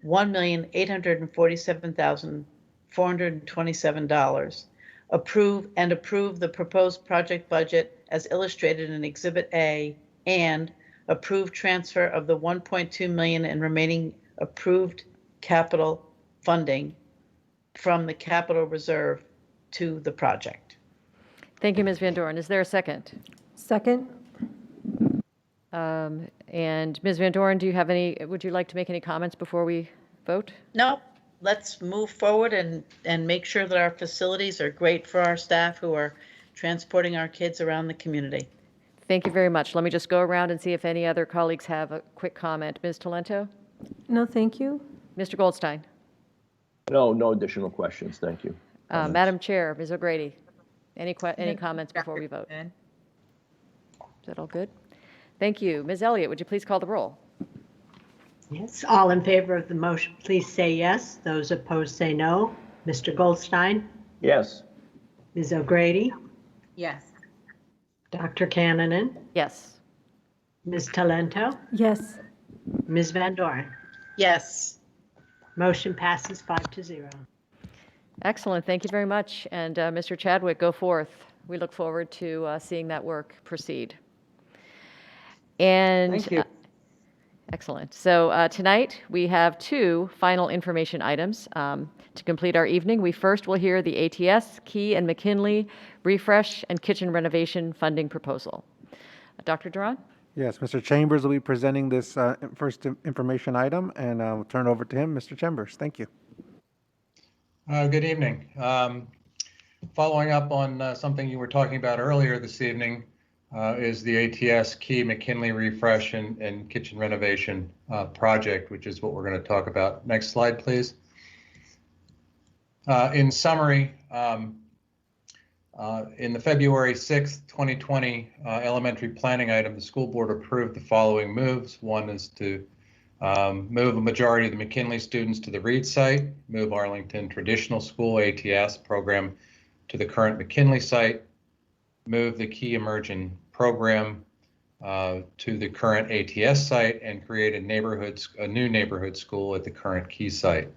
$1,847,427. Approve the proposed project budget as illustrated in Exhibit A, and approve transfer of the $1.2 million in remaining approved capital funding from the capital reserve to the project. Thank you, Ms. Van Doren. Is there a second? Second? And Ms. Van Doren, would you like to make any comments before we vote? No, let's move forward and make sure that our facilities are great for our staff who are transporting our kids around the community. Thank you very much. Let me just go around and see if any other colleagues have a quick comment. Ms. Talento? No, thank you. Mr. Goldstein? No additional questions. Thank you. Madam Chair, Ms. O'Grady, any comments before we vote? Is that all good? Thank you. Ms. Elliott, would you please call the roll? Yes, all in favor of the motion, please say yes. Those opposed say no. Mr. Goldstein? Yes. Ms. O'Grady? Yes. Dr. Cannon? Yes. Ms. Talento? Yes. Ms. Van Doren? Yes. Motion passes 5-0. Excellent. Thank you very much. And Mr. Chadwick, go forth. We look forward to seeing that work proceed. And thank you. Excellent. So tonight we have two final information items to complete our evening. We first will hear the ATS, Key and McKinley refresh and kitchen renovation funding proposal. Dr. Duran? Yes, Mr. Chambers will be presenting this first information item, and I'll turn it over to him. Mr. Chambers, thank you. Good evening. Following up on something you were talking about earlier this evening is the ATS Key McKinley refresh and kitchen renovation project, which is what we're going to talk about. Next slide, please. In summary, in the February 6th, 2020 elementary planning item, the school board approved the following moves. One is to move a majority of the McKinley students to the Reed site, move Arlington Traditional School ATS program to the current McKinley site, move the Key Emerging program to the current ATS site, and create a new neighborhood school at the current Key site.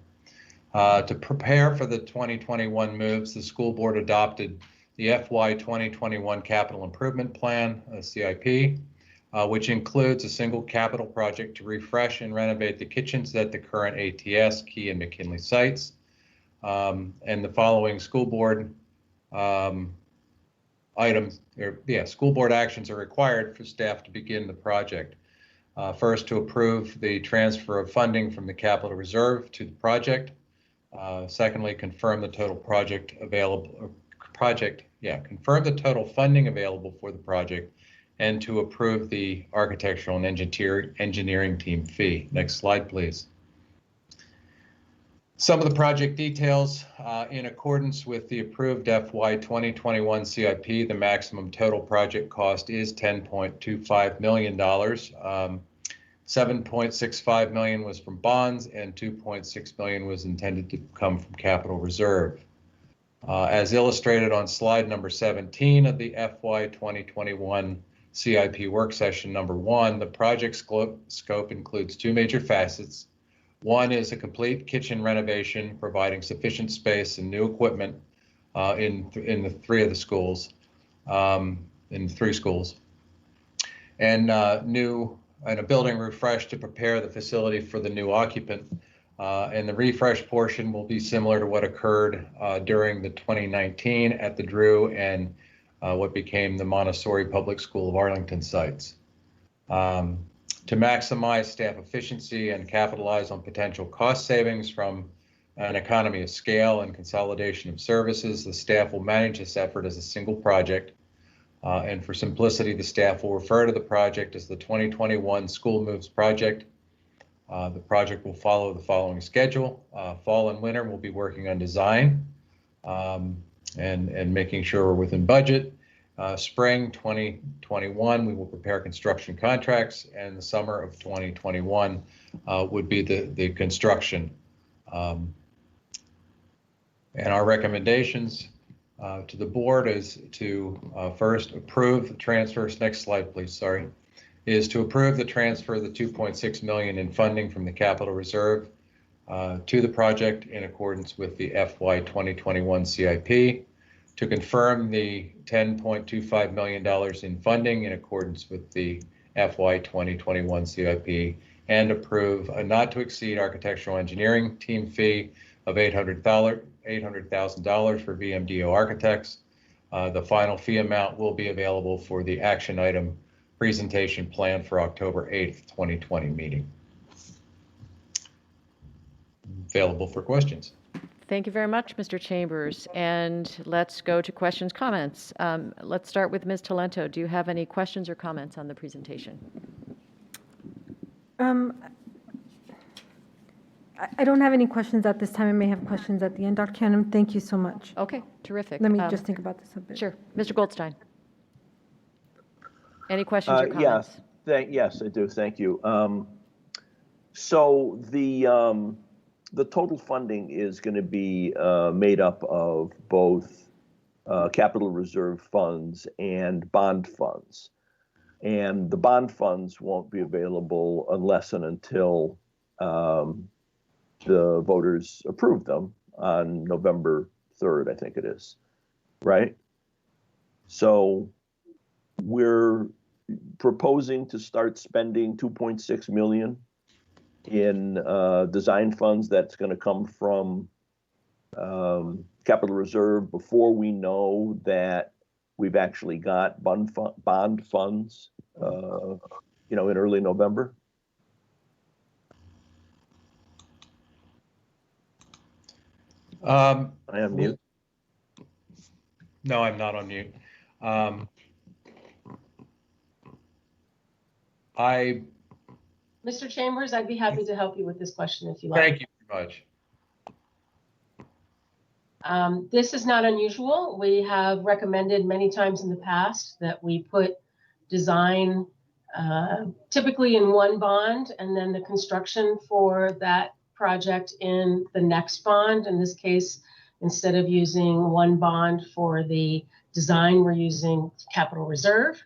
To prepare for the 2021 moves, the school board adopted the FY 2021 Capital Improvement Plan, CIP, which includes a single capital project to refresh and renovate the kitchens at the current ATS, Key, and McKinley sites. And the following school board school board actions are required for staff to begin the project. First, to approve the transfer of funding from the capital reserve to the project. Secondly, confirm the total confirm the total funding available for the project, and to approve the architectural and engineering team fee. Next slide, please. Some of the project details, in accordance with the approved FY 2021 CIP, the maximum total project cost is $10.25 million. $7.65 million was from bonds and $2.6 million was intended to come from capital reserve. As illustrated on slide number 17 of the FY 2021 CIP work session number 1, the project scope includes two major facets. One is a complete kitchen renovation, providing sufficient space and new equipment in the three schools, and a building refresh to prepare the facility for the new occupant. And the refresh portion will be similar to what occurred during the 2019 at the Drew and what became the Montessori Public School of Arlington sites. To maximize staff efficiency and capitalize on potential cost savings from an economy of scale and consolidation of services, the staff will manage this effort as a single project. And for simplicity, the staff will refer to the project as the 2021 School Moves Project. The project will follow the following schedule. Fall and winter, we'll be working on design and making sure we're within budget. Spring 2021, we will prepare construction contracts, and the summer of 2021 would be the construction. And our recommendations to the board is to first approve the transfers. Next slide, please. Sorry. Is to approve the transfer of the $2.6 million in funding from the capital reserve to the project in accordance with the FY 2021 CIP, to confirm the $10.25 million in funding in accordance with the FY 2021 CIP, and approve a not to exceed architectural engineering team fee of $800,000 for VMDO architects. The final fee amount will be available for the action item presentation planned for October 8th, 2020 meeting. Available for questions. Thank you very much, Mr. Chambers. And let's go to questions, comments. Let's start with Ms. Talento. Do you have any questions or comments on the presentation? I don't have any questions at this time. I may have questions at the end. Dr. Cannon, thank you so much. Okay, terrific. Let me just think about this a bit. Sure. Mr. Goldstein. Any questions or comments? Yes, I do. Thank you. So the total funding is going to be made up of both capital reserve funds and bond funds. And the bond funds won't be available unless and until the voters approve them on November 3rd, I think it is, right? So we're proposing to start spending $2.6 million in design funds that's going to come from capital reserve before we know that we've actually got bond funds, in early November. I am mute. No, I'm not on mute. Mr. Chambers, I'd be happy to help you with this question if you like. Thank you very much. This is not unusual. We have recommended many times in the past that we put design typically in one bond and then the construction for that project in the next bond. In this case, instead of using one bond for the design, we're using capital reserve.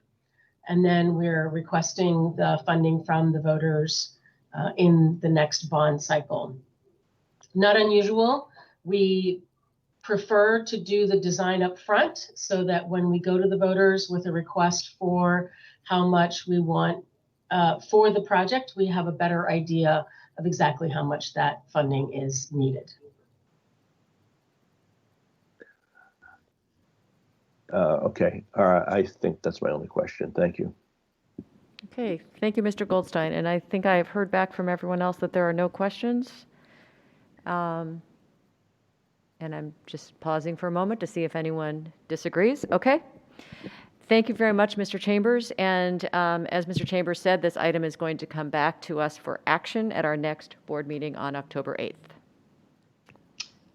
And then we're requesting the funding from the voters in the next bond cycle. Not unusual. We prefer to do the design up front so that when we go to the voters with a request for how much we want for the project, we have a better idea of exactly how much that funding is needed. Okay, I think that's my only question. Thank you. Okay, thank you, Mr. Goldstein. And I think I've heard back from everyone else that there are no questions. And I'm just pausing for a moment to see if anyone disagrees. Okay. Thank you very much, Mr. Chambers. And as Mr. Chambers said, this item is going to come back to us for action at our next board meeting on October 8th.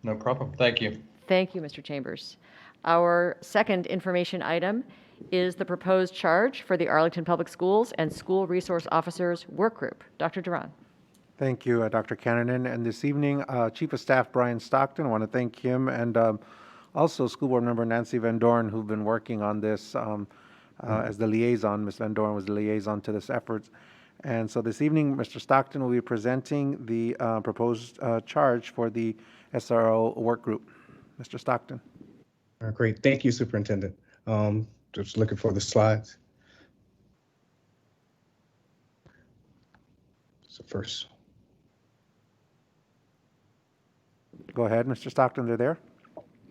No problem. Thank you. Thank you, Mr. Chambers. Our second information item is the proposed charge for the Arlington Public Schools and School Resource Officers Work Group. Dr. Duran. Thank you, Dr. Cannon. And this evening, Chief of Staff Brian Stockton, I want to thank him, and also School Board Member Nancy Van Dorn, who've been working on this as the liaison. Ms. Van Dorn was the liaison to this effort. And so this evening, Mr. Stockton will be presenting the proposed charge for the SRO work group. Mr. Stockton. Great. Thank you, Superintendent. Just looking for the slides. So first. Go ahead, Mr. Stockton, they're there.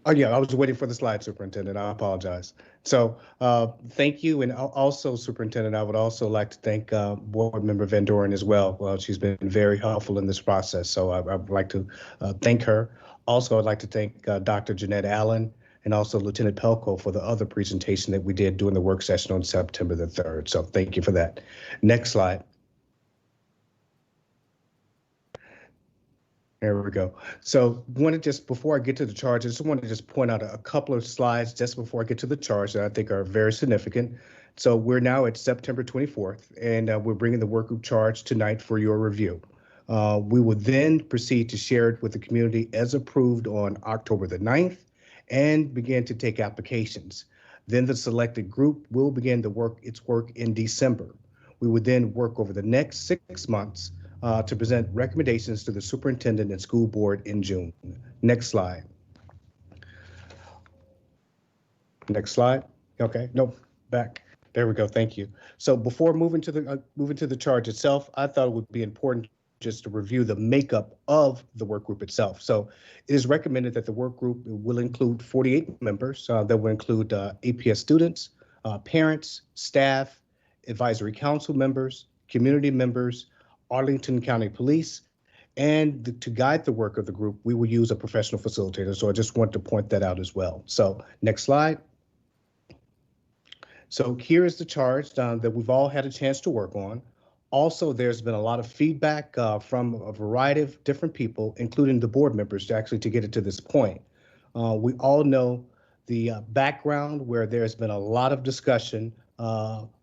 Oh, yeah, I was waiting for the slide, Superintendent. I apologize. So thank you. And also, Superintendent, I would also like to thank Board Member Van Dorn as well. She's been very helpful in this process. So I would like to thank her. Also, I'd like to thank Dr. Jeanette Allen and also Lieutenant Pelko for the other presentation that we did during the work session on September the 3rd. So thank you for that. Next slide. There we go. So before I get to the charge, I just want to just point out a couple of slides just before I get to the charge that I think are very significant. So we're now at September 24th, and we're bringing the work group charge tonight for your review. We will then proceed to share it with the community as approved on October the 9th and begin to take applications. Then the selected group will begin its work in December. We would then work over the next 6 months to present recommendations to the superintendent and school board in June. Next slide. Next slide. Okay, no, back. There we go. Thank you. So before moving to the charge itself, I thought it would be important just to review the makeup of the work group itself. So it is recommended that the work group will include 48 members. That will include APS students, parents, staff, advisory council members, community members, Arlington County Police, and to guide the work of the group, we will use a professional facilitator. So I just want to point that out as well. So next slide. So here is the charge that we've all had a chance to work on. Also, there's been a lot of feedback from a variety of different people, including the board members, to get it to this point. We all know the background where there's been a lot of discussion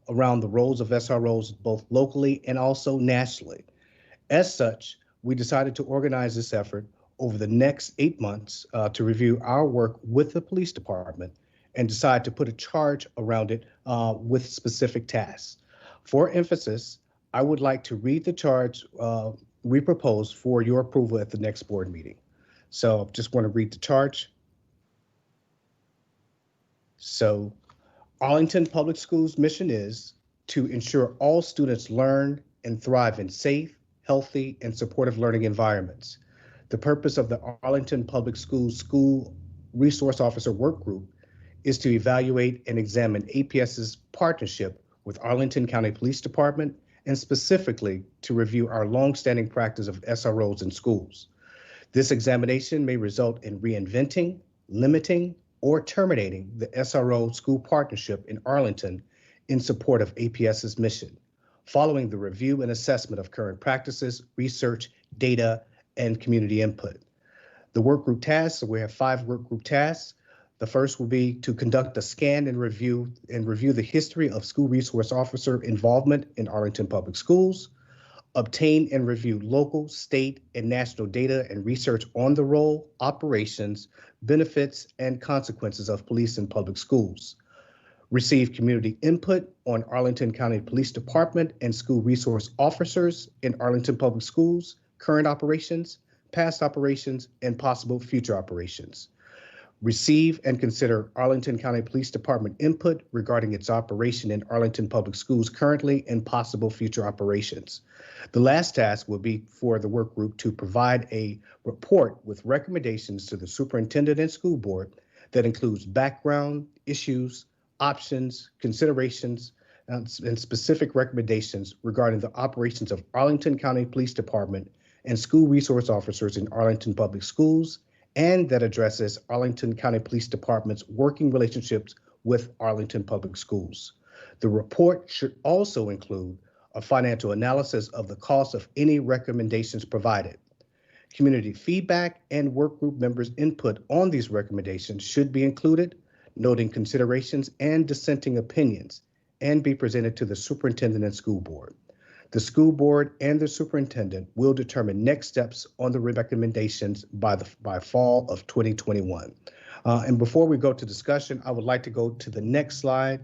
around the roles of SROs, both locally and also nationally. As such, we decided to organize this effort over the next 8 months to review our work with the police department and decide to put a charge around it with specific tasks. For emphasis, I would like to read the charge we propose for your approval at the next board meeting. So just want to read the charge. So Arlington Public Schools' mission is to ensure all students learn and thrive in safe, healthy, and supportive learning environments. The purpose of the Arlington Public Schools School Resource Officer Work Group is to evaluate and examine APS's partnership with Arlington County Police Department, and specifically to review our longstanding practice of SROs in schools. This examination may result in reinventing, limiting, or terminating the SRO school partnership in Arlington in support of APS's mission, following the review and assessment of current practices, research, data, and community input. The work group tasks, so we have 5 work group tasks. The first will be to conduct a scan and review the history of school resource officer involvement in Arlington Public Schools, obtain and review local, state, and national data and research on the role, operations, benefits, and consequences of police in public schools, receive community input on Arlington County Police Department and school resource officers in Arlington Public Schools, current operations, past operations, and possible future operations. Receive and consider Arlington County Police Department input regarding its operation in Arlington Public Schools currently and possible future operations. The last task will be for the work group to provide a report with recommendations to the superintendent and school board that includes background, issues, options, considerations, and specific recommendations regarding the operations of Arlington County Police Department and school resource officers in Arlington Public Schools, and that addresses Arlington County Police Department's working relationships with Arlington Public Schools. The report should also include a financial analysis of the cost of any recommendations provided. Community feedback and work group members' input on these recommendations should be included, noting considerations and dissenting opinions, and be presented to the superintendent and school board. The school board and the superintendent will determine next steps on the recommendations by fall of 2021. And before we go to discussion, I would like to go to the next slide.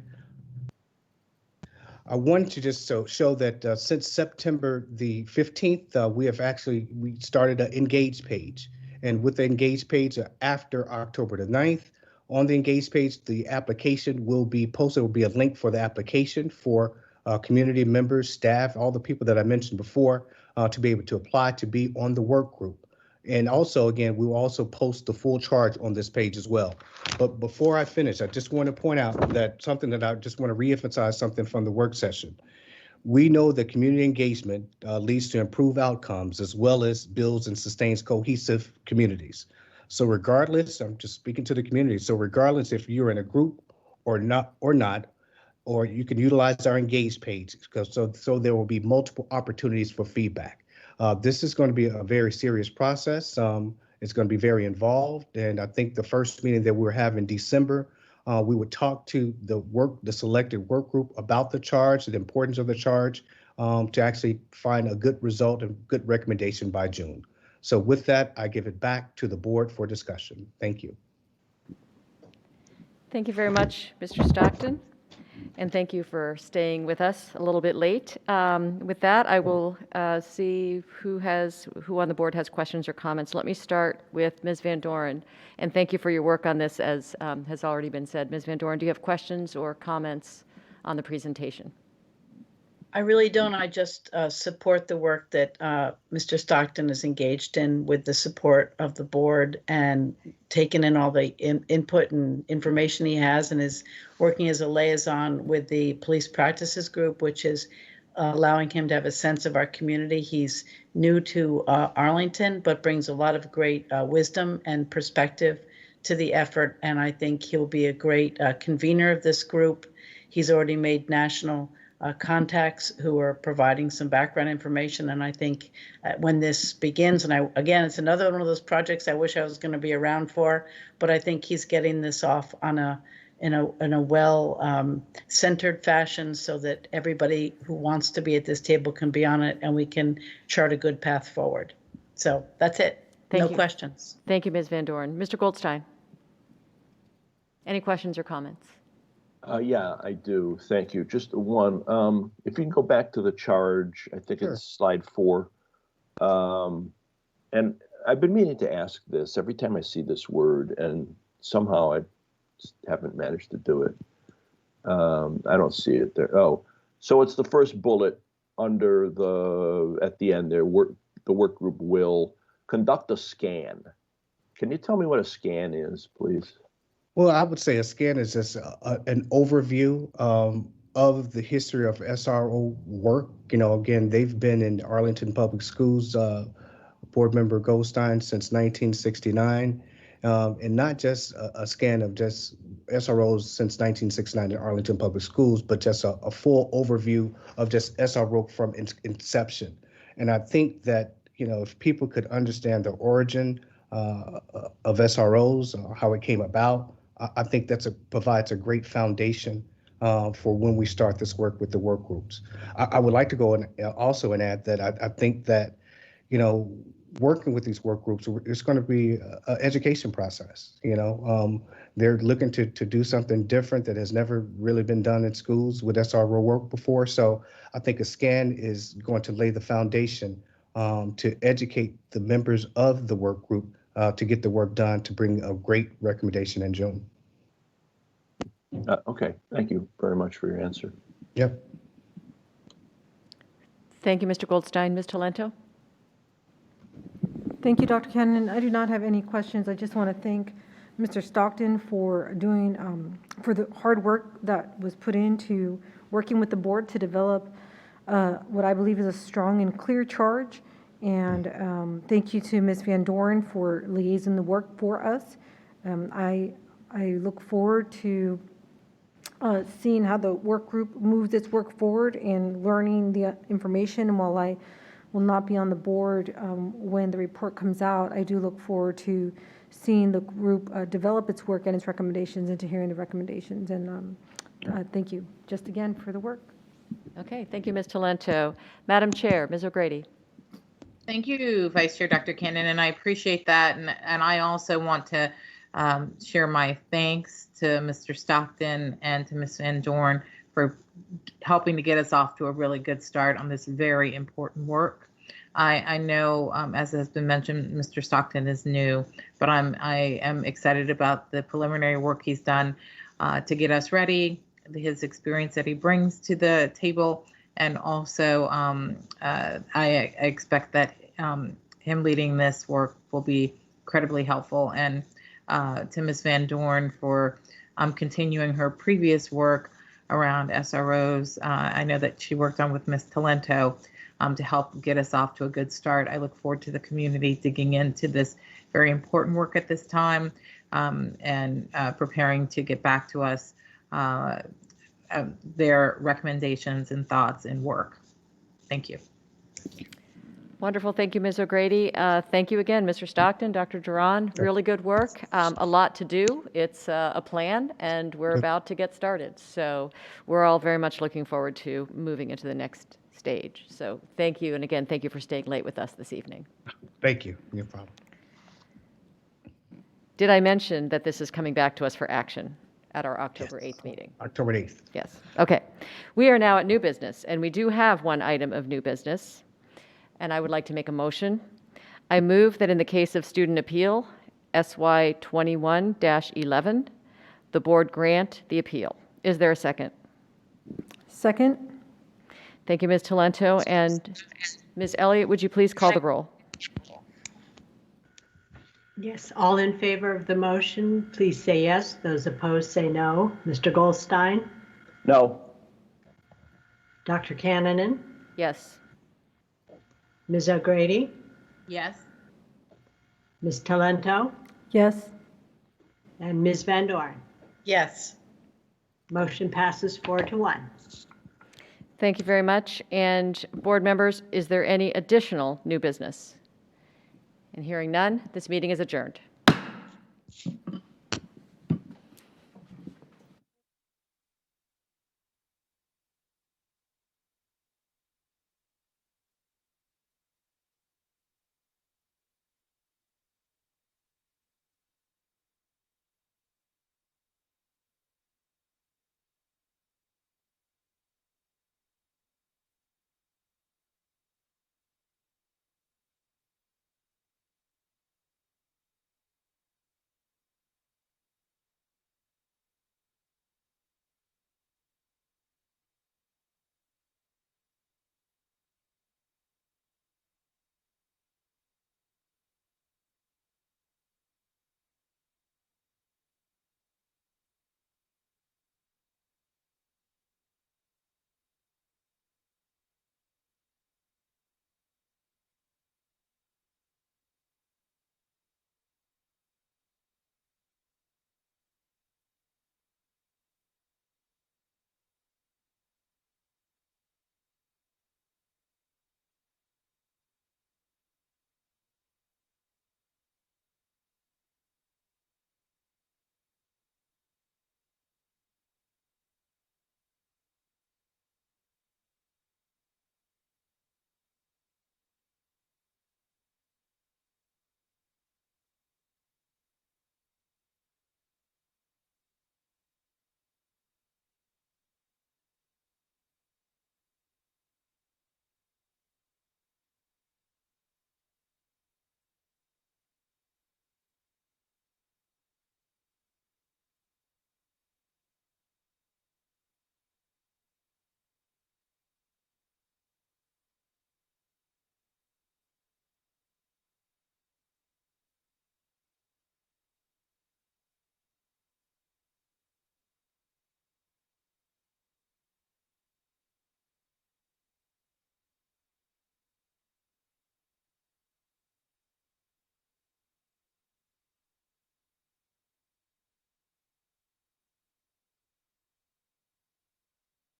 I wanted to just show that since September the 15th, we started an Engage page. And with the Engage page after October the 9th, on the Engage page, the application will be posted. There will be a link for the application for community members, staff, all the people that I mentioned before, to be able to apply to be on the work group. And also, again, we will also post the full charge on this page as well. But before I finish, I just want to point out that I just want to reemphasize something from the work session. We know that community engagement leads to improved outcomes as well as builds and sustains cohesive communities. So regardless, I'm just speaking to the community. So regardless if you're in a group or not, or you can utilize our Engage page, so there will be multiple opportunities for feedback. This is going to be a very serious process. It's going to be very involved, and I think the first meeting that we'll have in December, we would talk to the selected work group about the charge, the importance of the charge, to actually find a good result and good recommendation by June. So with that, I give it back to the board for discussion. Thank you. Thank you very much, Mr. Stockton. And thank you for staying with us a little bit late. With that, I will see who on the board has questions or comments. Let me start with Ms. Van Doren. And thank you for your work on this, as has already been said. Ms. Van Doren, do you have questions or comments on the presentation? I really don't. I just support the work that Mr. Stockton is engaged in with the support of the board and taking in all the input and information he has, and is working as a liaison with the police practices group, which is allowing him to have a sense of our community. He's new to Arlington, but brings a lot of great wisdom and perspective to the effort, and I think he'll be a great convener of this group. He's already made national contacts who are providing some background information. And I think when this begins, and again, it's another one of those projects I wish I was going to be around for, but I think he's getting this off on in a well centered fashion so that everybody who wants to be at this table can be on it and we can chart a good path forward. So that's it. No questions. Thank you, Ms. Van Doren. Mr. Goldstein, any questions or comments? Yeah, I do. Thank you. Just one. If you can go back to the charge, I think it's slide 4. And I've been meaning to ask this every time I see this word, and somehow I just haven't managed to do it. I don't see it there. Oh, so it's the first bullet under at the end there. The work group will conduct a scan. Can you tell me what a scan is, please? Well, I would say a scan is just an overview of the history of SRO work. You know, again, they've been in Arlington Public Schools, Board Member Goldstein, since 1969, and not just a scan of just SROs since 1969 in Arlington Public Schools, but just a full overview of just SRO from inception. And I think that, you know, if people could understand the origin of SROs, how it came about, I think provides a great foundation for when we start this work with the work groups. I would like to go and also add that I think that, you know, working with these work groups, it's going to be an education process. You know, they're looking to do something different that has never really been done in schools with SRO work before. So I think a scan is going to lay the foundation to educate the members of the work group to get the work done, to bring a great recommendation in June. Okay, thank you very much for your answer. Yep. Thank you, Mr. Goldstein. Ms. Talento? Thank you, Dr. Cannon. I do not have any questions. I just want to thank Mr. Stockton for doing, for the hard work that was put into working with the board to develop what I believe is a strong and clear charge. And thank you to Ms. Van Doren for liaising the work for us. I look forward to seeing how the work group moves its work forward and learning the information. And while I will not be on the board when the report comes out, I do look forward to seeing the group develop its work and its recommendations, and to hearing the recommendations. And thank you just again for the work. Okay, thank you, Ms. Talento. Madam Chair, Ms. O'Grady. Thank you, Vice Chair Dr. Cannon, and I appreciate that. And I also want to share my thanks to Mr. Stockton and to Ms. Van Doren for helping to get us off to a really good start on this very important work. I know, as has been mentioned, Mr. Stockton is new, but I am excited about the preliminary work he's done to get us ready, his experience that he brings to the table, and also I expect that him leading this work will be incredibly helpful. And to Ms. Van Doren for continuing her previous work around SROs. I know that she worked on with Ms. Talento to help get us off to a good start. I look forward to the community digging into this very important work at this time and preparing to get back to us their recommendations and thoughts and work. Thank you. Wonderful. Thank you, Ms. O'Grady. Thank you again, Mr. Stockton, Dr. Duran. Really good work. A lot to do. It's a plan, and we're about to get started. So we're all very much looking forward to moving into the next stage. So thank you, and again, thank you for staying late with us this evening. Thank you. No problem. Did I mention that this is coming back to us for action at our October 8th meeting? October 8th. Yes. Okay. We are now at new business, and we do have one item of new business, and I would like to make a motion. I move that in the case of student appeal, SY 21-11, the board grant the appeal. Is there a second? Second? Thank you, Ms. Talento. And Ms. Elliott, would you please call the roll? Yes, all in favor of the motion, please say yes. Those opposed say no. Mr. Goldstein? No. Dr. Cannonen? Yes. Ms. O'Grady? Yes. Ms. Talento? Yes. And Ms. Van Doren? Yes. Motion passes 4-1. Thank you very much. And board members, is there any additional new business? And hearing none, this meeting is adjourned.